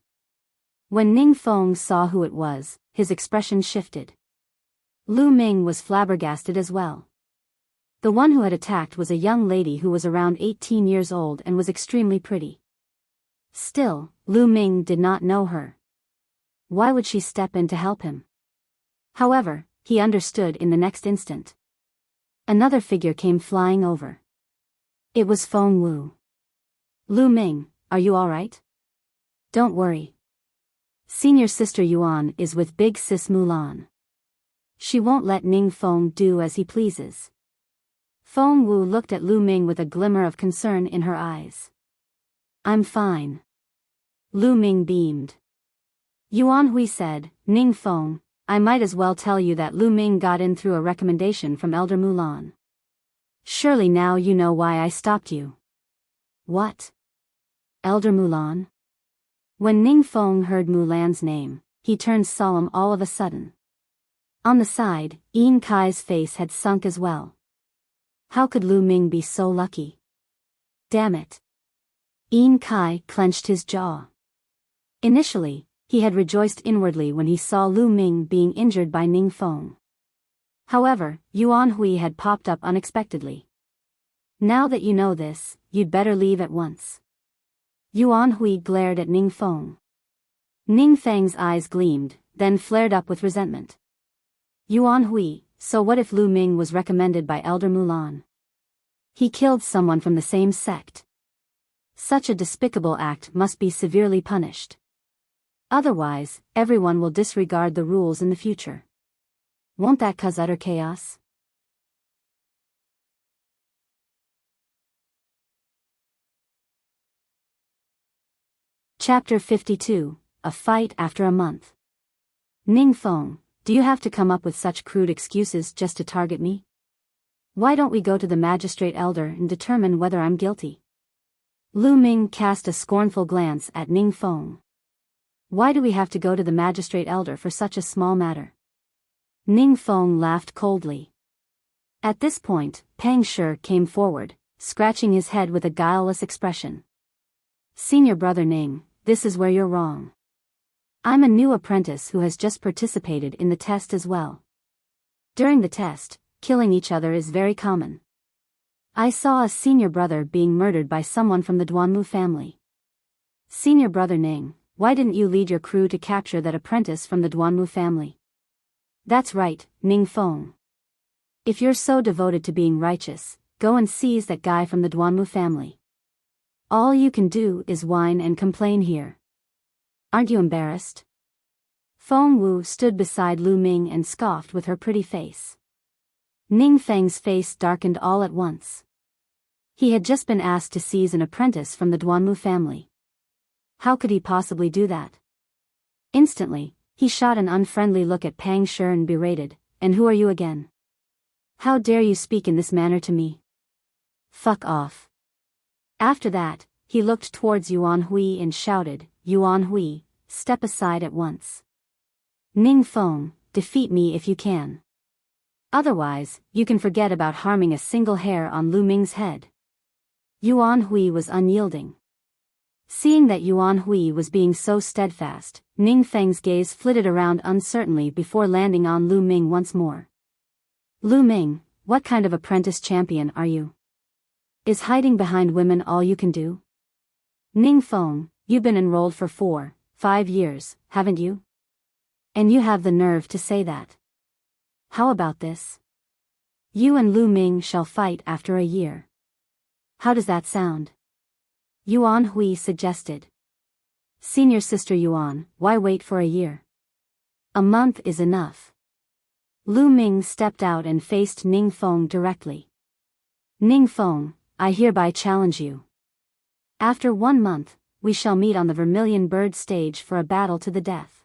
When Ning Feng saw who it was, his expression shifted. Lu Ming was flabbergasted as well. The one who had attacked was a young lady who was around 18 years old and was extremely pretty. Still, Lu Ming did not know her. Why would she step in to help him? However, he understood in the next instant. Another figure came flying over. It was Feng Wu. Lu Ming, are you alright? Don't worry. Senior sister Yuan is with big sis Mulan. She won't let Ning Feng do as he pleases. Feng Wu looked at Lu Ming with a glimmer of concern in her eyes. I'm fine. Lu Ming beamed. Yuan Hui said, Ning Feng, I might as well tell you that Lu Ming got in through a recommendation from Elder Mulan. Surely now you know why I stopped you. What? Elder Mulan? When Ning Feng heard Mulan's name, he turned solemn all of a sudden. On the side, Yin Kai's face had sunk as well. How could Lu Ming be so lucky? Damn it. Yin Kai clenched his jaw. Initially, he had rejoiced inwardly when he saw Lu Ming being injured by Ning Feng. However, Yuan Hui had popped up unexpectedly. Now that you know this, you'd better leave at once. Yuan Hui glared at Ning Feng. Ning Feng's eyes gleamed, then flared up with resentment. Yuan Hui, so what if Lu Ming was recommended by Elder Mulan? He killed someone from the same sect. Such a despicable act must be severely punished. Otherwise, everyone will disregard the rules in the future. Won't that cause utter chaos? Chapter 52, A Fight After a Month. Ning Feng, do you have to come up with such crude excuses just to target me? Why don't we go to the magistrate elder and determine whether I'm guilty? Lu Ming cast a scornful glance at Ning Feng. Why do we have to go to the magistrate elder for such a small matter? Ning Feng laughed coldly. At this point, Pang Shi came forward, scratching his head with a guileless expression. Senior brother Ning, this is where you're wrong. I'm a new apprentice who has just participated in the test as well. During the test, killing each other is very common. I saw a senior brother being murdered by someone from the Duanmu family. Senior brother Ning, why didn't you lead your crew to capture that apprentice from the Duanmu family? That's right, Ning Feng. If you're so devoted to being righteous, go and seize that guy from the Duanmu family. All you can do is whine and complain here. Aren't you embarrassed? Feng Wu stood beside Lu Ming and scoffed with her pretty face. Ning Feng's face darkened all at once. He had just been asked to seize an apprentice from the Duanmu family. How could he possibly do that? Instantly, he shot an unfriendly look at Pang Shi and berated, "And who are you again? How dare you speak in this manner to me? Fuck off." After that, he looked towards Yuan Hui and shouted, "Yuan Hui, step aside at once. Ning Feng, defeat me if you can. Otherwise, you can forget about harming a single hair on Lu Ming's head." Yuan Hui was unyielding. Seeing that Yuan Hui was being so steadfast, Ning Feng's gaze flitted around uncertainly before landing on Lu Ming once more. "Lu Ming, what kind of apprentice champion are you? Is hiding behind women all you can do? Ning Feng, you've been enrolled for 4-5 years, haven't you? And you have the nerve to say that. How about this? You and Lu Ming shall fight after a year. How does that sound?" Yuan Hui suggested. "Senior sister Yuan, why wait for a year? A month is enough." Lu Ming stepped out and faced Ning Feng directly. "Ning Feng, I hereby challenge you. After 1 month, we shall meet on the Vermilion Bird stage for a battle to the death.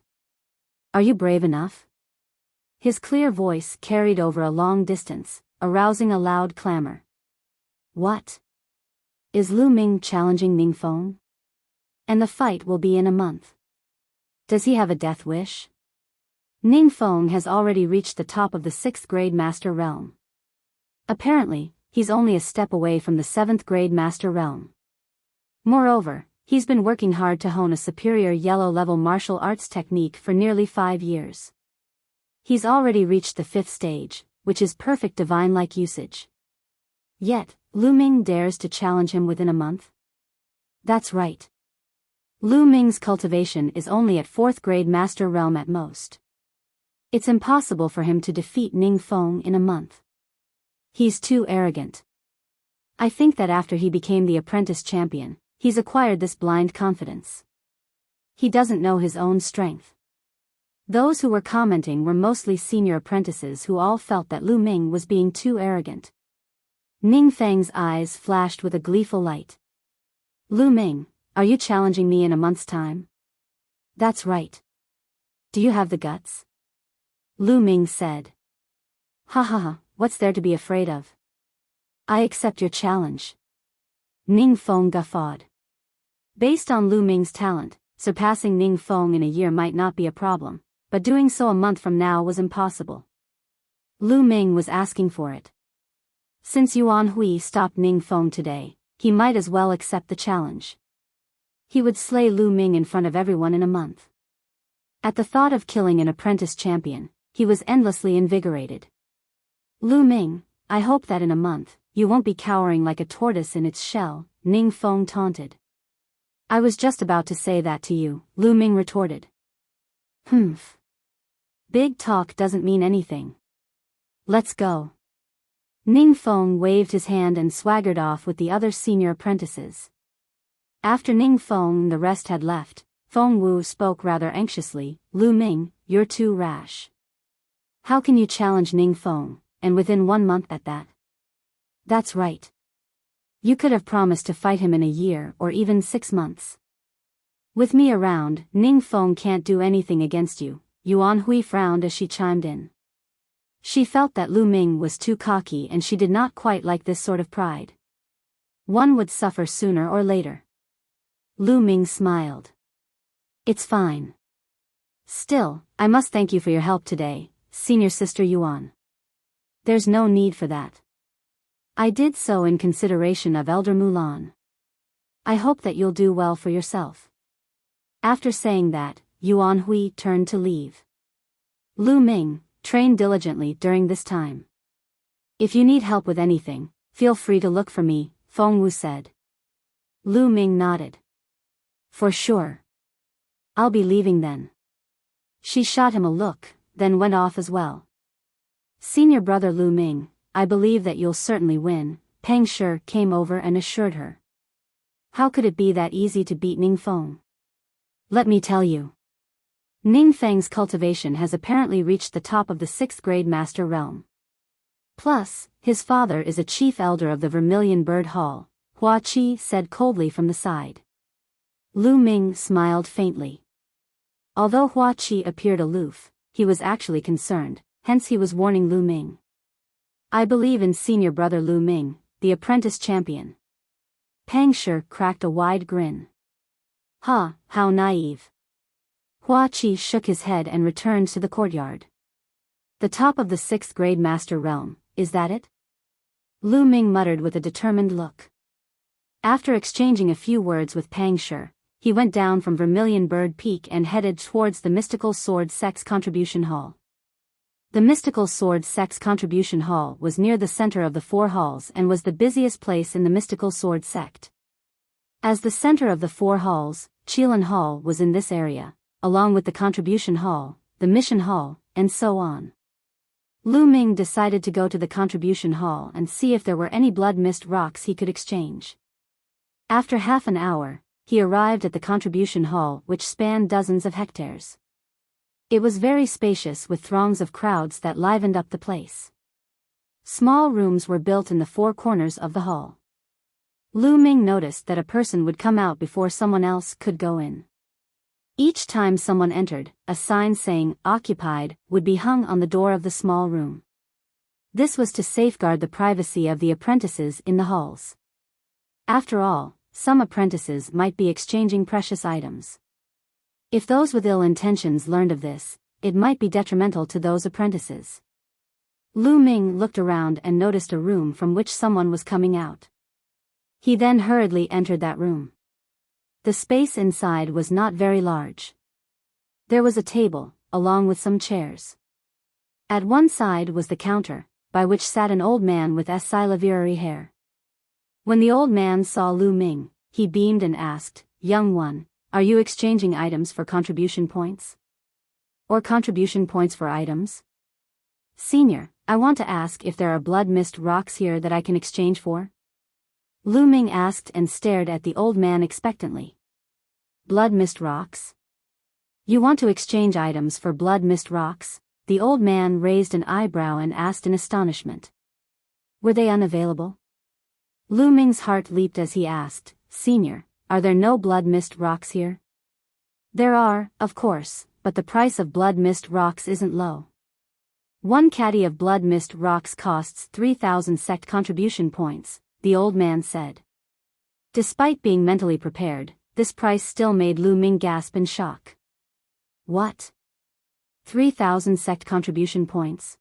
Are you brave enough?" His clear voice carried over a long distance, arousing a loud clamor. "What? Is Lu Ming challenging Ning Feng? And the fight will be in a month. Does he have a death wish? Ning Feng has already reached the top of the 6th grade master realm. Apparently, he's only a step away from the 7th grade master realm. Moreover, he's been working hard to hone a superior yellow-level martial arts technique for nearly 5 years. He's already reached the 5th stage, which is perfect divine-like usage. Yet, Lu Ming dares to challenge him within a month? That's right. Lu Ming's cultivation is only at 4th grade master realm at most. It's impossible for him to defeat Ning Feng in a month. He's too arrogant. I think that after he became the apprentice champion, he's acquired this blind confidence. He doesn't know his own strength. Those who were commenting were mostly senior apprentices who all felt that Lu Ming was being too arrogant. Ning Feng's eyes flashed with a gleeful light. "Lu Ming, are you challenging me in a month's time?" "That's right. Do you have the guts?" Lu Ming said. "Ha ha ha, what's there to be afraid of? I accept your challenge." Ning Feng guffawed. Based on Lu Ming's talent, surpassing Ning Feng in a year might not be a problem, but doing so a month from now was impossible. Lu Ming was asking for it. Since Yuan Hui stopped Ning Feng today, he might as well accept the challenge. He would slay Lu Ming in front of everyone in a month. At the thought of killing an apprentice champion, he was endlessly invigorated. "Lu Ming, I hope that in a month, you won't be cowering like a tortoise in its shell," Ning Feng taunted. "I was just about to say that to you," Lu Ming retorted. "Humph. Big talk doesn't mean anything. Let's go." Ning Feng waved his hand and swaggered off with the other senior apprentices. After Ning Feng and the rest had left, Feng Wu spoke rather anxiously, "Lu Ming, you're too rash. How can you challenge Ning Feng, and within 1 month at that?" "That's right. You could have promised to fight him in a year or even 6 months. With me around, Ning Feng can't do anything against you," Yuan Hui frowned as she chimed in. She felt that Lu Ming was too cocky and she did not quite like this sort of pride. One would suffer sooner or later. Lu Ming smiled. "It's fine. Still, I must thank you for your help today, senior sister Yuan. There's no need for that. I did so in consideration of Elder Mulan. I hope that you'll do well for yourself." After saying that, Yuan Hui turned to leave. "Lu Ming, train diligently during this time. If you need help with anything, feel free to look for me," Feng Wu said. Lu Ming nodded. "For sure. I'll be leaving then." She shot him a look, then went off as well. "Senior brother Lu Ming, I believe that you'll certainly win," Pang Shi came over and assured her. "How could it be that easy to beat Ning Feng? Let me tell you. Ning Feng's cultivation has apparently reached the top of the 6th grade master realm. Plus, his father is a chief elder of the Vermilion Bird Hall, Hua Qi said coldly from the side. Lu Ming smiled faintly. Although Hua Qi appeared aloof, he was actually concerned, hence he was warning Lu Ming. I believe in senior brother Lu Ming, the apprentice champion. Pang Shi cracked a wide grin. Ha, how naive. Hua Qi shook his head and returned to the courtyard. The top of the 6th grade master realm, is that it? Lu Ming muttered with a determined look. After exchanging a few words with Pang Shi, he went down from Vermilion Bird Peak and headed towards the Mystical Sword Sect's Contribution Hall. The Mystical Sword Sect's Contribution Hall was near the center of the 4 halls and was the busiest place in the Mystical Sword Sect. As the center of the 4 halls, Qilin Hall was in this area, along with the Contribution Hall, the Mission Hall, and so on. Lu Ming decided to go to the Contribution Hall and see if there were any blood mist rocks he could exchange. After half an hour, he arrived at the Contribution Hall, which spanned dozens of hectares. It was very spacious with throngs of crowds that livened up the place. Small rooms were built in the 4 corners of the hall. Lu Ming noticed that a person would come out before someone else could go in. Each time someone entered, a sign saying, "Occupied," would be hung on the door of the small room. This was to safeguard the privacy of the apprentices in the halls. After all, some apprentices might be exchanging precious items. If those with ill intentions learned of this, it might be detrimental to those apprentices. Lu Ming looked around and noticed a room from which someone was coming out. He then hurriedly entered that room. The space inside was not very large. There was a table, along with some chairs. At one side was the counter, by which sat an old man with silvery hair. When the old man saw Lu Ming, he beamed and asked, "Young one, are you exchanging items for contribution points? Or contribution points for items?" "Senior, I want to ask if there are blood mist rocks here that I can exchange for?" Lu Ming asked and stared at the old man expectantly. "Blood mist rocks? You want to exchange items for blood mist rocks?" The old man raised an eyebrow and asked in astonishment. "Were they unavailable?" Lu Ming's heart leaped as he asked, "Senior, are there no blood mist rocks here?" "There are, of course, but the price of blood mist rocks isn't low. 1 caddy of blood mist rocks costs 3,000 sect contribution points," the old man said. Despite being mentally prepared, this price still made Lu Ming gasp in shock. What? 3,000 sect contribution points?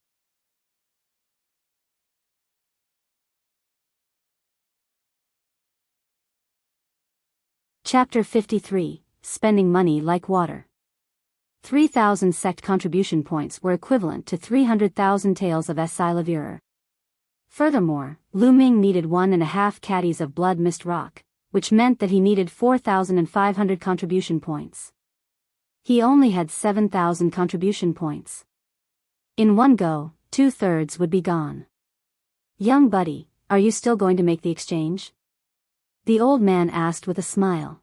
Chapter 53, Spending Money Like Water. 3,000 sect contribution points were equivalent to 300,000 taels of silvery. Furthermore, Lu Ming needed 1.5 caddies of blood mist rock, which meant that he needed 4,500 contribution points. He only had 7,000 contribution points. In one go, 2/3 would be gone. "Young buddy, are you still going to make the exchange?" the old man asked with a smile.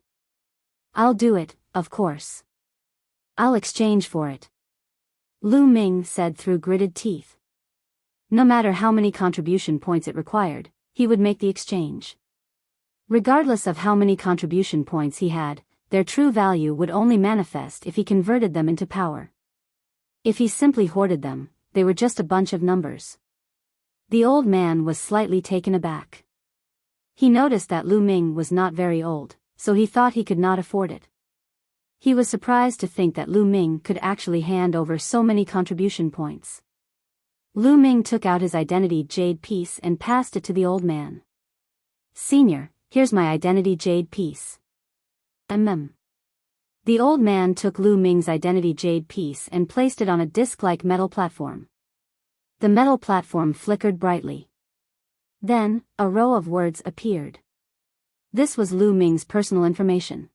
"I'll do it, of course. I'll exchange for it," Lu Ming said through gritted teeth. No matter how many contribution points it required, he would make the exchange. Regardless of how many contribution points he had, their true value would only manifest if he converted them into power. If he simply hoarded them, they were just a bunch of numbers. The old man was slightly taken aback. He noticed that Lu Ming was not very old, so he thought he could not afford it. He was surprised to think that Lu Ming could actually hand over so many contribution points. Lu Ming took out his identity jade piece and passed it to the old man. "Senior, here's my identity jade piece." The old man took Lu Ming's identity jade piece and placed it on a disc-like metal platform. The metal platform flickered brightly. Then, a row of words appeared. This was Lu Ming's personal information.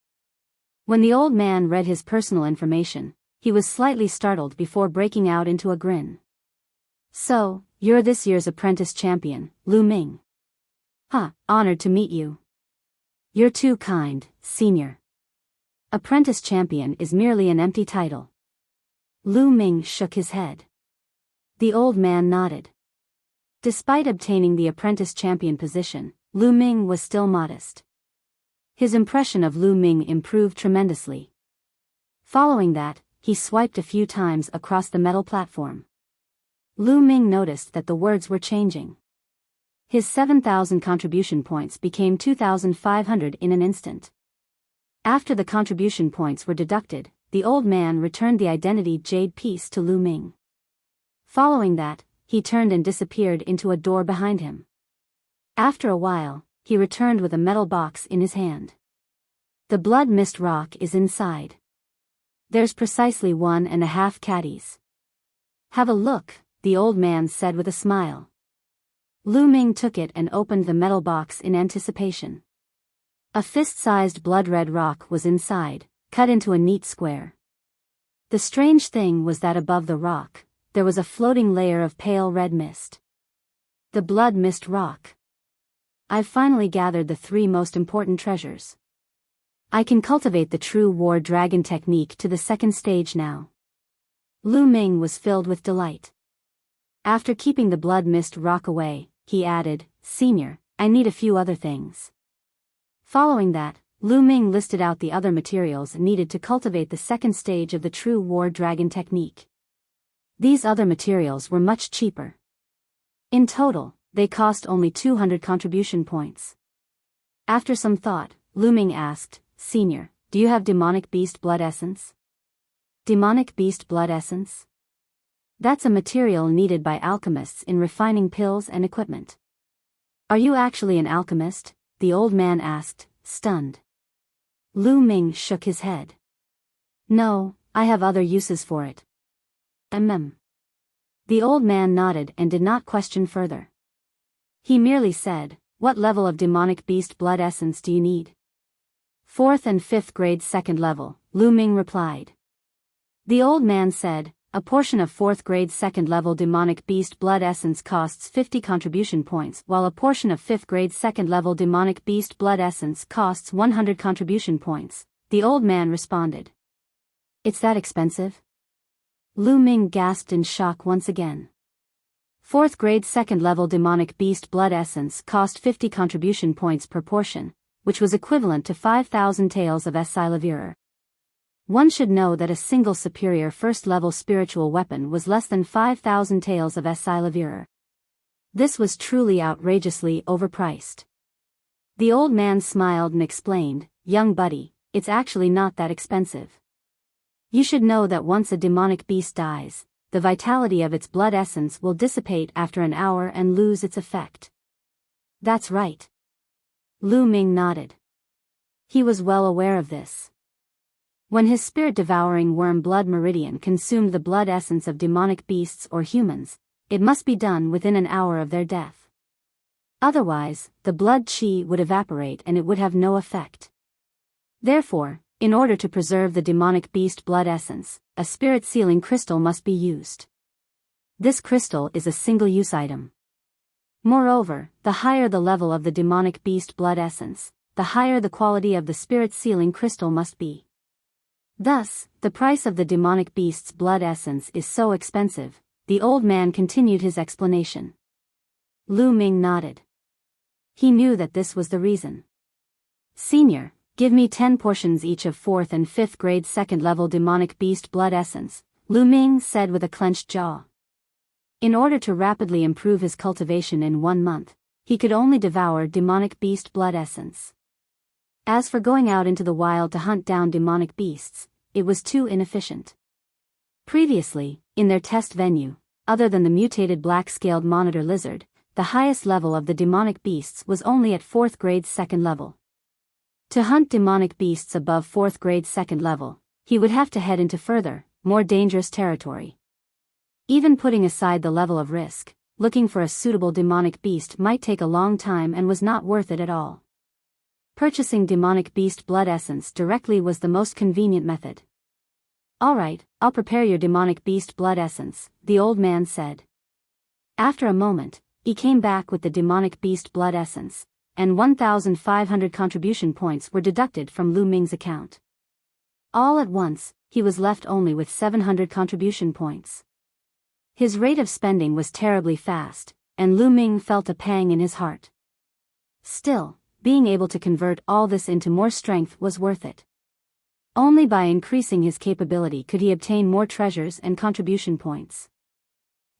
When the old man read his personal information, he was slightly startled before breaking out into a grin. "So, you're this year's apprentice champion, Lu Ming." Honored to meet you." "You're too kind, senior. Apprentice champion is merely an empty title." Lu Ming shook his head. The old man nodded. Despite obtaining the apprentice champion position, Lu Ming was still modest. His impression of Lu Ming improved tremendously. Following that, he swiped a few times across the metal platform. Lu Ming noticed that the words were changing. His 7,000 contribution points became 2,500 in an instant. After the contribution points were deducted, the old man returned the identity jade piece to Lu Ming. Following that, he turned and disappeared into a door behind him. After a while, he returned with a metal box in his hand. The blood mist rock is inside. There's precisely 1.5 caddies. Have a look, the old man said with a smile. Lu Ming took it and opened the metal box in anticipation. A fist-sized blood-red rock was inside, cut into a neat square. The strange thing was that above the rock, there was a floating layer of pale red mist. The blood mist rock. I've finally gathered the 3 most important treasures. I can cultivate the true war dragon technique to the 2nd stage now. Lu Ming was filled with delight. After keeping the blood mist rock away, he added, "Senior, I need a few other things." Following that, Lu Ming listed out the other materials needed to cultivate the 2nd stage of the true war dragon technique. These other materials were much cheaper. In total, they cost only 200 contribution points. After some thought, Lu Ming asked, "Senior, do you have demonic beast blood essence?" Demonic beast blood essence? That's a material needed by alchemists in refining pills and equipment. Are you actually an alchemist? The old man asked, stunned. Lu Ming shook his head. No, I have other uses for it. The old man nodded and did not question further. He merely said, "What level of demonic beast blood essence do you need?" 4th and 5th grade 2nd level, Lu Ming replied. The old man said, "A portion of 4th grade 2nd level demonic beast blood essence costs 50 contribution points, while a portion of 5th grade 2nd level demonic beast blood essence costs 100 contribution points," the old man responded. "It's that expensive?" Lu Ming gasped in shock once again. 4th grade 2nd level demonic beast blood essence cost 50 contribution points per portion, which was equivalent to 5,000 taels of Esilavir. One should know that a single superior 1st level spiritual weapon was less than 5,000 taels of Esilavir. This was truly outrageously overpriced. The old man smiled and explained, "Young buddy, it's actually not that expensive. You should know that once a demonic beast dies, the vitality of its blood essence will dissipate after an hour and lose its effect." That's right. Lu Ming nodded. He was well aware of this. When his spirit-devouring worm blood meridian consumed the blood essence of demonic beasts or humans, it must be done within an hour of their death. Otherwise, the blood chi would evaporate and it would have no effect. Therefore, in order to preserve the demonic beast blood essence, a spirit sealing crystal must be used. This crystal is a single-use item. Moreover, the higher the level of the demonic beast blood essence, the higher the quality of the spirit sealing crystal must be. Thus, the price of the demonic beast's blood essence is so expensive. The old man continued his explanation. Lu Ming nodded. He knew that this was the reason. "Senior, give me 10 portions each of 4th and 5th grade 2nd level demonic beast blood essence," Lu Ming said with a clenched jaw. In order to rapidly improve his cultivation in 1 month, he could only devour demonic beast blood essence. As for going out into the wild to hunt down demonic beasts, it was too inefficient. Previously, in their test venue, other than the mutated black-scaled monitor lizard, the highest level of the demonic beasts was only at 4th grade 2nd level. To hunt demonic beasts above 4th grade 2nd level, he would have to head into further, more dangerous territory. Even putting aside the level of risk, looking for a suitable demonic beast might take a long time and was not worth it at all. Purchasing demonic beast blood essence directly was the most convenient method. "Alright, I'll prepare your demonic beast blood essence," the old man said. After a moment, he came back with the demonic beast blood essence, and 1,500 contribution points were deducted from Lu Ming's account. All at once, he was left only with 700 contribution points. His rate of spending was terribly fast, and Lu Ming felt a pang in his heart. Still, being able to convert all this into more strength was worth it. Only by increasing his capability could he obtain more treasures and contribution points.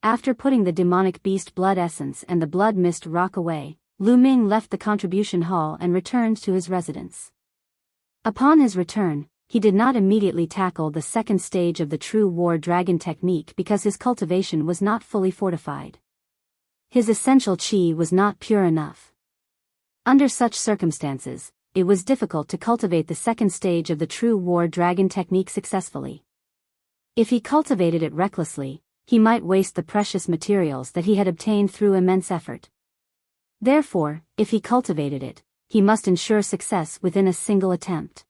After putting the demonic beast blood essence and the blood mist rock away, Lu Ming left the contribution hall and returned to his residence. Upon his return, he did not immediately tackle the second stage of the true war dragon technique because his cultivation was not fully fortified. His essential qi was not pure enough. Under such circumstances, it was difficult to cultivate the second stage of the true war dragon technique successfully. If he cultivated it recklessly, he might waste the precious materials that he had obtained through immense effort. Therefore, if he cultivated it, he must ensure success within a single attempt.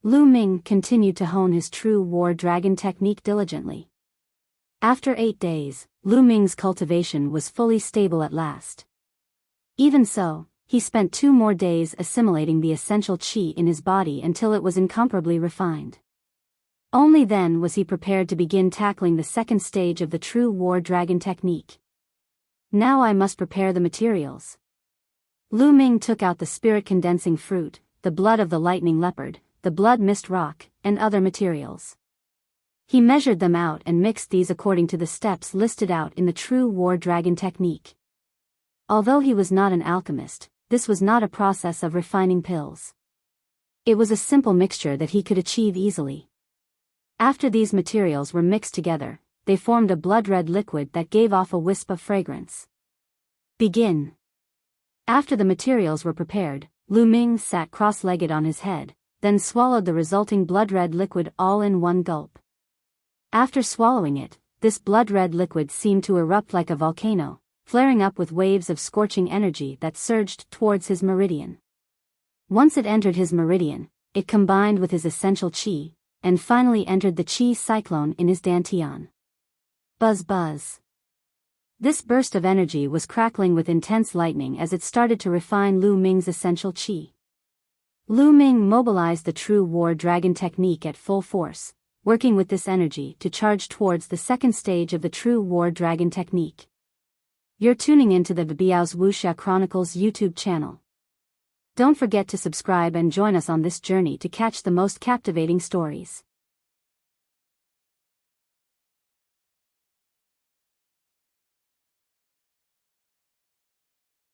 Lu Ming continued to hone his true war dragon technique diligently. After 8 days, Lu Ming's cultivation was fully stable at last. Even so, he spent 2 more days assimilating the essential qi in his body until it was incomparably refined. Only then was he prepared to begin tackling the second stage of the true war dragon technique. Now I must prepare the materials. Lu Ming took out the spirit condensing fruit, the blood of the lightning leopard, the blood mist rock, and other materials. He measured them out and mixed these according to the steps listed out in the true war dragon technique. Although he was not an alchemist, this was not a process of refining pills. It was a simple mixture that he could achieve easily. After these materials were mixed together, they formed a blood-red liquid that gave off a wisp of fragrance. Begin. After the materials were prepared, Lu Ming sat cross-legged on his head, then swallowed the resulting blood-red liquid all in one gulp. After swallowing it, this blood-red liquid seemed to erupt like a volcano, flaring up with waves of scorching energy that surged towards his meridian. Once it entered his meridian, it combined with his essential qi, and finally entered the qi cyclone in his dantian. Buzz buzz. This burst of energy was crackling with intense lightning as it started to refine Lu Ming's essential qi. Lu Ming mobilized the true war dragon technique at full force, working with this energy to charge towards the second stage of the true war dragon technique. You're tuning into the Biyao's Wuxia Chronicles YouTube channel. Don't forget to subscribe and join us on this journey to catch the most captivating stories.